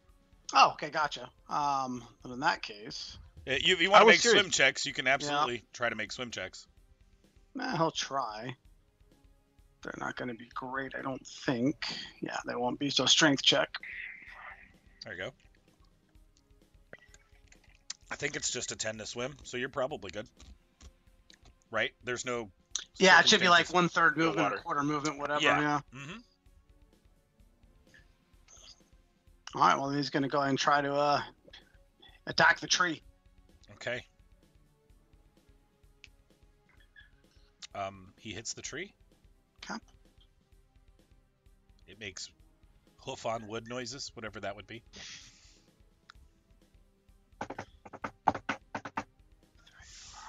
S3: Oh, okay, gotcha. But in that case,
S2: You
S6: I
S2: want to
S6: was
S2: make
S6: serious.
S2: swim checks, you can absolutely try to make swim checks.
S3: he'll try. They're not gonna be great, I don't think. Yeah, they won't be. So strength check.
S2: There you go. I think it's just a 10 to swim, so you're probably good. Right? There's no...
S3: Yeah, it should be like
S2: circumstances.
S3: 1/3
S1: No
S3: movement,
S1: water.
S3: a quarter movement, whatever.
S2: Yeah.
S3: Yeah.
S2: Mm-hmm.
S3: All right. Well, he's gonna go ahead and try to attack the tree.
S2: Okay. He hits the tree.
S3: Okay.
S2: It makes hoof on wood noises, whatever that would be.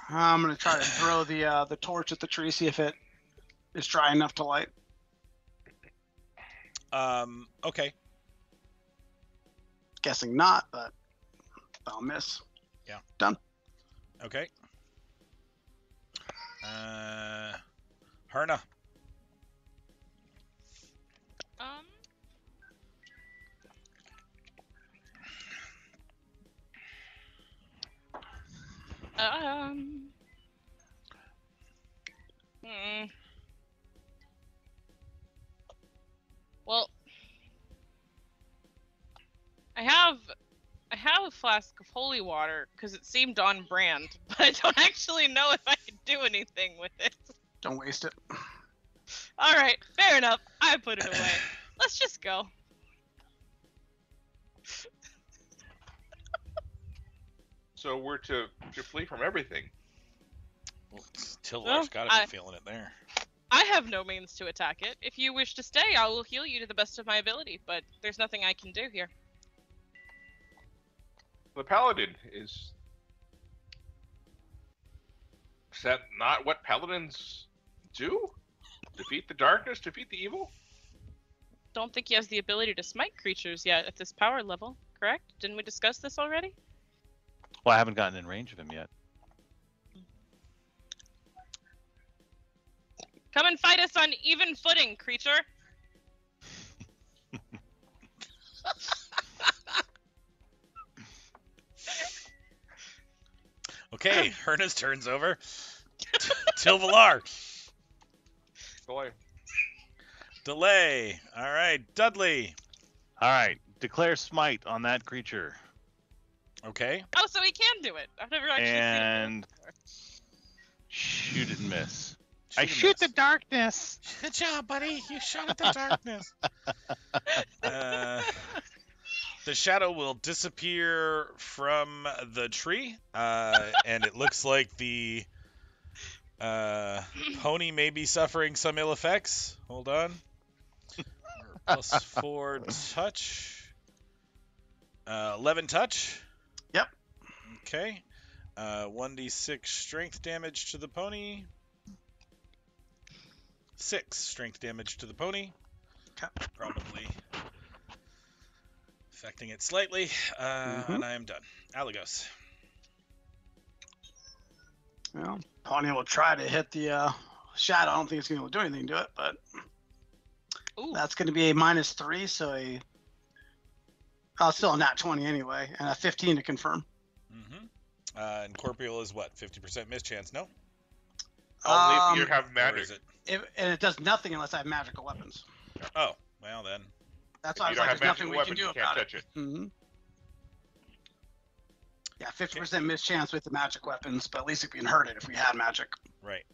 S3: I'm gonna try to throw the torch at the tree, see if it is dry enough to light.
S2: Okay.
S3: Guessing not, but I'll miss.
S2: Yeah.
S3: Done.
S2: Okay. Herna.
S4: Well, I have a flask of holy water because it seemed on brand, but I don't actually know if I can do anything with it.
S3: Don't waste it.
S4: All right, fair enough. I put it away. Let's just go.
S1: So we're to flee from everything.
S2: Well, Tilvar's
S4: Well,
S2: got to be feeling it there.
S4: I have no means to attack it. If you wish to stay, I will heal you to the best of my ability, but there's nothing I can do here.
S1: The paladin is that not what paladins do? Defeat the darkness, defeat the evil?
S4: Don't think he has the ability to smite creatures yet at this power level, correct? Didn't we discuss this already?
S6: Well, I haven't gotten in range of him yet.
S4: Come and fight us on even footing, creature.
S2: Okay, Herna's turns over. Tilvalar.
S1: Boy.
S2: Delay. All right, Dudley.
S6: All right, declare smite on that creature.
S2: Okay.
S4: Oh, so he can do it. I've never actually seen
S6: And
S4: it before.
S6: shoot and miss.
S2: I shoot the
S6: darkness.
S2: Good job, buddy. You shot at the darkness. The shadow will disappear from the tree, and it looks like the pony may be suffering some ill effects. Hold on. +4 touch. 11 touch.
S3: Yep.
S2: Okay. 1d6 strength damage to the pony. 6 strength damage to the pony.
S3: Okay.
S2: Probably affecting it slightly. And I am done. Alagos.
S3: Well, Pony will try to hit the shadow. I don't think it's going to do anything to it, but
S4: Ooh.
S3: that's going to be a -3, so still a nat 20 anyway, and a 15 to confirm.
S2: Mm-hmm. And Corporeal is what? 50% mischance, no?
S1: Only if you have
S2: Or
S1: magic.
S2: is it?
S3: And it does nothing unless I have magical weapons.
S2: Oh, well then.
S3: That's
S1: If
S3: why I
S1: you
S3: was
S1: don't
S3: like,
S1: have
S3: there's nothing
S1: magical
S3: we can
S1: weapons,
S3: do
S1: you can't
S3: about it.
S1: touch it.
S3: Mm-hmm. Yeah, 50% mischance with the magic weapons, but at least we can hurt it if we had magic.
S2: Right.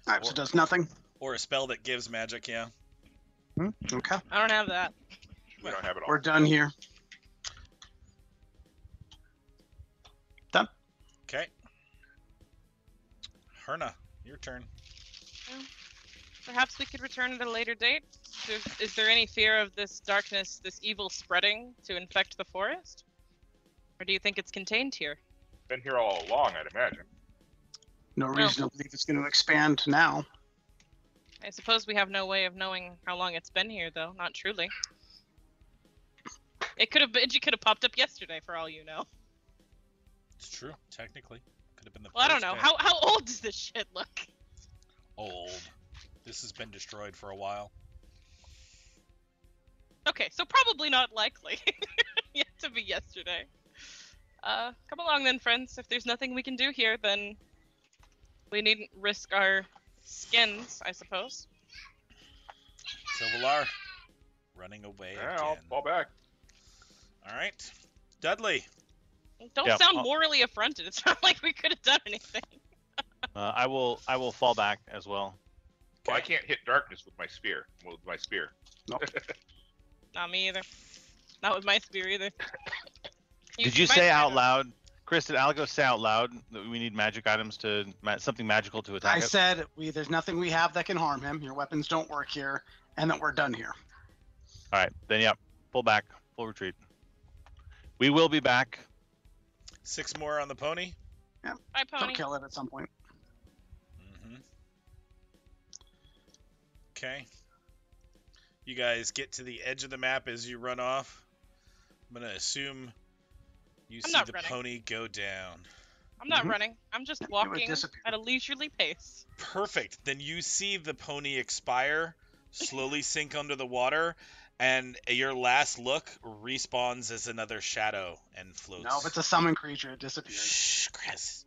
S3: All right, so it does nothing.
S2: Or a spell that gives magic, yeah.
S3: Okay,
S4: I don't have that.
S1: We don't have it all.
S3: we're done here.
S2: Okay. Herna, your turn.
S4: Perhaps we could return at a later date. Is there any fear of this darkness, this evil spreading to infect the forest? Or do you think it's contained here?
S1: Been here all along, I'd imagine.
S3: No reason to believe it's going to expand now.
S4: I suppose we have no way of knowing how long it's been here, though. Not truly. It could have been. It could have popped up yesterday, for all you know.
S2: It's true, technically. Could have been the
S4: Well, I don't
S2: first
S4: know.
S2: day.
S4: How old does this shit look?
S2: Old. This has been destroyed for a while.
S4: Okay, so probably not likely yet to be yesterday. Come along then, friends. If there's nothing we can do here, then we needn't risk our skins, I suppose.
S2: Silvalar, running away
S1: Yeah,
S2: again.
S1: I'll fall back.
S2: All right. Dudley.
S4: Don't
S6: Yeah,
S4: sound
S6: I'll-
S4: morally affronted. It's not like we could have done anything.
S6: I will fall back as well.
S1: Well, I can't hit darkness with my spear.
S4: Not me either. Not with my spear either.
S6: Did you
S4: might
S6: say
S4: try
S6: out
S4: to-
S6: loud, Chris? Did Alagos say out loud that we need magic items to something magical to attack
S3: I
S6: it?
S3: said there's nothing we have that can harm him. Your weapons don't work here, and that we're done here.
S6: All right, then yep, pull back, full retreat. We will be back.
S2: 6 more on the pony.
S4: Bye,
S3: Don't
S4: pony.
S3: kill it at some point.
S2: Mm-hmm. Okay. You guys get to the edge of the map as you run off. I'm going to assume you
S4: I'm
S2: see
S4: not
S2: the
S4: running.
S2: pony go down.
S4: I'm not
S3: Mhm.
S4: running. I'm just
S3: would
S4: walking
S3: disappear.
S4: at a leisurely pace.
S2: Perfect. Then you see the pony expire, slowly sink under the water, and your last look respawns as another shadow and floats.
S3: No, if it's a summon creature, it disappears.
S2: Shh, Chris.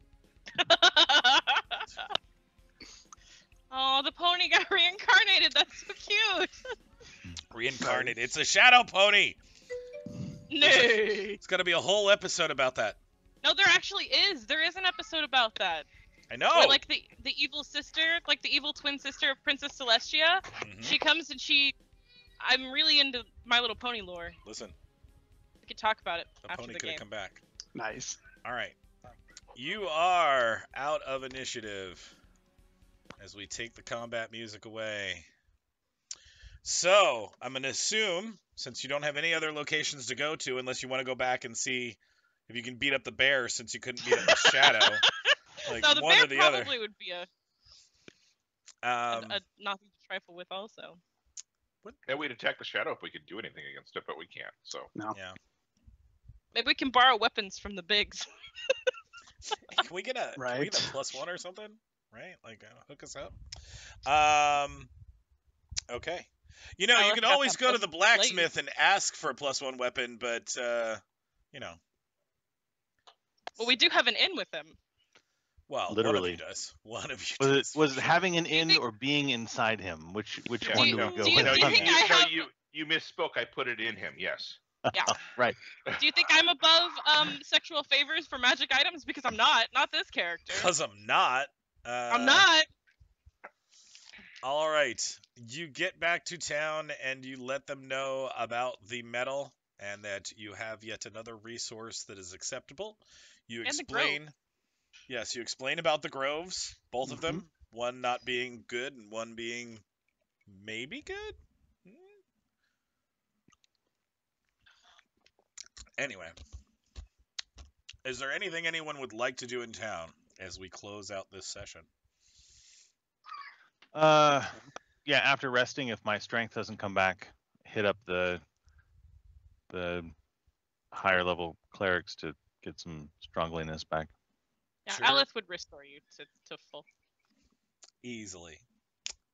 S4: Oh, the pony got reincarnated. That's so cute.
S2: Reincarnated. It's a shadow pony.
S4: Nay.
S2: It's got to be a whole episode about that.
S4: No, there actually is. There is an episode about that.
S2: I know.
S4: Where, like, the evil sister, like the evil twin sister of Princess Celestia,
S2: Mhm.
S4: she comes and I'm really into My Little Pony lore.
S2: Listen,
S4: We could talk about it
S2: the
S4: after
S2: pony
S4: the
S2: could
S4: game.
S2: have come back.
S3: Nice.
S2: All right. You are out of initiative. as we take the combat music away. So, I'm going to assume, since you don't have any other locations to go to, unless you want to go back and see if you can beat up the bear, since you couldn't beat up the shadow. Like
S4: No, the
S2: one
S4: bear
S2: or the other.
S4: probably would be a nothing to trifle with also.
S1: And we'd attack the shadow if we could do anything against it, but we can't. So
S3: No.
S2: Yeah.
S4: Maybe we can borrow weapons from the bigs.
S2: Can we get a
S3: Right.
S2: +1 or something? Right? Like hook us up. Okay. You know,
S4: I
S2: you
S4: like
S2: can
S4: that
S2: always go to the
S4: +1
S2: blacksmith and ask for a +1 weapon, but you know,
S4: Well, we do have an inn with him.
S2: well, one
S6: Literally.
S2: of you does. One of you
S6: Was it
S2: does.
S6: was
S2: for
S6: it
S2: sure.
S6: having an inn
S4: think-
S6: or being inside him? Which
S1: Yeah,
S6: one
S4: do
S6: do
S4: you-
S6: we go
S4: do you-
S6: with?
S4: do you think I have-
S1: you misspoke. I put it in him. Yes.
S6: Right.
S4: Do you think I'm above sexual favors for magic items? Because I'm not. Not this character.
S2: Because I'm not.
S4: I'm not.
S2: All right. You get back to town and you let them know about the medal and that you have yet another resource that is acceptable. You
S4: And the grove.
S2: explain. Yes, you explain about the groves, both of them. One not being good and one being maybe good. Anyway, is there anything anyone would like to do in town as we close out this session?
S6: Yeah, after resting, if my strength doesn't come back, hit up the higher level clerics to get some strongliness back.
S4: Yeah,
S2: Sure.
S4: Alice would restore you to full.
S2: Easily.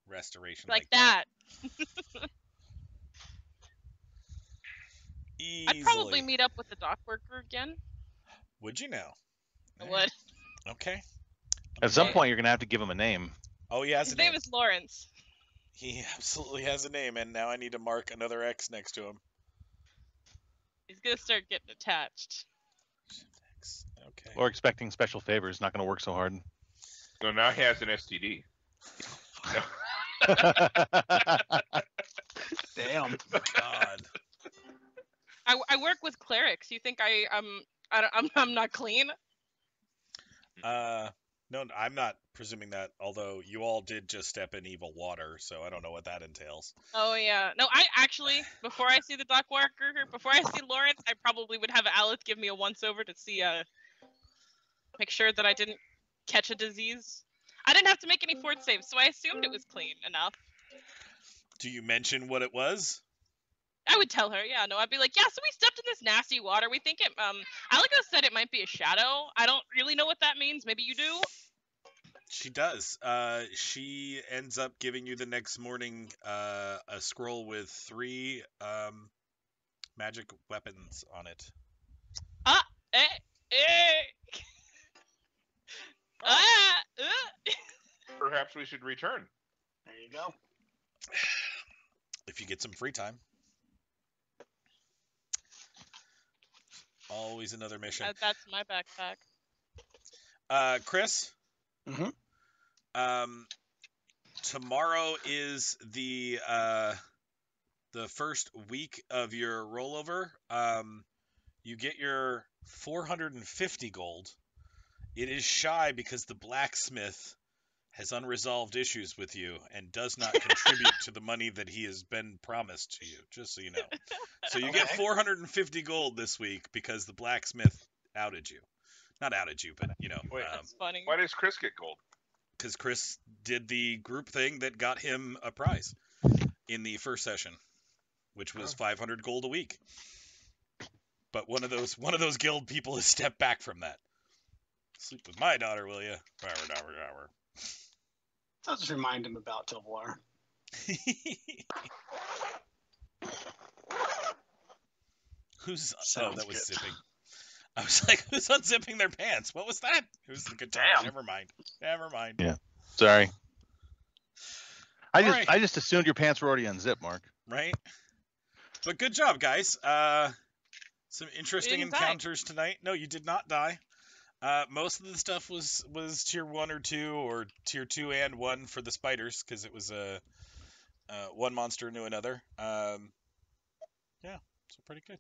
S2: Restoration
S4: Like
S2: that.
S4: that.
S2: Easily.
S4: I'd probably meet up with the dock worker again.
S2: Would you now?
S4: I would.
S2: Okay.
S6: At some
S4: Okay.
S6: point, you're gonna have to give him a name.
S2: Oh, he has
S4: His
S2: a
S4: name
S2: name.
S4: is Lawrence.
S2: He absolutely has a name, and now I need to mark another X next to him.
S4: He's gonna start getting attached.
S2: X. Okay.
S6: Or expecting special favors. Not gonna work so hard.
S1: So now he has an STD.
S3: Damn.
S2: God.
S4: I work with clerics. You think I'm not clean?
S2: No, I'm not presuming that, although you all did just step in evil water, so I don't know what that entails.
S4: Oh yeah. No, I actually before I see the dock worker, before I see Lawrence, I probably would have Alice give me a once over to see make sure that I didn't catch a disease. I didn't have to make any fort saves, so I assumed it was clean enough.
S2: Do you mention what it was?
S4: I would tell her, yeah, no, I'd be like, yeah, so we stepped in this nasty water. We think it, Alika said it might be a shadow. I don't really know what that means. Maybe you do?
S2: She does. She ends up giving you the next morning a scroll with 3 magic weapons on it.
S1: Perhaps we should return.
S3: There you go.
S2: If you get some free time. Always another mission.
S4: That's my backpack.
S2: Chris?
S3: Mhm.
S2: Tomorrow is the first week of your rollover. You get your 450 gold. It is shy because the blacksmith has unresolved issues with you and does not contribute to the money that he has been promised to you, just so you know. So you get
S3: Okay.
S2: 450 gold this week because the blacksmith outed you. Not outed you, but, you know,
S1: Wait.
S4: That's funny.
S1: Why does Chris get gold?
S2: because Chris did the group thing that got him a prize in the first session, which was 500 gold a week. But one of those guild people has stepped back from that. Sleep with my daughter, will you?
S3: I'll just remind him about Tilvar.
S2: Who's
S3: Sounds
S2: that was
S3: good.
S2: zipping. I was like, who's unzipping their pants? What was that? It was the guitar.
S3: Damn.
S2: Never mind. Never mind.
S6: Yeah. Sorry. I just
S2: Alright.
S6: I just assumed your pants were already unzipped, Mark.
S2: Right? But good job, guys. Some interesting
S4: didn't die.
S2: encounters tonight. No, you did not die. Most of the stuff was tier 1 or 2, or tier 2 and 1 for the spiders, because it was one monster knew another. Yeah, so pretty good.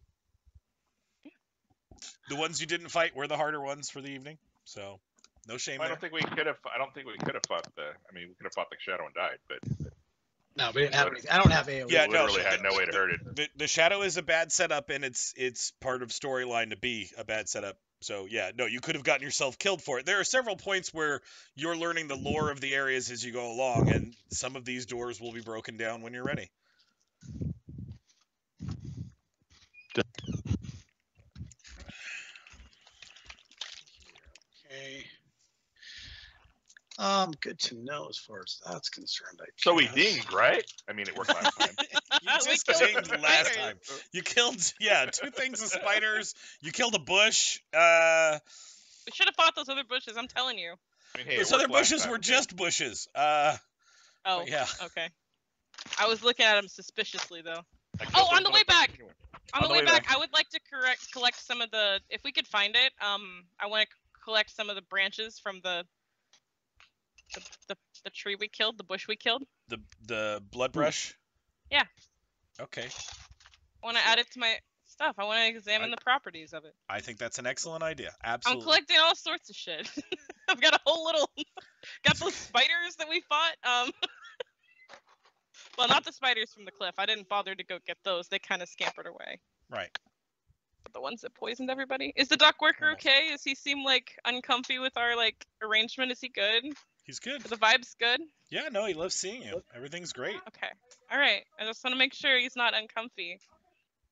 S2: The ones you didn't fight were the harder ones for the evening, so No shame
S1: I
S2: there.
S1: don't think we could have. I don't think we could have fought the. I mean, we could have fought the shadow and died, but
S7: No, we didn't have anything. I don't have AoE.
S2: Yeah,
S1: we
S2: no,
S1: literally had no way to hurt it.
S2: The shadow is a bad setup, and it's part of storyline to be a bad setup. So yeah, no, you could have gotten yourself killed for it. There are several points where you're learning the lore of the areas as you go along, and some of these doors will be broken down when you're ready.
S3: Okay. Good to know as far as that's concerned. I
S1: So we
S3: guess.
S1: dinged, right? I mean, it worked last time.
S2: You
S4: We
S2: just
S4: killed
S2: dinged
S4: the
S2: last
S4: spiders.
S2: time. You killed 2 things of spiders. You killed a bush.
S4: We should have fought those other bushes. I'm telling you.
S1: I mean, hey,
S2: Those
S1: it
S2: other
S1: worked last
S2: bushes
S1: time,
S2: were
S1: okay?
S2: just bushes.
S4: Oh,
S2: yeah.
S4: okay. I was looking at them suspiciously though.
S1: I killed
S4: Oh,
S1: them
S4: on the
S1: both
S4: way back.
S1: anyway.
S4: On the way back, I would like to collect some of the, if we could find it. I want to collect some of the branches from the tree we killed, the bush we killed.
S2: The blood brush.
S4: Yeah.
S2: Okay.
S4: I want to add it to my stuff. I want to examine the properties of it.
S2: I think that's an excellent idea.
S4: I'm
S2: Absolutely.
S4: collecting all sorts of shit. I've got a whole little, got those spiders that we fought. Well, not the spiders from the cliff. I didn't bother to go get those. They kind of scampered away.
S2: Right.
S4: But the ones that poisoned everybody. Is the dock worker okay? Does he seem like uncomfy with our like arrangement? Is he good?
S2: He's good.
S4: Are the vibes good?
S2: Yeah, no, he loves seeing you. Everything's great.
S4: Okay. All right. I just want to make sure he's not uncomfy.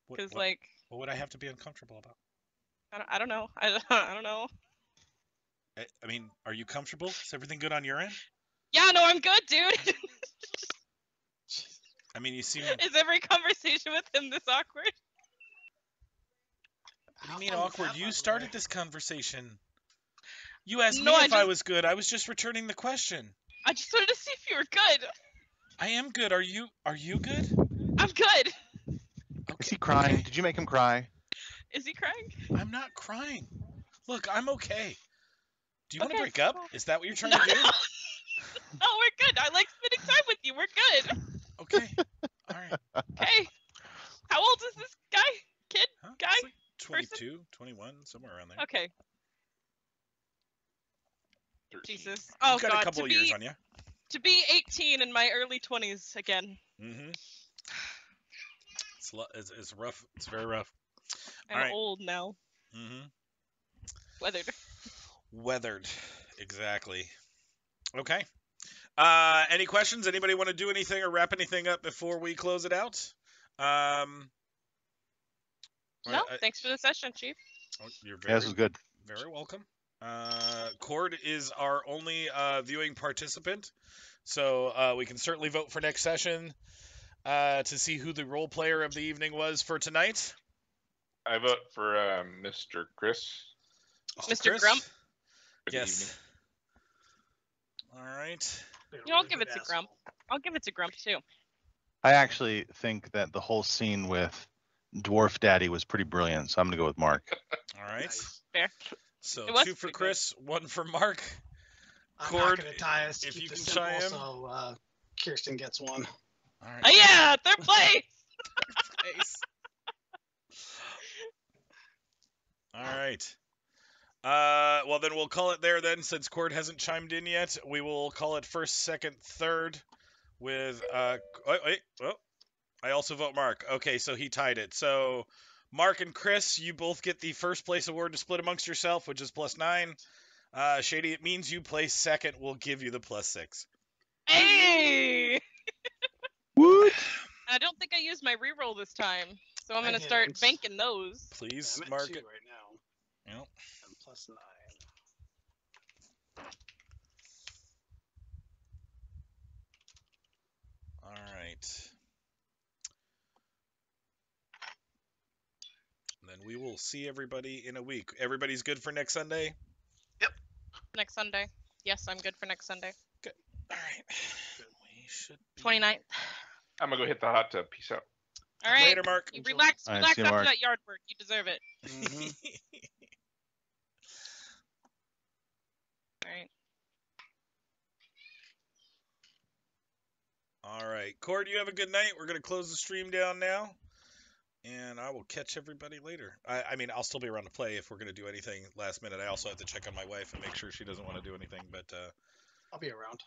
S2: What,
S4: Because
S2: what,
S4: like,
S2: what would I have to be uncomfortable about?
S4: I don't know. I don't know.
S2: I mean, are you comfortable? Is everything good on your end?
S4: Yeah, no, I'm good, dude.
S2: I mean, you seem.
S4: Is every conversation with him this awkward?
S2: What do you mean
S3: How fun was
S2: awkward?
S3: that, by
S2: You
S3: the
S2: started
S3: way?
S2: this conversation. You asked
S4: No,
S2: me
S4: I
S2: if I
S4: just-
S2: was good. I was just returning the question.
S4: I just wanted to see if you were good.
S2: I am good. Are you good?
S4: I'm good.
S6: Is he crying?
S2: Okay.
S6: Did you make him cry?
S4: Is he crying?
S2: I'm not crying. Look, I'm okay. Do you want to
S4: Okay,
S2: break up?
S4: cool.
S2: Is that what you're trying
S4: No,
S2: to do?
S4: Oh, we're good. I like spending time with you. We're good.
S2: Okay. All right.
S4: Hey, how old is this guy? Kid?
S2: Huh?
S4: Guy?
S2: It's like 22, 21, somewhere around there.
S4: Okay.
S1: 13.
S4: Jesus. Oh
S2: You've got
S4: God.
S2: a couple
S4: to
S2: of
S4: be
S2: years on you.
S4: to be 18 in my early 20s again.
S2: Mm-hmm. It's rough. It's very rough.
S4: I'm
S2: All right.
S4: old now.
S2: Mm-hmm.
S4: Weathered.
S2: Weathered. Exactly. Okay. Any questions? Anybody want to do anything or wrap anything up before we close it out?
S4: No, thanks for the session, Chief.
S2: You're
S6: Yeah,
S2: very,
S6: this was good.
S2: very welcome. Cord is our only viewing participant, so we can certainly vote for next session to see who the role player of the evening was for tonight.
S1: I vote for Mr. Chris.
S4: Mr.
S2: Chris?
S4: Grump?
S1: Good
S2: Yes. All right.
S4: You know, I'll give it to Grump. I'll give it to Grump too.
S6: I actually think that the whole scene with Dwarf Daddy was pretty brilliant, so I'm gonna go with Mark.
S2: All right.
S3: Nice.
S4: Fair.
S2: So
S4: It was
S2: 2 for
S4: pretty good.
S2: Chris, 1 for Mark.
S3: I'm
S2: Cord,
S3: not gonna tie us.
S2: if
S3: Keep
S2: you
S3: it
S2: can
S3: simple,
S2: chime in.
S3: so Kirsten gets one.
S2: All right.
S4: Oh yeah, third place.
S2: Nice. All right. Well, then we'll call it there then, since Cord hasn't chimed in yet. We will call it first, second, third with, wait. I also vote Mark. Okay, so he tied it. So Mark and Chris, you both get the first place award to split amongst yourself, which is +9. Shady, it means you place second. We'll give you the +6.
S4: Hey.
S6: What?
S4: I don't think I used my reroll this time, so I'm
S3: I
S4: gonna start
S3: didn't.
S4: banking those.
S2: Please
S3: I'm at
S2: mark
S3: 2
S2: it.
S3: right now.
S2: Yep.
S3: I'm +9.
S2: All right. Then we will see everybody in a week. Everybody's good for next Sunday?
S4: Next Sunday. Yes, I'm good for next Sunday.
S2: All right. We should be...
S4: 29th.
S1: I'm gonna go hit the hot tub. Peace out.
S4: All right.
S2: Later, Mark.
S4: You relax,
S6: All right,
S4: relax
S6: see you,
S4: after
S6: Mark.
S4: that yard work. You deserve it. All right.
S2: All right. Cord, you have a good night. We're going to close the stream down now. And I will catch everybody later. I mean, I'll still be around to play if we're going to do anything last minute. I also have to check on my wife and make sure she doesn't want to do anything. But
S3: I'll be around.